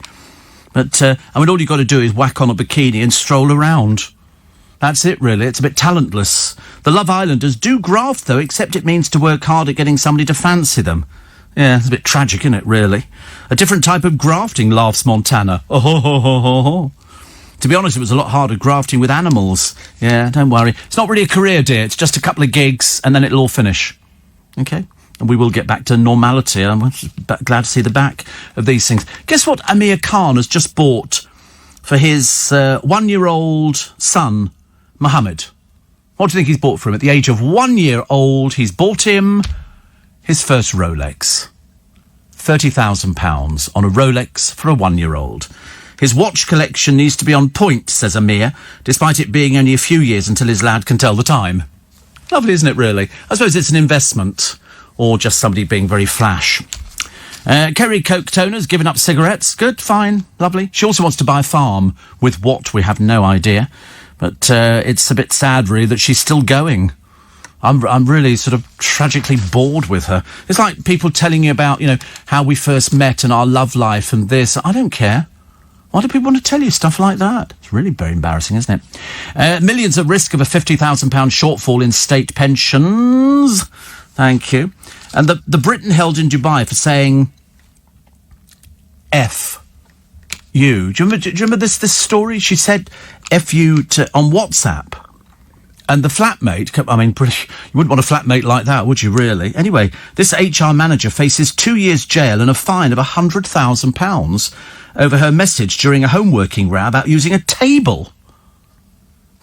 But, all you've got to do is whack on a bikini and stroll around. That's it, really. It's a bit talentless. The Love Islanders do graft, though, except it means to work hard at getting somebody to fancy them. Yeah, it's a bit tragic, isn't it, really? A different type of grafting, laughs Montana. Oh, ho, ho, ho, ho, ho. To be honest, it was a lot harder grafting with animals. Yeah, don't worry. It's not really a career, dear. It's just a couple of gigs, and then it'll all finish. OK? And we will get back to normality. I'm glad to see the back of these things. Guess what Amir Khan has just bought for his 1-year-old son, Mohammed? What do you think he's bought for him? At the age of 1 year old, he's bought him his first Rolex. £30,000 on a Rolex for a 1-year-old. His watch collection needs to be on point, says Amir, despite it being only a few years until his lad can tell the time. Lovely, isn't it, really? I suppose it's an investment, or just somebody being very flash. Kerry Coke Toner's given up cigarettes. Good, fine, lovely. She also wants to buy a farm. With what, we have no idea. But it's a bit sad, really, that she's still going. I'm really sort of tragically bored with her. It's like people telling you about, how we first met and our love life and this. I don't care. Why do people want to tell you stuff like that? It's really very embarrassing, isn't it? Millions at risk of a £50,000 shortfall in state pensions. Thank you. And the Britain held in Dubai for saying F you. Do you remember this story? She said F you on WhatsApp. And the flatmate, you wouldn't want a flatmate like that, would you, really? Anyway, this HR manager faces 2 years jail and a fine of £100,000 over her message during a homeworking row about using a table.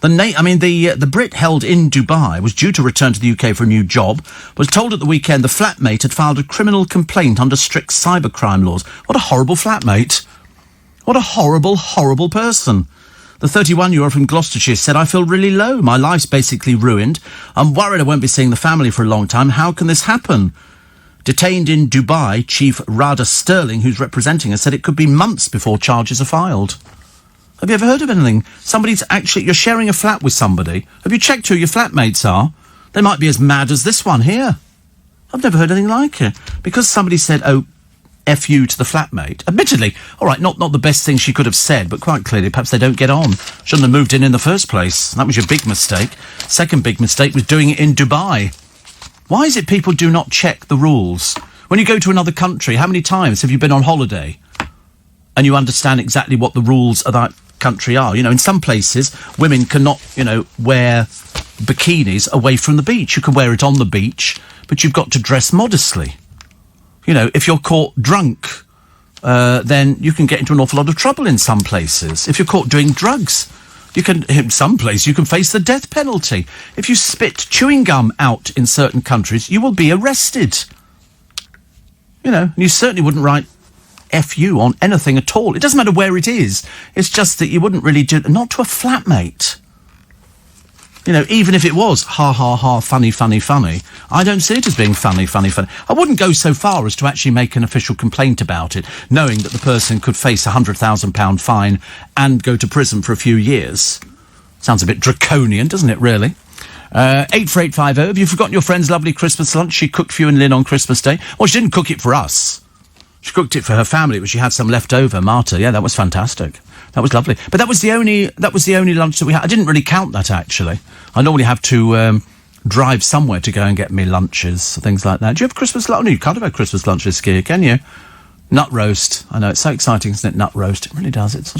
The Brit held in Dubai was due to return to the UK for a new job, was told at the weekend the flatmate had filed a criminal complaint under strict cybercrime laws. What a horrible flatmate. What a horrible, horrible person. The 31-year-old from Gloucestershire said, I feel really low. My life's basically ruined. I'm worried I won't be seeing the family for a long time. How can this happen? Detained in Dubai, Chief Rada Sterling, who's representing her, said it could be months before charges are filed. Have you ever heard of anything? You're sharing a flat with somebody. Have you checked who your flatmates are? They might be as mad as this one here. I've never heard anything like it. Because somebody said, F you to the flatmate. Admittedly, all right, not the best thing she could have said, but quite clearly, perhaps they don't get on. Shouldn't have moved in the first place. That was your big mistake. Second big mistake was doing it in Dubai. Why is it people do not check the rules? When you go to another country, how many times have you been on holiday and you understand exactly what the rules of that country are? In some places, women cannot, wear bikinis away from the beach. You can wear it on the beach, but you've got to dress modestly. If you're caught drunk, then you can get into an awful lot of trouble in some places. If you're caught doing drugs, in some places, you can face the death penalty. If you spit chewing gum out in certain countries, you will be arrested. And you certainly wouldn't write F you on anything at all. It doesn't matter where it is. It's just that you wouldn't really do it, not to a flatmate. Even if it was ha, ha, ha, funny, funny, funny, I don't see it as being funny, funny, funny. I wouldn't go so far as to actually make an official complaint about it, knowing that the person could face a £100,000 fine and go to prison for a few years. Sounds a bit draconian, doesn't it, really? 84850, have you forgotten your friend's lovely Christmas lunch she cooked for you and Lynn on Christmas Day? Well, she didn't cook it for us. She cooked it for her family, but she had some left over. Marta, yeah, that was fantastic. That was lovely. But that was the only lunch that we had. I didn't really count that, actually. I normally have to drive somewhere to go and get me lunches, things like that. Do you have Christmas lunch? No, you can't have a Christmas lunch this year, can you? Nut roast. I know, it's so exciting, isn't it? Nut roast. It really does. It's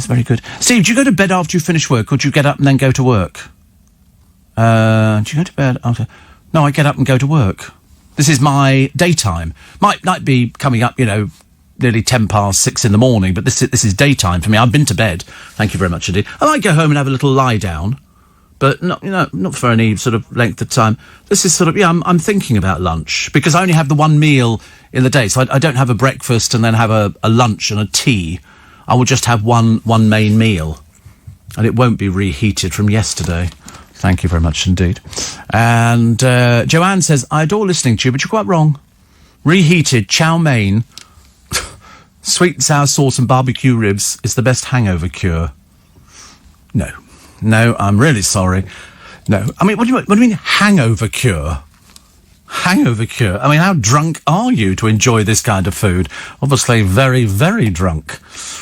very good. Steve, do you go to bed after you finish work, or do you get up and then go to work? Do you go to bed after... No, I get up and go to work. This is my daytime. Might be coming up, nearly 6:10 in the morning, but this is daytime for me. I've been to bed. Thank you very much indeed. I might go home and have a little lie down, but not for any sort of length of time. This is sort of, I'm thinking about lunch, because I only have the one meal in the day, so I don't have a breakfast and then have a lunch and a tea. I will just have one main meal, and it won't be reheated from yesterday. Thank you very much indeed. And Joanne says, I adore listening to you, but you're quite wrong. Reheated chow mein, sweet and sour sauce and barbecue ribs is the best hangover cure. No, I'm really sorry. No, I mean, what do you mean hangover cure? Hangover cure? I mean, how drunk are you to enjoy this kind of food? Obviously very, very drunk.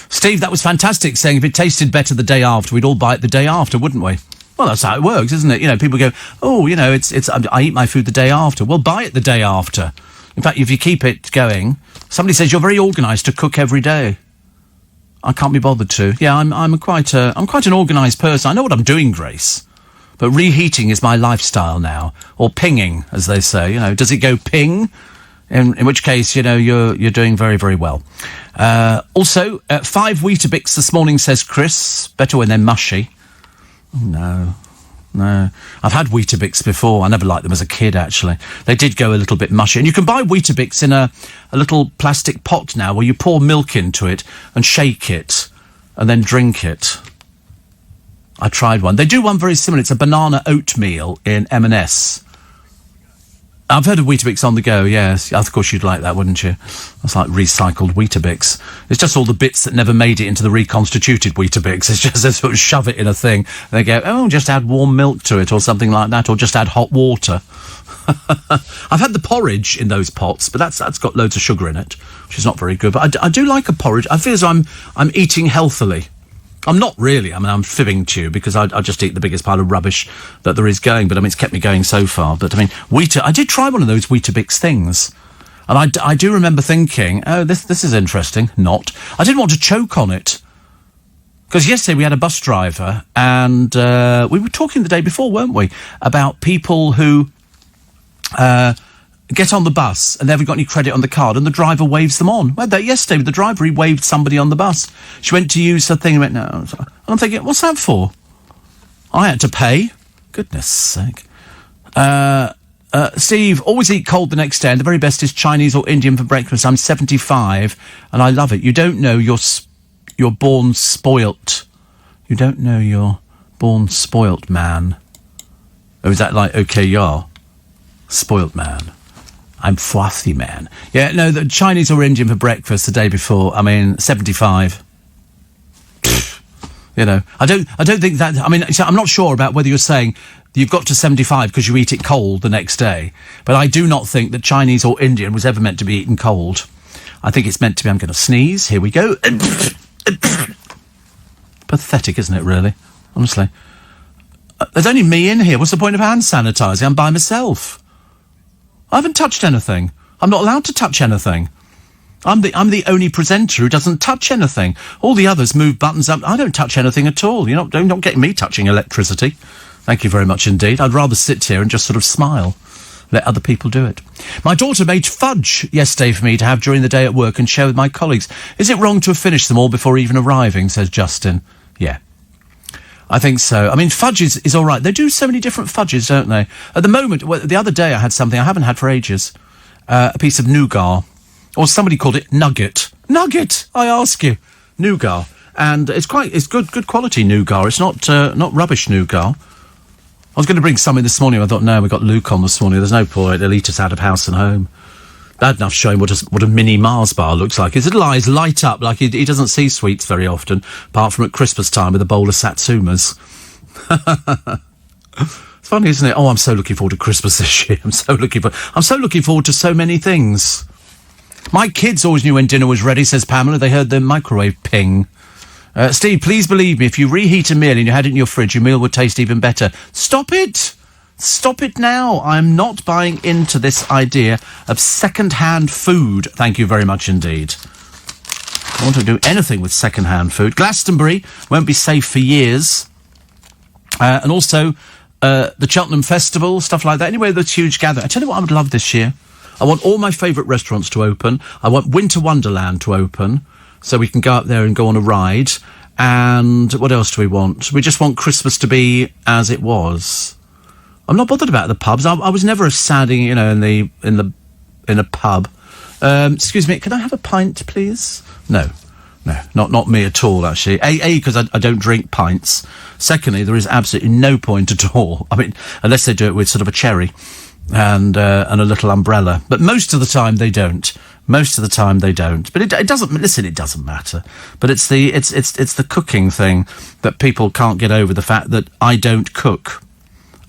Steve, that was fantastic, saying if it tasted better the day after, we'd all buy it the day after, wouldn't we? Well, that's how it works, isn't it? People go, I eat my food the day after. Well, buy it the day after. In fact, if you keep it going, somebody says you're very organised to cook every day. I can't be bothered to. Yeah, I'm quite an organised person. I know what I'm doing, Grace. But reheating is my lifestyle now. Or pinging, as they say. Does it go ping? In which case, you're doing very, very well. Also, 5 Weetabix this morning, says Chris. Better when they're mushy. Oh, no. I've had Weetabix before. I never liked them as a kid, actually. They did go a little bit mushy. And you can buy Weetabix in a little plastic pot now where you pour milk into it and shake it and then drink it. I tried one. They do one very similar. It's a banana oatmeal in M&S. I've heard of Weetabix on the go, yes. Of course you'd like that, wouldn't you? That's like recycled Weetabix. It's just all the bits that never made it into the reconstituted Weetabix. It's just they sort of shove it in a thing. And they go, just add warm milk to it or something like that, or just add hot water. I've had the porridge in those pots, but that's got loads of sugar in it, which is not very good. But I do like a porridge. I feel as I'm eating healthily. I'm not really. I mean, I'm fibbing to you because I just eat the biggest pile of rubbish that there is going. But, I mean, it's kept me going so far. But, I mean, I did try one of those Weetabix things. And I do remember thinking, this is interesting. Not. I didn't want to choke on it. Because yesterday we had a bus driver and we were talking the day before, weren't we, about people who get on the bus and they haven't got any credit on the card and the driver waves them on. We had that yesterday with the driver. He waved somebody on the bus. She went to use her thing and went, no. And I'm thinking, what's that for? I had to pay. Goodness sake. Steve, always eat cold the next day and the very best is Chinese or Indian for breakfast. I'm 75 and I love it. You don't know you're born spoilt. You don't know you're born spoilt, man. Or is that like, okay, you're spoilt man? I'm fussy, man. Yeah, no, the Chinese or Indian for breakfast the day before. I mean, 75. I don't think that... I mean, so I'm not sure about whether you're saying you've got to 75 because you eat it cold the next day. But I do not think that Chinese or Indian was ever meant to be eaten cold. I think it's meant to be... I'm going to sneeze. Here we go. Pathetic, isn't it, really? Honestly. There's only me in here. What's the point of hand sanitising? I'm by myself. I haven't touched anything. I'm not allowed to touch anything. I'm the only presenter who doesn't touch anything. All the others move buttons up. I don't touch anything at all. You're not getting me touching electricity. Thank you very much indeed. I'd rather sit here and just sort of smile. Let other people do it. My daughter made fudge yesterday for me to have during the day at work and share with my colleagues. Is it wrong to have finished them all before even arriving, says Justin. Yeah. I think so. I mean, fudge is all right. They do so many different fudges, don't they? At the moment, the other day I had something I haven't had for ages. A piece of nougat. Or somebody called it nugget. Nugget, I ask you. Nougat. And it's good quality nougat. It's not rubbish nougat. I was going to bring some in this morning. I thought, no, we got Luke on this morning. There's no point. They'll eat us out of house and home. Bad enough showing what a mini Mars bar looks like. His little eyes light up like he doesn't see sweets very often, apart from at Christmas time with a bowl of Satsumas. It's funny, isn't it? Oh, I'm so looking forward to Christmas this year. I'm so looking forward to so many things. My kids always knew when dinner was ready, says Pamela. They heard the microwave ping. Steve, please believe me, if you reheat a meal and you had it in your fridge, your meal would taste even better. Stop it! Stop it now. I'm not buying into this idea of second-hand food. Thank you very much indeed. I don't want to do anything with second-hand food. Glastonbury won't be safe for years. And also the Cheltenham Festival, stuff like that. Anyway, there's huge gathering. I tell you what I would love this year. I want all my favourite restaurants to open. I want Winter Wonderland to open, so we can go up there and go on a ride. And what else do we want? We just want Christmas to be as it was. I'm not bothered about the pubs. I was never a sadding, you know, in a pub. Excuse me, can I have a pint, please? No, not me at all, actually. Because I don't drink pints. Secondly, there is absolutely no point at all. I mean, unless they do it with sort of a cherry and a little umbrella. But most of the time they don't. Most of the time they don't. But it doesn't. Listen, it doesn't matter. But it's the cooking thing that people can't get over. The fact that I don't cook.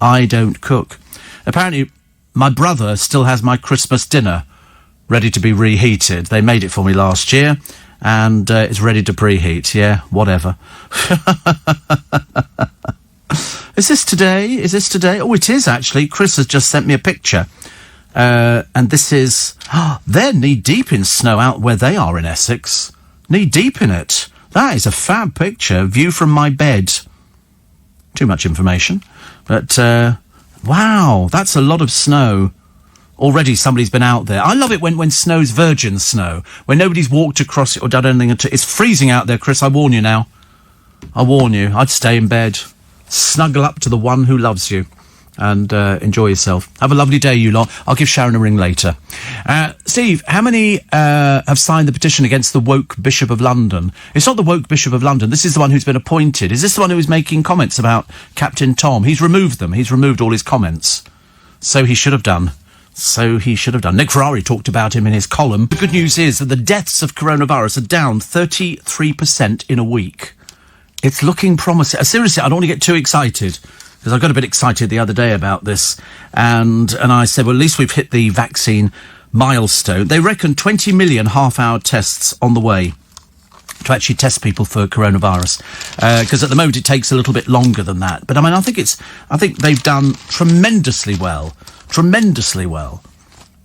I don't cook. Apparently, my brother still has my Christmas dinner ready to be reheated. They made it for me last year, and it's ready to preheat. Yeah, whatever. Is this today? Is this today? Oh, it is, actually. Chris has just sent me a picture. And this is... they're knee-deep in snow out where they are in Essex. Knee-deep in it. That is a fab picture. View from my bed. Too much information. But, wow, that's a lot of snow. Already somebody's been out there. I love it when snow's virgin snow, when nobody's walked across it or done anything. It's freezing out there, Chris, I warn you now. I warn you, I'd stay in bed. Snuggle up to the one who loves you. And enjoy yourself. Have a lovely day, you lot. I'll give Sharon a ring later. Steve, how many have signed the petition against the woke Bishop of London? It's not the woke Bishop of London. This is the one who's been appointed. Is this the one who was making comments about Captain Tom? He's removed them. He's removed all his comments. So he should have done. Nick Ferrari talked about him in his column. The good news is that the deaths of coronavirus are down 33% in a week. It's looking promising. Seriously, I don't want to get too excited, because I got a bit excited the other day about this, and I said, well, at least we've hit the vaccine milestone. They reckon 20 million half-hour tests on the way to actually test people for coronavirus, because at the moment it takes a little bit longer than that. But I mean, I think they've done tremendously well.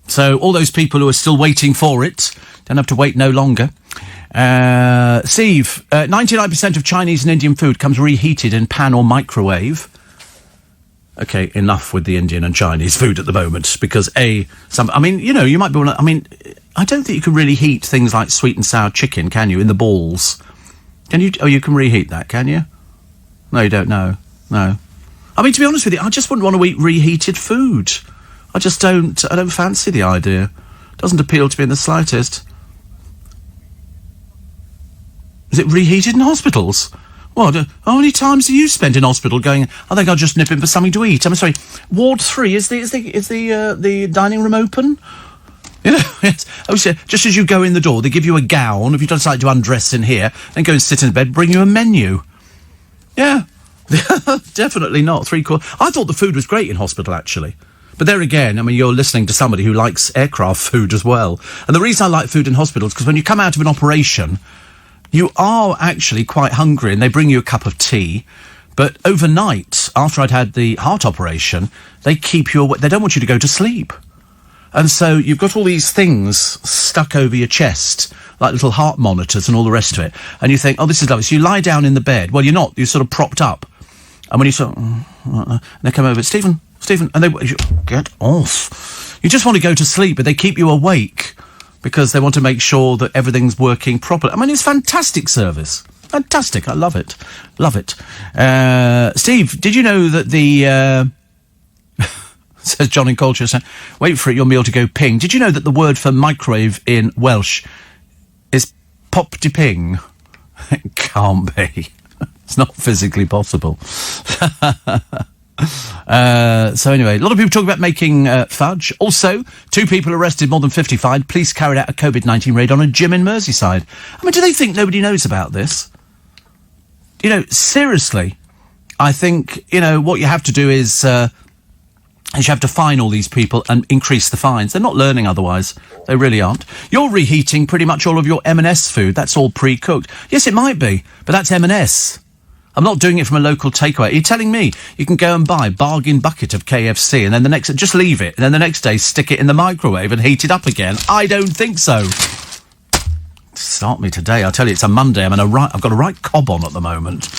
So all those people who are still waiting for it don't have to wait no longer. Steve, 99% of Chinese and Indian food comes reheated in pan or microwave. Okay, enough with the Indian and Chinese food at the moment, because you might be I don't think you can really heat things like sweet and sour chicken, can you, in the balls? Can you? Oh, you can reheat that, can you? No, you don't know. No. I mean, to be honest with you, I just wouldn't want to eat reheated food. I don't fancy the idea. It doesn't appeal to me in the slightest. Is it reheated in hospitals? What? How many times have you spent in hospital going, I think I'll just nip in for something to eat? I'm sorry, Ward 3, is the dining room open? You know, yes. Oh, so just as you go in the door, they give you a gown. If you decide to undress in here, then go and sit in bed, bring you a menu. Yeah. Definitely not. 3/4. I thought the food was great in hospital, actually. But there again, I mean, you're listening to somebody who likes aircraft food as well. And the reason I like food in hospitals is because when you come out of an operation, you are actually quite hungry, and they bring you a cup of tea. But overnight, after I'd had the heart operation, they keep you awake. They don't want you to go to sleep. And so you've got all these things stuck over your chest, like little heart monitors and all the rest of it. And you think, oh, this is lovely. So you lie down in the bed. Well, you're not. You're sort of propped up. And when you sort of... and they come over, Stephen, and they... Get off. You just want to go to sleep, but they keep you awake because they want to make sure that everything's working properly. I mean, it's fantastic service. Fantastic. I love it. Love it. Steve, did you know that the... says John in Colchester, wait for it, your meal to go ping. Did you know that the word for microwave in Welsh is pop de ping? It can't be. It's not physically possible. So anyway, a lot of people talk about making fudge. Also, 2 people arrested, more than 55. Police carried out a COVID-19 raid on a gym in Merseyside. I mean, do they think nobody knows about this? You know, seriously, I think, you know, what you have to do is And you have to fine all these people and increase the fines. They're not learning otherwise. They really aren't. You're reheating pretty much all of your M&S food. That's all pre-cooked. Yes, it might be, but that's M&S. I'm not doing it from a local takeaway. Are you telling me you can go and buy a bargain bucket of KFC and then the next... just leave it, and then the next day stick it in the microwave and heat it up again? I don't think so. Start me today. I'll tell you, it's a Monday. I've got a right cob on at the moment.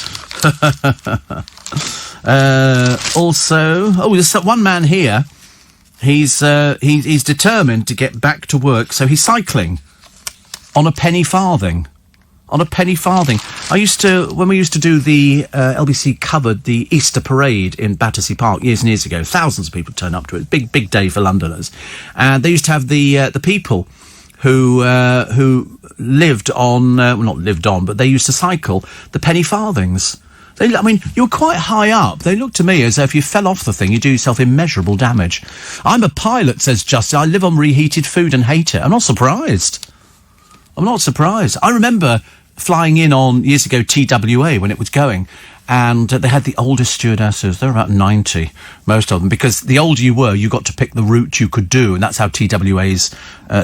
Also, there's one man here. He's determined to get back to work, so he's cycling on a penny farthing. On a penny farthing. When we used to do the LBC covered the Easter parade in Battersea Park years and years ago. Thousands of people turn up to it. Big day for Londoners, and they used to have the people who lived on not lived on, but they used to cycle the penny farthings. You're quite high up. They look to me as though if you fell off the thing, you do yourself immeasurable damage. I'm a pilot, says Justin. I live on reheated food and hate it. I'm not surprised. I remember flying in on, years ago, TWA when it was going, and they had the oldest stewardesses. They were about 90, most of them, because the older you were, you got to pick the route you could do, and that's how TWA's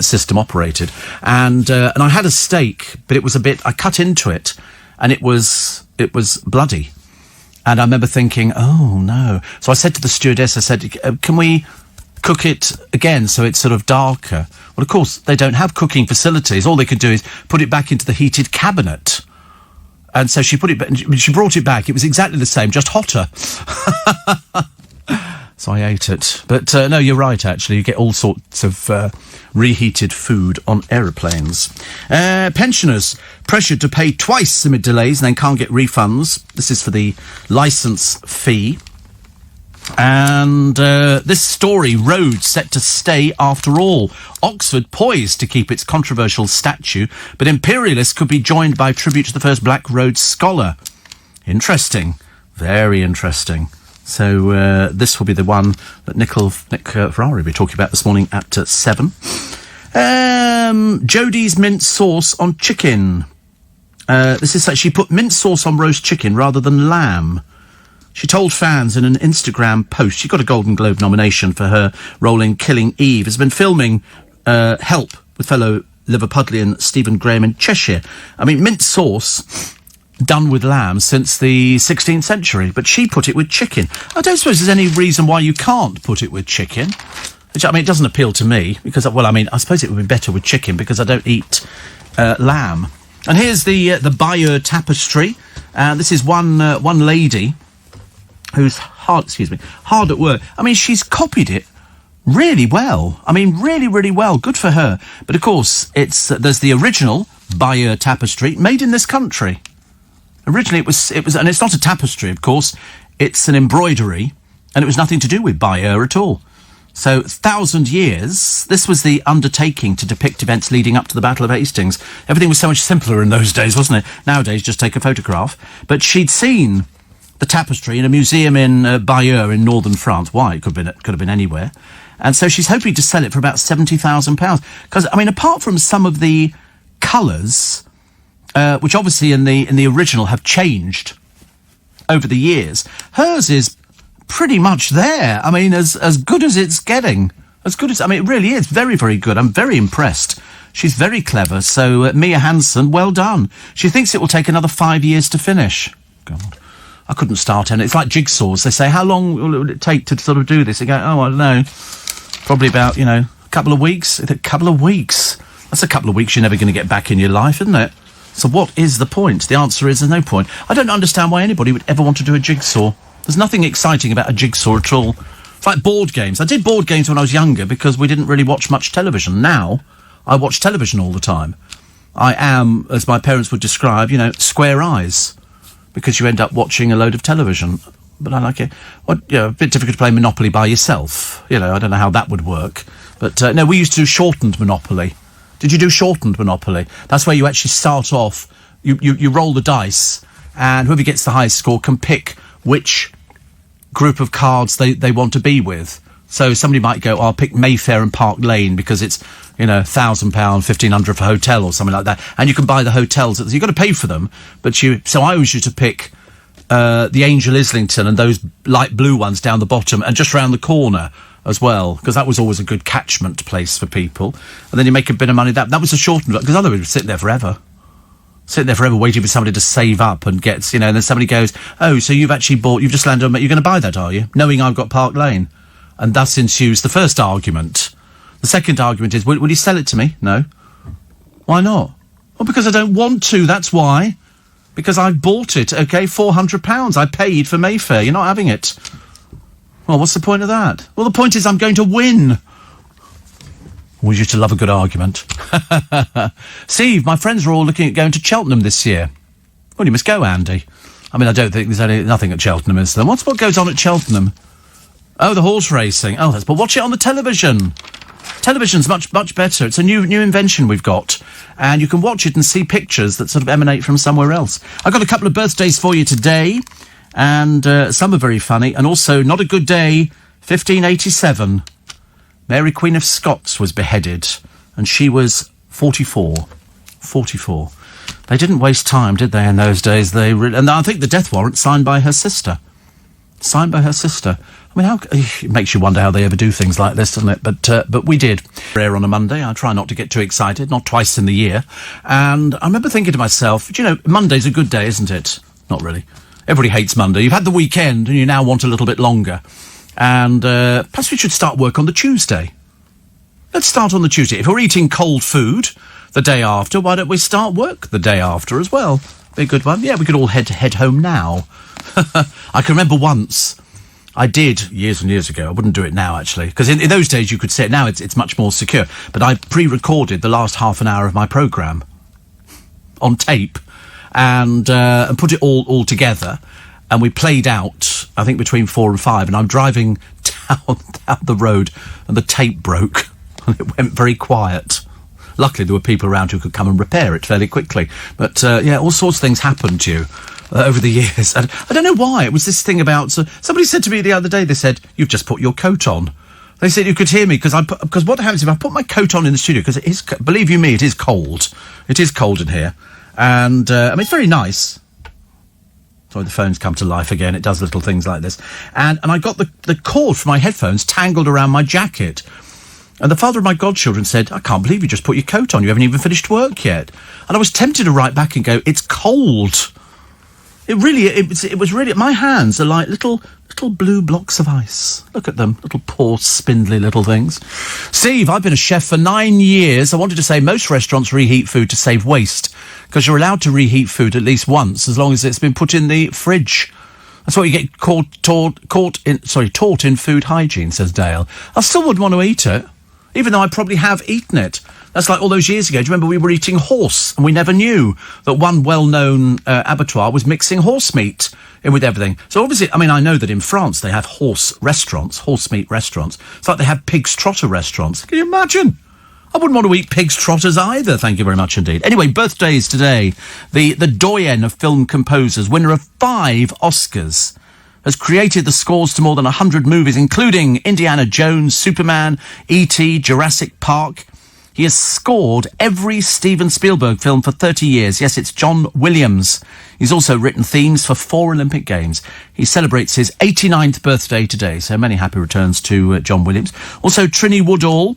system operated. And I had a steak, but it was I cut into it, and it was bloody. And I remember thinking, oh, no. So I said to the stewardess, I said, can we cook it again so it's sort of darker? Well, of course, they don't have cooking facilities. All they could do is put it back into the heated cabinet. And so she brought it back. It was exactly the same, just hotter. So I ate it. But no, you're right, actually. You get all sorts of reheated food on aeroplanes. Pensioners pressured to pay twice amid delays and then can't get refunds. This is for the licence fee. And this story, roads set to stay after all. Oxford poised to keep its controversial statue, but imperialists could be joined by tribute to the first Black Rhodes scholar. Interesting. Very interesting. So this will be the one that Nick Ferrari will be talking about this morning at 7. Jodie's mint sauce on chicken. This is she put mint sauce on roast chicken rather than lamb. She told fans in an Instagram post she got a Golden Globe nomination for her role in Killing Eve. Has been filming Help with fellow Liverpudlian Stephen Graham in Cheshire. Mint sauce done with lamb since the 16th century, but she put it with chicken. I don't suppose there's any reason why you can't put it with chicken. Which, it doesn't appeal to me, because, I suppose it would be better with chicken, because I don't eat lamb. And here's the Bayeux tapestry. This is one lady who's hard at work. She's copied it really well. Really, really well. Good for her. But, of course, there's the original Bayeux tapestry made in this country. Originally, it was, and it's not a tapestry, of course. It's an embroidery, and it was nothing to do with Bayeux at all. So, 1,000 years, this was the undertaking to depict events leading up to the Battle of Hastings. Everything was so much simpler in those days, wasn't it? Nowadays, just take a photograph. But she'd seen the tapestry in a museum in Bayeux in northern France. Why? It could have been anywhere. And so she's hoping to sell it for about £70,000. Because, apart from some of the colours, which obviously in the original have changed over the years, hers is pretty much there. As good as it's getting. As good as... it really is very, very good. I'm very impressed. She's very clever. So, Mia Hansen, well done. She thinks it will take another 5 years to finish. God. I couldn't start any. It's like jigsaws. They say, how long will it take to sort of do this? They go, I don't know. Probably about, a couple of weeks. A couple of weeks. That's a couple of weeks you're never going to get back in your life, isn't it? So what is the point? The answer is there's no point. I don't understand why anybody would ever want to do a jigsaw. There's nothing exciting about a jigsaw at all. It's like board games. I did board games when I was younger because we didn't really watch much television. Now, I watch television all the time. I am, as my parents would describe, square eyes. Because you end up watching a load of television. But I like it. A bit difficult to play Monopoly by yourself. I don't know how that would work. But, no, we used to do shortened Monopoly. Did you do shortened Monopoly? That's where you actually start off, you roll the dice, and whoever gets the highest score can pick which group of cards they want to be with. So somebody might go, I'll pick Mayfair and Park Lane because it's, £1,000, £1,500 for a hotel or something like that. And you can buy the hotels. You've got to pay for them. So I always used to pick the Angel Islington and those light blue ones down the bottom and just round the corner as well, because that was always a good catchment place for people. And then you make a bit of money. That was a shortened, because otherwise we'd sit there forever. Sitting there forever waiting for somebody to save up and get, and then somebody goes, oh, so you've just landed on, you're going to buy that, are you? Knowing I've got Park Lane. And thus ensues the first argument. The second argument is, will you sell it to me? No. Why not? Well, because I don't want to, that's why. Because I bought it, okay, £400. I paid for Mayfair. You're not having it. Well, what's the point of that? Well, the point is I'm going to win. Always used to love a good argument. Steve, my friends are all looking at going to Cheltenham this year. Well, you must go, Andy. I mean, I don't think there's nothing at Cheltenham, is there? What goes on at Cheltenham? Oh, the horse racing. Oh, but watch it on the television. Television's much better. It's a new invention we've got. And you can watch it and see pictures that sort of emanate from somewhere else. I've got a couple of birthdays for you today. And some are very funny. And also, not a good day, 1587. Mary Queen of Scots was beheaded. And she was 44. 44. They didn't waste time, did they, in those days? And I think the death warrant signed by her sister. Signed by her sister. I mean, it makes you wonder how they ever do things like this, doesn't it? But we did. Rare on a Monday. I try not to get too excited, not twice in the year. And I remember thinking to myself, Monday's a good day, isn't it? Not really. Everybody hates Monday. You've had the weekend and you now want a little bit longer. And perhaps we should start work on the Tuesday. Let's start on the Tuesday. If we're eating cold food the day after, why don't we start work the day after as well? Be a good one. Yeah, we could all head home now. I can remember once... I did years and years ago. I wouldn't do it now, actually, because in those days you could say it. Now it's much more secure. But I pre-recorded the last half an hour of my programme on tape and put it all together. And we played out, I think, between 4 and 5. And I'm driving down the road and the tape broke and it went very quiet. Luckily, there were people around who could come and repair it fairly quickly. But, all sorts of things happened to you. Over the years. And I don't know why. It was this thing about... somebody said to me the other day, they said, you've just put your coat on. They said you could hear me, because what happens if I put my coat on in the studio, because it is, believe you me, it is cold. It is cold in here. And, it's very nice. Sorry, the phone's come to life again. It does little things like this. And I got the cord for my headphones tangled around my jacket. And the father of my godchildren said, I can't believe you just put your coat on. You haven't even finished work yet. And I was tempted to write back and go, it's cold. It was really, my hands are like little blue blocks of ice. Look at them, little poor spindly little things. Steve, I've been a chef for 9 years. I wanted to say most restaurants reheat food to save waste, because you're allowed to reheat food at least once as long as it's been put in the fridge. That's what you get taught in food hygiene, says Dale. I still wouldn't want to eat it, even though I probably have eaten it. That's like all those years ago. Do you remember we were eating horse and we never knew that one well-known abattoir was mixing horse meat in with everything? So obviously, I know that in France they have horse meat restaurants. It's like they have pig's trotter restaurants. Can you imagine? I wouldn't want to eat pig's trotters either, thank you very much indeed. Anyway, birthdays today. The doyen of film composers, winner of 5 Oscars, has created the scores to more than 100 movies, including Indiana Jones, Superman, E.T., Jurassic Park. He has scored every Steven Spielberg film for 30 years. Yes, it's John Williams. He's also written themes for 4 Olympic Games. He celebrates his 89th birthday today, so many happy returns to John Williams. Also, Trinny Woodall,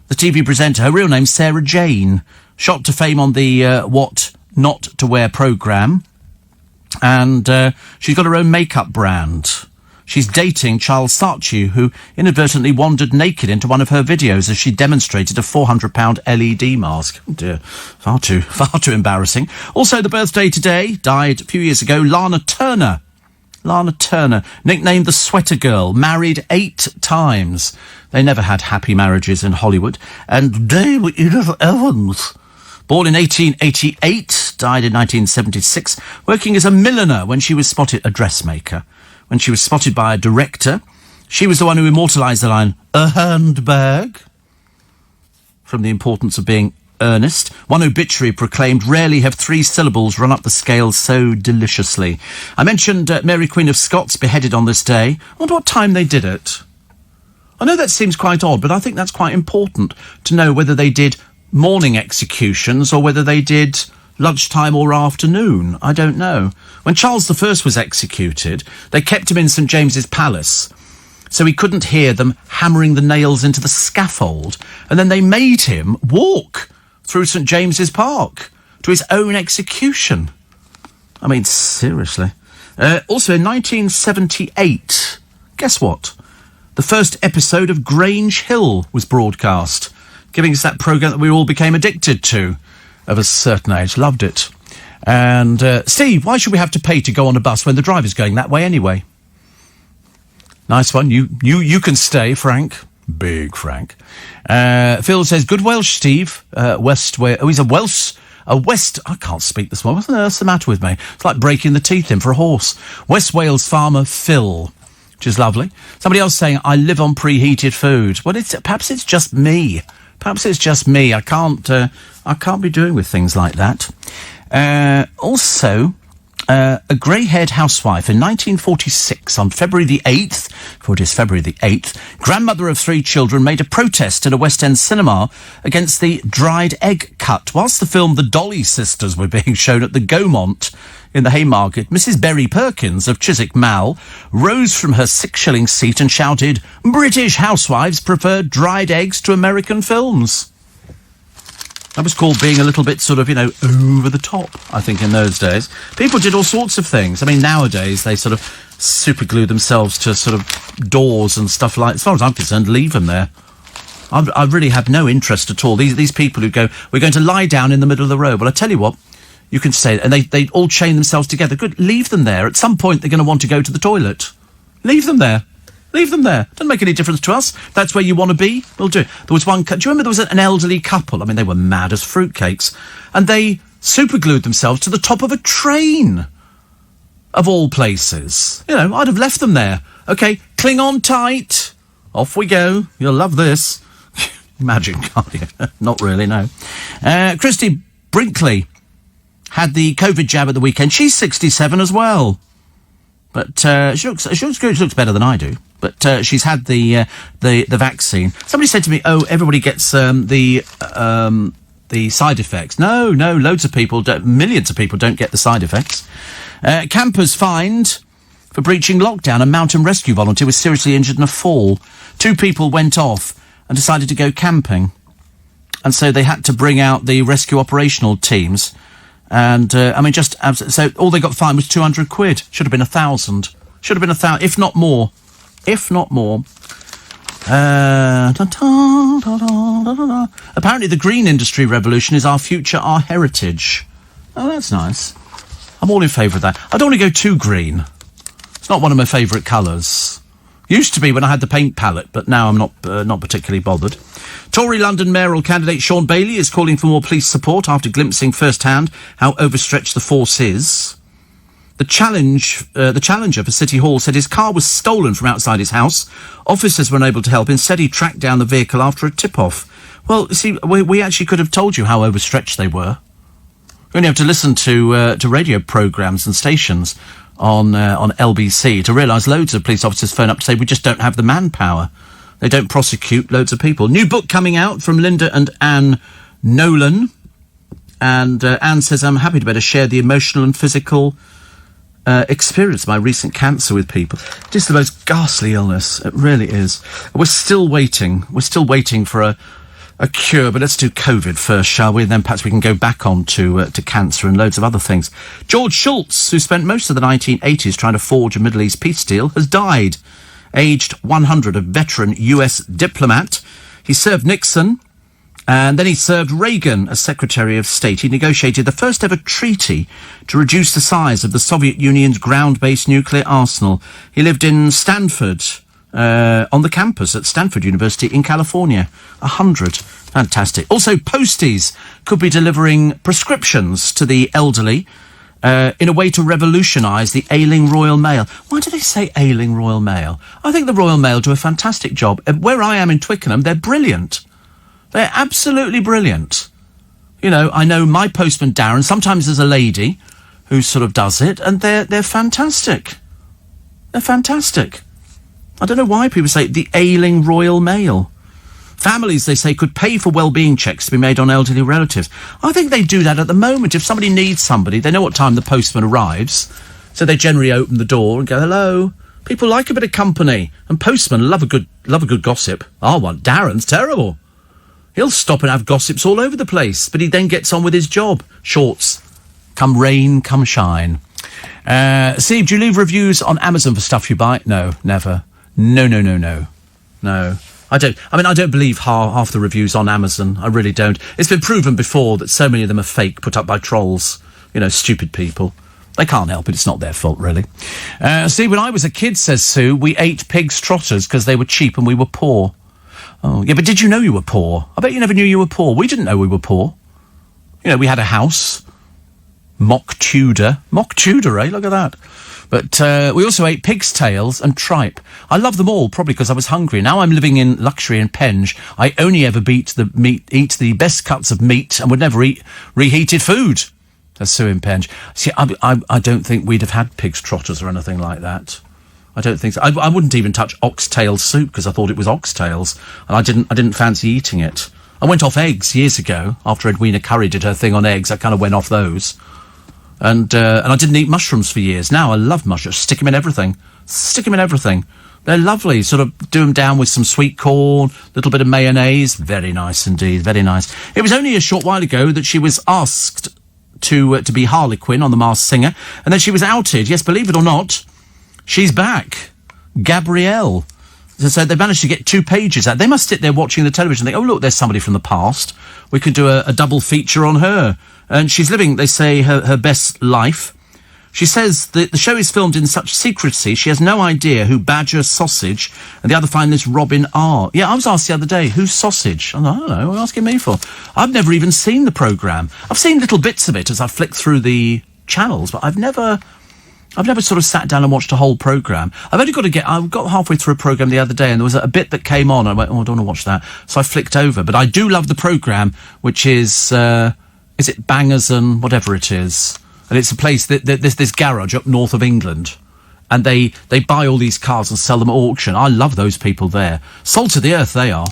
the TV presenter, her real name's Sarah Jane, shot to fame on the What Not to Wear programme. And she's got her own makeup brand. She's dating Charles Saatchi, who inadvertently wandered naked into one of her videos as she demonstrated a £400 LED mask. Oh dear, far too embarrassing. Also, the birthday today, died a few years ago, Lana Turner. Lana Turner, nicknamed the Sweater Girl, married 8 times. They never had happy marriages in Hollywood. And Dame Edith Evans, born in 1888, died in 1976, working as a milliner when she was spotted, a dressmaker. When she was spotted by a director, she was the one who immortalised the line, a handbag, from The Importance of Being Earnest. One obituary proclaimed, rarely have 3 syllables run up the scale so deliciously. I mentioned Mary Queen of Scots beheaded on this day. I wonder what time they did it. I know that seems quite odd, but I think that's quite important to know whether they did morning executions or whether they did lunchtime or afternoon. I don't know. When Charles I was executed, they kept him in St James's Palace, so he couldn't hear them hammering the nails into the scaffold. And then they made him walk through St James's Park to his own execution. I mean, seriously. Also, in 1978, guess what? The first episode of Grange Hill was broadcast, giving us that programme that we all became addicted to of a certain age. Loved it. And, Steve, why should we have to pay to go on a bus when the driver's going that way anyway? Nice one. You can stay, Frank. Big Frank. Phil says, good Welsh, Steve. West Wales. Oh, he's I can't speak this morning. What's the matter with me? It's like breaking the teeth in for a horse. West Wales farmer Phil, which is lovely. Somebody else saying, I live on preheated food. Well, perhaps it's just me. Perhaps it's just me. I can't be doing with things like that. Also, a grey-haired housewife in 1946, on February the 8th, for it is February the 8th, grandmother of 3 children made a protest at a West End cinema against the dried egg cut. Whilst the film The Dolly Sisters were being shown at the Gaumont in the Haymarket, Mrs. Berry Perkins of Chiswick Mall rose from her 6-shilling seat and shouted, British housewives prefer dried eggs to American films. That was called being a little bit sort of, over the top, I think, in those days. People did all sorts of things. I mean, nowadays, they sort of superglue themselves to sort of doors and stuff like that. As far as I'm concerned, leave them there. I really have no interest at all. These people who go, we're going to lie down in the middle of the road. Well, I tell you what, you can say, and they all chain themselves together. Good, leave them there. At some point, they're going to want to go to the toilet. Leave them there. Leave them there. Doesn't make any difference to us. That's where you want to be. We'll do it. There was one... Do you remember there was an elderly couple? I mean, they were mad as fruitcakes. And they superglued themselves to the top of a train. Of all places. I'd have left them there. OK, cling on tight. Off we go. You'll love this. Imagine, can't you? Not really, no. Christy Brinkley had the COVID jab at the weekend. She's 67 as well. But she looks good. She looks better than I do. But she's had the vaccine. Somebody said to me, "Oh, everybody gets the side effects." No, loads of people, millions of people don't get the side effects. Campers fined for breaching lockdown. A mountain rescue volunteer was seriously injured in a fall. 2 people went off and decided to go camping, and so they had to bring out the rescue operational teams. And, so all they got fined was 200 quid. Should have been 1,000. Should have been 1,000, if not more. If not more. Apparently the green industry revolution is our future, our heritage. Oh, that's nice. I'm all in favour of that. I don't want to go too green. It's not one of my favourite colours. Used to be when I had the paint palette, but now I'm not particularly bothered. Tory London mayoral candidate Sean Bailey is calling for more police support after glimpsing firsthand how overstretched the force is. The challenger for City Hall said his car was stolen from outside his house. Officers were unable to help. Instead, he tracked down the vehicle after a tip-off. Well, see, we actually could have told you how overstretched they were. You only have to listen to radio programmes and stations on LBC to realise loads of police officers phone up to say we just don't have the manpower. They don't prosecute loads of people. New book coming out from Linda and Anne Nolan. And Anne says, I'm happy to better share the emotional and physical experience of my recent cancer with people. Just the most ghastly illness. It really is. We're still waiting. We're still waiting for a cure, but let's do COVID first, shall we? And then perhaps we can go back on to cancer and loads of other things. George Shultz, who spent most of the 1980s trying to forge a Middle East peace deal, has died. Aged 100, a veteran US diplomat. He served Nixon, and then he served Reagan as Secretary of State. He negotiated the first ever treaty to reduce the size of the Soviet Union's ground-based nuclear arsenal. He lived in Stanford, on the campus at Stanford University in California. 100. Fantastic. Also, posties could be delivering prescriptions to the elderly in a way to revolutionise the ailing Royal Mail. Why do they say ailing Royal Mail? I think the Royal Mail do a fantastic job. Where I am in Twickenham, they're brilliant. They're absolutely brilliant. I know my postman, Darren, sometimes there's a lady who sort of does it, and they're fantastic. They're fantastic. I don't know why people say the ailing Royal Mail. Families, they say, could pay for well-being checks to be made on elderly relatives. I think they do that at the moment. If somebody needs somebody, they know what time the postman arrives, so they generally open the door and go, hello. People like a bit of company, and postmen love a good gossip. Darren's terrible. He'll stop and have gossips all over the place, but he then gets on with his job. Shorts. Come rain, come shine. Steve, do you leave reviews on Amazon for stuff you buy? No, never. No. I don't believe half the reviews on Amazon. I really don't. It's been proven before that so many of them are fake, put up by trolls. Stupid people. They can't help it. It's not their fault, really. Steve, when I was a kid, says Sue, we ate pig's trotters because they were cheap and we were poor. Oh, yeah, but did you know you were poor? I bet you never knew you were poor. We didn't know we were poor. We had a house. Mock Tudor, eh? Look at that. But we also ate pig's tails and tripe. I love them all, probably because I was hungry. Now I'm living in luxury in Penge. I only ever eat the best cuts of meat and would never eat reheated food. That's Sue in Penge. See, I don't think we'd have had pig's trotters or anything like that. I don't think so. I wouldn't even touch oxtail soup because I thought it was oxtails, and I didn't fancy eating it. I went off eggs years ago after Edwina Curry did her thing on eggs. I kind of went off those, and I didn't eat mushrooms for years. Now I love mushrooms. Stick them in everything. They're lovely. Sort of do them down with some sweet corn, little bit of mayonnaise. Very nice indeed. Very nice. It was only a short while ago that she was asked to be Harlequin on The Masked Singer, and then she was outed. Yes, believe it or not. She's back. Gabrielle. So they managed to get 2 pages out. They must sit there watching the television and think, oh, look, there's somebody from the past. We could do a double feature on her. And she's living, they say, her best life. She says that the show is filmed in such secrecy, she has no idea who Badger Sausage and the other finalist Robin are. Yeah, I was asked the other day, who's Sausage? I don't know, what are you asking me for? I've never even seen the programme. I've seen little bits of it as I flick through the channels, but I've never sort of sat down and watched a whole programme. I got halfway through a programme the other day and there was a bit that came on. I went, I don't want to watch that. So I flicked over. But I do love the programme, which is it Bangers and whatever it is? And it's a place, this garage up north of England. And they buy all these cars and sell them at auction. I love those people there. Salt of the earth they are.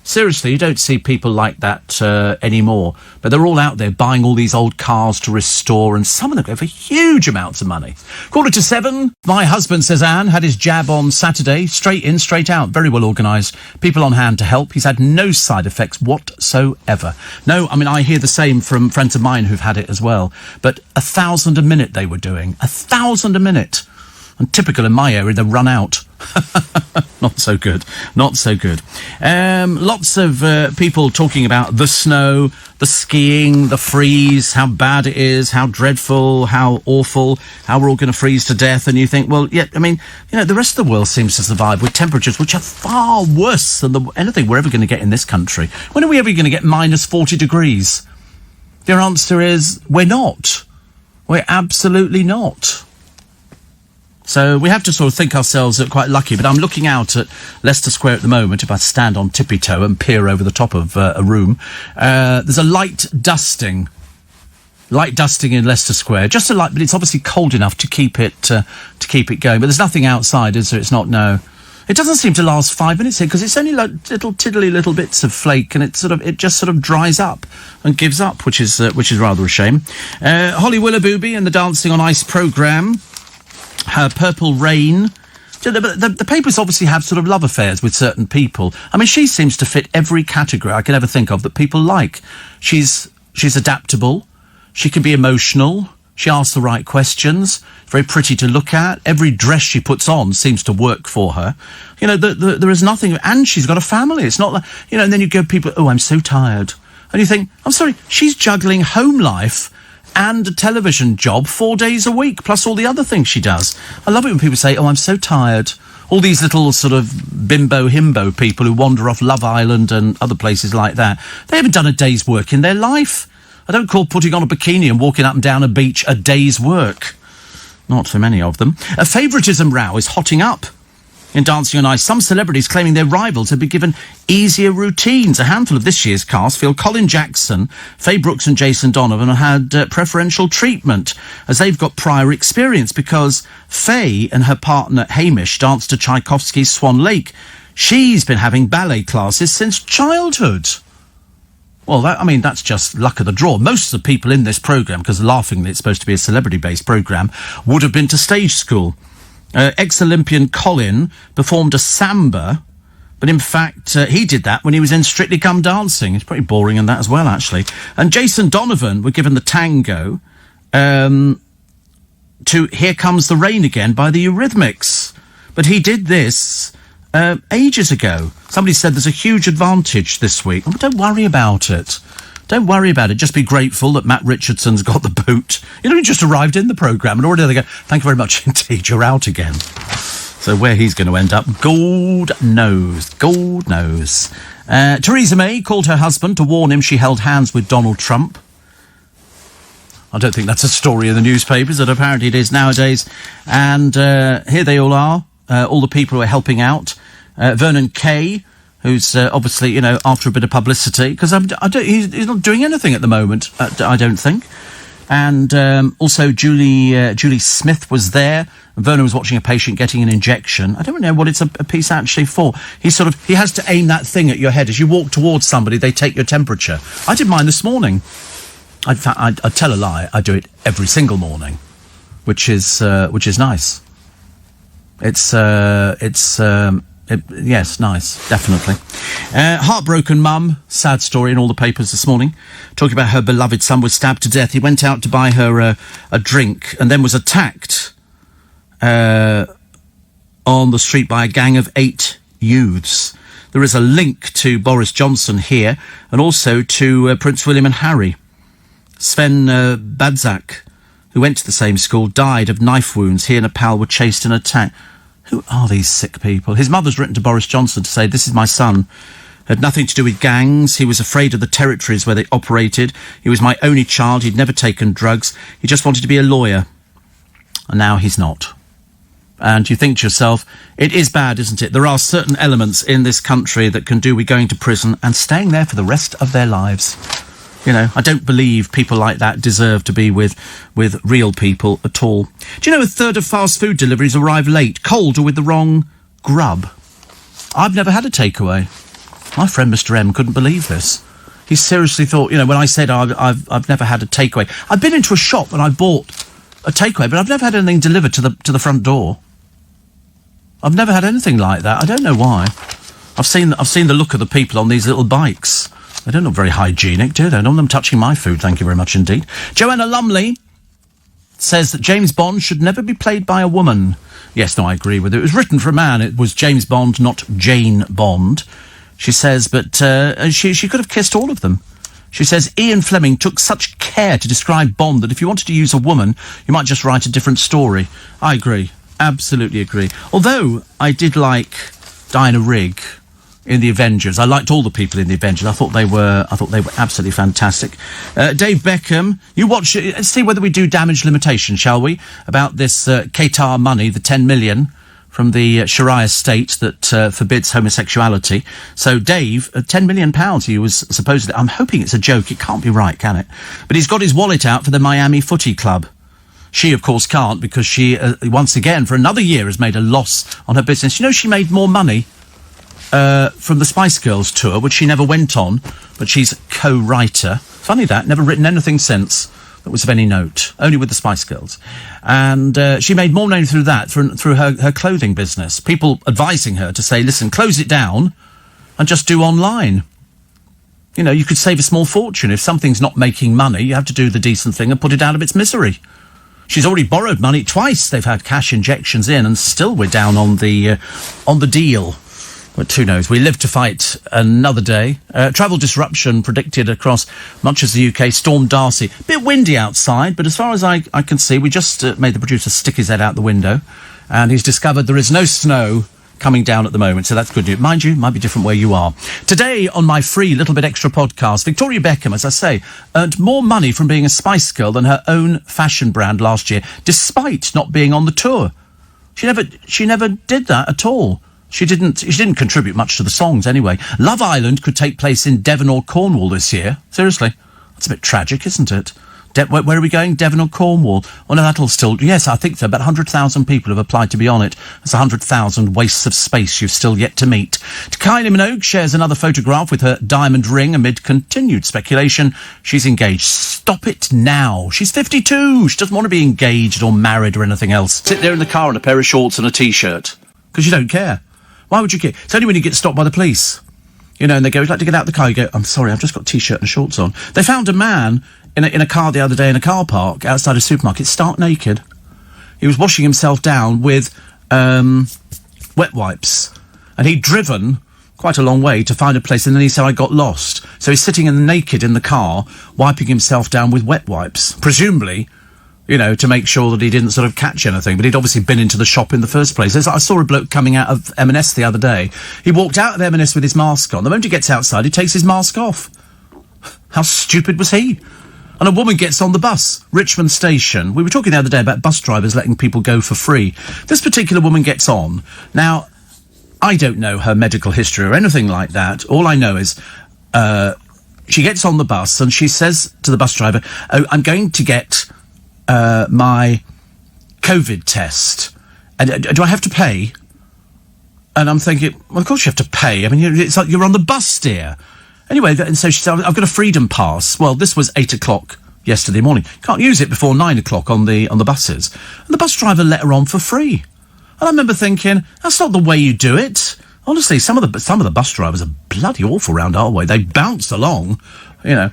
Seriously, you don't see people like that anymore. But they're all out there buying all these old cars to restore, and some of them go for huge amounts of money. 6:45. My husband, says Anne, had his jab on Saturday. Straight in, straight out. Very well organised. People on hand to help. He's had no side effects whatsoever. No, I hear the same from friends of mine who've had it as well. But 1,000 a minute they were doing. 1,000 a minute. And typical in my area, they run out. Not so good. Lots of people talking about the snow, the skiing, the freeze, how bad it is, how dreadful, how awful, how we're all going to freeze to death. And you think, well, yeah, the rest of the world seems to survive with temperatures which are far worse than anything we're ever going to get in this country. When are we ever going to get minus 40 degrees? The answer is, we're not. We're absolutely not. So we have to sort of think ourselves quite lucky, but I'm looking out at Leicester Square at the moment. If I stand on tippy toe and peer over the top of a room, there's a light dusting in Leicester Square. Just a light, but it's obviously cold enough to keep it going. But there's nothing outside, is there? It's not, no. It doesn't seem to last 5 minutes here because it's only like little tiddly little bits of flake, and it just sort of dries up and gives up, which is rather a shame. Holly Willoughby in the Dancing on Ice programme. Her Purple Rain. The papers obviously have sort of love affairs with certain people. She seems to fit every category I can ever think of that people like. She's adaptable. She can be emotional. She asks the right questions. Very pretty to look at. Every dress she puts on seems to work for her. There is nothing... And she's got a family. It's not like... and then you go, people, oh, I'm so tired. And you think, I'm sorry, she's juggling home life and a television job 4 days a week, plus all the other things she does. I love it when people say, oh, I'm so tired. All these little sort of bimbo-himbo people who wander off Love Island and other places like that. They haven't done a day's work in their life. I don't call putting on a bikini and walking up and down a beach a day's work. Not for many of them. A favouritism row is hotting up in Dancing on Ice. Some celebrities claiming their rivals have been given easier routines. A handful of this year's cast feel Colin Jackson, Faye Brooks and Jason Donovan had preferential treatment as they've got prior experience because Faye and her partner Hamish danced to Tchaikovsky's Swan Lake. She's been having ballet classes since childhood. Well, that's just luck of the draw. Most of the people in this programme, because laughingly it's supposed to be a celebrity-based programme, would have been to stage school. Ex-Olympian Colin performed a samba, but in fact, he did that when he was in Strictly Come Dancing. It's pretty boring in that as well, actually. And Jason Donovan were given the tango to Here Comes the Rain Again by the Eurythmics. But he did this ages ago. Somebody said there's a huge advantage this week. Oh, don't worry about it. Don't worry about it. Just be grateful that Matt Richardson's got the boot. You know, he just arrived in the programme and already they go, thank you very much indeed, you're out again. So where he's going to end up, God knows. God knows. Theresa May called her husband to warn him she held hands with Donald Trump. I don't think that's a story in the newspapers, but apparently it is nowadays. And here they all are, all the people who are helping out. Vernon Kay, who's obviously, after a bit of publicity, because he's not doing anything at the moment, I don't think. And also Julie Smith was there. Vernon was watching a patient getting an injection. I don't know what it's a piece actually for. He has to aim that thing at your head. As you walk towards somebody, they take your temperature. I did mine this morning. I'd tell a lie. I do it every single morning, which is nice. Yes, nice, definitely. Heartbroken mum, sad story in all the papers this morning, talking about her beloved son was stabbed to death. He went out to buy her a drink and then was attacked on the street by a gang of 8 youths. There is a link to Boris Johnson here and also to Prince William and Harry. Sven Badzak, who went to the same school, died of knife wounds. He and a pal were chased and attacked. Who are these sick people? His mother's written to Boris Johnson to say, this is my son. Had nothing to do with gangs. He was afraid of the territories where they operated. He was my only child. He'd never taken drugs. He just wanted to be a lawyer. And now he's not. And you think to yourself, it is bad, isn't it? There are certain elements in this country that can do with going to prison and staying there for the rest of their lives. I don't believe people like that deserve to be with real people at all. Do you know a third of fast food deliveries arrive late, cold or with the wrong grub? I've never had a takeaway. My friend Mr. M couldn't believe this. He seriously thought, when I said I've never had a takeaway. I've been into a shop and I bought a takeaway, but I've never had anything delivered to the front door. I've never had anything like that. I don't know why. I've seen the look of the people on these little bikes. They don't look very hygienic, do they? I don't want them touching my food, thank you very much indeed. Joanna Lumley says that James Bond should never be played by a woman. Yes, no, I agree with it. It was written for a man. It was James Bond, not Jane Bond. She says, but she could have kissed all of them. She says, Ian Fleming took such care to describe Bond that if you wanted to use a woman, you might just write a different story. I agree. Absolutely agree. Although I did like Diana Rigg in the Avengers. I liked all the people in the Avengers. I thought they were absolutely fantastic. Dave Beckham, you watch. Let's see whether we do damage limitation, shall we? About this Qatar money, the 10 million from the Sharia state that forbids homosexuality. So Dave, £10 million he was supposedly. I'm hoping it's a joke. It can't be right, can it? But he's got his wallet out for the Miami Footy Club. She, of course, can't because she, once again, for another year has made a loss on her business. She made more money from the Spice Girls tour, which she never went on, but she's co-writer. Funny that, never written anything since that was of any note, only with the Spice Girls. And she made more money through that, through her clothing business. People advising her to say, listen, close it down and just do online. You could save a small fortune. If something's not making money, you have to do the decent thing and put it out of its misery. She's already borrowed money twice. They've had cash injections in and still we're down on the deal. But who knows? We live to fight another day. Travel disruption predicted across much of the UK. Storm Darcy. Bit windy outside, but as far as I can see, we just made the producer stick his head out the window, and he's discovered there is no snow coming down at the moment, so that's good news. Mind you, might be different where you are. Today, on my free Little Bit Extra podcast, Victoria Beckham, as I say, earned more money from being a Spice Girl than her own fashion brand last year, despite not being on the tour. She never did that at all. She didn't contribute much to the songs anyway. Love Island could take place in Devon or Cornwall this year. Seriously. That's a bit tragic, isn't it? Where are we going? Devon or Cornwall? Oh, no, that'll still... Yes, I think so. About 100,000 people have applied to be on it. That's 100,000 wastes of space you've still yet to meet. Kylie Minogue shares another photograph with her diamond ring amid continued speculation. She's engaged. Stop it now. She's 52. She doesn't want to be engaged or married or anything else. Sit there in the car in a pair of shorts and a T-shirt. Because you don't care. Why would you care? It's only when you get stopped by the police. You know, and they go, would you like to get out of the car? You go, I'm sorry, I've just got a T-shirt and shorts on. They found a man in a car the other day in a car park outside a supermarket, stark naked. He was washing himself down with wet wipes. And he'd driven quite a long way to find a place, and then he said, I got lost. So he's sitting naked in the car, wiping himself down with wet wipes. Presumably, you know, to make sure that he didn't sort of catch anything. But he'd obviously been into the shop in the first place. I saw a bloke coming out of M&S the other day. He walked out of M&S with his mask on. The moment he gets outside, he takes his mask off. How stupid was he? And a woman gets on the bus, Richmond Station. We were talking the other day about bus drivers letting people go for free. This particular woman gets on. Now, I don't know her medical history or anything like that. All I know is she gets on the bus and she says to the bus driver, oh, I'm going to get my COVID test. And do I have to pay? And I'm thinking, well, of course you have to pay. I mean, it's like you're on the bus, dear. Anyway, and so she said, I've got a freedom pass. Well, this was 8 o'clock yesterday morning. Can't use it before 9 o'clock on the buses. And the bus driver let her on for free. And I remember thinking, that's not the way you do it. Honestly, some of the bus drivers are bloody awful round our way. They bounce along, you know.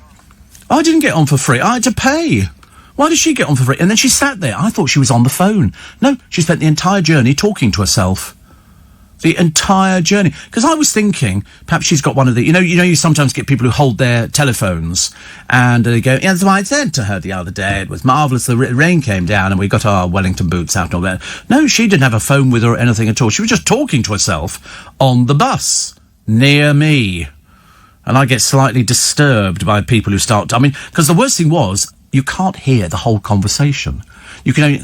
I didn't get on for free. I had to pay. Why did she get on for free? And then she sat there. I thought she was on the phone. No, she spent the entire journey talking to herself. The entire journey. Because I was thinking, perhaps she's got one of the... You know, you sometimes get people who hold their telephones and they go, yeah, that's what I said to her the other day. It was marvellous. The rain came down and we got our Wellington boots out and all that. No, she didn't have a phone with her or anything at all. She was just talking to herself on the bus near me. And I get slightly disturbed by people who start... I mean, because the worst thing was, you can't hear the whole conversation. You can only...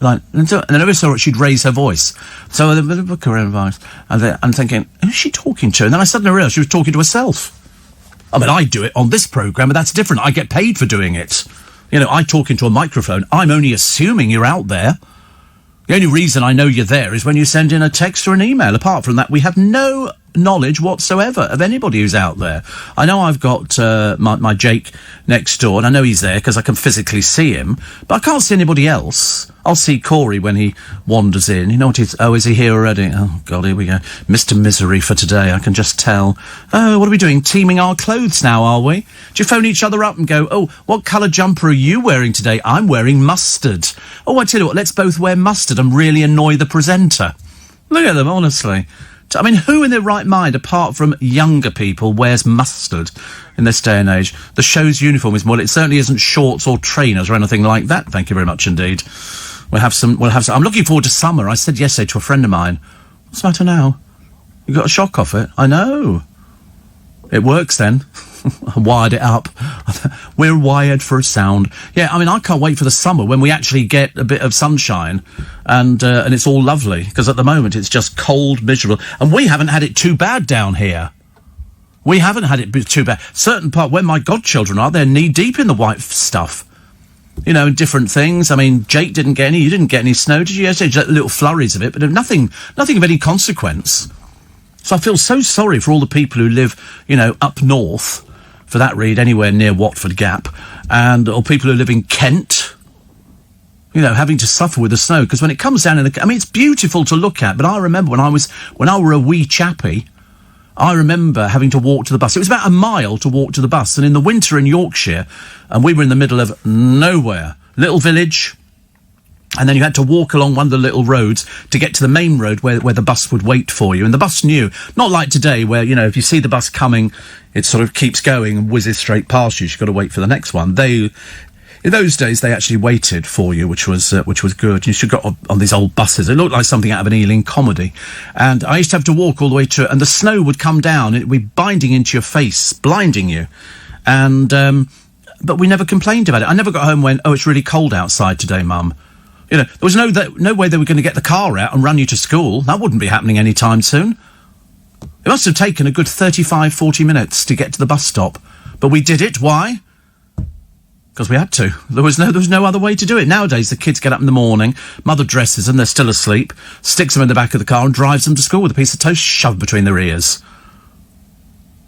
Like, and then I never saw it, she'd raise her voice. So the coronavirus, and I'm thinking, who's she talking to? And then I suddenly realised she was talking to herself. I mean, I do it on this programme, but that's different. I get paid for doing it. You know, I talk into a microphone. I'm only assuming you're out there. The only reason I know you're there is when you send in a text or an email. Apart from that, we have no knowledge whatsoever of anybody who's out there. I know I've got my Jake next door, and I know he's there because I can physically see him, but I can't see anybody else. I'll see Corey when he wanders in. You know what he's... Oh, is he here already? Oh, God, here we go. Mr. Misery for today, I can just tell. Oh, what are we doing? Teaming our clothes now, are we? Do you phone each other up and go, oh, what colour jumper are you wearing today? I'm wearing mustard. Oh, I tell you what, let's both wear mustard and really annoy the presenter. Look at them, honestly. I mean, who in their right mind, apart from younger people, wears mustard in this day and age? The show's uniform is more... It certainly isn't shorts or trainers or anything like that. Thank you very much indeed. We'll have some... I'm looking forward to summer. I said yesterday to a friend of mine, what's the matter now? You got a shock off it? I know. It works then. I wired it up. We're wired for a sound. Yeah, I mean, I can't wait for the summer when we actually get a bit of sunshine and it's all lovely, because at the moment it's just cold, miserable. And we haven't had it too bad down here. We haven't had it too bad. Certain part where my godchildren are, they're knee-deep in the white stuff. You know, different things. I mean, Jake didn't get any. You didn't get any snow, did you? Yes, just little flurries of it, but nothing of any consequence. So I feel so sorry for all the people who live, you know, up north, for that read, anywhere near Watford Gap, or people who live in Kent, you know, having to suffer with the snow. Because when it comes down I mean, it's beautiful to look at, but I remember when I were a wee chappie, I remember having to walk to the bus. It was about a mile to walk to the bus, and in the winter in Yorkshire, and we were in the middle of nowhere, little village, and then you had to walk along one of the little roads to get to the main road where the bus would wait for you. And the bus knew, not like today where, you know, if you see the bus coming, it sort of keeps going and whizzes straight past you. You've got to wait for the next one. In those days, they actually waited for you, which was good. You should have got on these old buses. It looked like something out of an Ealing comedy. And I used to have to walk all the way to it, and the snow would come down. It would be binding into your face, blinding you. And, but we never complained about it. I never got home and went, oh, it's really cold outside today, Mum. You know, there was no way they were going to get the car out and run you to school. That wouldn't be happening any time soon. It must have taken a good 35, 40 minutes to get to the bus stop. But we did it. Why? Because we had to. There was no other way to do it. Nowadays, the kids get up in the morning, mother dresses them, they're still asleep, sticks them in the back of the car and drives them to school with a piece of toast shoved between their ears.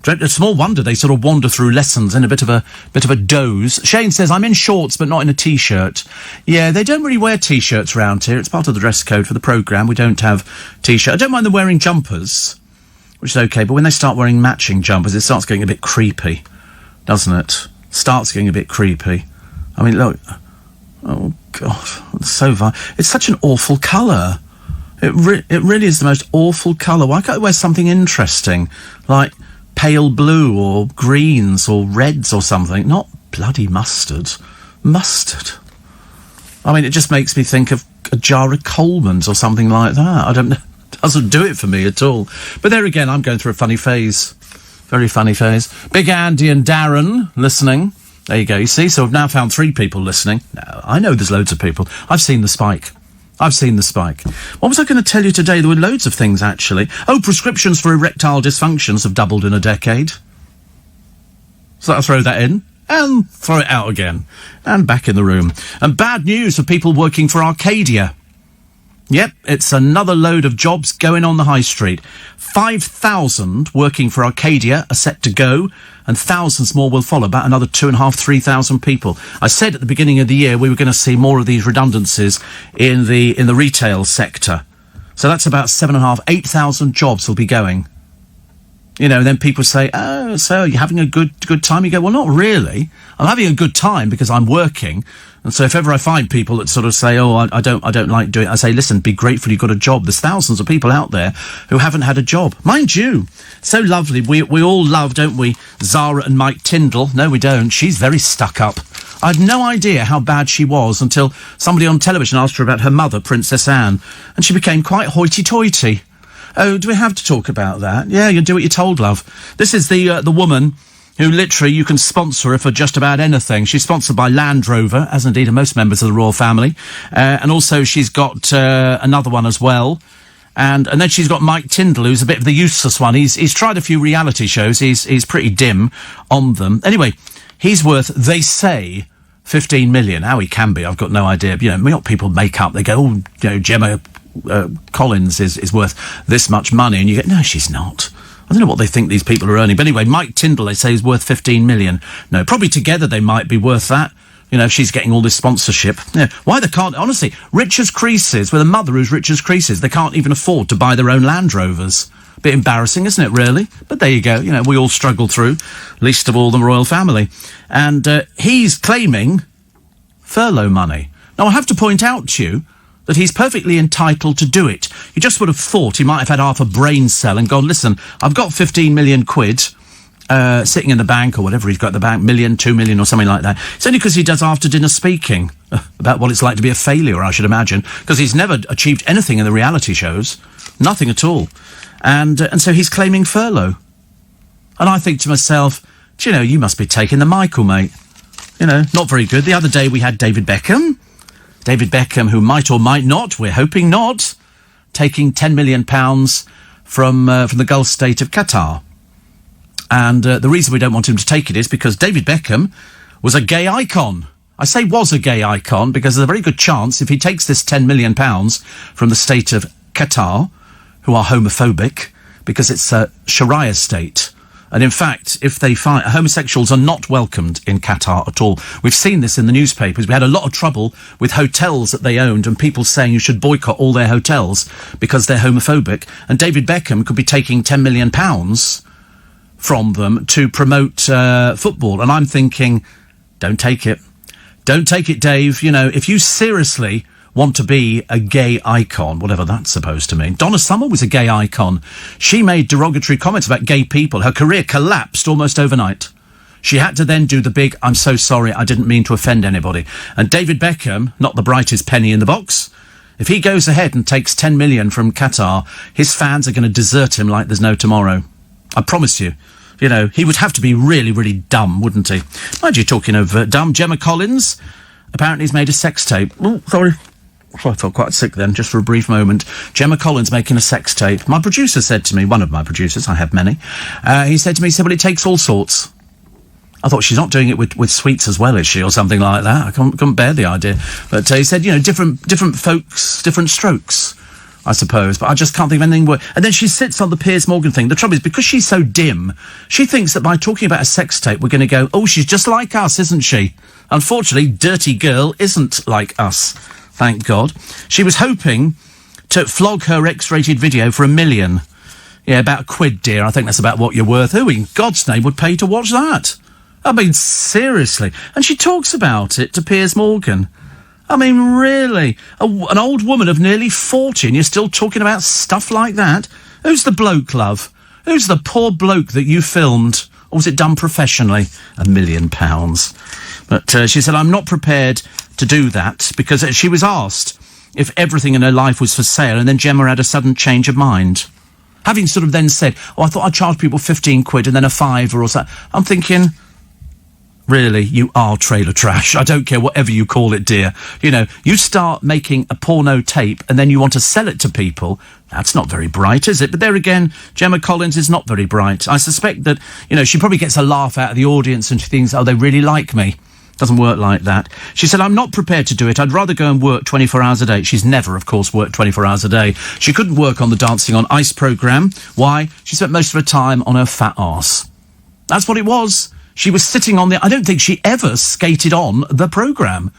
It's small wonder they sort of wander through lessons in a bit of a doze. Shane says, I'm in shorts but not in a T-shirt. Yeah, they don't really wear T-shirts around here. It's part of the dress code for the programme. We don't have T-shirts. I don't mind them wearing jumpers, which is okay, but when they start wearing matching jumpers, it starts getting a bit creepy, doesn't it? Starts getting a bit creepy. I mean, look. Oh, God. It's so vile. It's such an awful colour. It really is the most awful colour. Why can't I wear something interesting? Like pale blue or greens or reds or something. Not bloody mustard. Mustard. I mean, it just makes me think of a jar of Coleman's or something like that. I don't know. It doesn't do it for me at all. But there again, I'm going through a funny phase. Very funny phase. Big Andy and Darren listening. There you go. You see? So I've now found 3 people listening. No, I know there's loads of people. I've seen the spike. What was I going to tell you today? There were loads of things, actually. Oh, prescriptions for erectile dysfunctions have doubled in a decade. So I'll throw that in and throw it out again. And back in the room. And bad news for people working for Arcadia. Yep, it's another load of jobs going on the high street. 5,000 working for Arcadia are set to go, and thousands more will follow, about another 2,500, 3,000 people. I said at the beginning of the year we were going to see more of these redundancies in the retail sector. So that's about 7,500, 8,000 jobs will be going. You know, and then people say, oh, so you're having a good time? You go, well, not really. I'm having a good time because I'm working. And so if ever I find people that sort of say, oh, I don't like doing it, I say, listen, be grateful you've got a job. There's thousands of people out there who haven't had a job. Mind you, so lovely. We all love, don't we, Zara and Mike Tyndall? No, we don't. She's very stuck up. I had no idea how bad she was until somebody on television asked her about her mother, Princess Anne, and she became quite hoity-toity. Oh, do we have to talk about that? Yeah, you do what you're told, love. This is the woman who literally you can sponsor her for just about anything. She's sponsored by Land Rover, as indeed are most members of the royal family. And also she's got another one as well. And then she's got Mike Tyndall, who's a bit of the useless one. He's tried a few reality shows. He's pretty dim on them. Anyway, he's worth, they say, 15 million. How he can be, I've got no idea. You know, what people make up. They go, oh, you know, Gemma Collins is worth this much money. And you go, no, she's not. I don't know what they think these people are earning. But anyway, Mike Tyndall, they say, is worth 15 million. No, probably together they might be worth that. You know, if she's getting all this sponsorship. Yeah, why they can't, honestly, rich as Creases, with a mother who's rich as Creases, they can't even afford to buy their own Land Rovers. Bit embarrassing, isn't it, really? But there you go. You know, we all struggle through, least of all the royal family. And he's claiming furlough money. Now, I have to point out to you that he's perfectly entitled to do it. You just would have thought he might have had half a brain cell and gone, listen, I've got 15 million quid sitting in the bank or whatever he's got in the bank, 2 million or something like that. It's only because he does after-dinner speaking about what it's like to be a failure, I should imagine, because he's never achieved anything in the reality shows. Nothing at all. And so he's claiming furlough. And I think to myself, do you know, you must be taking the Michael, mate. You know, not very good. The other day we had David Beckham. David Beckham, who might or might not, we're hoping not, taking £10 million from the Gulf state of Qatar. And the reason we don't want him to take it is because David Beckham was a gay icon. I say was a gay icon because there's a very good chance if he takes this £10 million from the state of Qatar, who are homophobic, because it's a Sharia state. And in fact, if they find homosexuals are not welcomed in Qatar at all. We've seen this in the newspapers. We had a lot of trouble with hotels that they owned and people saying you should boycott all their hotels because they're homophobic. And David Beckham could be taking £10 million from them to promote football. And I'm thinking, don't take it. Don't take it, Dave. You know, if you seriously want to be a gay icon, whatever that's supposed to mean. Donna Summer was a gay icon. She made derogatory comments about gay people. Her career collapsed almost overnight. She had to then do the big, I'm so sorry, I didn't mean to offend anybody. And David Beckham, not the brightest penny in the box, if he goes ahead and takes 10 million from Qatar, his fans are going to desert him like there's no tomorrow. I promise you. You know, he would have to be really, really dumb, wouldn't he? Mind you, talking of dumb, Gemma Collins apparently has made a sex tape. Oh, sorry. Oh, I felt quite sick then, just for a brief moment. Gemma Collins making a sex tape. My producer said to me, one of my producers, I have many, he said to me, well, it takes all sorts. I thought, she's not doing it with sweets as well, is she, or something like that? I couldn't bear the idea. But he said, different folks, different strokes, I suppose. But I just can't think of anything worse. And then she sits on the Piers Morgan thing. The trouble is, because she's so dim, she thinks that by talking about a sex tape, we're going to go, oh, she's just like us, isn't she? Unfortunately, Dirty Girl isn't like us. Thank God. She was hoping to flog her X-rated video for $1 million. Yeah, about £1, dear. I think that's about what you're worth. Who in God's name would pay to watch that? I mean, seriously. And she talks about it to Piers Morgan. I mean, really? An old woman of nearly 40 and you're still talking about stuff like that? Who's the bloke, love? Who's the poor bloke that you filmed? Or was it done professionally? £1 million. But she said, I'm not prepared to do that, because she was asked if everything in her life was for sale, and then Gemma had a sudden change of mind. Having sort of then said, I thought I'd charge people £15 and then a £5 or something. I'm thinking, really, you are trailer trash. I don't care whatever you call it, dear. You start making a porno tape and then you want to sell it to people. That's not very bright, is it? But there again, Gemma Collins is not very bright. I suspect that, she probably gets a laugh out of the audience and she thinks, oh, they really like me. Doesn't work like that. She said, I'm not prepared to do it. I'd rather go and work 24 hours a day. She's never, of course, worked 24 hours a day. She couldn't work on the Dancing on Ice programme. Why? She spent most of her time on her fat arse. That's what it was. She was sitting on I don't think she ever skated on the programme.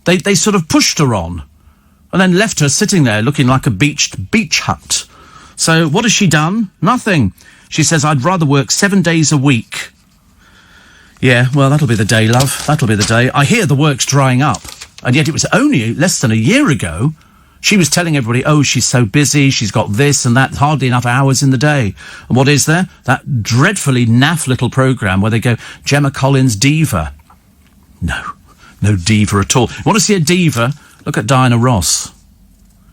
They sort of pushed her on and then left her sitting there looking like a beached beach hut. So what has she done? Nothing. She says, I'd rather work 7 days a week. Yeah, well, that'll be the day, love. That'll be the day. I hear the work's drying up. And yet it was only less than a year ago she was telling everybody, oh, she's so busy, she's got this and that, hardly enough hours in the day. And what is there? That dreadfully naff little programme where they go, Gemma Collins diva. No diva at all. You want to see a diva? Look at Diana Ross.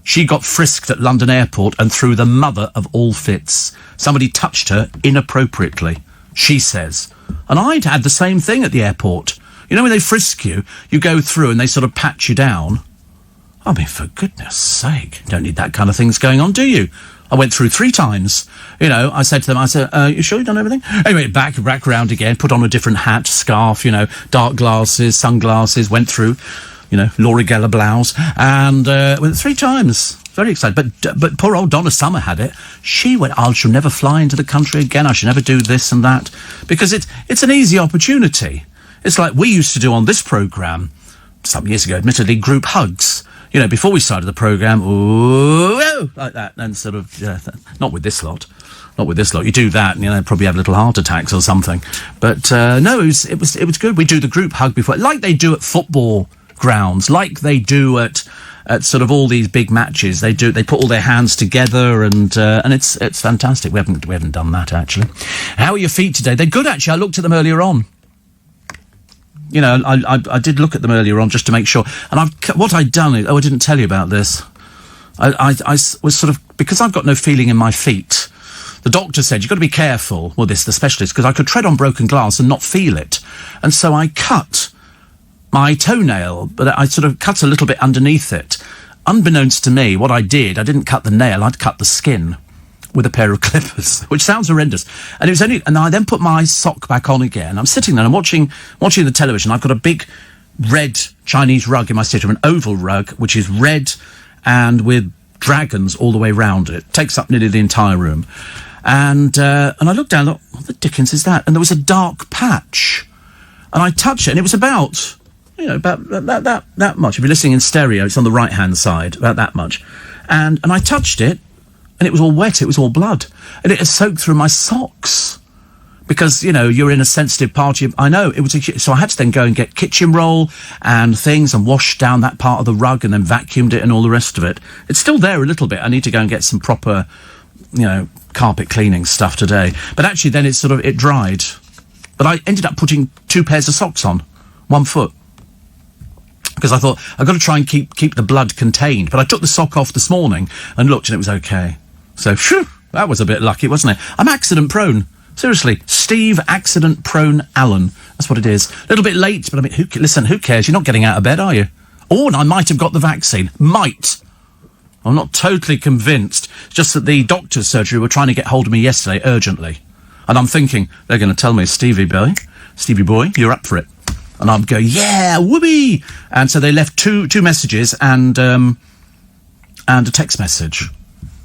She got frisked at London Airport and threw the mother of all fits. Somebody touched her inappropriately, she says. And I'd had the same thing at the airport. When they frisk you, you go through and they sort of pat you down. I mean, for goodness sake, don't need that kind of things going on, do you? I went through 3 times. I said to them, you sure you've done everything? Anyway, back round again, put on a different hat, scarf, dark glasses, sunglasses, went through, Laura Geller blouse, and went 3 times. Very excited. But poor old Donna Summer had it. She went, I shall never fly into the country again. I shall never do this and that. Because it's an easy opportunity. It's like we used to do on this programme, some years ago, admittedly, group hugs. Before we started the programme, ooh, like that, and sort of, not with this lot. Not with this lot. You do that, and they'd probably have little heart attacks or something. But no, it was good. We do the group hug before, like they do at football grounds, like they do at sort of all these big matches. They put all their hands together, and it's fantastic. We haven't done that actually. How are your feet today? They're good actually. I looked at them earlier on. I did look at them earlier on just to make sure. And what I'd done is, I didn't tell you about this. I was sort of, because I've got no feeling in my feet. The doctor said, you've got to be careful. Well, the specialist, because I could tread on broken glass and not feel it. And so I cut my toenail, but I sort of cut a little bit underneath it. Unbeknownst to me, what I didn't cut the nail, I'd cut the skin with a pair of clippers, which sounds horrendous. And I then put my sock back on again. I'm sitting there and I'm watching the television. I've got a big red Chinese rug in my sitting room, an oval rug, which is red and with dragons all the way round it. Takes up nearly the entire room. And I looked down and thought, what the dickens is that? And there was a dark patch. And I touched it, and it was about that much. If you're listening in stereo, it's on the right-hand side, about that much. And I touched it, and it was all wet, it was all blood. And it had soaked through my socks. Because, you're in a sensitive part. I know, so I had to then go and get kitchen roll and things and wash down that part of the rug and then vacuumed it and all the rest of it. It's still there a little bit. I need to go and get some proper, carpet cleaning stuff today. But actually then it dried. But I ended up putting 2 pairs of socks on, 1 foot. Because I thought, I've got to try and keep the blood contained. But I took the sock off this morning and looked, and it was okay. So, phew, that was a bit lucky, wasn't it? I'm accident prone. Seriously, Steve Accident Prone Allen. That's what it is. A little bit late, but I mean, who cares? You're not getting out of bed, are you? Oh, and I might have got the vaccine. Might. I'm not totally convinced. It's just that the doctor's surgery were trying to get hold of me yesterday urgently. And I'm thinking, they're going to tell me, Stevie boy, Stevie boy, you're up for it. And I'm going, yeah, whoopee! And so they left two messages and a text message.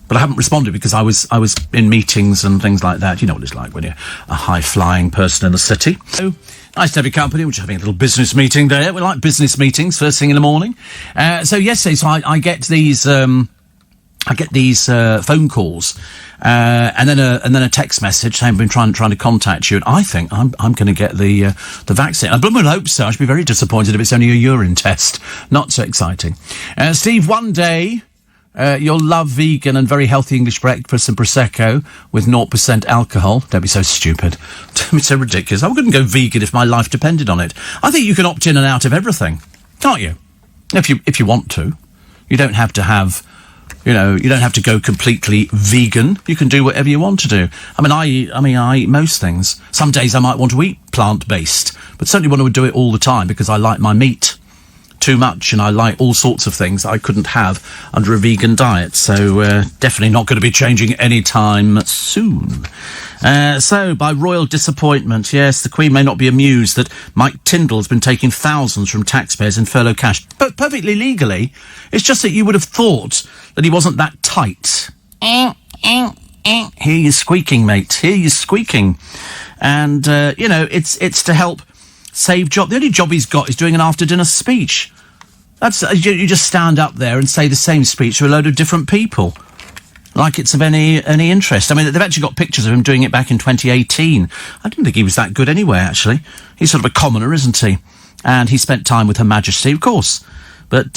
But I haven't responded because I was in meetings and things like that. You know what it's like when you're a high-flying person in the city. So, nice to have your company. We're just having a little business meeting there. We like business meetings first thing in the morning. So yesterday, I get these phone calls, and then a text message saying I've been trying to contact you, and I think I'm going to get the vaccine. I would hope so. I should be very disappointed if it's only a urine test. Not so exciting. Steve, one day. You'll love vegan and very healthy English breakfast and Prosecco with 0% alcohol. Don't be so stupid. Don't be so ridiculous. I wouldn't go vegan if my life depended on it. I think you can opt in and out of everything, can't you? If you want to. You don't have to have, you don't have to go completely vegan. You can do whatever you want to do. I eat most things. Some days I might want to eat plant-based, but certainly want to do it all the time because I like my meat too much, and I like all sorts of things I couldn't have under a vegan diet, so definitely not going to be changing anytime soon. So, by royal disappointment, yes, the Queen may not be amused that Mike Tyndall's been taking thousands from taxpayers in furlough cash, but perfectly legally. It's just that you would have thought that he wasn't that tight. Hear you squeaking, mate. Hear you squeaking. And, it's to help save job. The only job he's got is doing an after-dinner speech. That's you just stand up there and say the same speech to a load of different people, like it's of any interest. They've actually got pictures of him doing it back in 2018. I didn't think he was that good anyway, actually. He's sort of a commoner, isn't he? And he spent time with Her Majesty, of course. But,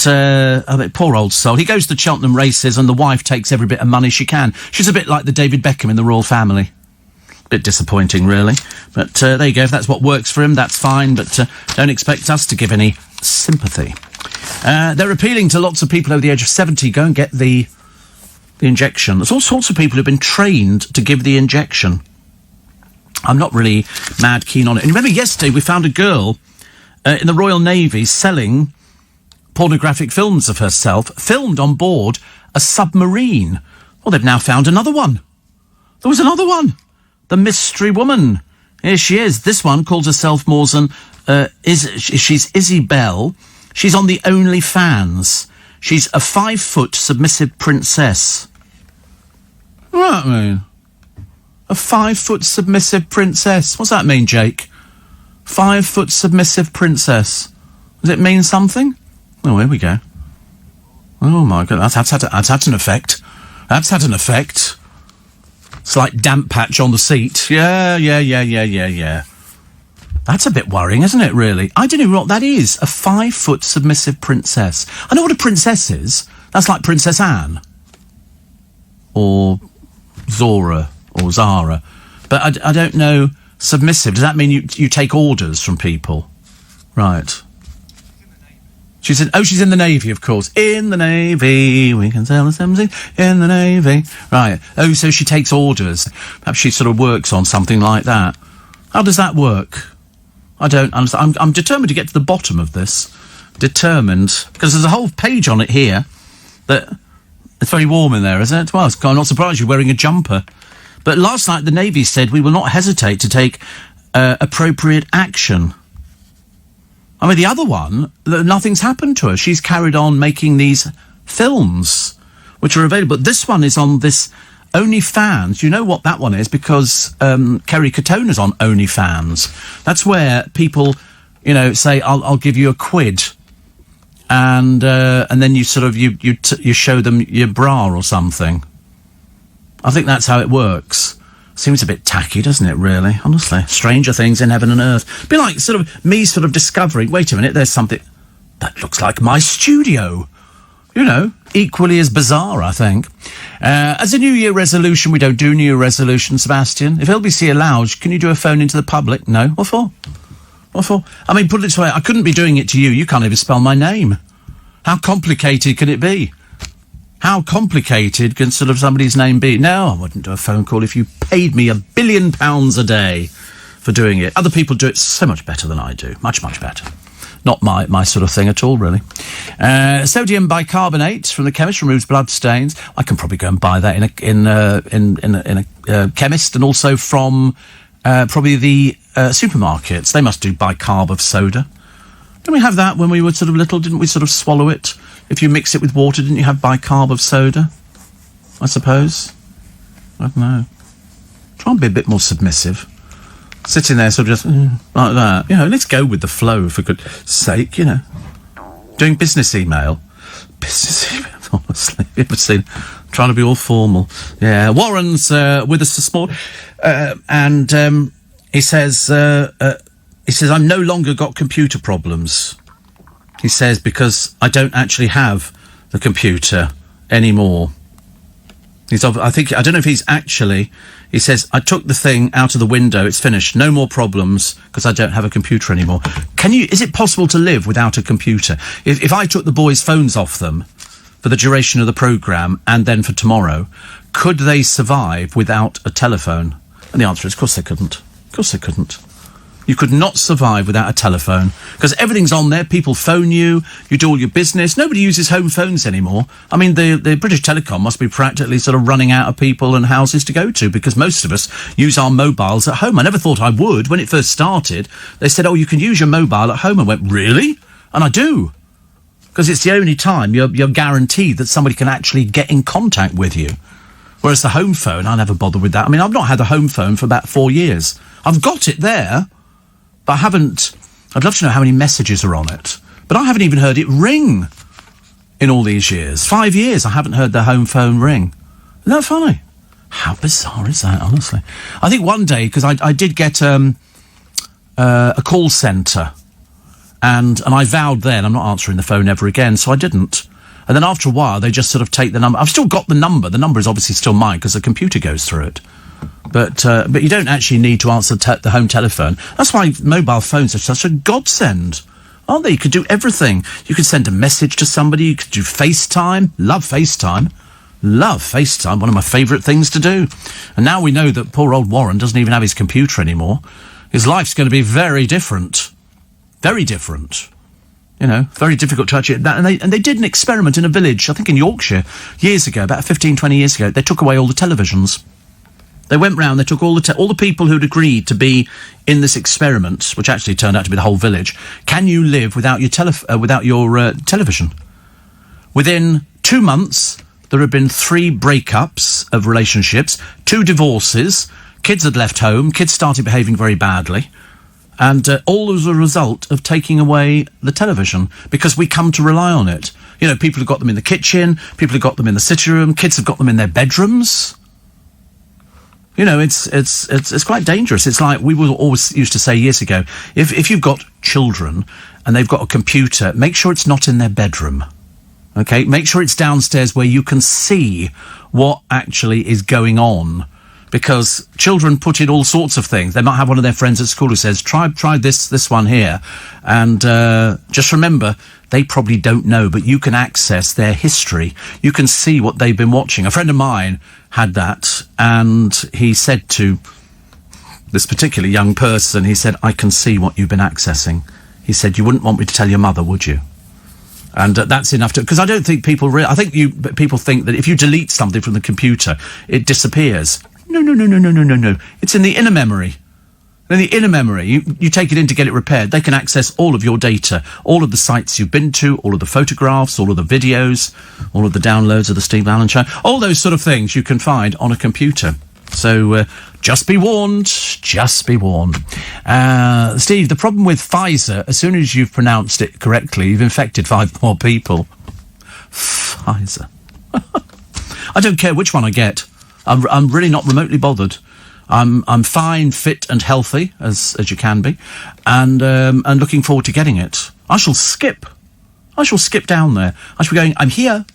poor old soul. He goes to the Cheltenham races and the wife takes every bit of money she can. She's a bit like the David Beckham in the royal family. Bit disappointing, really. But there you go. If that's what works for him, that's fine. But don't expect us to give any sympathy. They're appealing to lots of people over the age of 70. Go and get the injection. There's all sorts of people who've been trained to give the injection. I'm not really mad keen on it. And remember yesterday we found a girl in the Royal Navy selling pornographic films of herself, filmed on board a submarine. Well, they've now found another one. There was another one. The mystery woman. Here she is. This one calls herself Mawson. She's Izzy Bell. She's on the OnlyFans. She's a 5-foot submissive princess. What does that mean? A 5-foot submissive princess. What's that mean, Jake? 5-foot submissive princess. Does it mean something? Oh, here we go. Oh my God, that's had an effect. That's had an effect. Slight damp patch on the seat. Yeah. That's a bit worrying, isn't it, really? I don't know what that is. A 5-foot submissive princess. I know what a princess is. That's like Princess Anne. Or Zora. Or Zara. But I don't know. Submissive. Does that mean you take orders from people? Right. She's in the Navy, of course. In the Navy, we can sail the Thames in the Navy. Right. Oh, so she takes orders. Perhaps she sort of works on something like that. How does that work? I don't understand. I'm determined to get to the bottom of this. Determined. Because there's a whole page on it here that... It's very warm in there, isn't it? Well, I'm not surprised you're wearing a jumper. But last night the Navy said we will not hesitate to take appropriate action. The other one, nothing's happened to her. She's carried on making these films, which are available. But this one is on this OnlyFans. You know what that one is? Because Kerry Katona's on OnlyFans. That's where people, say, I'll give you £1. And then you sort of, you show them your bra or something. I think that's how it works. Seems a bit tacky, doesn't it, really? Honestly. Stranger things in heaven and earth. Be like me discovering, wait a minute, there's something that looks like my studio. Equally as bizarre, I think. As a New Year resolution, we don't do New Year resolutions, Sebastian. If LBC allows, can you do a phone into the public? No. What for? What for? Put it this way, I couldn't be doing it to you. You can't even spell my name. How complicated can it be? How complicated can somebody's name be? No, I wouldn't do a phone call if you paid me £1 billion a day for doing it. Other people do it so much better than I do. Much, much better. Not my sort of thing at all, really. Sodium bicarbonate from the chemist removes blood stains. I can probably go and buy that in a chemist, and also from probably the supermarkets. They must do bicarb of soda. Didn't we have that when we were sort of little? Didn't we sort of swallow it? If you mix it with water, didn't you have bicarb of soda? I suppose. I don't know. Try and be a bit more submissive. Sitting there sort of just like that. You know, let's go with the flow, for goodness sake, you know. Doing business email. Business email, honestly. You ever seen? Trying to be all formal. Yeah, Warren's with us this morning. And he says, I'm no longer got computer problems. He says, because I don't actually have the computer anymore. I don't know if he's actually, he says, I took the thing out of the window, it's finished, no more problems, because I don't have a computer anymore. Is it possible to live without a computer? If I took the boys' phones off them for the duration of the programme and then for tomorrow, could they survive without a telephone? And the answer is, of course they couldn't. Of course they couldn't. You could not survive without a telephone, because everything's on there. People phone you, you do all your business. Nobody uses home phones anymore. I mean, the British Telecom must be practically sort of running out of people and houses to go to, because most of us use our mobiles at home. I never thought I would. When it first started, they said, oh, you can use your mobile at home. I went, really? And I do. Because it's the only time you're guaranteed that somebody can actually get in contact with you. Whereas the home phone, I never bother with that. I mean, I've not had a home phone for about 4 years. I've got it there. I haven't. I'd love to know how many messages are on it, but I haven't even heard it ring in all these years. 5 years, I haven't heard the home phone ring. Isn't that funny? How bizarre is that, honestly? I think one day, because I did get a call centre, and I vowed then I'm not answering the phone ever again, so I didn't. And then after a while, they just sort of take the number. I've still got the number. The number is obviously still mine because the computer goes through it. But you don't actually need to answer the home telephone. That's why mobile phones are such a godsend, aren't they? You could do everything. You could send a message to somebody. You could do FaceTime. Love FaceTime. Love FaceTime. One of my favourite things to do. And now we know that poor old Warren doesn't even have his computer anymore. His life's going to be very different. Very different. You know, very difficult to touch it. And they did an experiment in a village, I think in Yorkshire, years ago, about 15, 20 years ago. They took away all the televisions. They went round, they took all the people who'd agreed to be in this experiment, which actually turned out to be the whole village. Can you live without your television? Within 2 months, there had been 3 breakups of relationships, 2 divorces, kids had left home, kids started behaving very badly, and all as a result of taking away the television, because we come to rely on it. You know, people have got them in the kitchen, people have got them in the sitting room, kids have got them in their bedrooms. You know, it's quite dangerous. It's like we always used to say years ago, if you've got children and they've got a computer, make sure it's not in their bedroom. Okay? Make sure it's downstairs where you can see what actually is going on. Because children put in all sorts of things. They might have one of their friends at school who says, try this one here. And just remember, they probably don't know, but you can access their history. You can see what they've been watching. A friend of mine had that, and he said to this particular young person, he said, I can see what you've been accessing. He said, you wouldn't want me to tell your mother, would you? And that's enough to... Because I don't think people... people think that if you delete something from the computer, it disappears. No. It's in the inner memory. In the inner memory, you take it in to get it repaired. They can access all of your data, all of the sites you've been to, all of the photographs, all of the videos, all of the downloads of the Steve Allen Show. All those sort of things you can find on a computer. So just be warned. Just be warned. Steve, the problem with Pfizer, as soon as you've pronounced it correctly, you've infected 5 more people. Pfizer. I don't care which one I get. I'm really not remotely bothered. I'm fine, fit and healthy, as you can be, and looking forward to getting it. I shall skip down there. I shall be going, I'm here.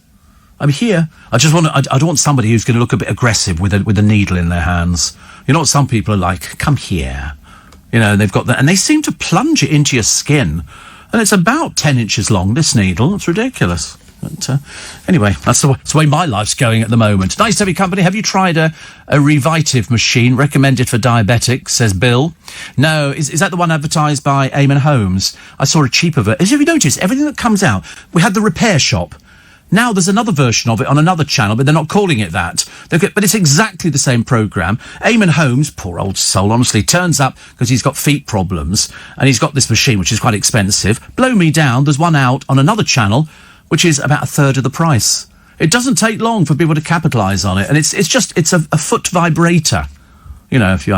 I don't want somebody who's going to look a bit aggressive with a needle in their hands. You know what some people are like? Come here. You know, they've got that, and they seem to plunge it into your skin, and it's about 10 inches long, this needle. It's ridiculous. But anyway, that's the way my life's going at the moment. Nice to have your company. Have you tried a Revitive machine recommended for diabetics, says Bill? No, is that the one advertised by Eamon Holmes? I saw a cheaper version. Have you noticed everything that comes out? We had the repair shop. Now there's another version of it on another channel, but they're not calling it that. But it's exactly the same programme. Eamon Holmes, poor old soul, honestly, turns up because he's got feet problems, and he's got this machine, which is quite expensive. Blow me down, there's one out on another channel, which is about a third of the price. It doesn't take long for people to capitalise on it, and it's a foot vibrator. You know, if you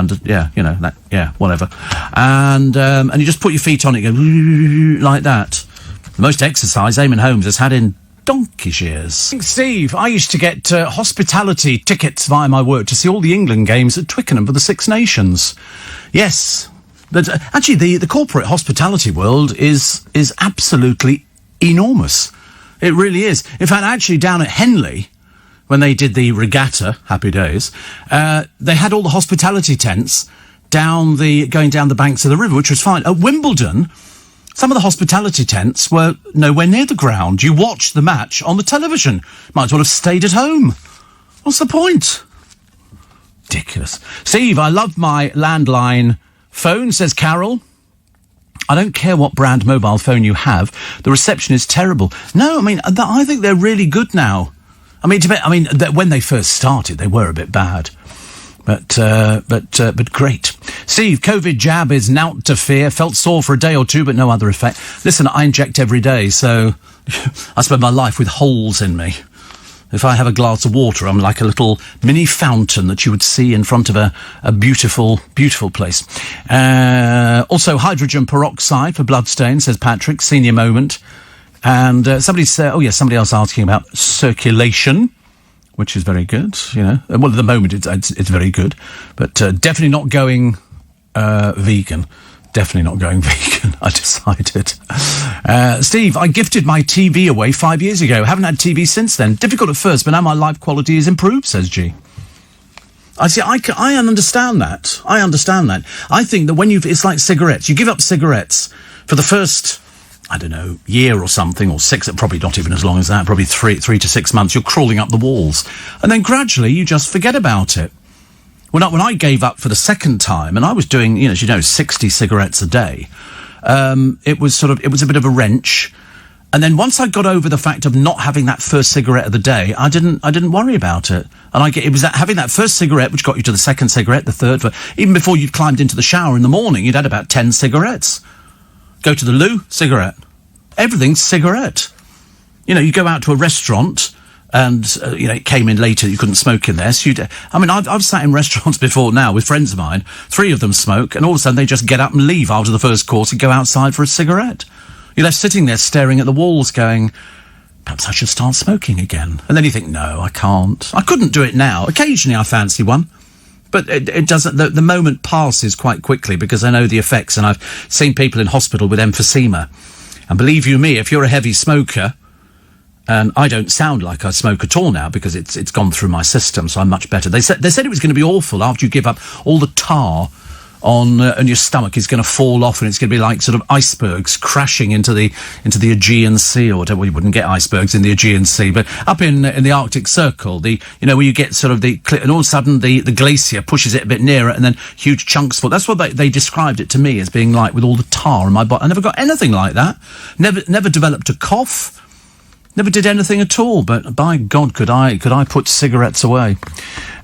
whatever. And you just put your feet on it, and go like that. The most exercise Eamon Holmes has had in donkey's years. Steve, I used to get hospitality tickets via my work to see all the England games at Twickenham for the Six Nations. Yes. But actually, the corporate hospitality world is absolutely enormous. It really is. In fact, actually, down at Henley, when they did the regatta, happy days, they had all the hospitality tents going down the banks of the river, which was fine. At Wimbledon, some of the hospitality tents were nowhere near the ground. You watched the match on the television. Might as well have stayed at home. What's the point? Ridiculous. Steve, I love my landline phone, says Carol. I don't care what brand mobile phone you have. The reception is terrible. No, I mean, I think they're really good now. I mean, when they first started, they were a bit bad. But great. Steve, COVID jab is nought to fear. Felt sore for a day or two, but no other effect. Listen, I inject every day, so I spend my life with holes in me. If I have a glass of water, I'm like a little mini fountain that you would see in front of a beautiful, beautiful place. Also, hydrogen peroxide for bloodstains, says Patrick. Senior moment. And somebody else asking about circulation, which is very good, you know. Well, at the moment, it's very good. But definitely not going vegan. Definitely not going vegan, I decided. Steve, I gifted my TV away 5 years ago. Haven't had TV since then. Difficult at first, but now my life quality has improved, says G. I understand that. I understand that. I think that it's like cigarettes. You give up cigarettes for the first, I don't know, year or something, or six, probably not even as long as that, probably three to 6 months, you're crawling up the walls. And then gradually you just forget about it. When I gave up for the second time, and I was doing, 60 cigarettes a day, it was a bit of a wrench. And then once I got over the fact of not having that first cigarette of the day, I didn't worry about it. And it was having that first cigarette which got you to the second cigarette, the third, even before you'd climbed into the shower in the morning, you'd had about 10 cigarettes. Go to the loo, cigarette. Everything's cigarette. You go out to a restaurant, and, it came in later, you couldn't smoke in there. So I've sat in restaurants before now with friends of mine, 3 of them smoke, and all of a sudden they just get up and leave after the first course and go outside for a cigarette. You're left sitting there staring at the walls going, perhaps I should start smoking again. And then you think, no, I can't. I couldn't do it now. Occasionally I fancy one. But it doesn't, the moment passes quite quickly because I know the effects, and I've seen people in hospital with emphysema. And believe you me, if you're a heavy smoker, and I don't sound like I smoke at all now because it's gone through my system, so I'm much better. They said it was going to be awful after you give up. All the tar on your stomach is going to fall off, and it's going to be like sort of icebergs crashing into the Aegean Sea, or whatever. Well, you wouldn't get icebergs in the Aegean Sea, but up in the Arctic Circle, where you get sort of and all of a sudden the glacier pushes it a bit nearer, and then huge chunks fall. That's what they described it to me as being like, with all the tar in my body. I never got anything like that. Never developed a cough. Never did anything at all, but by God, could I put cigarettes away.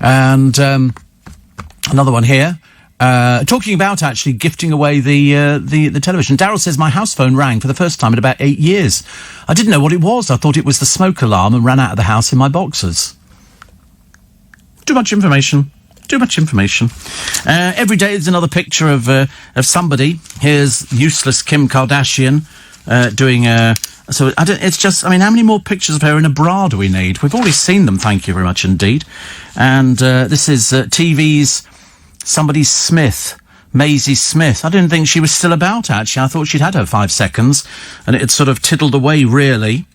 And another one here, talking about actually gifting away the television. Darryl says, my house phone rang for the first time in about 8 years. I didn't know what it was. I thought it was the smoke alarm and ran out of the house in my boxers. Too much information. Every day there's another picture of somebody. Here's useless Kim Kardashian doing how many more pictures of her in a bra do we need? We've already seen them, thank you very much indeed. And this is TV's somebody Smith, Maisie Smith. I didn't think she was still about, actually. I thought she'd had her 5 seconds, and it had sort of tiddled away, really.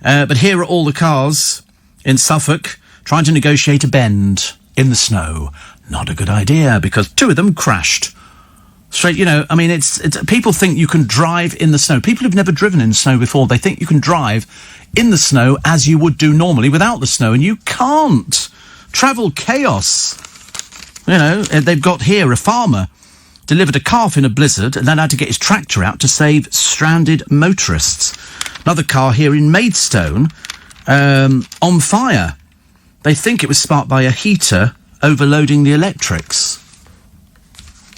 But here are all the cars in Suffolk trying to negotiate a bend in the snow. Not a good idea, because 2 of them crashed. Straight, it's people think you can drive in the snow. People who've never driven in snow before, they think you can drive in the snow as you would do normally without the snow, and you can't. Travel chaos. They've got here a farmer delivered a calf in a blizzard and then had to get his tractor out to save stranded motorists. Another car here in Maidstone on fire. They think it was sparked by a heater overloading the electrics.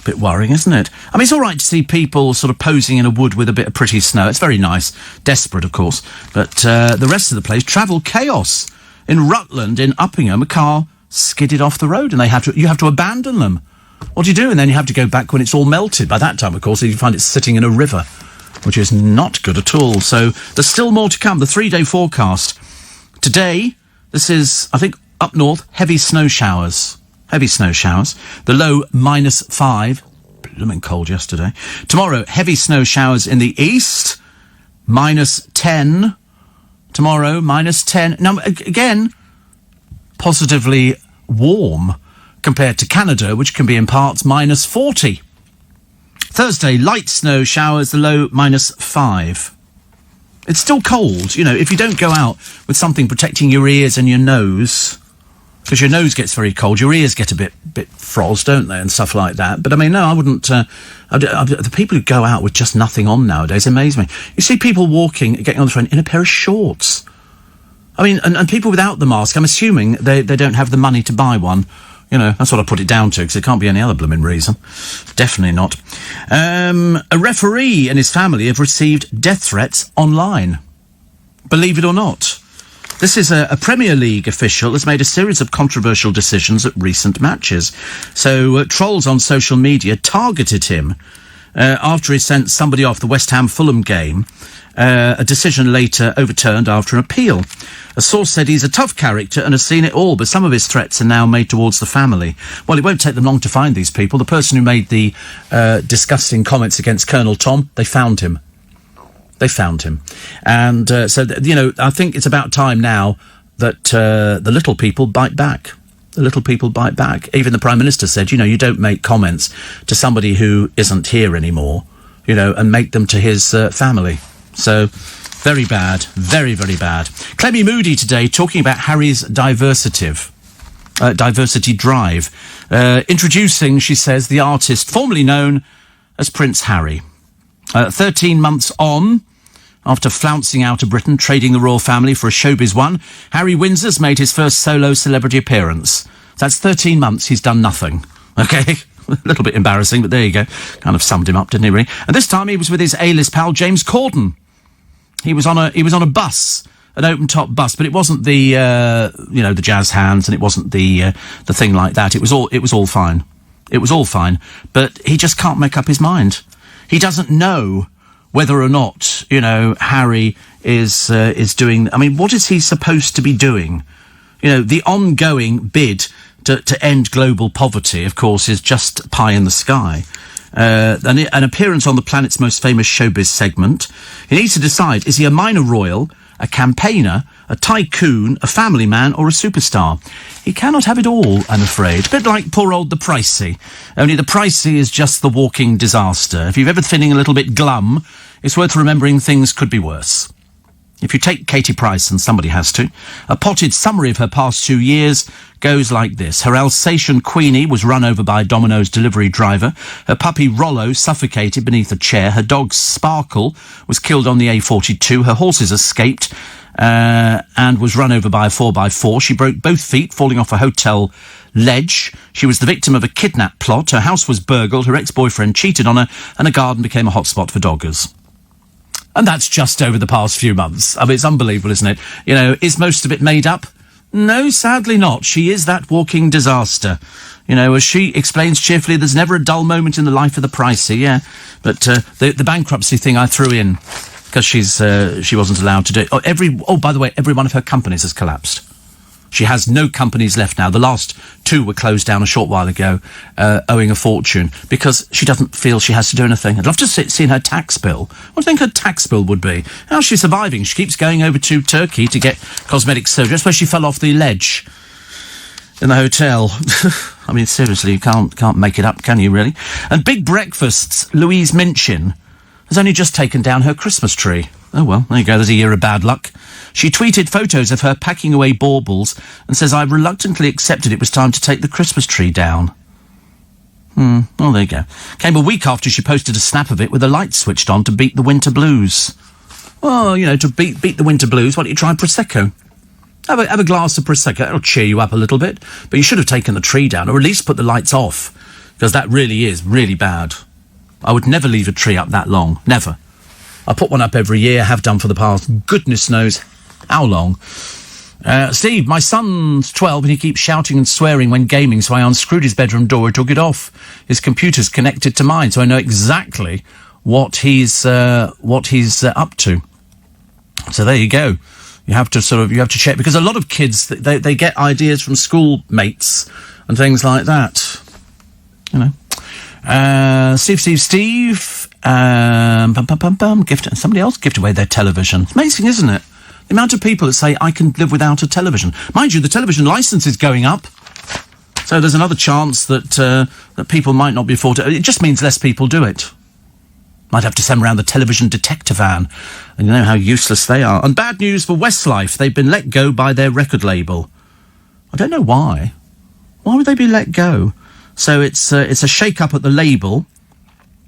Bit worrying, isn't it? I mean, it's all right to see people sort of posing in a wood with a bit of pretty snow. It's very nice. Desperate, of course. But the rest of the place, travel chaos. In Rutland, in Uppingham, a car skidded off the road and you have to abandon them. What do you do? And then you have to go back when it's all melted. By that time, of course, you find it sitting in a river, which is not good at all. So there's still more to come. The 3-day forecast. Today, this is, I think, up north, heavy snow showers. Heavy snow showers. The low -5. Blooming cold yesterday. Tomorrow, heavy snow showers in the east. -10. Tomorrow, -10. Now, again, positively warm compared to Canada, which can be in parts -40. Thursday, light snow showers, the low -5. It's still cold. You know, if you don't go out with something protecting your ears and your nose, because your nose gets very cold, your ears get a bit froze, don't they, and stuff like that. But I mean, no, I wouldn't. The people who go out with just nothing on nowadays amaze me. You see people walking, getting on the train in a pair of shorts. I mean, and people without the mask, I'm assuming they don't have the money to buy one. You know, that's what I put it down to, because it can't be any other blooming reason. Definitely not. A referee and his family have received death threats online. Believe it or not. This is a Premier League official that's made a series of controversial decisions at recent matches. So trolls on social media targeted him after he sent somebody off the West Ham-Fulham game. A decision later overturned after an appeal. A source said he's a tough character and has seen it all, but some of his threats are now made towards the family. Well, it won't take them long to find these people. The person who made the disgusting comments against Colonel Tom, they found him. They found him. And you know, I think it's about time now that the little people bite back. The little people bite back. Even the Prime Minister said, you know, you don't make comments to somebody who isn't here anymore, you know, and make them to his family. So, very bad. Very, very bad. Clemmy Moody today talking about Harry's diversity drive. Introducing, she says, the artist formerly known as Prince Harry. 13 months on, after flouncing out of Britain, trading the royal family for a showbiz one, Harry Windsor's made his first solo celebrity appearance. That's 13 months he's done nothing. Okay? A little bit embarrassing, but there you go. Kind of summed him up, didn't he, really? And this time he was with his A-list pal, James Corden. He was on a bus, an open-top bus, but it wasn't the the jazz hands, and it wasn't the thing like that. It was all fine. It was all fine, but he just can't make up his mind. He doesn't know whether or not, you know, Harry is doing. I mean, what is he supposed to be doing? You know, the ongoing bid to end global poverty, of course, is just pie in the sky. An appearance on the planet's most famous showbiz segment. He needs to decide, is he a minor royal, a campaigner, a tycoon, a family man, or a superstar? He cannot have it all, I'm afraid. A bit like poor old the Pricey. Only the Pricey is just the walking disaster. If you're ever feeling a little bit glum, it's worth remembering things could be worse. If you take Katie Price, and somebody has to, a potted summary of her past 2 years goes like this. Her Alsatian Queenie was run over by a Domino's delivery driver. Her puppy Rollo suffocated beneath a chair. Her dog Sparkle was killed on the A42. Her horses escaped and was run over by a 4x4. She broke both feet falling off a hotel ledge. She was the victim of a kidnap plot. Her house was burgled. Her ex-boyfriend cheated on her, and a garden became a hotspot for doggers. And that's just over the past few months. I mean, it's unbelievable, isn't it? You know, is most of it made up? No, sadly not. She is that walking disaster. You know, as she explains cheerfully, there's never a dull moment in the life of the Pricey, yeah. But the bankruptcy thing I threw in because she wasn't allowed to do it. By the way, every one of her companies has collapsed. She has no companies left now. The last 2 were closed down a short while ago, owing a fortune, because she doesn't feel she has to do anything. I'd love to see her tax bill. What do you think her tax bill would be? How's she surviving? She keeps going over to Turkey to get cosmetic surgery. That's where she fell off the ledge in the hotel. I mean, seriously, you can't make it up, can you, really? And Big Breakfast's Louise Minchin has only just taken down her Christmas tree. Oh, well, there you go. There's a year of bad luck. She tweeted photos of her packing away baubles and says, I reluctantly accepted it was time to take the Christmas tree down. Well, there you go. Came a week after she posted a snap of it with the lights switched on to beat the winter blues. Well, you know, to beat the winter blues, why don't you try Prosecco? Have a glass of Prosecco. It'll cheer you up a little bit. But you should have taken the tree down, or at least put the lights off, because that really is really bad. I would never leave a tree up that long. Never. I put one up every year, have done for the past goodness knows how long. Steve, my son's 12 and he keeps shouting and swearing when gaming, so I unscrewed his bedroom door and took it off. His computer's connected to mine, so I know exactly what he's up to. So there you go. You have to check, because a lot of kids, they get ideas from schoolmates and things like that. You know. Steve. Somebody else gift away their television. It's amazing, isn't it? The amount of people that say, I can live without a television. Mind you, the television licence is going up. So there's another chance that people might not be afforded. It just means less people do it. Might have to send around the television detector van. And you know how useless they are. And bad news for Westlife. They've been let go by their record label. I don't know why. Why would they be let go? So it's a shake-up at the label.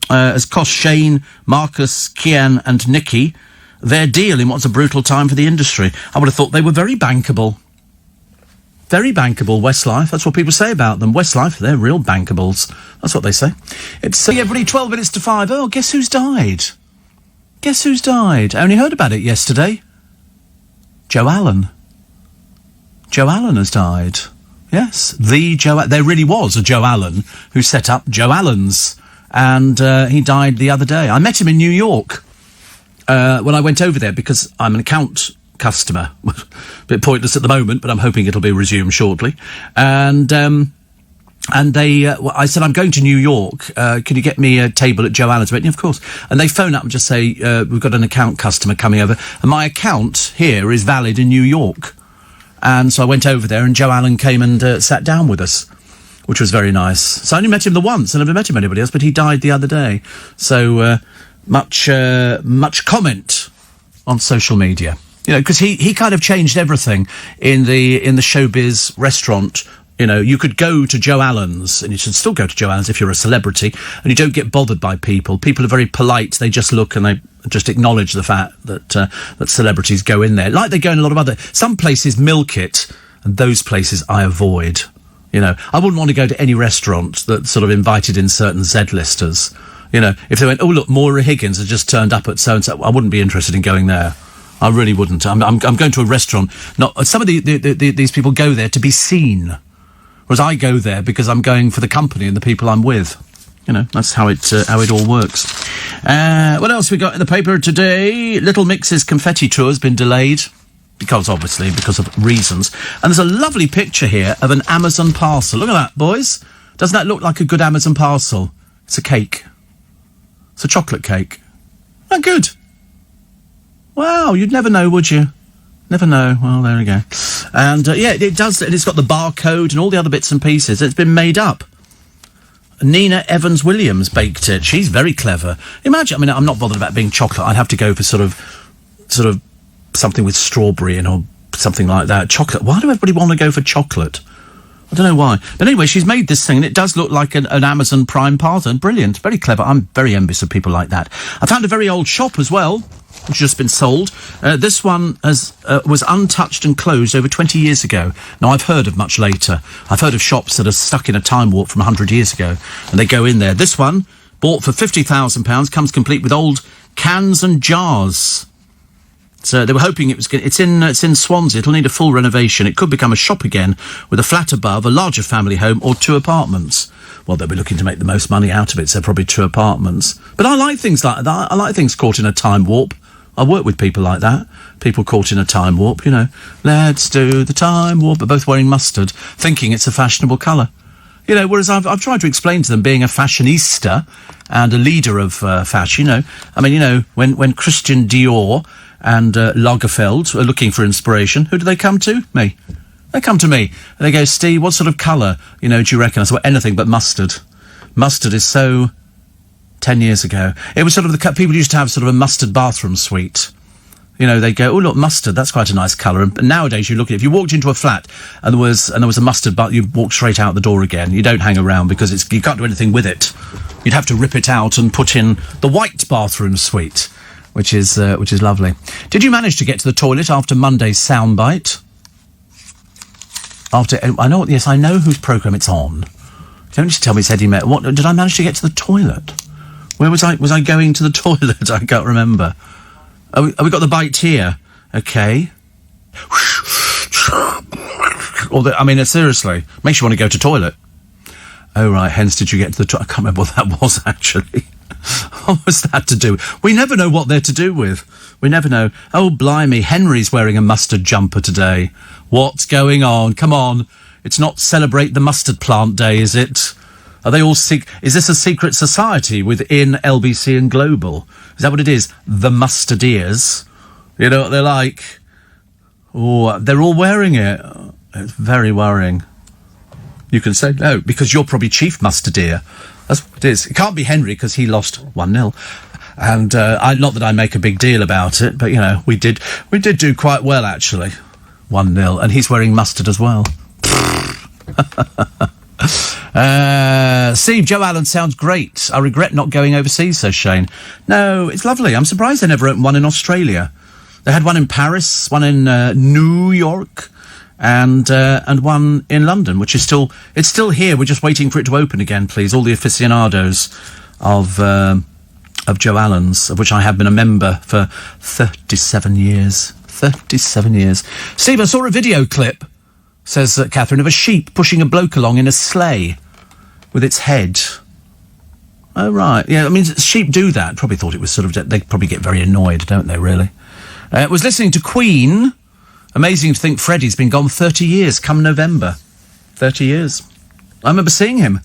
Has cost Shane, Marcus, Kian and Nikki their deal in what's a brutal time for the industry. I would have thought they were very bankable. Very bankable, Westlife. That's what people say about them. Westlife, they're real bankables. That's what they say. It's everybody 12 minutes to 5. Oh, guess who's died? Guess who's died? I only heard about it yesterday. Joe Allen. Joe Allen has died. Yes, there really was a Joe Allen who set up Joe Allen's, and he died the other day. I met him in New York when I went over there, because I'm an account customer. A bit pointless at the moment, but I'm hoping it'll be resumed shortly. And they, I said, I'm going to New York. Can you get me a table at Joe Allen's? Of course. And they phone up and just say, we've got an account customer coming over, and my account here is valid in New York. And so I went over there, and Joe Allen came and sat down with us, which was very nice. So I only met him the once, and I've never met him anybody else, but he died the other day. So much comment on social media. You know, because he kind of changed everything in the showbiz restaurant. You know, you could go to Joe Allen's, and you should still go to Joe Allen's if you're a celebrity, and you don't get bothered by people. People are very polite. They just look and they just acknowledge the fact that celebrities go in there. Like they go in a lot of other... Some places milk it, and those places I avoid. You know, I wouldn't want to go to any restaurant that sort of invited in certain Z-listers. You know, if they went, oh, look, Maura Higgins has just turned up at so-and-so, I wouldn't be interested in going there. I really wouldn't. I'm going to a restaurant. Not some of these people go there to be seen, whereas I go there because I'm going for the company and the people I'm with. You know, that's how it all works. What else we got in the paper today? Little Mix's confetti tour has been delayed because of reasons. And there's a lovely picture here of an Amazon parcel. Look at that, boys. Doesn't that look like a good Amazon parcel? It's a cake. It's a chocolate cake. Oh, good. Wow, you'd never know, would you? Never know. Well, there we go. And, yeah, it does. It's got the barcode and all the other bits and pieces. It's been made up. Nina Evans-Williams baked it. She's very clever. Imagine, I mean, I'm not bothered about being chocolate. I'd have to go for sort of something with strawberry in or something like that. Chocolate. Why do everybody want to go for chocolate? I don't know why. But anyway, she's made this thing, and it does look like an Amazon Prime parcel. Brilliant. Very clever. I'm very envious of people like that. I found a very old shop as well, which has just been sold. This one was untouched and closed over 20 years ago. Now, I've heard of much later. I've heard of shops that are stuck in a time warp from 100 years ago, and they go in there. This one, bought for £50,000, comes complete with old cans and jars. So they were hoping it's in Swansea. It'll need a full renovation. It could become a shop again with a flat above, a larger family home, or 2 apartments. Well, they'll be looking to make the most money out of it, so probably 2 apartments. But I like things like that. I like things caught in a time warp. I work with people like that. People caught in a time warp, you know. Let's do the time warp. But both wearing mustard, thinking it's a fashionable colour. You know, whereas I've tried to explain to them, being a fashionista and a leader of fashion, you know. I mean, you know, when Christian Dior and Lagerfeld are looking for inspiration, who do they come to? Me. They come to me. And they go, Steve, what sort of colour, you know, do you reckon? I said, well, anything but mustard. Mustard is so... 10 years ago. It was sort of people used to have sort of a mustard bathroom suite. You know, they go, oh, look, mustard, that's quite a nice colour. And nowadays you look at it, if you walked into a flat and there was a mustard bath, you walk straight out the door again. You don't hang around because you can't do anything with it. You'd have to rip it out and put in the white bathroom suite, which is lovely. Did you manage to get to the toilet after Monday's soundbite? I know. Yes, I know whose programme it's on. Don't just tell me it's Eddie Met. What did I manage to get to the toilet? Where was I? Was I going to the toilet? I can't remember. Oh, we got the bite here. Okay. Seriously, makes you want to go to toilet. Oh, right, hence did you get to the toilet? I can't remember what that was, actually. What was that to do? We never know what they're to do with. We never know. Oh, blimey, Henry's wearing a mustard jumper today. What's going on? Come on. It's not Celebrate the Mustard Plant Day, is it? Are they all is this a secret society within LBC and Global? Is that what it is? The Mustardeers? You know what they're like? Oh, they're all wearing it. It's very worrying. You can say no, because you're probably Chief Mustardeer. That's what it is. It can't be Henry, because he lost 1-0. And not that I make a big deal about it, but, you know, we did do quite well, actually. 1-0. And he's wearing mustard as well. Steve, Joe Allen sounds great. I regret not going overseas, says Shane. No, it's lovely. I'm surprised they never opened one in Australia. They had one in Paris, one in New York, and one in London, which is still here. We're just waiting for it to open again, please. All the aficionados of Joe Allen's, of which I have been a member for 37 years. 37 years. Steve, I saw a video clip, says Catherine, of a sheep pushing a bloke along in a sleigh with its head. Oh, right. Yeah, I mean, sheep do that. Probably thought it was sort of... They probably get very annoyed, don't they, really? Was listening to Queen. Amazing to think Freddie's been gone 30 years come November. 30 years. I remember seeing him.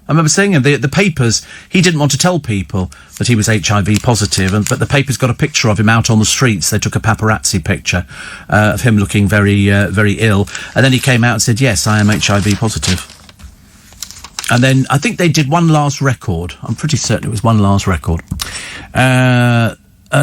The papers, he didn't want to tell people that he was HIV positive, but the papers got a picture of him out on the streets. They took a paparazzi picture of him looking very, very ill. And then he came out and said, yes, I am HIV positive. And then I think they did one last record. I'm pretty certain it was one last record.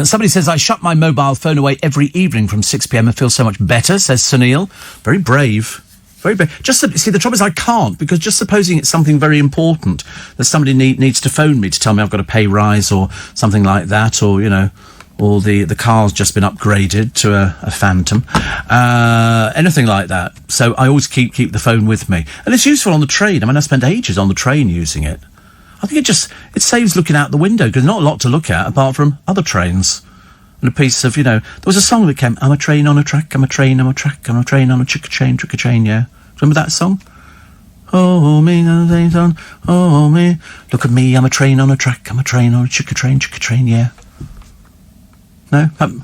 Somebody says, I shut my mobile phone away every evening from 6 p.m. and feel so much better, says Sunil. Very brave. Very brave. See, the trouble is I can't, because just supposing it's something very important, that somebody needs to phone me to tell me I've got a pay rise or something like that, or, you know, or the car's just been upgraded to a Phantom, anything like that. So I always keep the phone with me. And it's useful on the train. I mean, I spent ages on the train using it. I think it saves looking out the window, because not a lot to look at apart from other trains. And a piece of, you know, there was a song that came, I'm a train on a track, I'm a train on a track, I'm a train on a trick-a-chain, yeah. Remember that song? Oh, me, oh, me, look at me, I'm a train on a track, I'm a train on a trick-a-train, yeah. No? I'm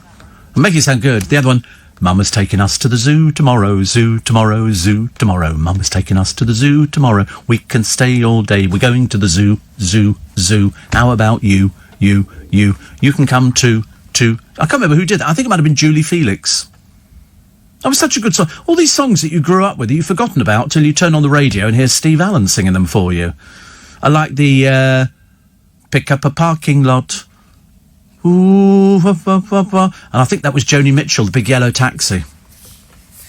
making it sound good. The other one, Mama's taking us to the zoo tomorrow, zoo tomorrow, zoo tomorrow. Mama's taking us to the zoo tomorrow. We can stay all day. We're going to the zoo, zoo, zoo. How about you? You can come too. I can't remember who did that. I think it might have been Julie Felix. That was such a good song. All these songs that you grew up with that you've forgotten about till you turn on the radio and hear Steve Allen singing them for you. I like the Pick Up a Parking Lot. Ooh, and I think that was Joni Mitchell, The Big Yellow Taxi.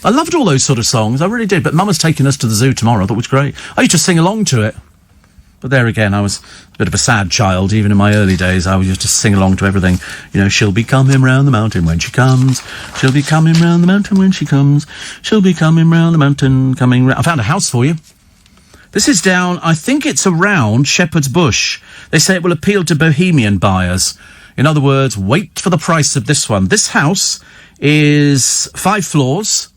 I loved all those sort of songs, I really did. But Mama's taking us to the zoo tomorrow. I thought it was great. I used to sing along to it. But there again, I was a bit of a sad child. Even in my early days, I used to sing along to everything. You know, she'll be coming round the mountain when she comes. She'll be coming round the mountain when she comes. She'll be coming round the mountain, coming round. I found a house for you. This is down, I think it's around Shepherd's Bush. They say it will appeal to bohemian buyers. In other words, wait for the price of this one. This house is 5 floors.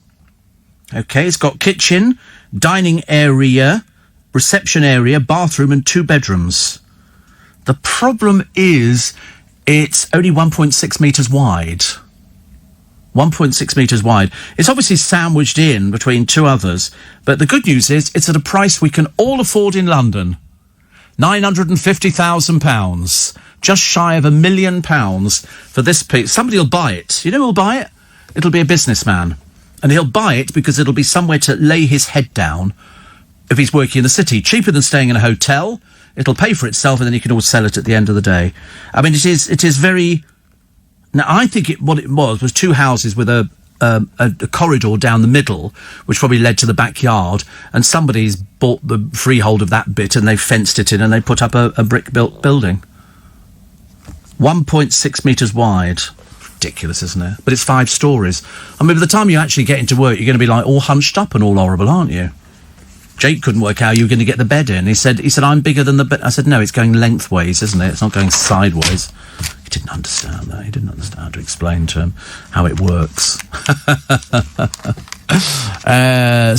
Okay, it's got kitchen, dining area, reception area, bathroom and 2 bedrooms. The problem is it's only 1.6 metres wide. 1.6 metres wide. It's obviously sandwiched in between 2 others, but the good news is it's at a price we can all afford in London. £950,000. Just shy of £1 million for this piece. Somebody will buy it. You know who'll buy it? It'll be a businessman. And he'll buy it because it'll be somewhere to lay his head down if he's working in the city. Cheaper than staying in a hotel. It'll pay for itself and then he can always sell it at the end of the day. I mean, it is very... Now, I think what it was 2 houses with a corridor down the middle, which probably led to the backyard, and somebody's bought the freehold of that bit and they've fenced it in and they put up a brick-built building. 1.6 metres wide. ridiculous, isn't it? But it's 5 stories. I mean, by the time you actually get into work, you're going to be like all hunched up and all horrible, aren't you? Jake couldn't work out how you were going to get the bed in. He said, I'm bigger than the bed. I said, no, it's going lengthways, isn't it? It's not going sideways. He didn't understand that. He didn't understand how to explain to him how it works.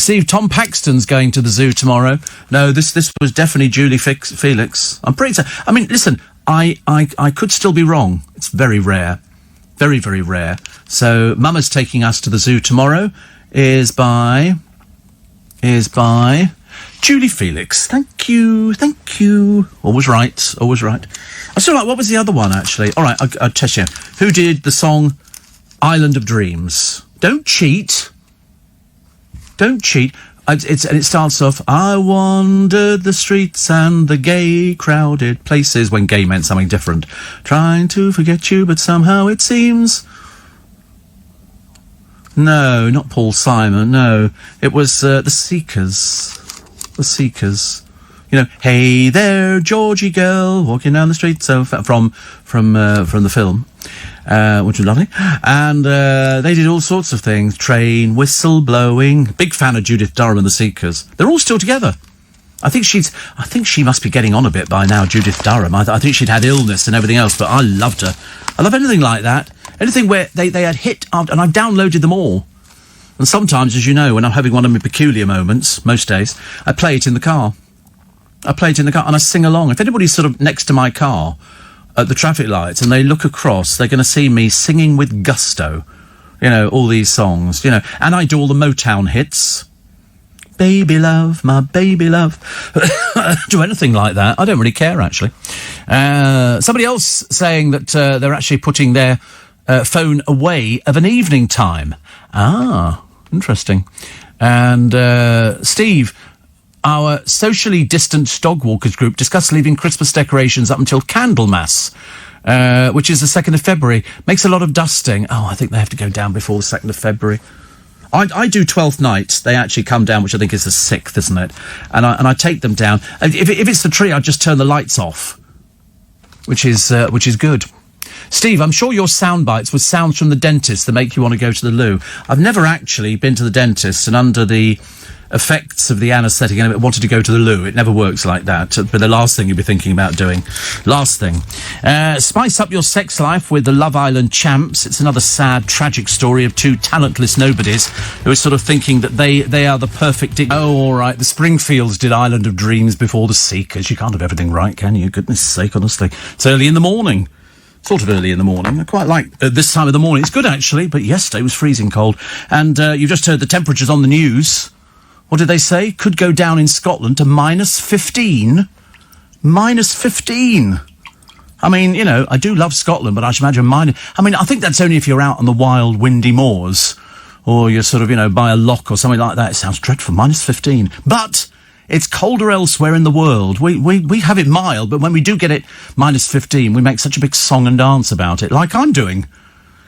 Steve, Tom Paxton's going to the zoo tomorrow. No, this was definitely Julie Felix. I'm pretty certain. I mean, listen, I could still be wrong. It's very rare. Very, very rare. So, Mama's taking us to the zoo tomorrow is by Julie Felix. Thank you. Always right. I still like, what was the other one, actually? All right, I'll test you. Who did the song Island of Dreams? Don't cheat. And it starts off, I wandered the streets and the gay crowded places, when gay meant something different. Trying to forget you, but somehow it seems... No, not Paul Simon, no. It was The Seekers. The Seekers. You know, hey there, Georgie girl, walking down the street, so from the film, which was lovely. And they did all sorts of things. Train, whistle blowing. Big fan of Judith Durham and the Seekers. They're all still together. I think she must be getting on a bit by now, Judith Durham. I think she'd had illness and everything else, but I loved her. I love anything like that. Anything where they had hit, and I've downloaded them all. And sometimes, as you know, when I'm having one of my peculiar moments, most days, I play it in the car. And I sing along. If anybody's sort of next to my car at the traffic lights and they look across, they're going to see me singing with gusto. You know, all these songs, you know. And I do all the Motown hits. Baby love, my baby love. Do anything like that. I don't really care, actually. Somebody else saying that they're actually putting their phone away of an evening time. Ah, interesting. And Steve, our socially distanced dog walkers group discussed leaving Christmas decorations up until Candlemas, which is the 2nd of February. Makes a lot of dusting. Oh, I think they have to go down before the 2nd of February. I do 12th night. They actually come down, which I think is the 6th, isn't it? And I take them down. If it's the tree, I just turn the lights off, which is good. Steve, I'm sure your sound bites were sounds from the dentist that make you want to go to the loo. I've never actually been to the dentist and under the effects of the anaesthetic and wanted to go to the loo. It never works like that. But the last thing you'd be thinking about doing. Last thing. Spice up your sex life with the Love Island champs. It's another sad, tragic story of 2 talentless nobodies who are sort of thinking that they are the perfect... Oh, all right, the Springfields did Island of Dreams before the Seekers. You can't have everything right, can you? Goodness sake, honestly. It's early in the morning. Sort of early in the morning. I quite like this time of the morning. It's good, actually, but yesterday was freezing cold. And you've just heard the temperatures on the news. What did they say? Could go down in Scotland to -15. -15. I mean, you know, I do love Scotland, but I should imagine I think that's only if you're out on the wild, windy moors, or you're sort of, you know, by a loch or something like that. It sounds dreadful. -15. But it's colder elsewhere in the world. We have it mild, but when we do get it -15, we make such a big song and dance about it, like I'm doing.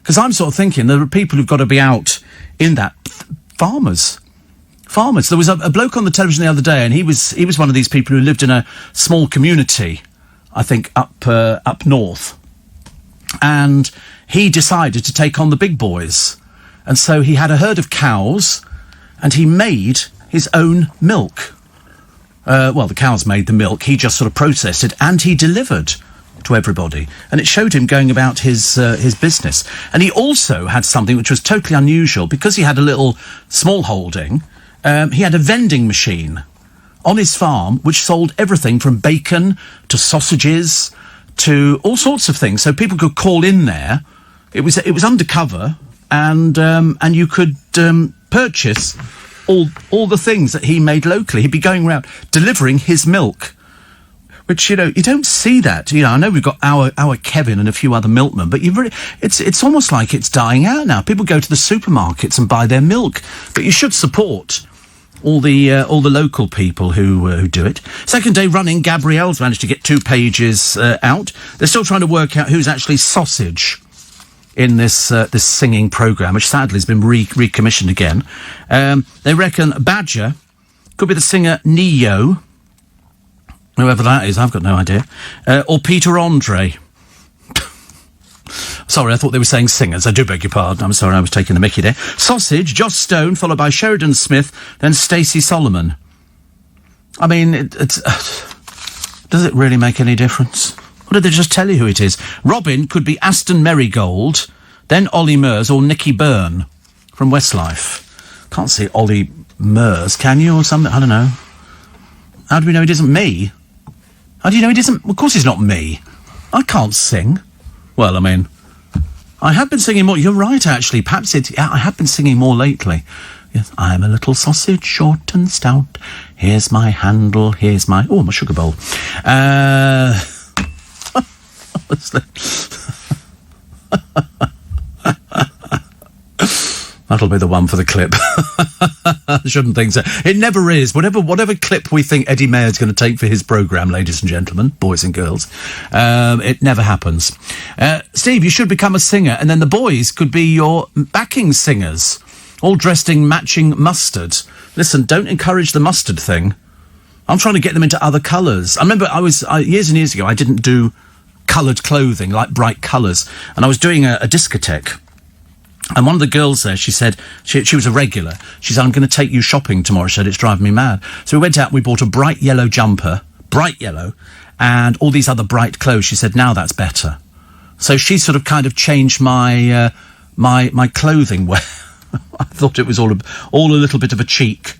Because I'm sort of thinking there are people who've got to be out in that. Farmers. There was a bloke on the television the other day, and he was one of these people who lived in a small community, I think, up north. And he decided to take on the big boys. And so he had a herd of cows, and he made his own milk. Well, the cows made the milk, he just sort of processed it, and he delivered to everybody. And it showed him going about his business. And he also had something which was totally unusual, because he had a little small holding. He had a vending machine on his farm which sold everything from bacon to sausages to all sorts of things. So people could call in there. It was undercover, and you could purchase all the things that he made locally. He'd be going around delivering his milk, which, you know, you don't see that. You know, I know we've got our Kevin and a few other milkmen, but it's almost like it's dying out now. People go to the supermarkets and buy their milk, but you should support all the local people who do it. Second day running, Gabrielle's managed to get 2 pages out. They're still trying to work out who's actually sausage in this singing programme, which sadly has been recommissioned again. They reckon Badger could be the singer Neo, whoever that is, I've got no idea, or Peter Andre. Sorry, I thought they were saying singers. I do beg your pardon. I'm sorry, I was taking the mickey there. Sausage, Joss Stone, followed by Sheridan Smith, then Stacey Solomon. I mean, it's... does it really make any difference? Or did they just tell you who it is? Robin could be Aston Marigold, then Ollie Murs or Nicky Byrne from Westlife. Can't see Ollie Murs, can you, or something? I don't know. How do we know it isn't me? How do you know it isn't... Of course it's not me. I can't sing. Well, I mean, I have been singing more. You're right, actually. Perhaps I have been singing more lately. Yes, I'm a little sausage, short and stout. Here's my handle, here's my... Oh, my sugar bowl. Honestly. That'll be the one for the clip. I shouldn't think so. It never is. Whatever clip we think Eddie Mayer's going to take for his programme, ladies and gentlemen, boys and girls, it never happens. Steve, you should become a singer, and then the boys could be your backing singers, all dressed in matching mustard. Listen, don't encourage the mustard thing. I'm trying to get them into other colours. I remember years and years ago, I didn't do coloured clothing, like bright colours, and I was doing a discotheque. And one of the girls there, she said, she was a regular. She said, I'm going to take you shopping tomorrow. She said, it's driving me mad. So we went out and we bought a bright yellow jumper, bright yellow, and all these other bright clothes. She said, now that's better. So she sort of kind of changed my my clothing wear. I thought it was all a little bit of a cheek,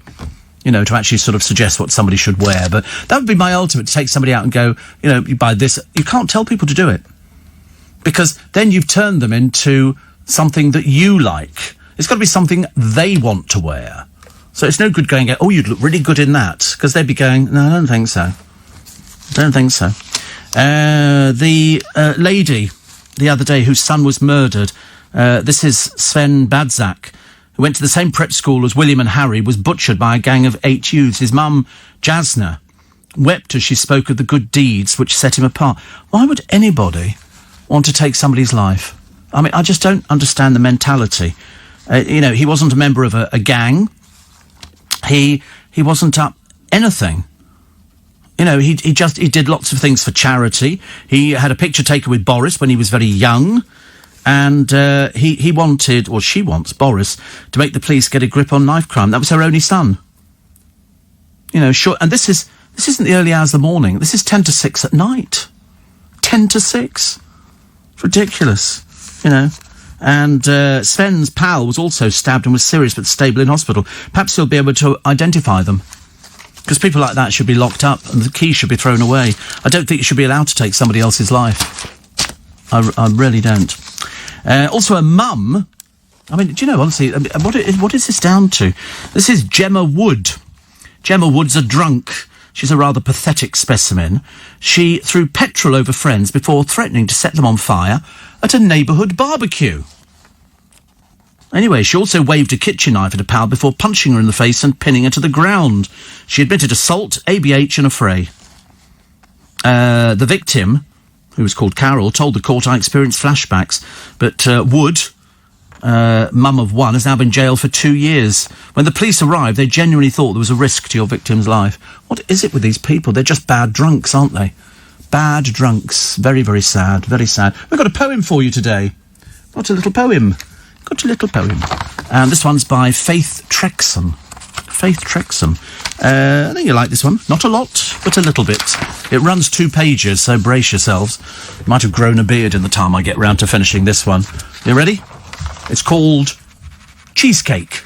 you know, to actually sort of suggest what somebody should wear. But that would be my ultimate, to take somebody out and go, you know, you buy this. You can't tell people to do it, because then you've turned them into something that you like. It's got to be something they want to wear. So it's no good going, oh, you'd look really good in that, because they'd be going, no, I don't think so. I don't think so. The lady the other day whose son was murdered, this is Sven Badzak, who went to the same prep school as William and Harry, was butchered by a gang of 8 youths. His mum, Jasna, wept as she spoke of the good deeds which set him apart. Why would anybody want to take somebody's life? I mean, I just don't understand the mentality. You know, he wasn't a member of a gang. He wasn't up anything. You know, he did lots of things for charity. He had a picture taken with Boris when he was very young, and he wanted, or she wants, Boris to make the police get a grip on knife crime. That was her only son. You know, sure. And this isn't the early hours of the morning. This is 10 to 6 at night. 10 to 6. It's ridiculous. You know, and Sven's pal was also stabbed and was serious but stable in hospital. Perhaps he'll be able to identify them, because people like that should be locked up and the key should be thrown away. I don't think you should be allowed to take somebody else's life. I really don't. Also, a mum. I mean, do you know, honestly, what is this down to? This is Gemma Wood. Gemma Wood's a drunk. She's a rather pathetic specimen. She threw petrol over friends before threatening to set them on fire at a neighbourhood barbecue. Anyway, she also waved a kitchen knife at a pal before punching her in the face and pinning her to the ground. She admitted assault, ABH and a fray. The victim, who was called Carol, told the court, I experienced flashbacks, but Wood, mum of one, has now been jailed for 2 years. When the police arrived, they genuinely thought there was a risk to your victim's life. What is it with these people? They're just bad drunks, aren't they? Bad drunks. Very, very sad. Very sad. We've got a poem for you today. Got a little poem. And this one's by Faith Trexham. Faith Trexham. I think you like this one. Not a lot, but a little bit. It runs 2 pages, so brace yourselves. Might have grown a beard in the time I get round to finishing this one. You ready? It's called Cheesecake.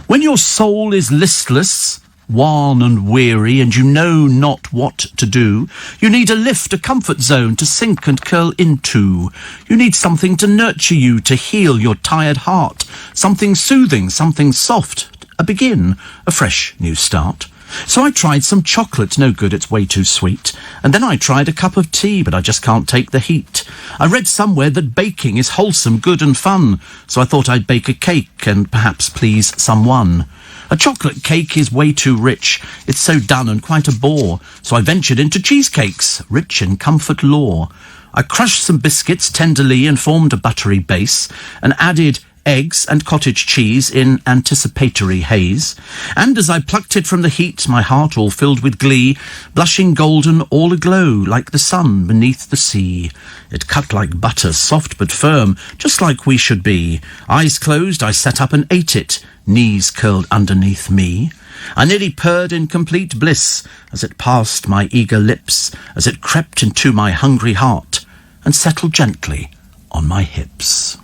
When your soul is listless, wan and weary, and you know not what to do, you need a lift, a comfort zone to sink and curl into. You need something to nurture you, to heal your tired heart. Something soothing, something soft, a begin, a fresh new start. So I tried some chocolate, no good, it's way too sweet. And then I tried a cup of tea, but I just can't take the heat. I read somewhere that baking is wholesome, good and fun, so I thought I'd bake a cake and perhaps please someone. A chocolate cake is way too rich, it's so done and quite a bore, so I ventured into cheesecakes, rich in comfort lore. I crushed some biscuits tenderly and formed a buttery base, and added eggs and cottage cheese in anticipatory haze. And as I plucked it from the heat, my heart all filled with glee, blushing golden, all aglow, like the sun beneath the sea. It cut like butter, soft but firm, just like we should be. Eyes closed, I sat up and ate it, knees curled underneath me. I nearly purred in complete bliss as it passed my eager lips, as it crept into my hungry heart and settled gently on my hips.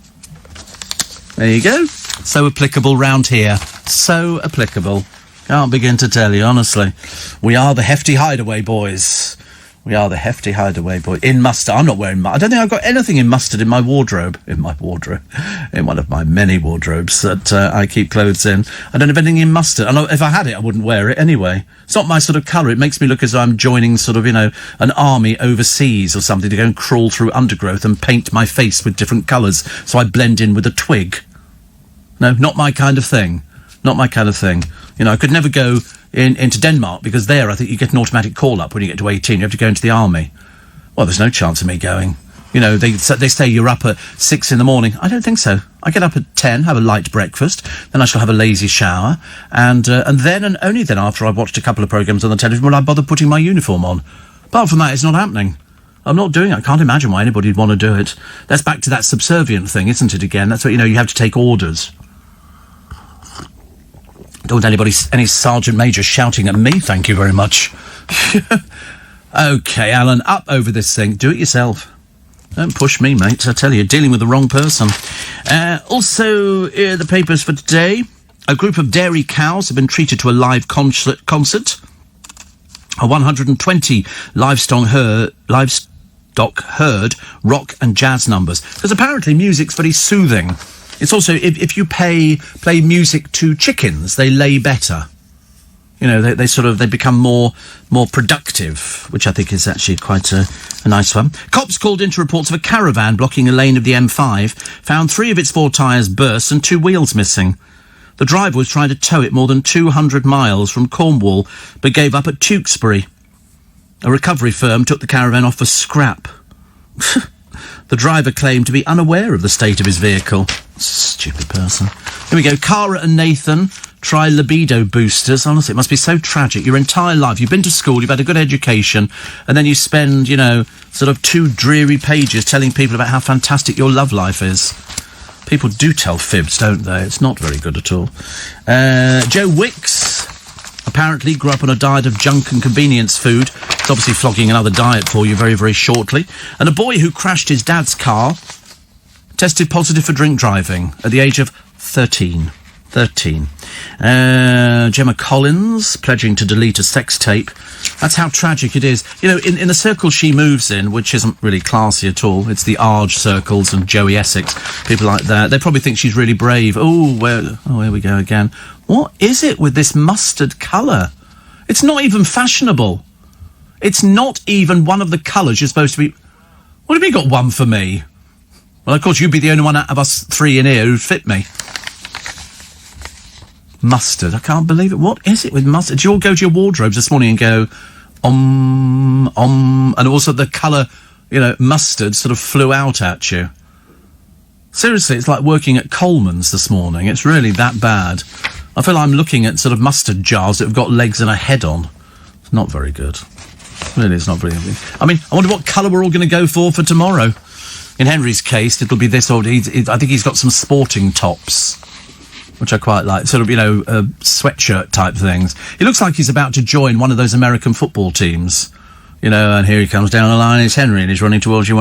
There you go. So applicable round here. So applicable. Can't begin to tell you, honestly. We are the Hefty Hideaway Boys. We are the Hefty Hideaway Boys. In mustard. I'm not wearing mustard. I don't think I've got anything in mustard in my wardrobe. In one of my many wardrobes that I keep clothes in. I don't have anything in mustard. And if I had it, I wouldn't wear it anyway. It's not my sort of colour. It makes me look as though I'm joining sort of, an army overseas or something to go and crawl through undergrowth and paint my face with different colours so I blend in with a twig. No, not my kind of thing. Not my kind of thing. I could never go into Denmark because there I think you get an automatic call-up when you get to 18. You have to go into the army. Well, there's no chance of me going. They say you're up at 6 in the morning. I don't think so. I get up at 10, have a light breakfast, then I shall have a lazy shower, and then and only then after I've watched a couple of programmes on the television will I bother putting my uniform on. Apart from that, it's not happening. I'm not doing it. I can't imagine why anybody'd want to do it. That's back to that subservient thing, isn't it, again? That's what, you have to take orders. Don't want any sergeant major shouting at me, thank you very much. OK, Alan, up over this thing. Do it yourself. Don't push me, mate. I tell you, dealing with the wrong person. Also, the papers for today. A group of dairy cows have been treated to a live concert. A 120 livestock herd rock and jazz numbers. Because apparently music's very soothing. It's also, if you play music to chickens, they lay better. They become more productive, which I think is actually quite a nice one. Cops called into reports of a caravan blocking a lane of the M5, found 3 of its 4 tyres burst and 2 wheels missing. The driver was trying to tow it more than 200 miles from Cornwall, but gave up at Tewkesbury. A recovery firm took the caravan off for scrap. The driver claimed to be unaware of the state of his vehicle. Stupid person. Here we go. Cara and Nathan try libido boosters. Honestly, it must be so tragic. Your entire life, you've been to school, you've had a good education, and then you spend, sort of 2 dreary pages telling people about how fantastic your love life is. People do tell fibs, don't they? It's not very good at all. Joe Wicks apparently grew up on a diet of junk and convenience food. It's obviously flogging another diet for you very, very shortly. And a boy who crashed his dad's car tested positive for drink driving at the age of 13. Gemma Collins pledging to delete a sex tape. That's how tragic it is. In the circle she moves in, which isn't really classy at all, it's the Arge circles and Joey Essex, people like that, they probably think she's really brave. Here we go again. What is it with this mustard colour? It's not even fashionable. It's not even one of the colours you're supposed to be... What have you got one for me? Well, of course, you'd be the only one out of us 3 in here who'd fit me. Mustard. I can't believe it. What is it with mustard? Do you all go to your wardrobes this morning and go, and also the colour, mustard sort of flew out at you? Seriously, it's like working at Coleman's this morning. It's really that bad. I feel I'm looking at sort of mustard jars that have got legs and a head on. It's not very good. Really, it's not very good. I mean, I wonder what colour we're all going to go for tomorrow. In Henry's case, it'll be this, or I think he's got some sporting tops, which I quite like, sort of, sweatshirt type things. He looks like he's about to join one of those American football teams, and here he comes down the line, it's Henry, and he's running towards you,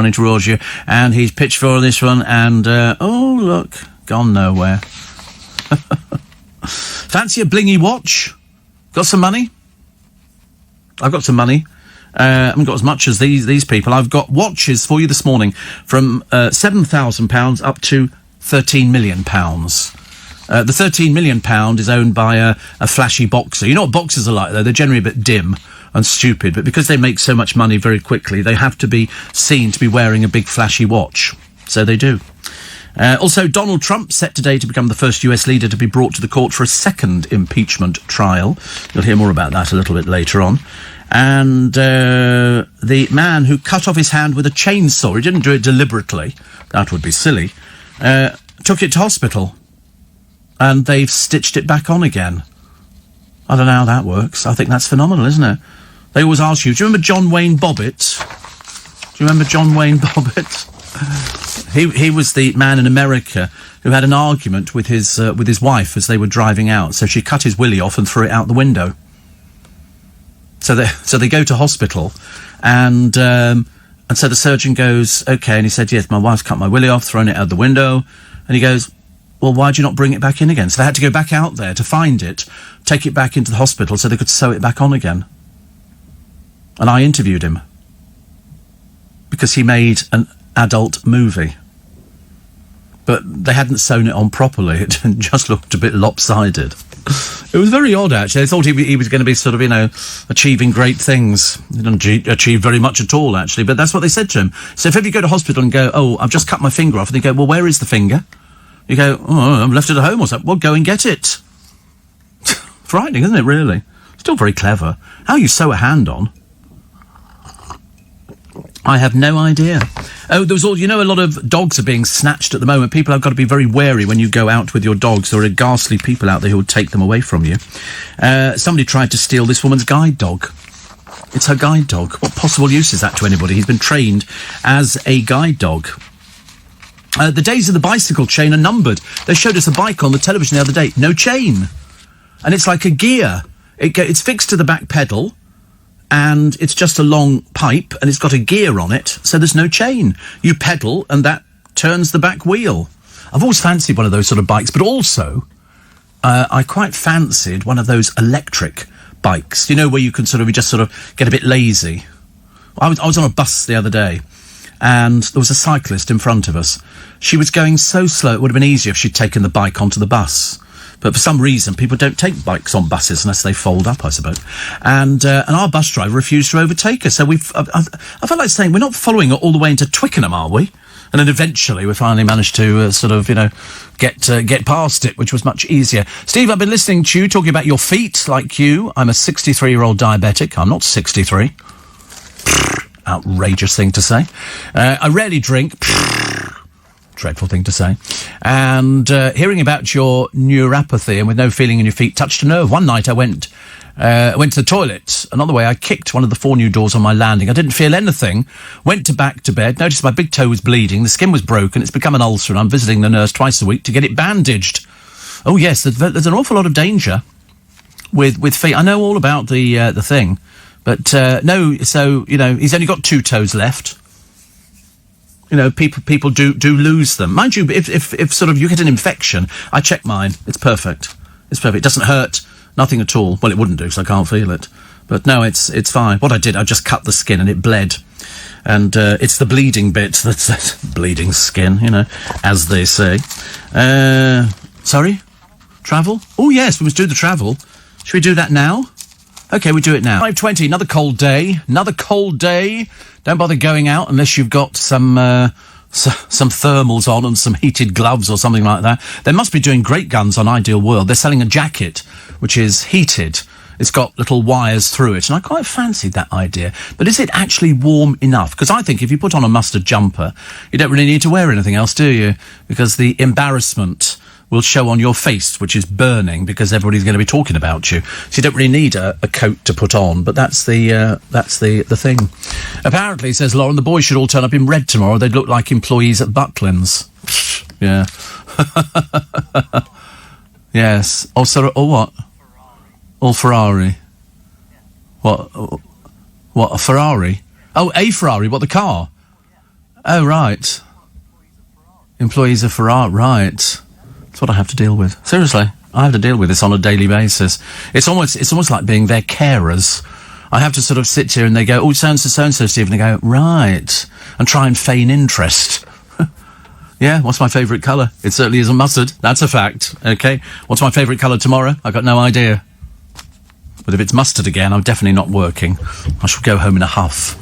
and he's pitched for this one, and, oh, look, gone nowhere. Fancy a blingy watch? Got some money? I've got some money. I haven't got as much as these people. I've got watches for you this morning from £7,000 up to £13 million. The £13 million is owned by a flashy boxer. You know what boxers are like, though? They're generally a bit dim and stupid, but because they make so much money very quickly, they have to be seen to be wearing a big flashy watch. So they do. Also, Donald Trump set today to become the first US leader to be brought to the court for a second impeachment trial. You'll hear more about that a little bit later on. And the man who cut off his hand with a chainsaw, he didn't do it deliberately, that would be silly, took it to hospital, and they've stitched it back on again. I don't know how that works. I think that's phenomenal, isn't it? They always ask you, do you remember John Wayne Bobbitt? Do you remember John Wayne Bobbitt? He was the man in America who had an argument with his wife as they were driving out. So she cut his willy off and threw it out the window. So they go to hospital, and so the surgeon goes, okay, and he said, yes, my wife's cut my willy off, thrown it out the window, and he goes, well, why'd you not bring it back in again? So they had to go back out there to find it, take it back into the hospital so they could sew it back on again. And I interviewed him because he made an adult movie. But they hadn't sewn it on properly. It just looked a bit lopsided. It was very odd, actually. I thought he was going to be sort of, achieving great things. He didn't achieve very much at all, actually, but that's what they said to him. So if ever you go to hospital and go, oh, I've just cut my finger off, and they go, well, where is the finger? You go, oh, I've left it at home or something. Well, go and get it. Frightening, isn't it, really? Still very clever. How you sew a hand on? I have no idea. Oh, there was a lot of dogs are being snatched at the moment. People have got to be very wary when you go out with your dogs. There are ghastly people out there who will take them away from you. Somebody tried to steal this woman's guide dog. It's her guide dog. What possible use is that to anybody? He's been trained as a guide dog. The days of the bicycle chain are numbered. They showed us a bike on the television the other day. No chain. And it's like a gear. It's fixed to the back pedal, and it's just a long pipe, and it's got a gear on it, so there's no chain. You pedal, and that turns the back wheel. I've always fancied one of those sort of bikes, but also I quite fancied one of those electric bikes, where you can just get a bit lazy. I was on a bus the other day, and there was a cyclist in front of us. She was going so slow, it would have been easier if she'd taken the bike onto the bus. But for some reason, people don't take bikes on buses unless they fold up, I suppose. And our bus driver refused to overtake her. So I felt like saying, we're not following her all the way into Twickenham, are we? And then eventually we finally managed to get past it, which was much easier. Steve, I've been listening to you talking about your feet, like you. I'm a 63-year-old diabetic. I'm not 63. Outrageous thing to say. I rarely drink. Dreadful thing to say. And hearing about your neuropathy and with no feeling in your feet touched a nerve. One night I went to the toilet. Another way, I kicked one of the 4 new doors on my landing. I didn't feel anything. Went back to bed. Noticed my big toe was bleeding. The skin was broken. It's become an ulcer, and I'm visiting the nurse twice a week to get it bandaged. Oh yes, there's an awful lot of danger with feet. I know all about the thing, but no. So he's only got 2 toes left. People do lose them. Mind you, if sort of you get an infection, I check mine. It's perfect. It's perfect. It doesn't hurt. Nothing at all. Well, it wouldn't do, so I can't feel it. But no, it's fine. What I did, I just cut the skin and it bled. And it's the bleeding bit that's bleeding skin, as they say. Sorry? Travel? Oh, yes, we must do the travel. Should we do that now? OK, we do it now. 5:20, another cold day. Another cold day. Don't bother going out unless you've got some thermals on and some heated gloves or something like that. They must be doing great guns on Ideal World. They're selling a jacket which is heated. It's got little wires through it, and I quite fancied that idea. But is it actually warm enough? Because I think if you put on a mustard jumper, you don't really need to wear anything else, do you? Because the embarrassment will show on your face, which is burning, because everybody's going to be talking about you. So you don't really need a coat to put on, but that's the thing. Apparently, says Lauren, the boys should all turn up in red tomorrow. They'd look like employees at Butlins. Yeah. Yes. Oh, sorry. Or what? All Ferrari. What? What? A Ferrari? Oh, a Ferrari. What, the car? Oh, right. Employees of Ferrari. Right. That's what I have to deal with. Seriously, I have to deal with this on a daily basis. It's almost like being their carers. I have to sort of sit here and they go, oh, so-and-so, Steve, and they go, right, and try and feign interest. Yeah, what's my favourite colour? It certainly isn't mustard. That's a fact, OK? What's my favourite colour tomorrow? I've got no idea. But if it's mustard again, I'm definitely not working. I shall go home in a huff.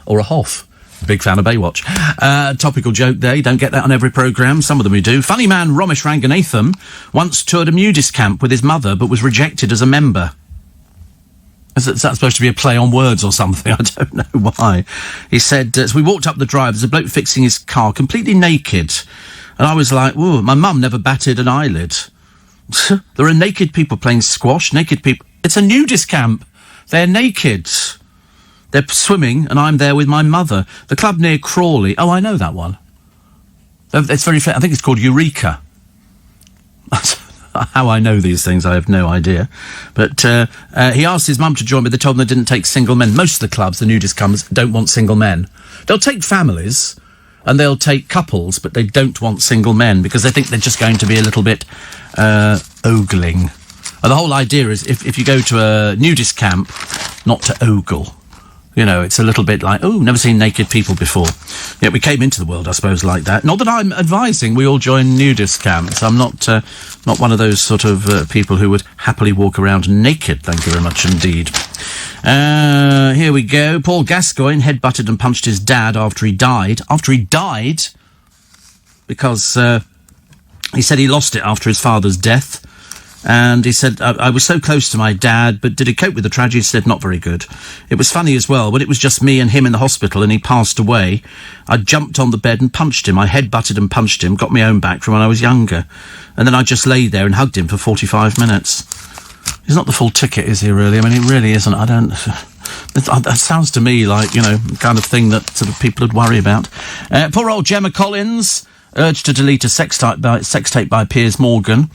Or a hoff. Big fan of Baywatch. Topical joke day. Don't get that on every programme. Some of them we do. Funny man Ramesh Ranganathan once toured a nudist camp with his mother but was rejected as a member. Is that supposed to be a play on words or something? I don't know why. He said, as we walked up the drive, there's a bloke fixing his car, completely naked. And I was like, ooh, my mum never batted an eyelid. There are naked people playing squash, naked people. It's a nudist camp. They're naked. They're swimming, and I'm there with my mother. The club near Crawley. Oh, I know that one. It's very fair. I think it's called Eureka. How I know these things, I have no idea. But he asked his mum to join, but they told him they didn't take single men. Most of the clubs, the nudist clubs, don't want single men. They'll take families, and they'll take couples, but they don't want single men, because they think they're just going to be a little bit ogling. And the whole idea is, if you go to a nudist camp, not to ogle. You know, it's a little bit like, oh, never seen naked people before. Yeah, we came into the world, I suppose, like that. Not that I'm advising we all join nudist camps. I'm not one of those sort of people who would happily walk around naked. Thank you very much indeed. Here we go. Paul Gascoigne headbutted and punched his dad after he died. After he died? Because he said he lost it after his father's death. And he said, I was so close to my dad, but did he cope with the tragedy? He said, not very good. It was funny as well. When it was just me and him in the hospital and he passed away, I jumped on the bed and punched him. I headbutted and punched him, got my own back from when I was younger. And then I just lay there and hugged him for 45 minutes. He's not the full ticket, is he, really? I mean, he really isn't. I don't... That sounds to me like, you know, the kind of thing that sort of people would worry about. Poor old Gemma Collins, urged to delete a sex tape by Piers Morgan.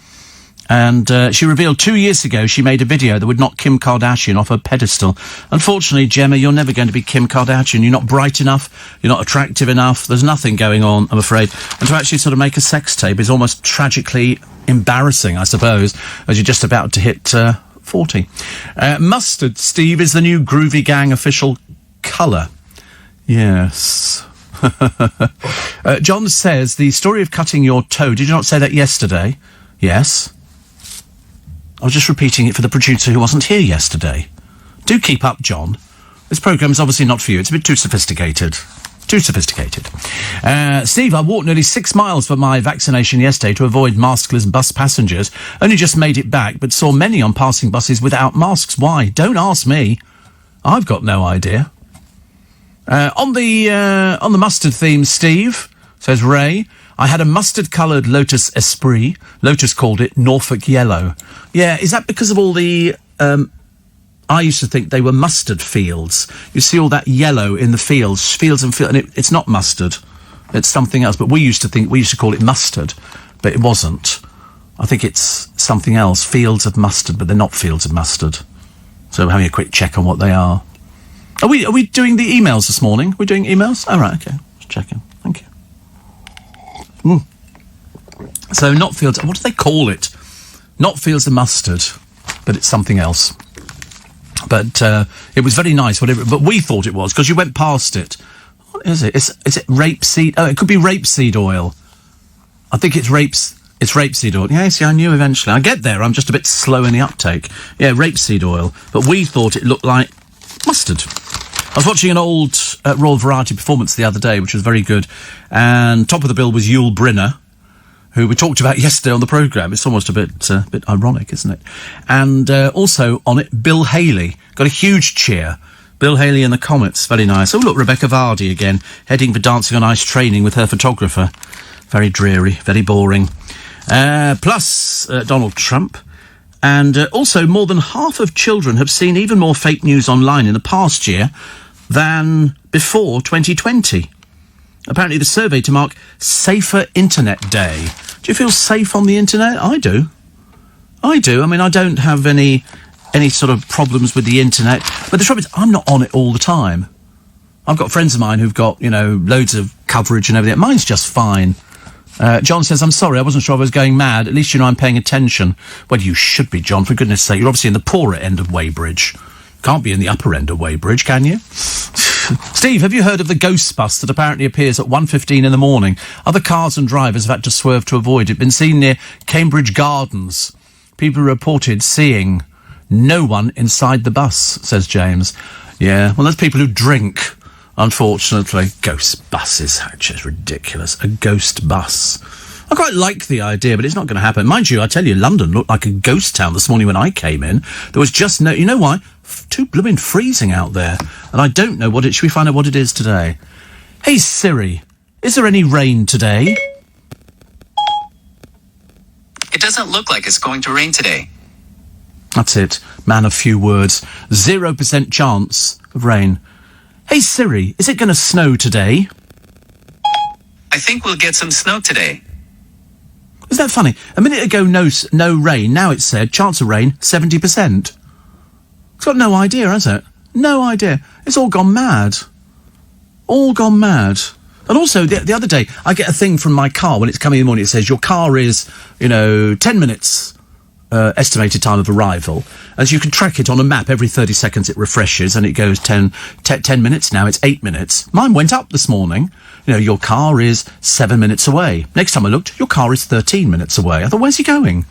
And she revealed 2 years ago she made a video that would knock Kim Kardashian off her pedestal. Unfortunately, Gemma, you're never going to be Kim Kardashian. You're not bright enough. You're not attractive enough. There's nothing going on, I'm afraid. And to actually sort of make a sex tape is almost tragically embarrassing, I suppose, as you're just about to hit 40. Mustard, Steve, is the new Groovy Gang official colour. Yes. John says, the story of cutting your toe, did you not say that yesterday? Yes. I was just repeating it for the producer who wasn't here yesterday. Do keep up, John. This programme is obviously not for you. It's a bit too sophisticated. Too sophisticated. Steve, I walked nearly 6 miles for my vaccination yesterday to avoid maskless bus passengers. Only just made it back, but saw many on passing buses without masks. Why? Don't ask me. I've got no idea. On the mustard theme, Steve, says Ray, I had a mustard-coloured Lotus Esprit. Lotus called it Norfolk Yellow. Yeah, is that because of all the... I used to think they were mustard fields. You see all that yellow in the fields, and it's not mustard. It's something else. But we used to call it mustard, but it wasn't. I think it's something else. Fields of mustard, but they're not fields of mustard. So having a quick check on what they are. Are we doing the emails this morning? We're doing emails? Oh, right, okay. Just checking. Thank you. So not fields, what do they call it? Not fields of mustard, but it's something else. But it was very nice, whatever. But we thought it was, because you went past it. What is it? Is it rapeseed? Oh, it could be rapeseed oil. I think it's rapeseed oil. Yeah, see, I knew eventually. I get there, I'm just a bit slow in the uptake. Yeah, rapeseed oil. But we thought it looked like mustard. I was watching an old Royal Variety performance the other day, which was very good. And top of the bill was Yul Brynner, who we talked about yesterday on the programme. It's almost a bit ironic, isn't it? And also on it, Bill Haley. Got a huge cheer. Bill Haley and the Comets. Very nice. Oh, look, Rebecca Vardy again, heading for Dancing on Ice training with her photographer. Very dreary, very boring. Plus Donald Trump. And also, more than half of children have seen even more fake news online in the past year than before 2020. Apparently, the survey to mark Safer Internet Day. Do you feel safe on the internet? I do. I mean, I don't have any sort of problems with the internet. But the trouble is, I'm not on it all the time. I've got friends of mine who've got, loads of coverage and everything. Mine's just fine. John says, I'm sorry, I wasn't sure I was going mad. At least I'm paying attention. Well, you should be, John, for goodness sake. You're obviously in the poorer end of Weybridge. Can't be in the upper end of Weybridge, can you? Steve, have you heard of the ghost bus that apparently appears at 1:15 in the morning? Other cars and drivers have had to swerve to avoid it. Been seen near Cambridge Gardens. People reported seeing no one inside the bus, says James. Yeah, well, there's people who drink, unfortunately. Ghost buses, just ridiculous. A ghost bus. I quite like the idea, but it's not going to happen. Mind you, I tell you, London looked like a ghost town this morning when I came in. There was just no... You know why? too blooming freezing out there. And I don't know what it... Should we find out what it is today? Hey, Siri, is there any rain today? It doesn't look like it's going to rain today. That's it. Man of few words. 0% chance of rain. Hey, Siri, is it going to snow today? I think we'll get some snow today. Isn't that funny? A minute ago, no rain. Now it said chance of rain, 70%. It's got no idea, has it? No idea. It's all gone mad. All gone mad. And also, the other day, I get a thing from my car when it's coming in the morning. It says, your car is, 10 minutes estimated time of arrival. As you can track it on a map, every 30 seconds it refreshes and it goes 10 minutes now, it's 8 minutes. Mine went up this morning. Your car is 7 minutes away. Next time I looked, your car is 13 minutes away. I thought, where's he going?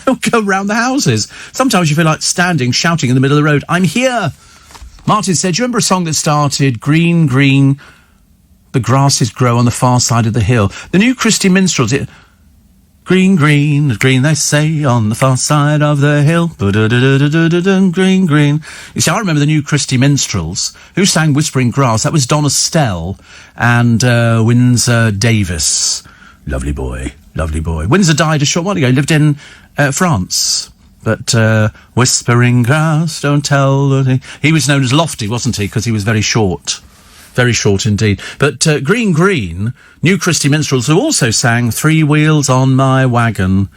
They'll go round the houses. Sometimes you feel like standing, shouting in the middle of the road, I'm here! Martin said, do you remember a song that started, green, green, the grasses grow on the far side of the hill? The New Christy Minstrels, green, green, green, they say, on the far side of the hill. Green, green. You see, I remember the New Christy Minstrels. Who sang Whispering Grass? That was Donna Stell and Windsor Davis. Lovely boy, lovely boy. Windsor died a short while ago. He lived in France. But Whispering Grass, don't tell... He was known as Lofty, wasn't he? Because he was very short. Very short indeed. But Green Green, New Christy Minstrels, who also sang Three Wheels on My Wagon,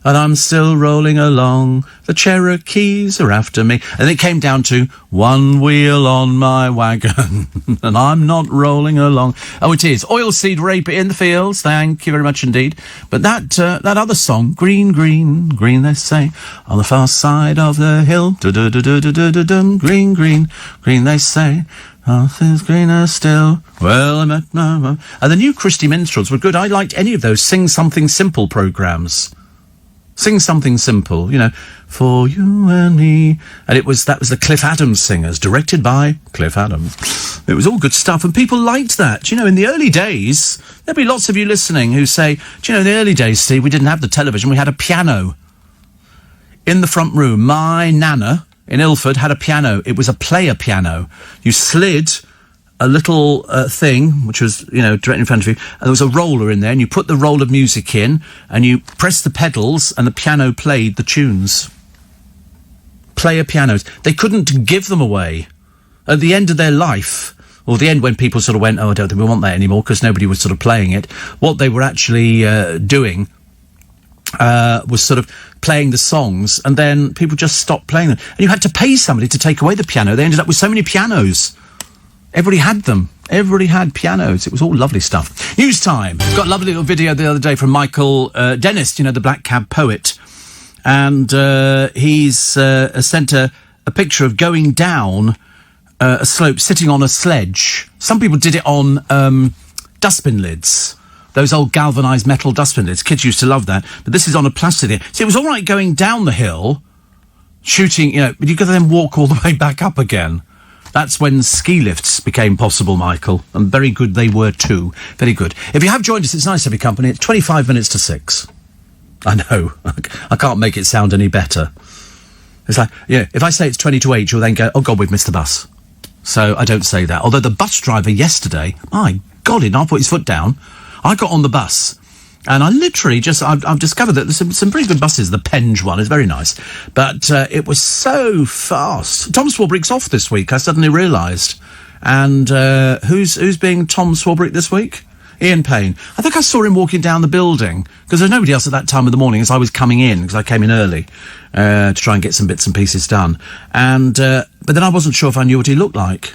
and I'm still rolling along, the Cherokees are after me. And it came down to One Wheel on My Wagon, and I'm not rolling along. Oh, it is. Oilseed Rape in the Fields, thank you very much indeed. But that other song, Green, Green, Green, they say, on the far side of the hill, green, green, green, they say, earth is greener still. Well, I met my mum. And the New Christy Minstrels were good. I liked any of those Sing Something Simple programmes. Sing Something Simple, for you and me. And that was the Cliff Adams Singers, directed by Cliff Adams. It was all good stuff, and people liked that. In the early days, there'll be lots of you listening who say, in the early days, Steve, we didn't have the television, we had a piano in the front room. My nana in Ilford had a piano. It was a player piano. You slid a little thing, which was, directly in front of you, and there was a roller in there, and you put the roll of music in, and you pressed the pedals, and the piano played the tunes. Player pianos. They couldn't give them away. At the end of their life, or the end when people sort of went, oh, I don't think we want that anymore, because nobody was sort of playing it, what they were actually doing was sort of playing the songs, and then people just stopped playing them. And you had to pay somebody to take away the piano. They ended up with so many pianos. Everybody had them. Everybody had pianos. It was all lovely stuff. News time. Got a lovely little video the other day from Michael Dennis, the Black Cab poet. And he's sent a picture of going down a slope, sitting on a sledge. Some people did it on dustbin lids. Those old galvanised metal dustbin lids. Kids used to love that. But this is on a plastic thing. See, it was all right going down the hill, shooting, but you've got to then walk all the way back up again. That's when ski lifts became possible, Michael. And very good they were too. Very good. If you have joined us, it's nice to have your company. It's 25 minutes to 6. I know. I can't make it sound any better. It's like, if I say it's 20 to 8, you'll then go, oh, God, we've missed the bus. So I don't say that. Although the bus driver yesterday, my God, he did not put his foot down. I got on the bus, and I literally I've discovered that there's some pretty good buses. The Penge one is very nice, but it was so fast. Tom Swarbrick's off this week, I suddenly realised. And who's being Tom Swarbrick this week? Ian Payne. I think I saw him walking down the building, because there's nobody else at that time of the morning as I was coming in, because I came in early to try and get some bits and pieces done. And but then I wasn't sure if I knew what he looked like,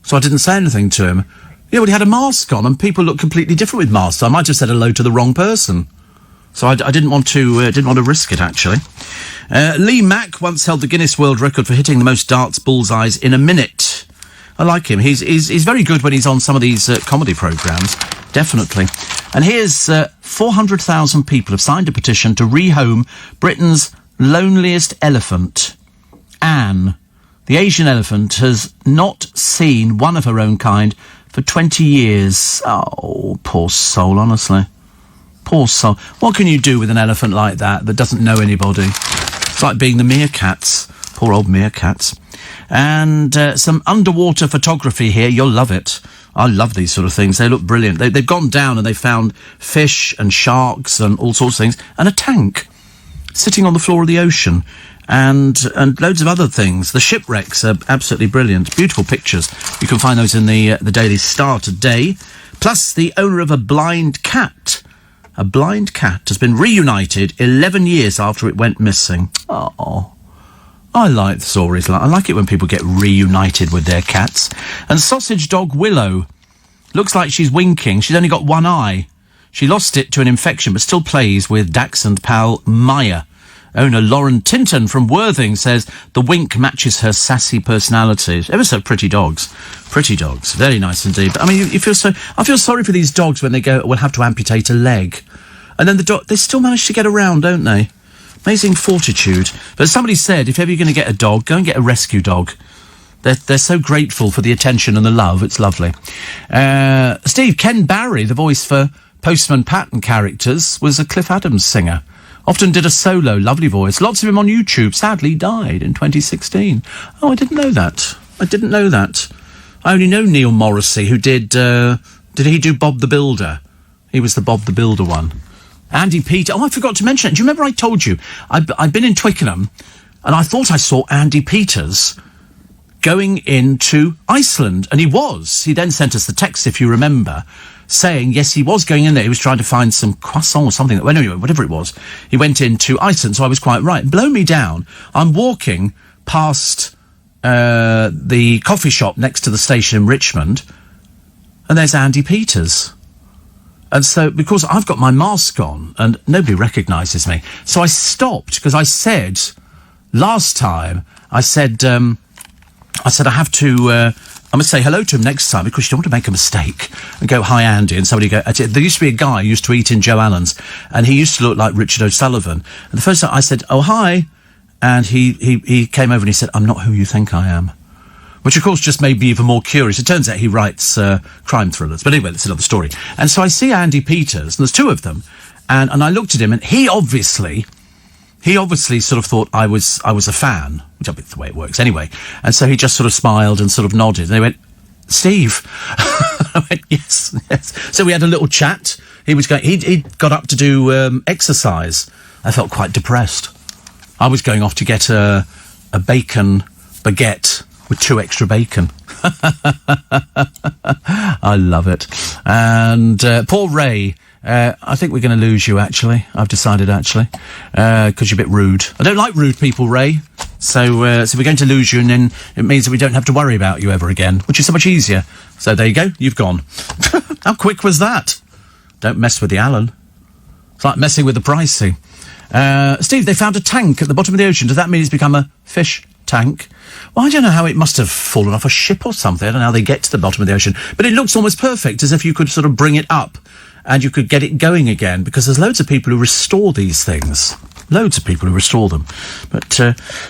so I didn't say anything to him. Well, he had a mask on, and people look completely different with masks. So I might have said hello to the wrong person. So I didn't want to risk it, actually. Lee Mack once held the Guinness World Record for hitting the most darts bullseyes in a minute. I like him. He's very good when he's on some of these comedy programmes. Definitely. And here's 400,000 people have signed a petition to rehome Britain's loneliest elephant, Anne. The Asian elephant has not seen one of her own kind for 20 years. Oh, poor soul, honestly. Poor soul. What can you do with an elephant like that doesn't know anybody? It's like being the meerkats. Poor old meerkats. And some underwater photography here. You'll love it. I love these sort of things. They look brilliant. They've gone down and they found fish and sharks and all sorts of things. And a tank sitting on the floor of the ocean. And loads of other things. The shipwrecks are absolutely brilliant. Beautiful pictures. You can find those in the Daily Star today. Plus, the owner of a blind cat has been reunited 11 years after it went missing. Oh, I like stories like I like it when people get reunited with their cats. And sausage dog Willow looks like she's winking. She's only got one eye. She lost it to an infection, but still plays with Dachshund pal Maya. Owner Lauren Tinton from Worthing says the wink matches her sassy personality. Ever so pretty dogs. Pretty dogs. Very nice indeed. But, I mean, I feel sorry for these dogs when they go, we'll have to amputate a leg. And then they still manage to get around, don't they? Amazing fortitude. But somebody said, if ever you're going to get a dog, go and get a rescue dog. They're so grateful for the attention and the love. It's lovely. Steve, Ken Barry, the voice for Postman Pat and characters, was a Cliff Adams singer. Often did a solo, lovely voice. Lots of him on YouTube. Sadly died in 2016. Oh, I didn't know that. I only know Neil Morrissey, who did he do Bob the Builder? He was the Bob the Builder one. Andy Peters. Oh, I forgot to mention it. Do you remember I told you? I'd been in Twickenham, and I thought I saw Andy Peters going into Iceland, and he was. He then sent us the text, if you remember, saying, yes, he was going in there. He was trying to find some croissant or something. Well, anyway, whatever it was. He went into Iceland, so I was quite right. Blow me down. I'm walking past the coffee shop next to the station in Richmond, and there's Andy Peters. And so, because I've got my mask on, and nobody recognises me, so I stopped, because I said, last time, I said I have to... I must say hello to him next time because you don't want to make a mistake and go, hi, Andy, and somebody go... There used to be a guy who used to eat in Joe Allen's, and he used to look like Richard O'Sullivan. And the first time I said, oh, hi, and he came over and he said, I'm not who you think I am. Which, of course, just made me even more curious. It turns out he writes crime thrillers. But anyway, that's another story. And so I see Andy Peters, and there's two of them, and I looked at him, and he obviously sort of thought I was a fan, which is the way it works anyway. And so he just sort of smiled and sort of nodded. And they went, Steve. I went, yes. So we had a little chat. He got up to do exercise. I felt quite depressed. I was going off to get a bacon baguette with 2 extra bacon. I love it. And Paul Ray... I think we're going to lose you, actually. I've decided, actually. Because you're a bit rude. I don't like rude people, Ray. So we're going to lose you, and then it means that we don't have to worry about you ever again, which is so much easier. So there you go. You've gone. How quick was that? Don't mess with the Alan. It's like messing with the pricing. Steve, they found a tank at the bottom of the ocean. Does that mean it's become a fish tank? Well, I don't know how it must have fallen off a ship or something. I don't know how they get to the bottom of the ocean. But it looks almost perfect, as if you could sort of bring it up and you could get it going again, because there's loads of people who restore these things. Loads of people who restore them. But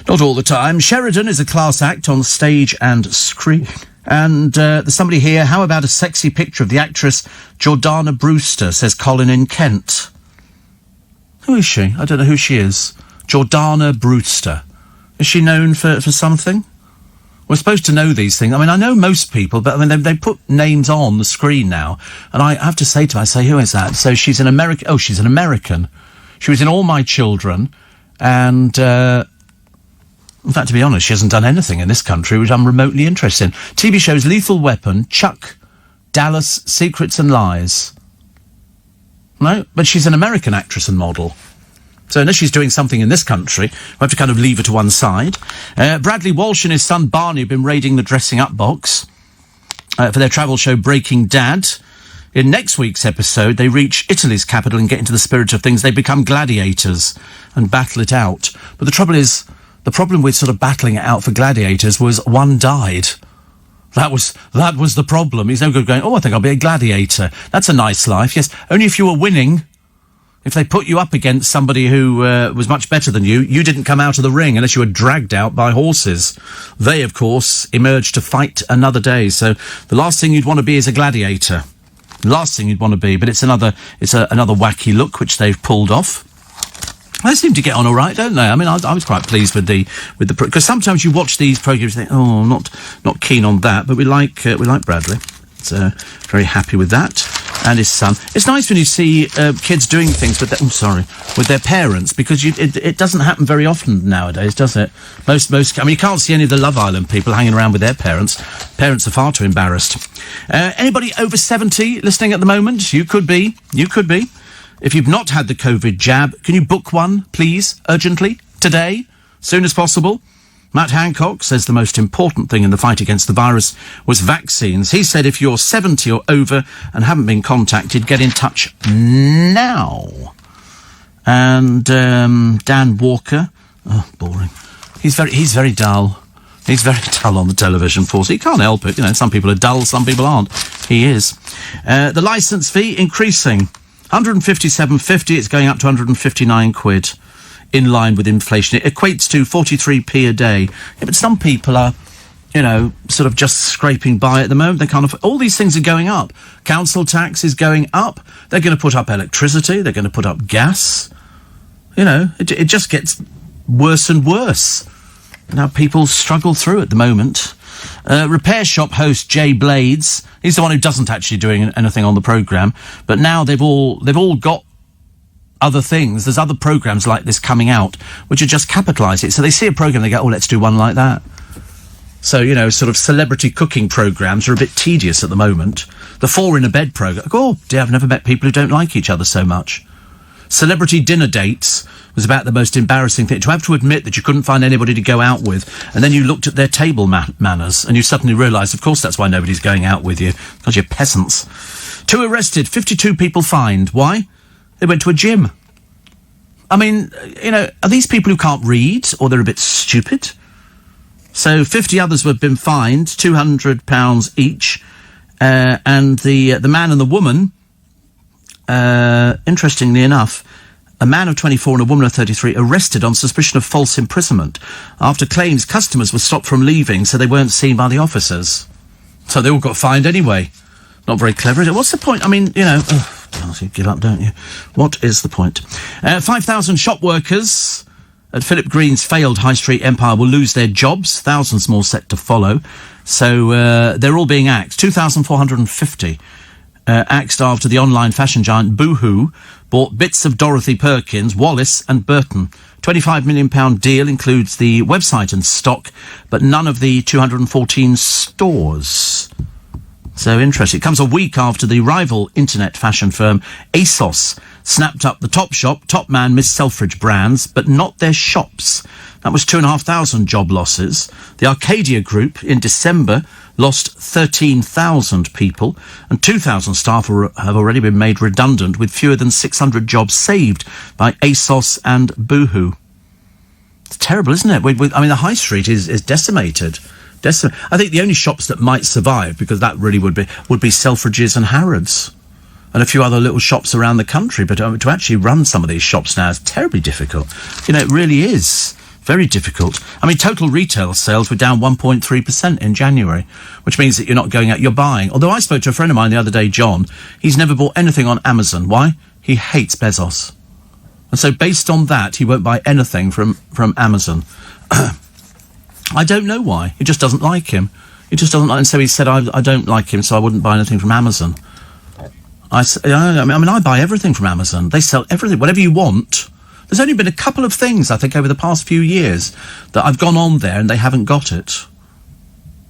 not all the time. Sheridan is a class act on stage and screen. And there's somebody here. How about a sexy picture of the actress Jordana Brewster, says Colin in Kent. Who is she? I don't know who she is. Jordana Brewster. Is she known for something? We're supposed to know these things. I mean, I know most people, but I mean, they put names on the screen now. And I have to say to myself, who is that? So she's an American. Oh, she's an American. She was in All My Children. And, in fact, to be honest, she hasn't done anything in this country which I'm remotely interested in. TV shows Lethal Weapon, Chuck, Dallas, Secrets and Lies. No, but she's an American actress and model. So unless she's doing something in this country, we have to kind of leave her to one side. Bradley Walsh and his son Barney have been raiding the dressing-up box for their travel show Breaking Dad. In next week's episode, they reach Italy's capital and get into the spirit of things. They become gladiators and battle it out. But the trouble is, the problem with sort of battling it out for gladiators was one died. That was the problem. He's no good going, oh, I think I'll be a gladiator. That's a nice life. Yes, only if you were winning. If they put you up against somebody who was much better than you, you didn't come out of the ring unless you were dragged out by horses. They, of course, emerged to fight another day. So the last thing you'd want to be is a gladiator. Last thing you'd want to be, but it's another wacky look which they've pulled off. They seem to get on all right, don't they? I mean, I was quite pleased with the because sometimes you watch these programmes and think, oh, I'm not keen on that, but we like Bradley. So very happy with that, and his son. It's nice when you see kids doing things with their parents, because it doesn't happen very often nowadays, does it? Most. I mean, you can't see any of the Love Island people hanging around with their parents. Parents are far too embarrassed. Anybody over 70 listening at the moment? You could be. If you've not had the COVID jab, can you book one, please, urgently, today, soon as possible? Matt Hancock says the most important thing in the fight against the virus was vaccines. He said if you're 70 or over and haven't been contacted, get in touch now. And Dan Walker, boring. He's very dull. He's very dull on the television force. He can't help it. You know, some people are dull, some people aren't. He is. The licence fee increasing. 157.50, it's going up to 159 quid, in line with inflation. It equates to 43p a day. Yeah, but some people are, you know, sort of just scraping by at the moment. They can't afford. All these things are going up. Council tax is going up. They're going to put up electricity. They're going to put up gas. You know, it just gets worse and worse. Now people struggle through at the moment. Repair shop host Jay Blades, he's the one who doesn't actually do anything on the programme, but now they've all got other things. There's other programmes like this coming out which are just capitalise it. So they see a programme, they go, oh, let's do one like that. So, you know, sort of celebrity cooking programmes are a bit tedious at the moment. The Four in a Bed programme, oh dear, I've never met people who don't like each other so much. Celebrity dinner dates was about the most embarrassing thing. To have to admit that you couldn't find anybody to go out with, and then you looked at their table manners, and you suddenly realised, of course, that's why nobody's going out with you, because you're peasants. 2 arrested, 52 people fined. Why? They went to a gym. I mean, you know, are these people who can't read, or they're a bit stupid? So 50 others have been fined, £200 each, and the man and the woman, interestingly enough, a man of 24 and a woman of 33 arrested on suspicion of false imprisonment after claims customers were stopped from leaving so they weren't seen by the officers. So they all got fined anyway. Not very clever, is it? What's the point? I mean, you know, you give up, don't you? What is the point? 5,000 shop workers at Philip Green's failed high street empire will lose their jobs. Thousands more set to follow. So they're all being axed. 2,450. Axed after the online fashion giant Boohoo bought bits of Dorothy Perkins, Wallace and Burton. £25 million deal includes the website and stock, but none of the 214 stores. So interesting. It comes a week after the rival internet fashion firm ASOS snapped up the Topshop, Topman, Miss Selfridge brands, but not their shops. That was 2,500 job losses. The Arcadia Group in December lost 13,000 people, and 2,000 staff have already been made redundant, with fewer than 600 jobs saved by ASOS and Boohoo. It's terrible, isn't it? I mean, the high street is decimated. I think the only shops that might survive, because that really would be Selfridges and Harrods, and a few other little shops around the country. But to actually run some of these shops now is terribly difficult. You know, it really is. Very difficult. I mean, total retail sales were down 1.3% in January, which means that you're not going out, you're buying. Although I spoke to a friend of mine the other day, John, he's never bought anything on Amazon. Why? He hates Bezos. And so based on that, he won't buy anything from Amazon. I don't know why. He just doesn't like him. He just doesn't like, and so he said, I don't like him, so I wouldn't buy anything from Amazon. I mean, I buy everything from Amazon. They sell everything, whatever you want. There's only been a couple of things, I think, over the past few years that I've gone on there and they haven't got it.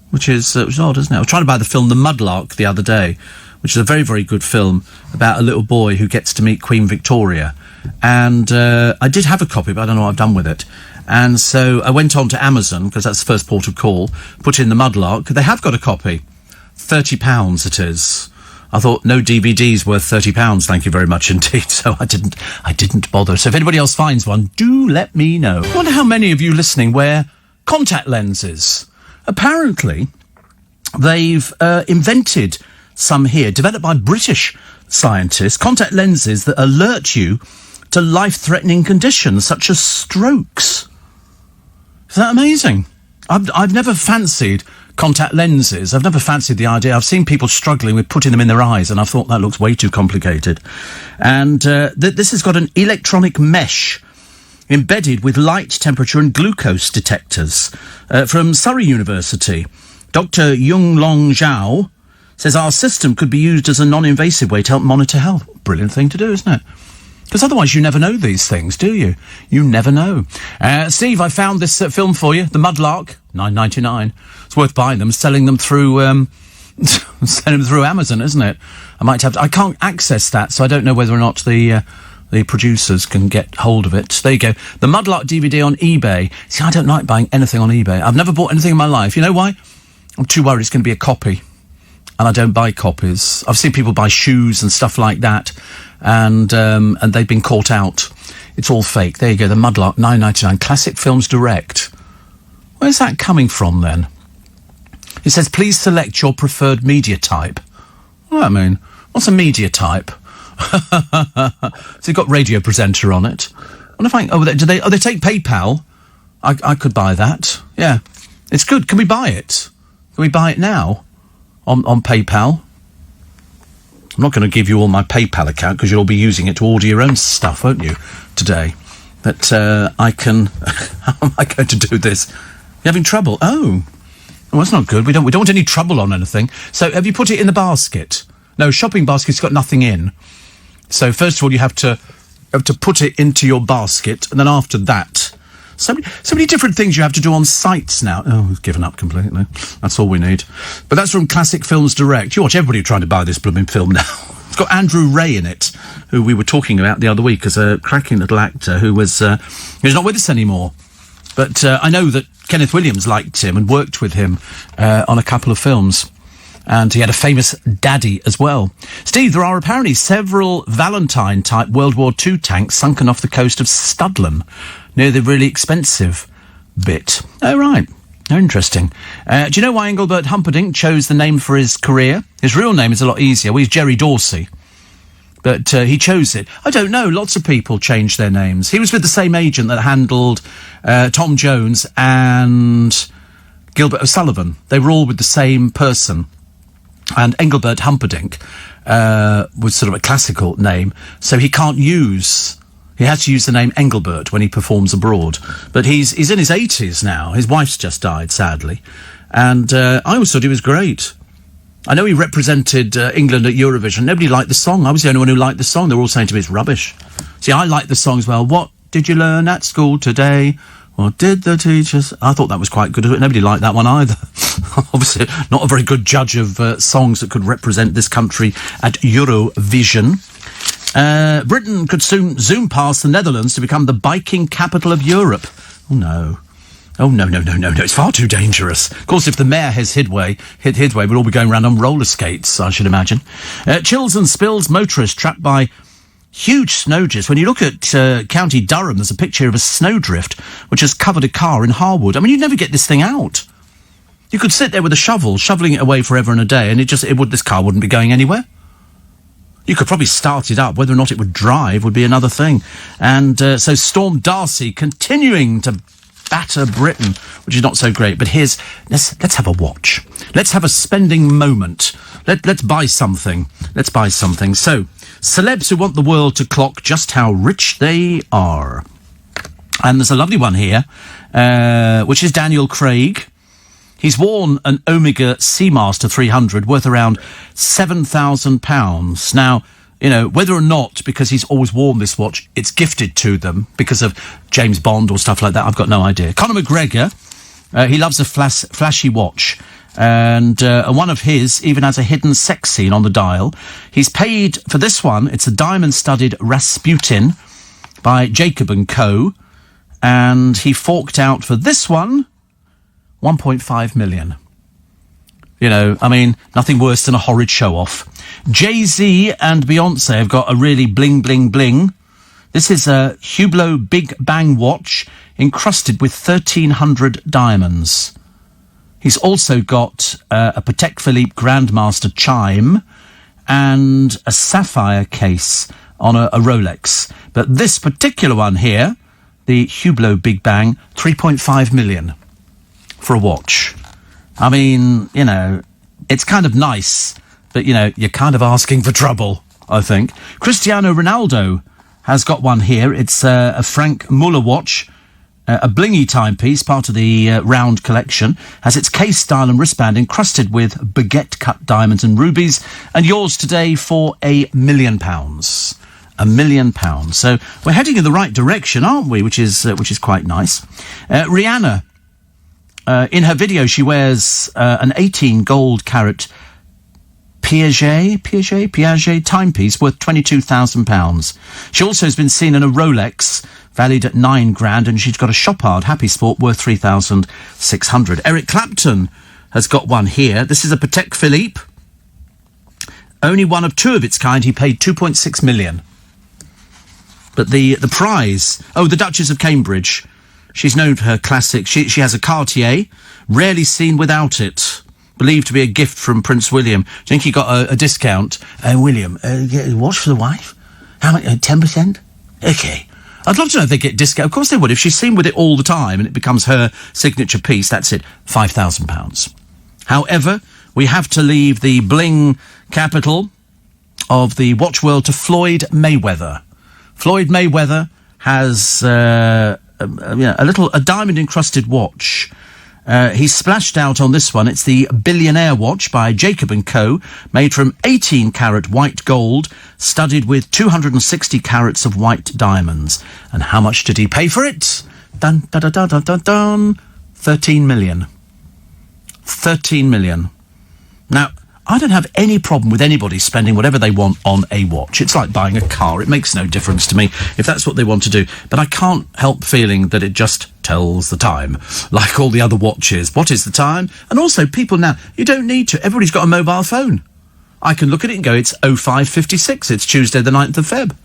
Which is odd, isn't it? I was trying to buy the film The Mudlark the other day, which is a very, very good film about a little boy who gets to meet Queen Victoria. And I did have a copy, but I don't know what I've done with it. And so I went on to Amazon, because that's the first port of call, put in The Mudlark. They have got a copy. £30 it is. I thought, no DVD's worth £30, thank you very much indeed, so I didn't bother. So if anybody else finds one, do let me know. I wonder how many of you listening wear contact lenses. Apparently, they've invented some here, developed by British scientists, contact lenses that alert you to life-threatening conditions, such as strokes. Is that amazing? I've never fancied contact lenses. I've never fancied the idea. I've seen people struggling with putting them in their eyes, and I've thought that looks way too complicated. And this has got an electronic mesh embedded with light, temperature and glucose detectors. From Surrey University, Dr. Yung Long Zhao says our system could be used as a non-invasive way to help monitor health. Brilliant thing to do, isn't it? Because otherwise you never know these things, do you? You never know. Steve, I found this film for you. The Mudlark, $9.99. It's worth buying them, selling them through selling them through Amazon, isn't it? I can't access that, so I don't know whether or not the producers can get hold of it. There you go. The Mudlark DVD on eBay. See, I don't like buying anything on eBay. I've never bought anything in my life. You know why? I'm too worried it's going to be a copy. And I don't buy copies. I've seen people buy shoes and stuff like that, and they've been caught out. It's all fake. There you go. The Mudlark, $9.99. Classic Films Direct. Where's that coming from, then? It says, please select your preferred media type. What does that mean? What's a media type? So you've got radio presenter on it. I wonder if they take PayPal? I could buy that. Yeah. It's good. Can we buy it? Can we buy it now? On PayPal. I'm not going to give you all my PayPal account because you'll all be using it to order your own stuff, won't you, today? But I can... How am I going to do this? You having trouble? Oh, that's not good. We don't want any trouble on anything. So have you put it in the basket? No, shopping basket's got nothing in. So first of all, you have to put it into your basket, and then after that... So many different things you have to do on sites now. Oh, we've given up completely. That's all we need. But that's from Classic Films Direct. You watch everybody trying to buy this blooming film now. It's got Andrew Ray in it, who we were talking about the other week as a cracking little actor who's not with us anymore. But I know that Kenneth Williams liked him and worked with him on a couple of films. And he had a famous daddy as well. Steve, there are apparently several Valentine-type World War II tanks sunken off the coast of Studland, near the really expensive bit. Oh, right. Interesting. Do you know why Engelbert Humperdinck chose the name for his career? His real name is a lot easier. Well, he's Jerry Dorsey. But he chose it. I don't know. Lots of people change their names. He was with the same agent that handled Tom Jones and Gilbert O'Sullivan. They were all with the same person. And Engelbert Humperdinck was sort of a classical name, so he can't use... He has to use the name Engelbert when he performs abroad. But he's in his 80s now. His wife's just died, sadly. And I always thought he was great. I know he represented England at Eurovision. Nobody liked the song. I was the only one who liked the song. They were all saying to me, it's rubbish. See, I liked the song as well. What did you learn at school today? What did the teachers... I thought that was quite good. Nobody liked that one either. Obviously, not a very good judge of songs that could represent this country at Eurovision. Britain could soon zoom past the Netherlands to become the biking capital of Europe. Oh, no. Oh, no. It's far too dangerous. Of course, if the mayor has hit Hidway, we'll all be going around on roller skates, I should imagine. Chills and spills, motorists trapped by huge snowdrifts. When you look at County Durham, there's a picture of a snowdrift which has covered a car in Harwood. I mean, you'd never get this thing out. You could sit there with a shovel, shoveling it away forever and a day, and this car wouldn't be going anywhere. You could probably start it up. Whether or not it would drive would be another thing. And so Storm Darcy continuing to batter Britain, which is not so great. But let's have a watch. Let's have a spending moment. Let's buy something. Let's buy something. So, celebs who want the world to clock just how rich they are. And there's a lovely one here, which is Daniel Craig. He's worn an Omega Seamaster 300 worth around £7,000. Now, you know, whether or not, because he's always worn this watch, it's gifted to them because of James Bond or stuff like that, I've got no idea. Conor McGregor, he loves a flashy watch. And one of his even has a hidden sex scene on the dial. He's paid for this one. It's a diamond-studded Rasputin by Jacob & Co. And he forked out for this one 1.5 million. You know, I mean, nothing worse than a horrid show-off. Jay-Z and Beyonce have got a really bling, bling, bling. This is a Hublot Big Bang watch encrusted with 1,300 diamonds. He's also got a Patek Philippe Grandmaster chime and a sapphire case on a Rolex. But this particular one here, the Hublot Big Bang, 3.5 million for a watch. I mean, you know, it's kind of nice, but, you know, you're kind of asking for trouble, I think. Cristiano Ronaldo has got one here. It's a Frank Muller watch, a blingy timepiece, part of the round collection. Has its case, dial and wristband encrusted with baguette-cut diamonds and rubies. And yours today for £1 million. £1 million. So we're heading in the right direction, aren't we? Which is quite nice. Rihanna, in her video, she wears an 18 gold carat Piaget timepiece worth £22,000. She also has been seen in a Rolex valued at £9,000, and she's got a Chopard Happy Sport worth £3,600. Eric Clapton has got one here. This is a Patek Philippe. Only one of two of its kind. He paid £2.6 million. But the prize... Oh, the Duchess of Cambridge. She's known for her classic. She has a Cartier, rarely seen without it. Believed to be a gift from Prince William. Do you think he got a discount? William, get a watch for the wife? How much? 10%? Okay. I'd love to know if they get discount. Of course they would. If she's seen with it all the time and it becomes her signature piece, that's it. £5,000. However, we have to leave the bling capital of the watch world to Floyd Mayweather. Floyd Mayweather has a diamond-encrusted watch. He's splashed out on this one. It's the Billionaire watch by Jacob & Co., made from 18-carat white gold, studded with 260 carats of white diamonds. And how much did he pay for it? Dun, dun, dun, dun, dun, dun. 13 million. 13 million. Now, I don't have any problem with anybody spending whatever they want on a watch. It's like buying a car. It makes no difference to me if that's what they want to do. But I can't help feeling that it just tells the time, like all the other watches. What is the time? And also, people now, you don't need to. Everybody's got a mobile phone. I can look at it and go, it's 05:56. It's Tuesday the 9th of Feb.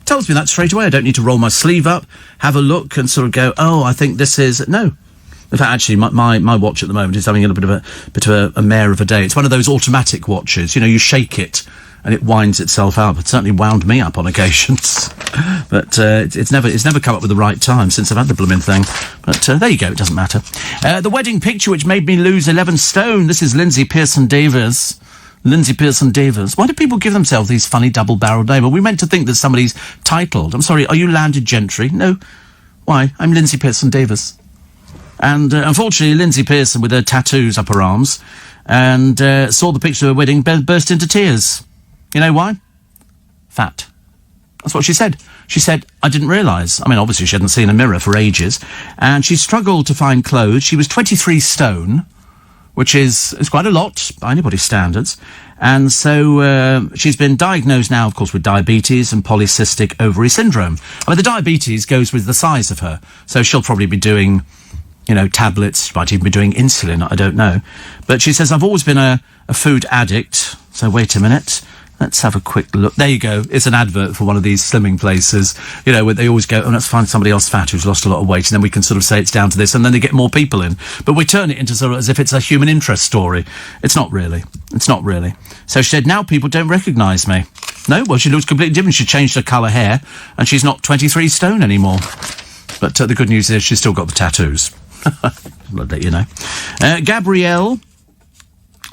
Tells me that straight away. I don't need to roll my sleeve up, have a look and sort of go, oh, I think this is... No. In fact, actually, my watch at the moment is having a bit of a mare of a day. It's one of those automatic watches. You know, you shake it and it winds itself up. It certainly wound me up on occasions. But it's never come up with the right time since I've had the blooming thing. But there you go, it doesn't matter. The wedding picture which made me lose 11 stone. This is Lindsay Pearson-Davies. Lindsay Pearson-Davies. Why do people give themselves these funny double-barreled names? Are we meant to think that somebody's titled? I'm sorry, are you landed gentry? No. Why? I'm Lindsay Pearson-Davies. And unfortunately, Lindsay Pearson, with her tattoos up her arms, and saw the picture of her wedding, burst into tears. You know why? Fat. That's what she said. She said, I didn't realise. I mean, obviously she hadn't seen a mirror for ages, and she struggled to find clothes. She was 23 stone, which is quite a lot by anybody's standards. And so she's been diagnosed now, of course, with diabetes and polycystic ovary syndrome. I mean, the diabetes goes with the size of her, so she'll probably be doing... tablets, she might even be doing insulin, I don't know. But she says, I've always been a food addict. So wait a minute. Let's have a quick look. There you go. It's an advert for one of these slimming places, where they always go, let's find somebody else fat who's lost a lot of weight, and then we can sort of say it's down to this, and then they get more people in. But we turn it into sort of as if it's a human interest story. It's not really. It's not really. So she said, now people don't recognise me. No? Well, she looks completely different. She changed her colour hair, and she's not 23 stone anymore. But the good news is she's still got the tattoos. I'll let you know. Gabrielle,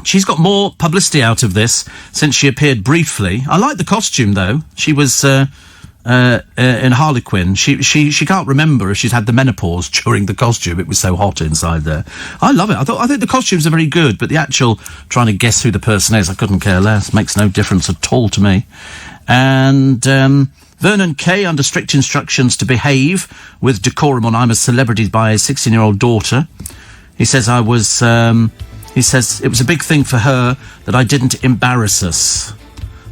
she's got more publicity out of this since she appeared briefly. I like the costume, though. She was in Harlequin. She can't remember if she's had the menopause during the costume. It was so hot inside there. I love it. I think the costumes are very good, but the actual trying to guess who the person is, I couldn't care less. Makes no difference at all to me. And Vernon Kay under strict instructions to behave with decorum on I'm a Celebrity by his 16-year-old daughter. He says he says it was a big thing for her that I didn't embarrass us.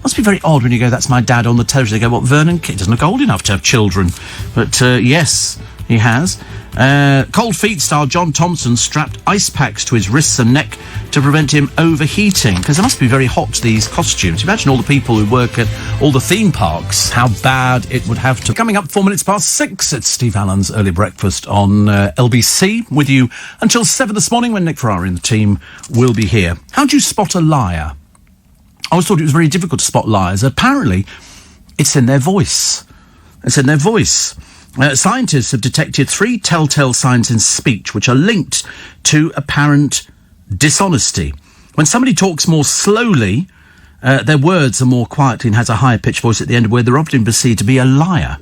Must be very odd when you go, that's my dad on the television. They go, what, Vernon Kay doesn't look old enough to have children. But yes, he has. Cold Feet star John Thompson strapped ice packs to his wrists and neck to prevent him overheating, because it must be very hot, these costumes. Imagine all the people who work at all the theme parks, how bad it would have to... Coming up 6:04, it's Steve Allen's Early Breakfast on LBC, with you until 7 this morning when Nick Ferrari and the team will be here. How do you spot a liar? I always thought it was very difficult to spot liars. Apparently, it's in their voice. It's in their voice. Scientists have detected 3 telltale signs in speech which are linked to apparent dishonesty. When somebody talks more slowly Their words are more quietly and has a higher pitched voice at the end, where they're often perceived to be a liar.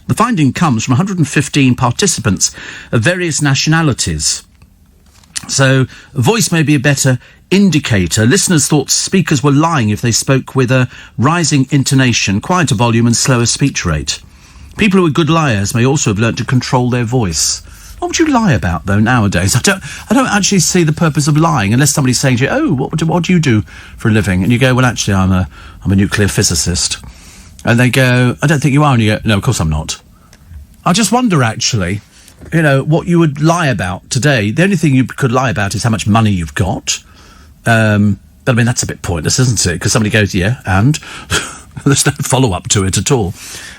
The finding comes from 115 participants of various nationalities. So, voice may be a better indicator. Listeners thought speakers were lying if they spoke with a rising intonation, quieter volume and slower speech rate. People who are good liars may also have learnt to control their voice. What would you lie about, though, nowadays? I don't actually see the purpose of lying, unless somebody's saying to you, oh, what do you do for a living? And you go, well, actually, I'm a nuclear physicist. And they go, I don't think you are. And you go, no, of course I'm not. I just wonder, actually, what you would lie about today. The only thing you could lie about is how much money you've got. But, I mean, that's a bit pointless, isn't it? Because somebody goes, yeah, and... There's no follow-up to it at all.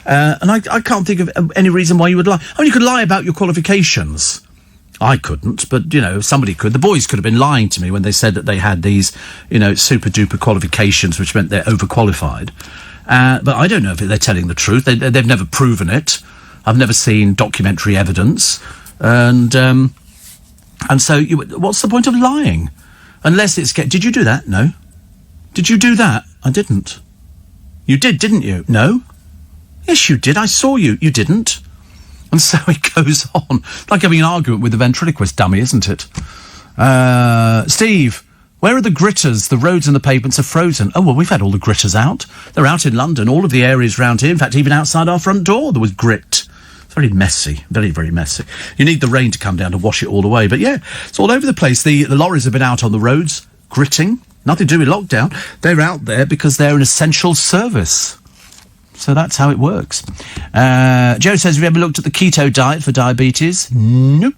And I can't think of any reason why you would lie. I mean, you could lie about your qualifications. I couldn't, but, somebody could. The boys could have been lying to me when they said that they had these, super-duper qualifications, which meant they're overqualified. But I don't know if they're telling the truth. They've never proven it. I've never seen documentary evidence. And so what's the point of lying? Unless it's... Did you do that? No. Did you do that? I didn't. You did, didn't you? No? Yes, you did. I saw you. You didn't. And so it goes on. Like having an argument with a ventriloquist dummy, isn't it? Steve, where are the gritters? The roads and the pavements are frozen. Oh, well, we've had all the gritters out. They're out in London, all of the areas round here. In fact, even outside our front door, there was grit. It's very messy. Very, very messy. You need the rain to come down to wash it all away. But yeah, it's all over the place. The lorries have been out on the roads, gritting. Nothing to do with lockdown. They're out there because they're an essential service. So that's how it works. Joe says, have you ever looked at the keto diet for diabetes? Nope.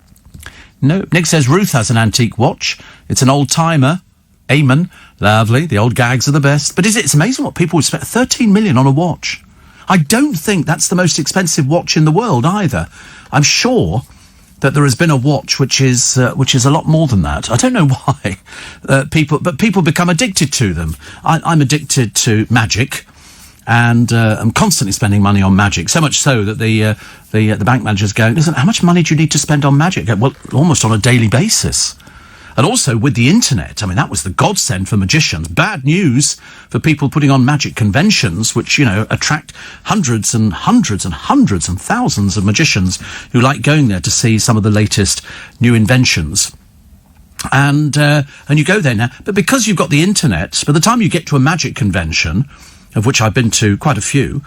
No. Nick says, Ruth has an antique watch. It's an old-timer. Amen. Lovely. The old gags are the best. But it's amazing what people would spend 13 million on a watch. I don't think that's the most expensive watch in the world either. I'm sure that there has been a watch which is a lot more than that. I don't know why people become addicted to them. I'm addicted to magic, and I'm constantly spending money on magic. So much so that the bank manager's going, listen, how much money do you need to spend on magic? Well, almost on a daily basis. And also with the internet, I mean, that was the godsend for magicians. Bad news for people putting on magic conventions, which, attract hundreds and hundreds and hundreds and thousands of magicians who like going there to see some of the latest new inventions. And you go there now. But because you've got the internet, by the time you get to a magic convention, of which I've been to quite a few,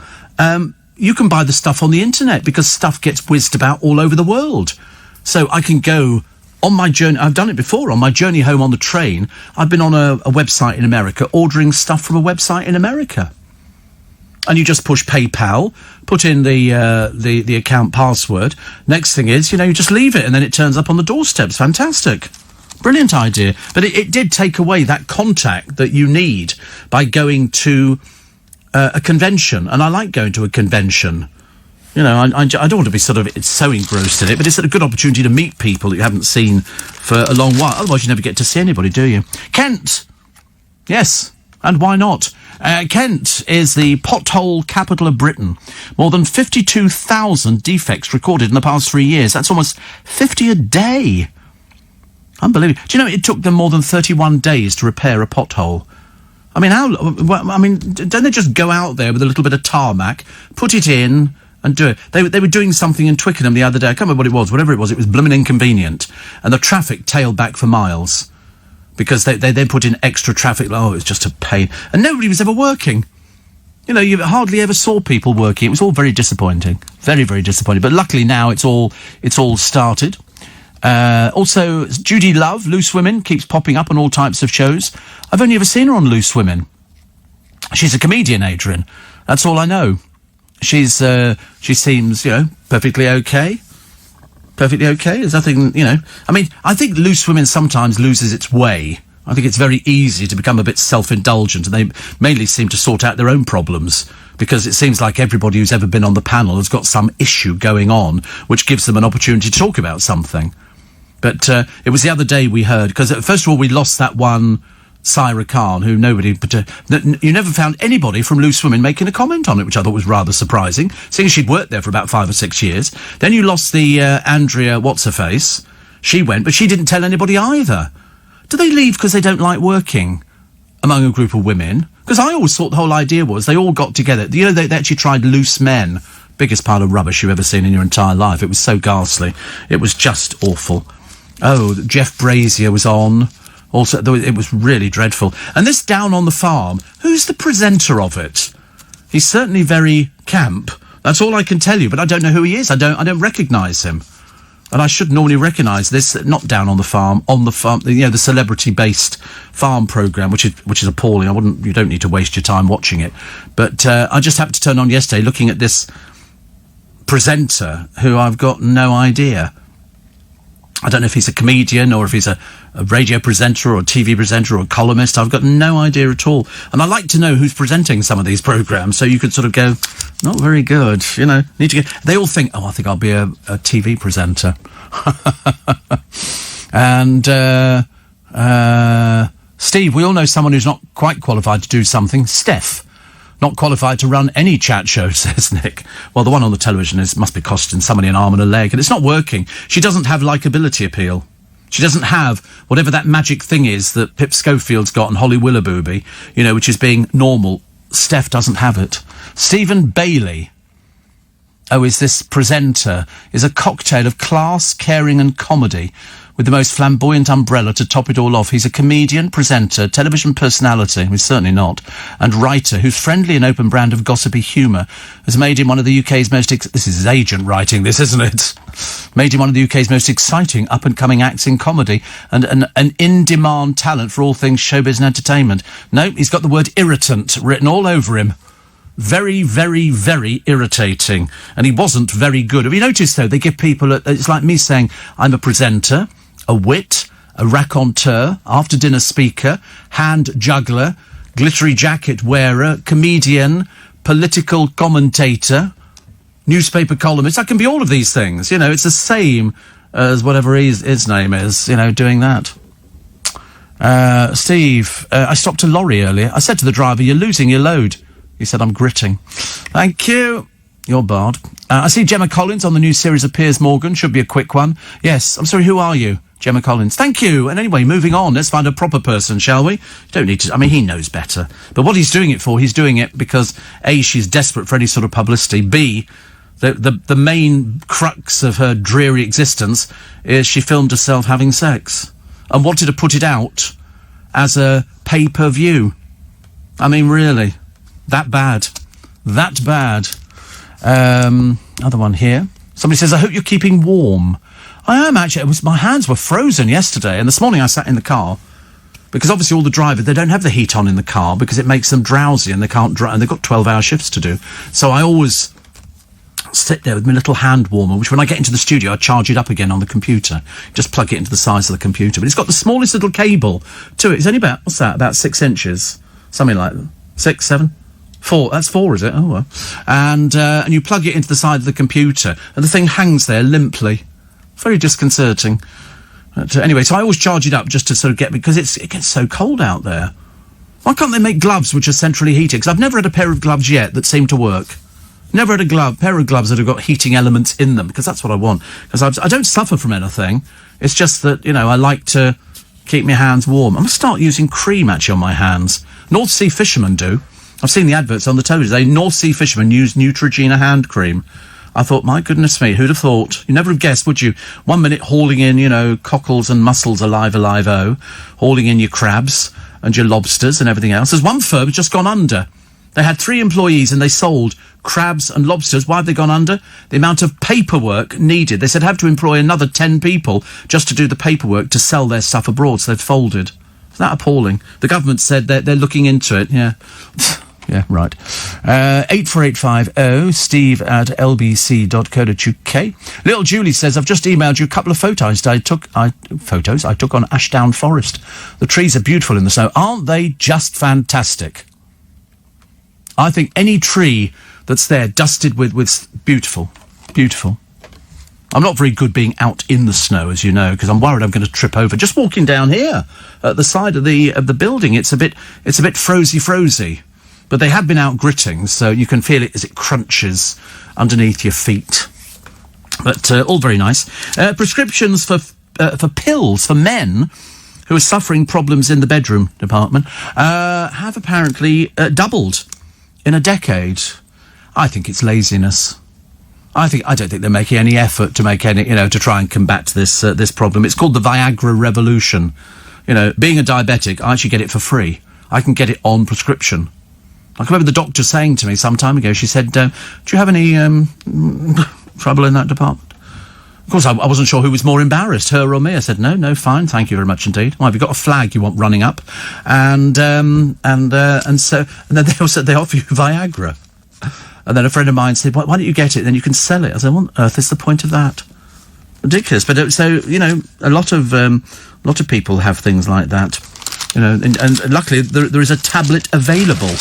you can buy the stuff on the internet because stuff gets whizzed about all over the world. So I can go... On my journey, I've done it before, on my journey home on the train, I've been on a website in America ordering stuff from a website in America. And you just push PayPal, put in the account password. Next thing is, you just leave it and then it turns up on the doorstep. It's fantastic. Brilliant idea. But it did take away that contact that you need by going to a convention. And I like going to a convention. I don't want to be so engrossed in it, but it's a good opportunity to meet people that you haven't seen for a long while. Otherwise, you never get to see anybody, do you? Kent! Yes, and why not? Kent is the pothole capital of Britain. More than 52,000 defects recorded in the past 3 years. That's almost 50 a day. Unbelievable. Do you know it took them more than 31 days to repair a pothole? I mean, don't they just go out there with a little bit of tarmac, put it in... and do it. They were doing something in Twickenham the other day. I can't remember what it was. Whatever it was blooming inconvenient. And the traffic tailed back for miles. Because they then put in extra traffic. Oh, it was just a pain. And nobody was ever working. You hardly ever saw people working. It was all very disappointing. Very, very disappointing. But luckily now it's all started. Also, Judy Love, Loose Women, keeps popping up on all types of shows. I've only ever seen her on Loose Women. She's a comedian, Adrian. That's all I know. She seems, perfectly okay. Perfectly okay. There's nothing, I mean, I think Loose Women sometimes loses its way. I think it's very easy to become a bit self-indulgent, and they mainly seem to sort out their own problems, because it seems like everybody who's ever been on the panel has got some issue going on, which gives them an opportunity to talk about something. But it was the other day we heard, because first of all we lost that one... Syra Khan, who you never found anybody from Loose Women making a comment on it, which I thought was rather surprising, seeing as she'd worked there for about 5 or 6 years. Then you lost the Andrea What's-Her-Face. She went, but she didn't tell anybody either. Do they leave because they don't like working? among a group of women, because I always thought the whole idea was they all got together. You know, they actually tried Loose Men, biggest pile of rubbish you've ever seen in your entire life. It was so ghastly. It was just awful. Oh, Jeff Brazier was on. Also, it was really dreadful. And this Down on the Farm, who's the presenter of it? He's certainly very camp. That's all I can tell you, but I don't know who he is. I don't recognise him. And I should normally recognise this, not Down on the Farm, you know, the celebrity-based farm programme, which is appalling. You don't need to waste your time watching it. But I just happened to turn on yesterday looking at this presenter who I've got no idea. I don't know if he's a comedian or if he's a radio presenter or a TV presenter or a columnist. I've got no idea at all. And I like to know who's presenting some of these programmes, so you could sort of go, not very good, you know. They all think, I think I'll be a TV presenter. And Steve, we all know someone who's not quite qualified to do something. Steph, not qualified to run any chat show, says Nick. Well, the one on the television must be costing somebody an arm and a leg, and it's not working. She doesn't have likeability appeal. She doesn't have whatever that magic thing is that Pip Schofield's got and Holly Willoughby, you know, which is being normal. Steph doesn't have it. Stephen Bailey, is this presenter, is a cocktail of class, caring and comedy, with the most flamboyant umbrella to top it all off. He's a comedian, presenter, television personality, who's certainly not, and writer whose friendly and open brand of gossipy humour has made him one of the UK's most... this is his agent writing this, isn't it? Made him one of the UK's most exciting up-and-coming acts in comedy and an in-demand talent for all things showbiz and entertainment. No, he's got the word irritant written all over him. Very, very, very irritating. And he wasn't very good. Have you noticed, though, they give people... it's like me saying, I'm a presenter, a wit, a raconteur, after-dinner speaker, hand juggler, glittery jacket wearer, comedian, political commentator, newspaper columnist. I can be all of these things. You know, it's the same as whatever his name is, you know, doing that. Steve, I stopped a lorry earlier. I said to the driver, you're losing your load. He said, I'm gritting. Thank you. You're barred. I see Gemma Collins on the new series of Piers Morgan. Should be a quick one. Yes, I'm sorry, who are you? Gemma Collins. Thank you. And anyway, moving on. Let's find a proper person, shall we? Don't need to... I mean, he knows better. But what he's doing it for, he's doing it because, A, she's desperate for any sort of publicity. B, the main crux of her dreary existence is she filmed herself having sex and wanted to put it out as a pay-per-view. I mean, really. That bad. That bad. Another one here. Somebody says, I hope you're keeping warm. I am actually. My hands were frozen yesterday, and this morning I sat in the car because obviously all the drivers, they don't have the heat on in the car because it makes them drowsy and they can't drive, and they've got 12-hour shifts to do. So I always sit there with my little hand warmer, which when I get into the studio I charge it up again on the computer. Just plug it into the size of the computer. But it's got the smallest little cable to it. It's only about, what's that, about 6 inches? Something like that. 6, 7? 4, that's 4, is it? Oh, well. And you plug it into the side of the computer, and the thing hangs there limply. Very disconcerting. But, anyway, so I always charge it up just to sort of get... because it gets so cold out there. Why can't they make gloves which are centrally heated? Because I've never had a pair of gloves yet that seem to work. Never had a pair of gloves that have got heating elements in them, because that's what I want. Because I don't suffer from anything. It's just that, you know, I like to keep my hands warm. I'm going to start using cream, actually, on my hands. North Sea fishermen do. I've seen the adverts on the television. North Sea fishermen use Neutrogena hand cream. I thought, my goodness me, who'd have thought? You never have guessed, would you? 1 minute hauling in, you know, cockles and mussels alive-o, hauling in your crabs and your lobsters and everything else. There's one firm that's just gone under. They had 3 employees and they sold crabs and lobsters. Why have they gone under? The amount of paperwork needed. They said have to employ another 10 people just to do the paperwork to sell their stuff abroad, so they've folded. Isn't that appalling? The government said they're looking into it, yeah. Yeah, right. 84850 steve@lbc.co.uk. Little Julie says, I've just emailed you a couple of photos I took on Ashdown Forest. The trees are beautiful in the snow. Aren't they just fantastic? I think any tree that's there dusted with beautiful. Beautiful. I'm not very good being out in the snow, as you know, because I'm worried I'm going to trip over. Just walking down here at the side of the building, it's a bit frozy. But they have been out gritting, so you can feel it as it crunches underneath your feet. But all very nice. Prescriptions for pills for men who are suffering problems in the bedroom department, have apparently doubled in a decade. I think it's laziness. I don't think they're making any effort to make any, to try and combat this problem. It's called the Viagra revolution. Being a diabetic, I actually get it for free. I can get it on prescription. I can remember the doctor saying to me some time ago, she said, do you have any trouble in that department? Of course, I wasn't sure who was more embarrassed, her or me. I said, no, fine, thank you very much indeed. Well, have you got a flag you want running up? And then they offer you Viagra. And then a friend of mine said, why don't you get it? Then you can sell it. I said, what on earth is the point of that? Ridiculous. But a lot of people have things like that. And luckily there is a tablet available,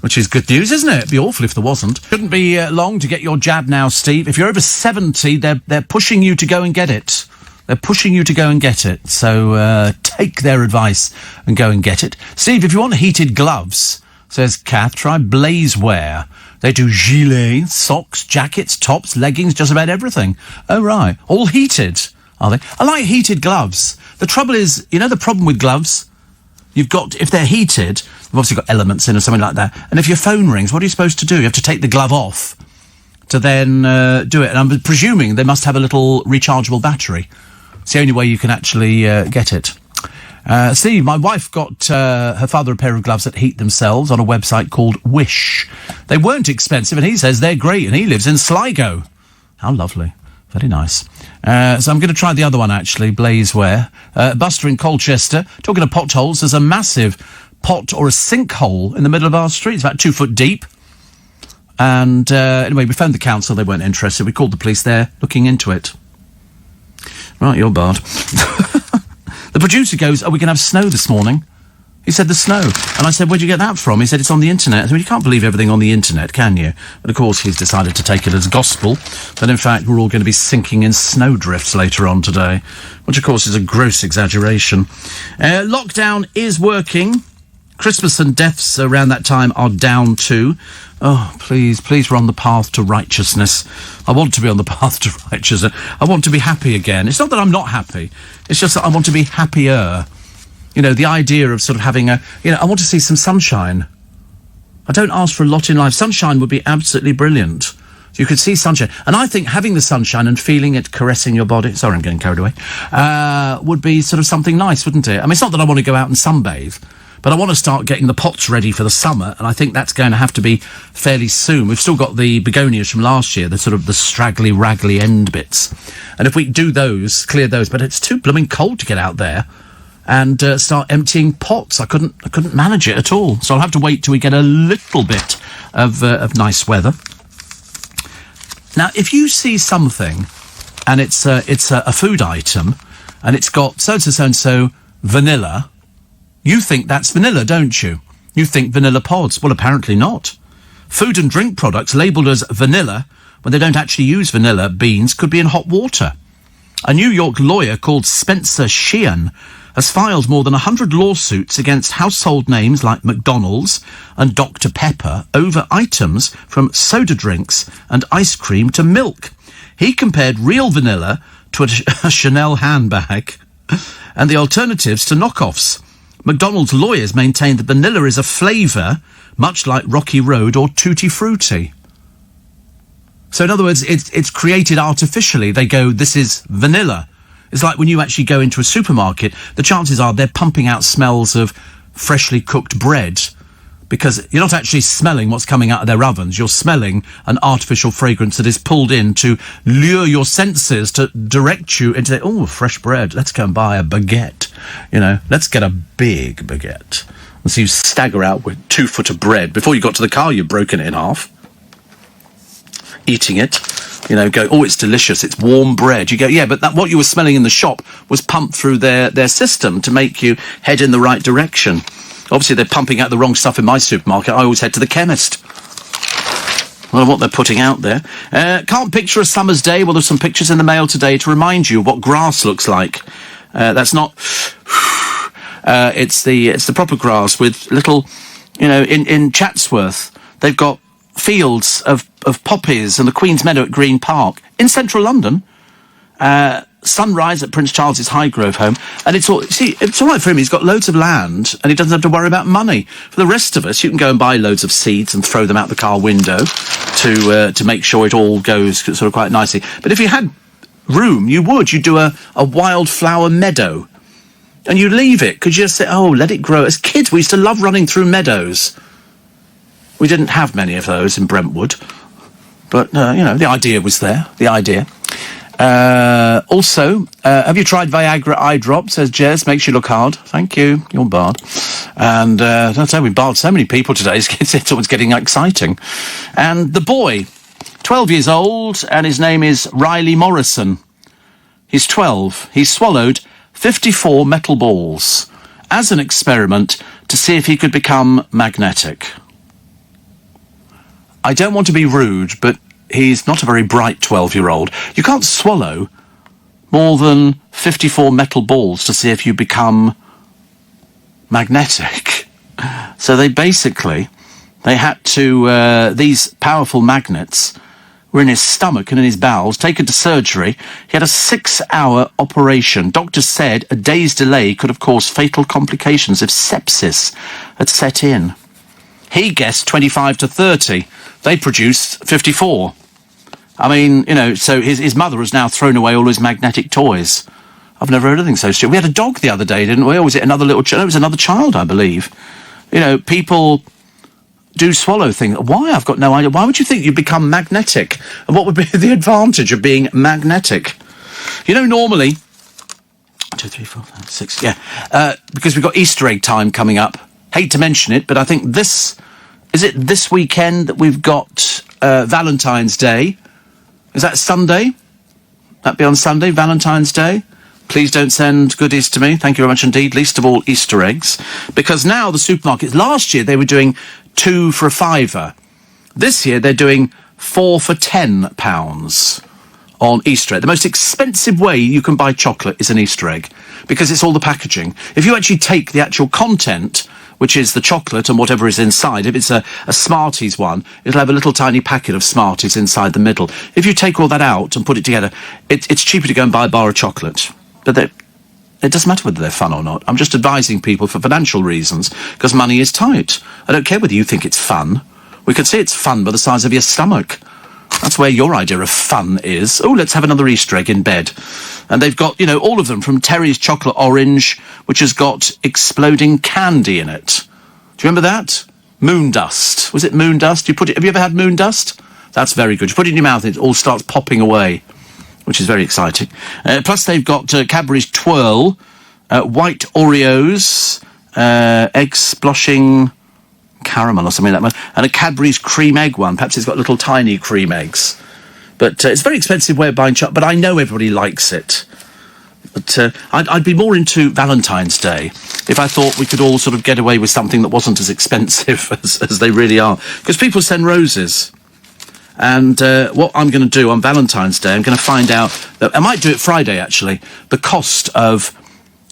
which is good news, isn't it? It'd be awful if there wasn't. Shouldn't be long to get your jab now, Steve. If you're over 70, they're pushing you to go and get it. They're pushing you to go and get it. So take their advice and go and get it. Steve, if you want heated gloves, says Kath, try Blazewear. They do gilets, socks, jackets, tops, leggings, just about everything. Oh, right. All heated, are they? I like heated gloves. The trouble is, the problem with gloves? If they're heated, they've obviously got elements in or something like that. And if your phone rings, what are you supposed to do? You have to take the glove off to then do it. And I'm presuming they must have a little rechargeable battery. It's the only way you can actually get it. Steve, my wife got her father a pair of gloves that heat themselves on a website called Wish. They weren't expensive, and he says they're great, and he lives in Sligo. How lovely. Very nice. So I'm going to try the other one, actually, Blazewear. Buster in Colchester. Talking of potholes, there's a massive pot or a sinkhole in the middle of our street. It's about 2 foot deep. And anyway, we phoned the council. They weren't interested. We called the police. They're looking into it. Right, you're barred. The producer goes, we're going to have snow this morning. He said, the snow. And I said, where'd you get that from? He said, it's on the internet. I said, well, you can't believe everything on the internet, can you? But of course, he's decided to take it as gospel. But in fact, we're all going to be sinking in snowdrifts later on today, which of course is a gross exaggeration. Lockdown is working. Christmas and deaths around that time are down too. Oh, please, we're on the path to righteousness. I want to be on the path to righteousness. I want to be happy again. It's not that I'm not happy. It's just that I want to be happier. The idea of sort of having I want to see some sunshine. I don't ask for a lot in life. Sunshine would be absolutely brilliant. You could see sunshine. And I think having the sunshine and feeling it caressing your body, sorry, I'm getting carried away, would be sort of something nice, wouldn't it? I mean, it's not that I want to go out and sunbathe, but I want to start getting the pots ready for the summer, and I think that's going to have to be fairly soon. We've still got the begonias from last year, the sort of the straggly, raggly end bits. And if we do those, clear those, but it's too blooming cold to get out there and start emptying pots. I couldn't manage it at all. So I'll have to wait till we get a little bit of nice weather. Now, if you see something, and it's a food item, and it's got so-and-so vanilla, you think that's vanilla, don't you? You think vanilla pods. Well, apparently not. Food and drink products labelled as vanilla, when they don't actually use vanilla beans, could be in hot water. A New York lawyer called Spencer Sheehan has filed more than 100 lawsuits against household names like McDonald's and Dr. Pepper over items from soda drinks and ice cream to milk. He compared real vanilla to a Chanel handbag and the alternatives to knockoffs. McDonald's lawyers maintain that vanilla is a flavour much like Rocky Road or Tutti Frutti. So in other words, it's created artificially. They go, this is vanilla. It's like when you actually go into a supermarket, the chances are they're pumping out smells of freshly cooked bread because you're not actually smelling what's coming out of their ovens. You're smelling an artificial fragrance that is pulled in to lure your senses, to direct you into, fresh bread. Let's go and buy a baguette. Let's get a big baguette. And so you stagger out with 2 foot of bread. Before you got to the car, you've broken it in half. Eating it. Go, it's delicious, it's warm bread. You go, yeah, but what you were smelling in the shop was pumped through their system to make you head in the right direction. Obviously, they're pumping out the wrong stuff in my supermarket. I always head to the chemist. I don't know what they're putting out there. Can't picture a summer's day. Well, there's some pictures in the mail today to remind you what grass looks like. That's not... it's the proper grass with little... in Chatsworth, they've got fields of poppies and the Queen's Meadow at Green Park in central London. Sunrise at Prince Charles's Highgrove home, and it's all right for him. He's got loads of land, and he doesn't have to worry about money. For the rest of us, you can go and buy loads of seeds and throw them out the car window to make sure it all goes sort of quite nicely. But if you had room, you'd do a wildflower meadow, and you leave it. Could you just say, oh, let it grow? As kids, we used to love running through meadows. We didn't have many of those in Brentwood, but the idea was there. The idea. Also, have you tried Viagra eye drop? Says Jez. Makes you look hard. Thank you. You're barred. And I'll tell you, we barred so many people today. It's always getting exciting. And the boy, 12 years old, and his name is Riley Morrison. He's 12. He swallowed 54 metal balls as an experiment to see if he could become magnetic. I don't want to be rude, but he's not a very bright 12-year-old. You can't swallow more than 54 metal balls to see if you become magnetic. So they had to, these powerful magnets were in his stomach and in his bowels, taken to surgery. He had a 6-hour operation. Doctors said a day's delay could have caused fatal complications if sepsis had set in. He guessed 25 to 30. They produced 54. I mean, so his mother has now thrown away all his magnetic toys. I've never heard anything so stupid. We had a dog the other day, didn't we? Or was it another little child? It was another child, I believe. People do swallow things. Why? I've got no idea. Why would you think you'd become magnetic? And what would be the advantage of being magnetic? Normally... 1, 2, 3, 4, 5, 6, yeah. Because we've got Easter egg time coming up. Hate to mention it, but I think is it this weekend that we've got Valentine's Day? Is that Sunday? That'd be on Sunday, Valentine's Day. Please don't send goodies to me. Thank you very much indeed. Least of all, Easter eggs. Because now the supermarkets, last year they were doing 2 for £5. This year they're doing 4 for £10 on Easter egg. The most expensive way you can buy chocolate is an Easter egg, because it's all the packaging. If you actually take the actual content, which is the chocolate and whatever is inside, if it's a Smarties one, it'll have a little tiny packet of Smarties inside the middle. If you take all that out and put it together, it's cheaper to go and buy a bar of chocolate. But it doesn't matter whether they're fun or not. I'm just advising people for financial reasons, because money is tight. I don't care whether you think it's fun. We can see it's fun by the size of your stomach. That's where your idea of fun is. Oh, let's have another Easter egg in bed. And they've got, all of them, from Terry's Chocolate Orange, which has got exploding candy in it. Do you remember that? Moon dust. Was it moon dust? Have you ever had moon dust? That's very good. You put it in your mouth and it all starts popping away, which is very exciting. Plus they've got Cadbury's Twirl, white Oreos, egg sploshing caramel or something like that, and a Cadbury's cream egg one. Perhaps it's got little tiny cream eggs. But it's a very expensive way of buying chocolate, but I know everybody likes it. But I'd be more into Valentine's Day if I thought we could all sort of get away with something that wasn't as expensive as they really are. Because people send roses. And what I'm going to do on Valentine's Day, I'm going to find out, I might do it Friday actually, the cost of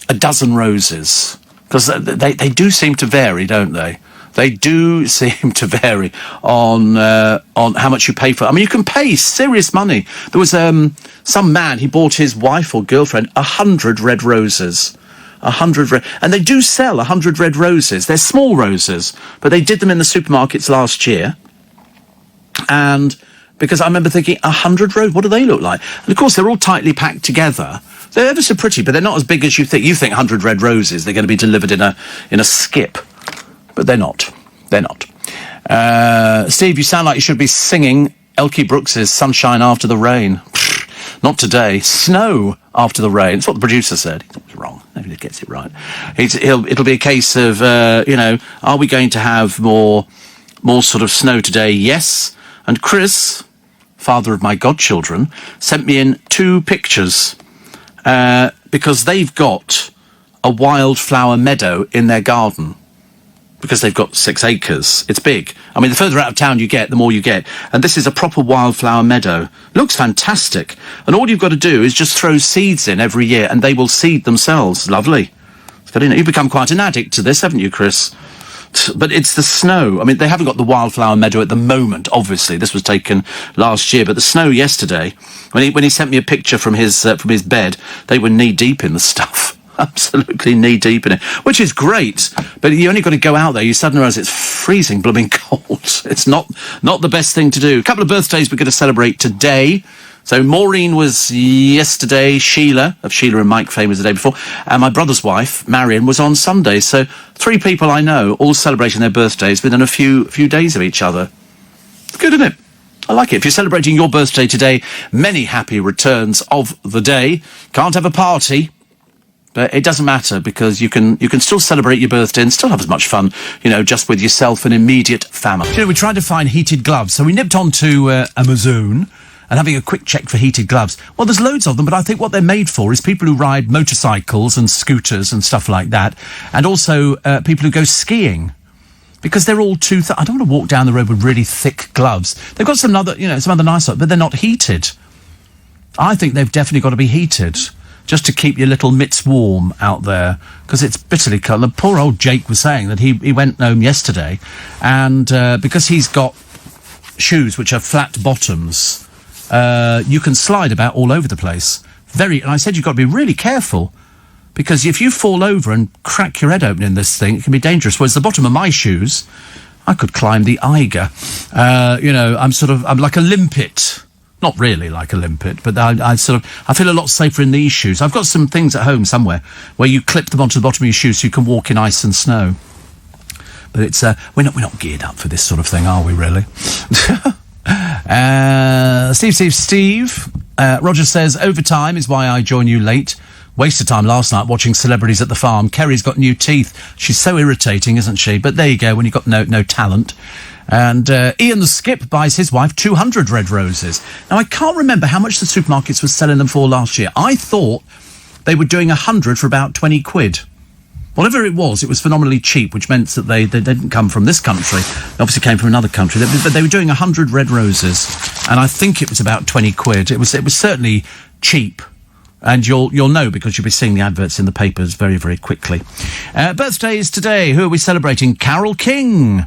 a dozen roses. Because they do seem to vary, don't they? They do seem to vary on how much you pay for. I mean, you can pay serious money. There was some man, he bought his wife or girlfriend 100 red roses. 100 red... And they do sell 100 red roses. They're small roses, but they did them in the supermarkets last year. And because I remember thinking, 100 roses, what do they look like? And of course, they're all tightly packed together. They're ever so pretty, but they're not as big as you think. You think 100 red roses, they're going to be delivered in a skip. But they're not. They're not. Steve, you sound like you should be singing Elkie Brooks's Sunshine After the Rain. Not today. Snow after the rain. That's what the producer said. He's always wrong. Nobody gets it right. It'll be a case of, are we going to have more sort of snow today? Yes. And Chris, father of my godchildren, sent me in 2 pictures because they've got a wildflower meadow in their garden. Because they've got 6 acres. It's big. I mean, the further out of town you get, the more you get. And this is a proper wildflower meadow. Looks fantastic. And all you've got to do is just throw seeds in every year, and they will seed themselves. Lovely. You've become quite an addict to this, haven't you, Chris? But it's the snow. I mean, they haven't got the wildflower meadow at the moment, obviously. This was taken last year. But the snow yesterday, when he sent me a picture from his bed, they were knee-deep in the stuff. Absolutely knee-deep in it, which is great. But you only got to go out there. You suddenly realise it's freezing, blooming cold. It's not the best thing to do. A couple of birthdays we're going to celebrate today. So Maureen was yesterday, Sheila and Mike fame was the day before, and my brother's wife, Marion, was on Sunday. So 3 people I know all celebrating their birthdays within a few days of each other. It's good, isn't it? I like it. If you're celebrating your birthday today, many happy returns of the day. Can't have a party, but it doesn't matter because you can still celebrate your birthday and still have as much fun, just with yourself and immediate family. We tried to find heated gloves, so we nipped on to Amazon and having a quick check for heated gloves. Well, there's loads of them, but I think what they're made for is people who ride motorcycles and scooters and stuff like that, and also people who go skiing. Because they're all I don't want to walk down the road with really thick gloves. They've got some other nice ones, but they're not heated. I think they've definitely got to be heated, just to keep your little mitts warm out there, because it's bitterly cold. The poor old Jake was saying that he went home yesterday, and because he's got shoes which are flat bottoms, you can slide about all over the place. And I said you've got to be really careful, because if you fall over and crack your head open in this thing, it can be dangerous. Whereas the bottom of my shoes, I could climb the Eiger. I'm like a limpet. Not really like a limpet, but I feel a lot safer in these shoes. I've got some things at home somewhere where you clip them onto the bottom of your shoes so you can walk in ice and snow. But it's we're not geared up for this sort of thing, are we? Really? Steve. Roger says overtime is why I join you late. Waste of time last night watching celebrities at the farm. Kerry's got new teeth. She's so irritating, isn't she? But there you go. When you've got no talent. And Ian the Skip buys his wife 200 red roses. Now, I can't remember how much the supermarkets were selling them for last year. I thought they were doing 100 for about 20 quid. Whatever it was phenomenally cheap, which meant that they didn't come from this country. They obviously came from another country. But they were doing 100 red roses. And I think it was about 20 quid. It was certainly cheap. And you'll know because you'll be seeing the adverts in the papers very, very quickly. Birthdays today. Who are we celebrating? Carole King.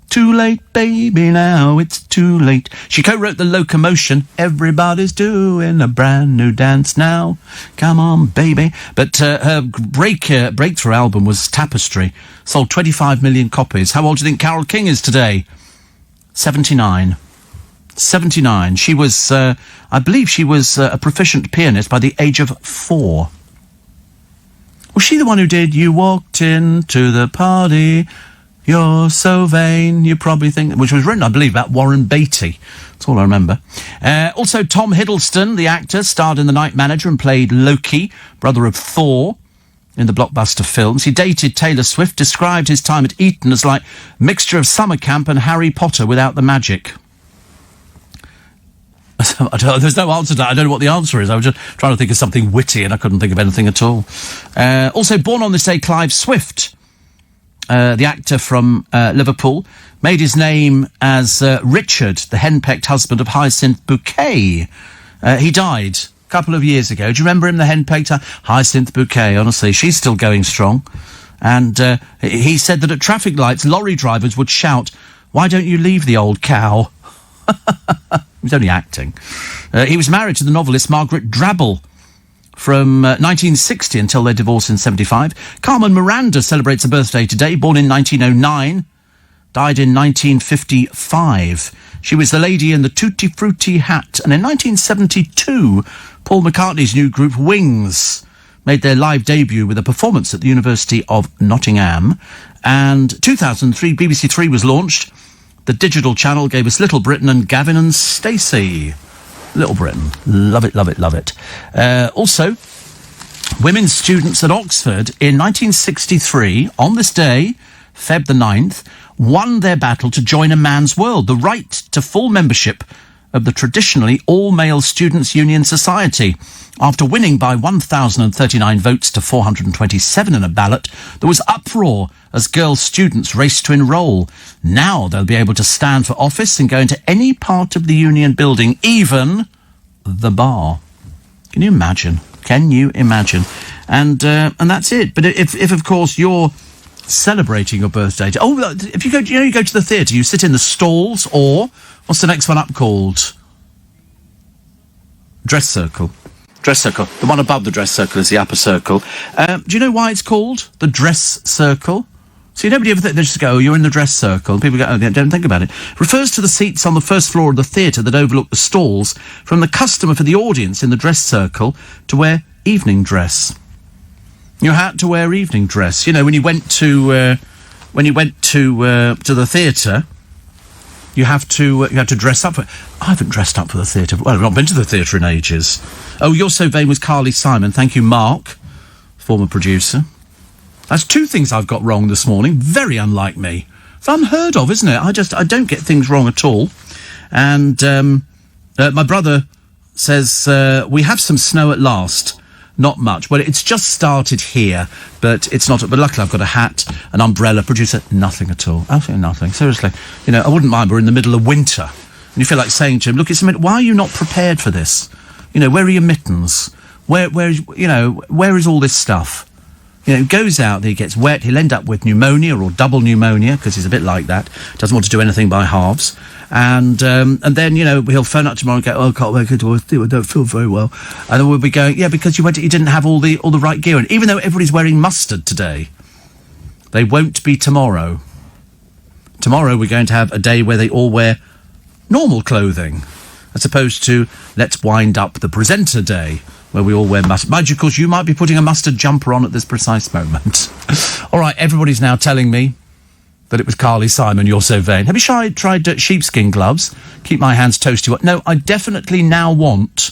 Too late, baby, now it's too late. She co-wrote The Locomotion. Everybody's doing a brand new dance now. Come on, baby. But her breakthrough album was Tapestry. Sold 25 million copies. How old do you think Carole King is today? 79. 79. She was, I believe she was a proficient pianist by the age of 4. Was she the one who did You Walked Into the Party? You're so vain, you probably think... Which was written, I believe, about Warren Beatty. That's all I remember. Also, Tom Hiddleston, the actor, starred in The Night Manager and played Loki, brother of Thor, in the blockbuster films. He dated Taylor Swift, described his time at Eton as like mixture of summer camp and Harry Potter without the magic. There's no answer to that. I don't know what the answer is. I was just trying to think of something witty and I couldn't think of anything at all. Also, born on this day, Clive Swift, the actor from Liverpool, made his name as Richard, the henpecked husband of Hyacinth Bouquet. He died a couple of years ago. Do you remember him, the henpecked Hyacinth Bouquet? Honestly, she's still going strong. And he said that at traffic lights, lorry drivers would shout, "Why don't you leave the old cow?" He was only acting. He was married to the novelist Margaret Drabble from 1960 until their divorce in 75. Carmen Miranda celebrates a birthday today, born in 1909, died in 1955. She was the lady in the Tutti Frutti hat. And in 1972, Paul McCartney's new group Wings made their live debut with a performance at the University of Nottingham. And 2003, BBC Three was launched. The digital channel gave us Little Britain and Gavin and Stacey. Little Britain. Love it, love it, love it. Also, women students at Oxford in 1963, on this day, Feb the 9th, won their battle to join a man's world, the right to full membership of the traditionally all-male Students' Union Society. After winning by 1,039 votes to 427 in a ballot, there was uproar as girl students raced to enrol. Now they'll be able to stand for office and go into any part of the union building, even the bar. Can you imagine? Can you imagine? And that's it. But if of course, you're celebrating your birthday. Oh, if you go, you go to the theatre, you sit in the stalls, or what's the next one up called? Dress circle. Dress circle. The one above the dress circle is the upper circle. Do you know why it's called the dress circle? See, nobody ever they just go, oh, you're in the dress circle. And people go, oh, they don't think about it. Refers to the seats on the first floor of the theatre that overlook the stalls from the custom for the audience in the dress circle to wear evening dress. You had to wear evening dress. You know, when you went to the theatre, you have to dress up for. I haven't dressed up for the theatre. Well, I've not been to the theatre in ages. Oh, You're So Vain was Carly Simon. Thank you, Mark, former producer. That's two things I've got wrong this morning. Very unlike me. It's unheard of, isn't it? I don't get things wrong at all. And my brother says we have some snow at last. Not much. Well, it's just started here, but it's not. But luckily, I've got a hat, an umbrella. Producer, nothing at all. Absolutely nothing. Seriously, you know, I wouldn't mind. We're in the middle of winter, and you feel like saying to him, "Look, why are you not prepared for this? You know, where are your mittens? Where is all this stuff?" You know, he goes out, he gets wet, he'll end up with pneumonia or double pneumonia, because he's a bit like that, doesn't want to do anything by halves, and then, you know, he'll phone up tomorrow and go, oh, I can't make it, I don't feel very well, and then we'll be going, yeah, because you didn't have all the right gear, and even though everybody's wearing mustard today, they won't be tomorrow. Tomorrow we're going to have a day where they all wear normal clothing, as opposed to let's wind up the presenter day, where we all wear mustard. Mind you, of course, you might be putting a mustard jumper on at this precise moment. All right, everybody's now telling me that it was Carly Simon, You're So Vain. Have you tried sheepskin gloves? Keep my hands toasty. No, I definitely now want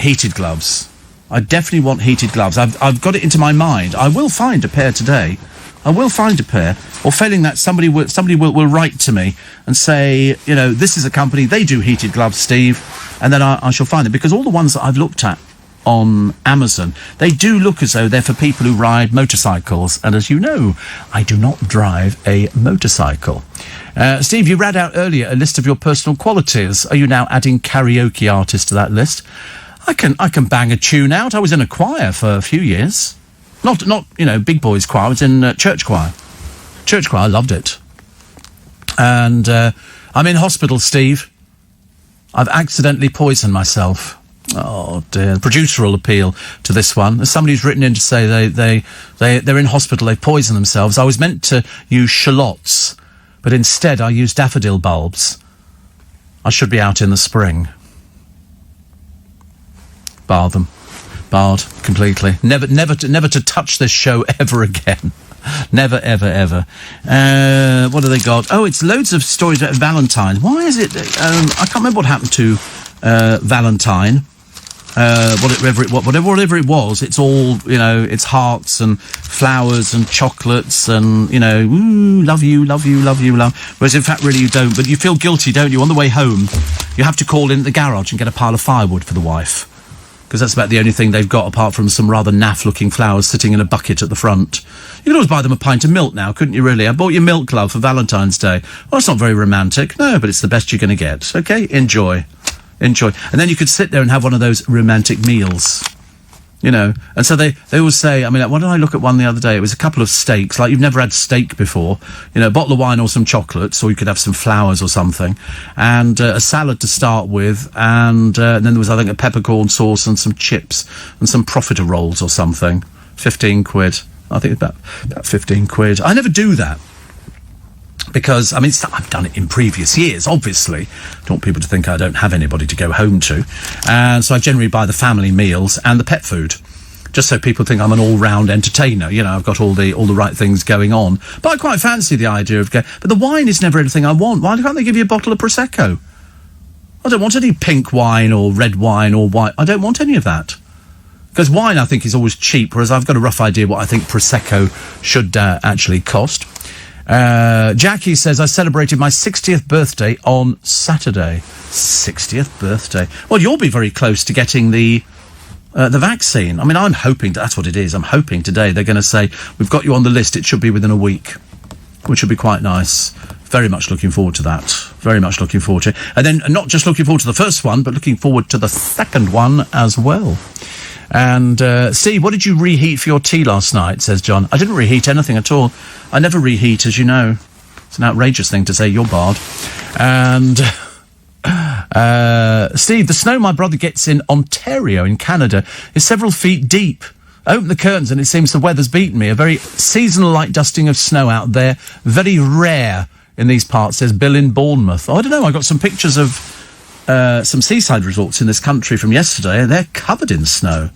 heated gloves. I definitely want heated gloves. I've got it into my mind. I will find a pair today. I will find a pair. Or failing that, somebody will write to me and say, you know, this is a company, they do heated gloves, Steve, and then I shall find them. Because all the ones that I've looked at on Amazon, they do look as though they're for people who ride motorcycles. And as you know, I do not drive a motorcycle. Steve, you read out earlier a list of your personal qualities. Are you now adding karaoke artists to that list? I can bang a tune out. I was in a choir for a few years. Not you know, big boys choir. I was in church choir. Church choir, I loved it. And I'm in hospital, Steve. I've accidentally poisoned myself. Oh dear. The producer will appeal to this one. There's somebody who's written in to say they're in hospital, they poison themselves. I was meant to use shallots, but instead I used daffodil bulbs. I should be out in the spring. Bar them. Barred completely. Never to touch this show ever again. Never, ever, ever. What have they got? Oh, it's loads of stories about Valentine. Why is it? I can't remember what happened to Valentine. Whatever it was, it's all, you know, it's hearts and flowers and chocolates and, you know, ooh, love you, love you, love you, love. Whereas in fact, really, you don't. But you feel guilty, don't you? On the way home, you have to call in the garage and get a pile of firewood for the wife. Because that's about the only thing they've got, apart from some rather naff-looking flowers sitting in a bucket at the front. You could always buy them a pint of milk now, couldn't you, really? I bought you milk, love, for Valentine's Day. Well, it's not very romantic. No, but it's the best you're going to get. OK? Enjoy. Enjoy. And then you could sit there and have one of those romantic meals. You know? And so they always say, I mean, what did I look at one the other day? It was a couple of steaks, like you've never had steak before. You know, a bottle of wine or some chocolates, or you could have some flowers or something. And a salad to start with. And then there was, I think, a peppercorn sauce and some chips and some profiterolles or something. 15 quid. I think it's about 15 quid. I never do that. Because, I mean, I've done it in previous years, obviously. I don't want people to think I don't have anybody to go home to. And so I generally buy the family meals and the pet food. Just so people think I'm an all-round entertainer. You know, I've got all the right things going on. But I quite fancy the idea of but the wine is never anything I want. Why can't they give you a bottle of Prosecco? I don't want any pink wine or red wine or white. I don't want any of that. Because wine, I think, is always cheap, whereas I've got a rough idea what I think Prosecco should actually cost. Jackie says, I celebrated my 60th birthday on Saturday. 60th birthday. Well, you'll be very close to getting the vaccine. I mean, I'm hoping that's what it is. I'm hoping today they're going to say, we've got you on the list. It should be within a week, which would be quite nice. Very much looking forward to that. Very much looking forward to it. And then not just looking forward to the first one, but looking forward to the second one as well. And, Steve, what did you reheat for your tea last night, says John. I didn't reheat anything at all. I never reheat, as you know. It's an outrageous thing to say, you're barred. And, Steve, the snow my brother gets in Ontario in Canada is several feet deep. Open the curtains and it seems the weather's beaten me. A very seasonal-like dusting of snow out there. Very rare in these parts, says Bill in Bournemouth. Oh, I don't know, I got some pictures of some seaside resorts in this country from yesterday, and they're covered in snow.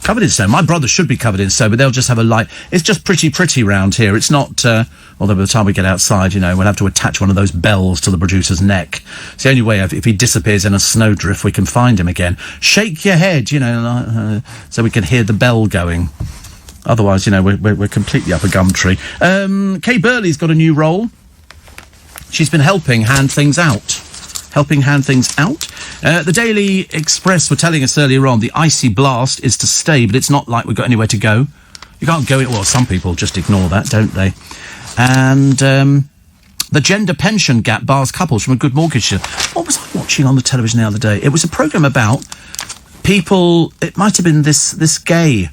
Covered in snow. My brother should be covered in snow, but they'll just have a light... It's just pretty round here. It's not... although by the time we get outside, you know, we'll have to attach one of those bells to the producer's neck. It's the only way, if he disappears in a snowdrift, we can find him again. Shake your head, you know, so we can hear the bell going. Otherwise, you know, we're completely up a gum tree. Kay Burley's got a new role. She's been helping hand things out. The Daily Express were telling us earlier on the icy blast is to stay, but it's not like we've got anywhere to go. You can't go... Well, some people just ignore that, don't they? And the gender pension gap bars couples from a good mortgage deal. What was I watching on the television the other day? It was a programme about people... It might have been this gay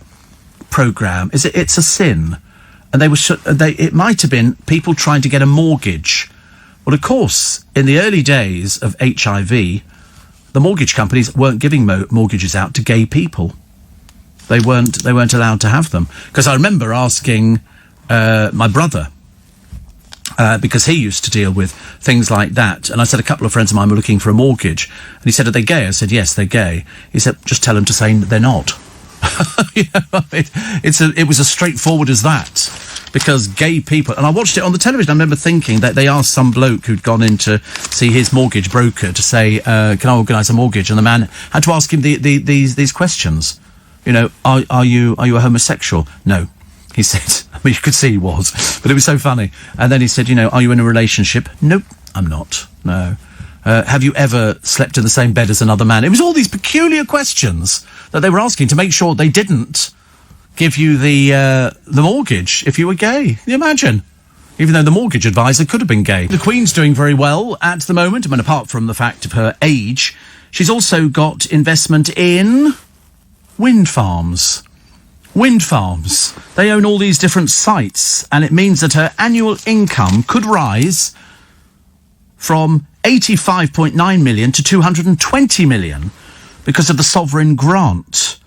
programme. It's a Sin? And it might have been people trying to get a mortgage. Well, of course, in the early days of HIV, the mortgage companies weren't giving mortgages out to gay people. They weren't allowed to have them. Because I remember asking my brother, because he used to deal with things like that, and I said a couple of friends of mine were looking for a mortgage, and he said, are they gay? I said, yes, they're gay. He said, just tell them to say they're not. You know, it was as straightforward as that. Because gay people... And I watched it on the television. I remember thinking that they asked some bloke who'd gone in to see his mortgage broker to say, can I organise a mortgage? And the man had to ask him these questions. You know, are you a homosexual? No. He said... I mean, you could see he was. But it was so funny. And then he said, you know, are you in a relationship? Nope, I'm not. No. Have you ever slept in the same bed as another man? It was all these peculiar questions that they were asking to make sure they didn't give you the mortgage if you were gay. Can you imagine? Even though the mortgage advisor could have been gay. The Queen's doing very well at the moment. I mean, apart from the fact of her age, she's also got investment in wind farms. Wind farms. They own all these different sites, and it means that her annual income could rise from 85.9 million to 220 million because of the sovereign grant.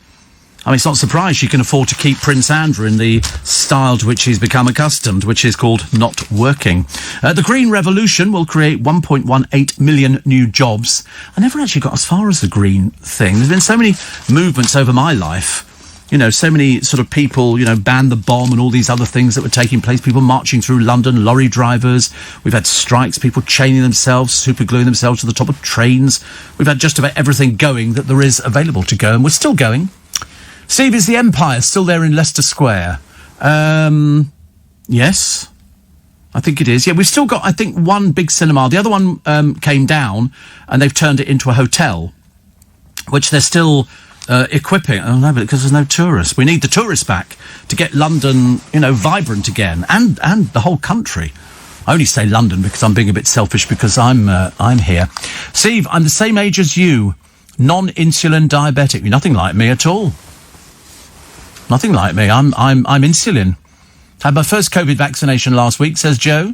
I mean, it's not surprised she can afford to keep Prince Andrew in the style to which he's become accustomed, which is called not working. The Green Revolution will create 1.18 million new jobs. I never actually got as far as the green thing. There's been so many movements over my life. You know, so many sort of people, you know, ban the bomb and all these other things that were taking place. People marching through London, lorry drivers. We've had strikes, people chaining themselves, supergluing themselves to the top of trains. We've had just about everything going that there is available to go, and we're still going. Steve, is the Empire still there in Leicester Square? Yes, I think it is. Yeah, we've still got, I think, one big cinema. The other one came down, and they've turned it into a hotel, which they're still equipping. Oh, no, but because there's no tourists. We need the tourists back to get London, you know, vibrant again, and the whole country. I only say London because I'm being a bit selfish because I'm here. Steve, I'm the same age as you. Non-insulin diabetic. You're nothing like me at all. Nothing like me. I'm insulin. Had my first COVID vaccination last week, says Joe.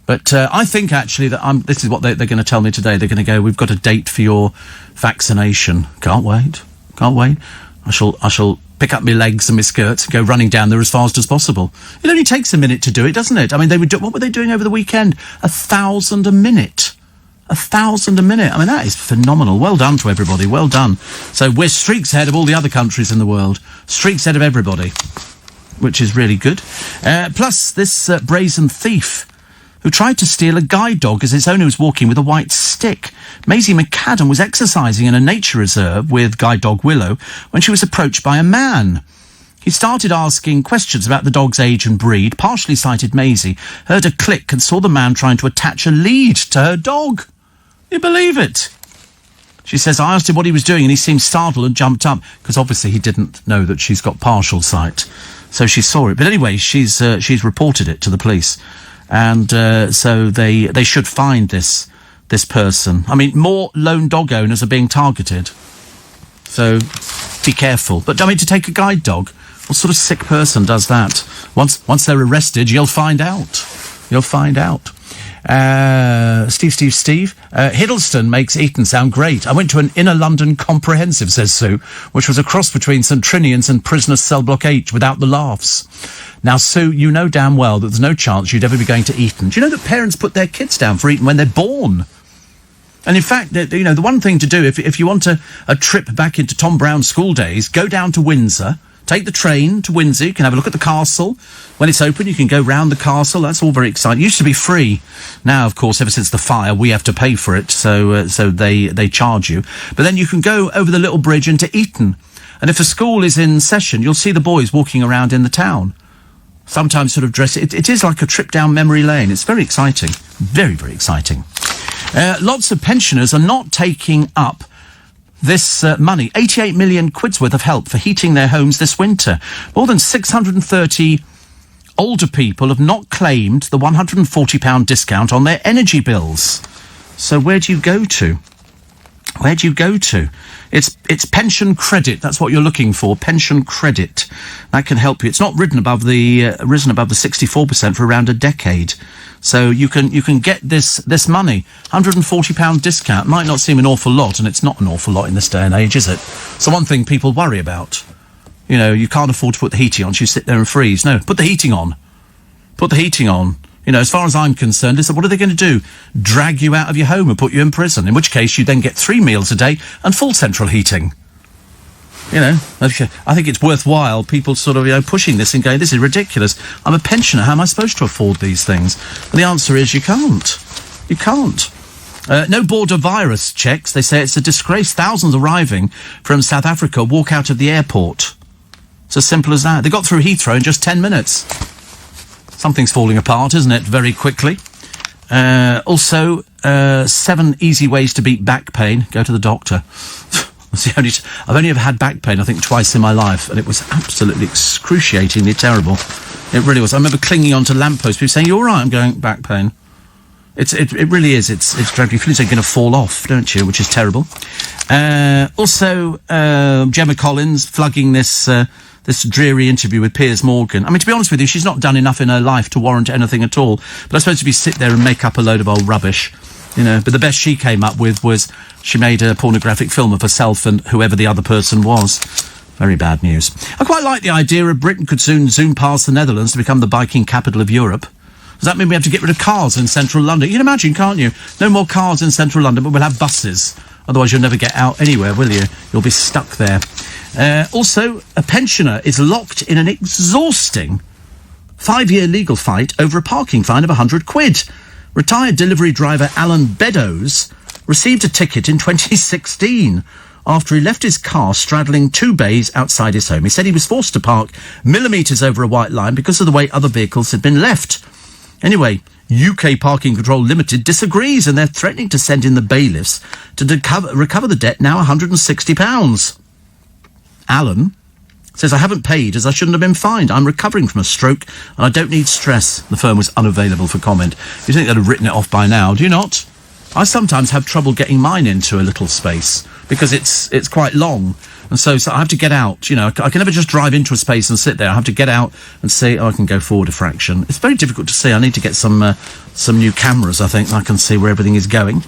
But I think actually that this is what they're going to tell me today. They're going to go, we've got a date for your vaccination. Can't wait. Can't wait. I shall pick up my legs and my skirts and go running down there as fast as possible. It only takes a minute to do it, doesn't it? I mean, what were they doing over the weekend? 1,000 a minute. 1,000 a minute. I mean, that is phenomenal. Well done to everybody. Well done. So we're streaks ahead of all the other countries in the world. Streaks ahead of everybody, which is really good. Plus, this brazen thief who tried to steal a guide dog as its owner was walking with a white stick. Maisie McAdam was exercising in a nature reserve with guide dog Willow when she was approached by a man. He started asking questions about the dog's age and breed, partially sighted Maisie, heard a click and saw the man trying to attach a lead to her dog. You believe it? She says, I asked him what he was doing and he seemed startled and jumped up, because obviously he didn't know that she's got partial sight. So she saw it. But anyway, she's reported it to the police. And so they should find this person. I mean, more lone dog owners are being targeted. So be careful. But, I mean, to take a guide dog, what sort of sick person does that? Once they're arrested, you'll find out. You'll find out. Steve. Hiddleston makes Eton sound great. I went to an inner London comprehensive, says Sue, which was a cross between St Trinian's and Prisoner's Cell Block H without the laughs. Now, Sue, you know damn well that there's no chance you'd ever be going to Eton. Do you know that parents put their kids down for Eton when they're born? And in fact, you know, the one thing to do, if you want a trip back into Tom Brown's school days, go down to Windsor. Take the train to Windsor. You can have a look at the castle. When it's open, you can go round the castle. That's all very exciting. It used to be free. Now, of course, ever since the fire, we have to pay for it. So they charge you. But then you can go over the little bridge into Eton. And if the school is in session, you'll see the boys walking around in the town. Sometimes sort of dressed. It is like a trip down memory lane. It's very exciting. Very, very exciting. Lots of pensioners are not taking up this money, 88 million quid's worth of help for heating their homes this winter. More than 630 older people have not claimed the £140 discount on their energy bills. So where do you go to? Where do you go to? It's pension credit. That's what you're looking for. Pension credit. That can help you. It's not risen above the 64% for around a decade. So you can get this money. £140 discount might not seem an awful lot, and it's not an awful lot in this day and age, is it? So one thing people worry about. You know, you can't afford to put the heating on, so you sit there and freeze. No, put the heating on. Put the heating on. You know, as far as I'm concerned, what are they going to do? Drag you out of your home and put you in prison, in which case you then get 3 meals a day and full central heating. You know, I think it's worthwhile people sort of, you know, pushing this and going, this is ridiculous. I'm a pensioner. How am I supposed to afford these things? And the answer is you can't. You can't. No border virus checks. They say it's a disgrace. Thousands arriving from South Africa walk out of the airport. It's as simple as that. They got through Heathrow in just 10 minutes. Something's falling apart, isn't it? Very quickly. Also, 7 easy ways to beat back pain. Go to the doctor. I've only ever had back pain, I think, twice in my life, and it was absolutely excruciatingly terrible. It really was. I remember clinging onto lampposts, people saying, "You all right?" I'm going, back pain. It really is. It's dreadful. You feel like you're going to fall off, don't you? Which is terrible. Also, Gemma Collins flagging this dreary interview with Piers Morgan. I mean, to be honest with you, she's not done enough in her life to warrant anything at all. But I suppose to be sit there and make up a load of old rubbish, you know. But the best she came up with was she made a pornographic film of herself and whoever the other person was. Very bad news. I quite like the idea of Britain could soon zoom past the Netherlands to become the biking capital of Europe. Does that mean we have to get rid of cars in central London? You can imagine, can't you? No more cars in central London, but we'll have buses. Otherwise you'll never get out anywhere, will you? You'll be stuck there. Also, a pensioner is locked in an exhausting 5-year legal fight over a parking fine of £100. Retired delivery driver Alan Beddoes received a ticket in 2016 after he left his car straddling 2 bays outside his home. He said he was forced to park millimetres over a white line because of the way other vehicles had been left. Anyway, UK Parking Control Limited disagrees, and they're threatening to send in the bailiffs to recover the debt, now £160. Alan says, "I haven't paid as I shouldn't have been fined. I'm recovering from a stroke and I don't need stress." The firm was unavailable for comment. You think they'd have written it off by now, do you not? I sometimes have trouble getting mine into a little space because it's quite long. And so I have to get out, you know. I can never just drive into a space and sit there. I have to get out and see, I can go forward a fraction. It's very difficult to see. I need to get some new cameras, I think, I can see where everything is going.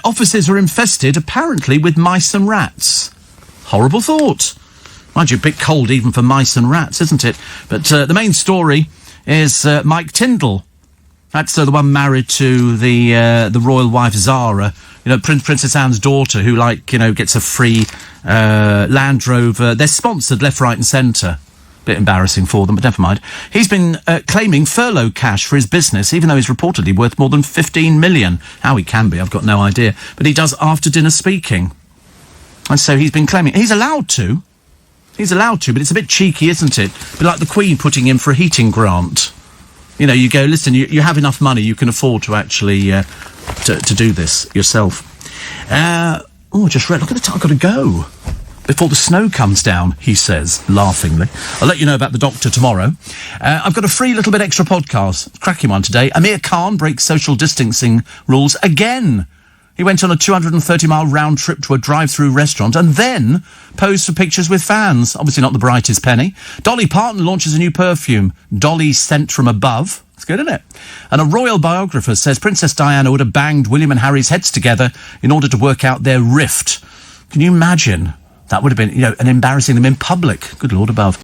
Offices are infested, apparently, with mice and rats. Horrible thought. Mind you, a bit cold even for mice and rats, isn't it? But the main story is Mike Tyndall. That's the one married to the royal wife Zara. You know, Princess Anne's daughter, who, gets a free Land Rover. They're sponsored left, right and centre. Bit embarrassing for them, but never mind. He's been claiming furlough cash for his business, even though he's reportedly worth more than 15 million. How he can be, I've got no idea. But he does after-dinner speaking. And so he's been claiming... He's allowed to, but it's a bit cheeky, isn't it? A bit like the Queen putting in for a heating grant. You know, you go, listen, you have enough money, you can afford to actually to do this yourself. I just read, look at the time, I've got to go before the snow comes down, he says, laughingly. I'll let you know about the doctor tomorrow. I've got a free little bit extra podcast, cracking one today. Amir Khan breaks social distancing rules again. He went on a 230-mile round trip to a drive-through restaurant and then posed for pictures with fans. Obviously not the brightest penny. Dolly Parton launches a new perfume, Dolly Scent from Above. It's good, isn't it? And a royal biographer says Princess Diana would have banged William and Harry's heads together in order to work out their rift. Can you imagine? That would have been, and embarrassing them in public. Good Lord above.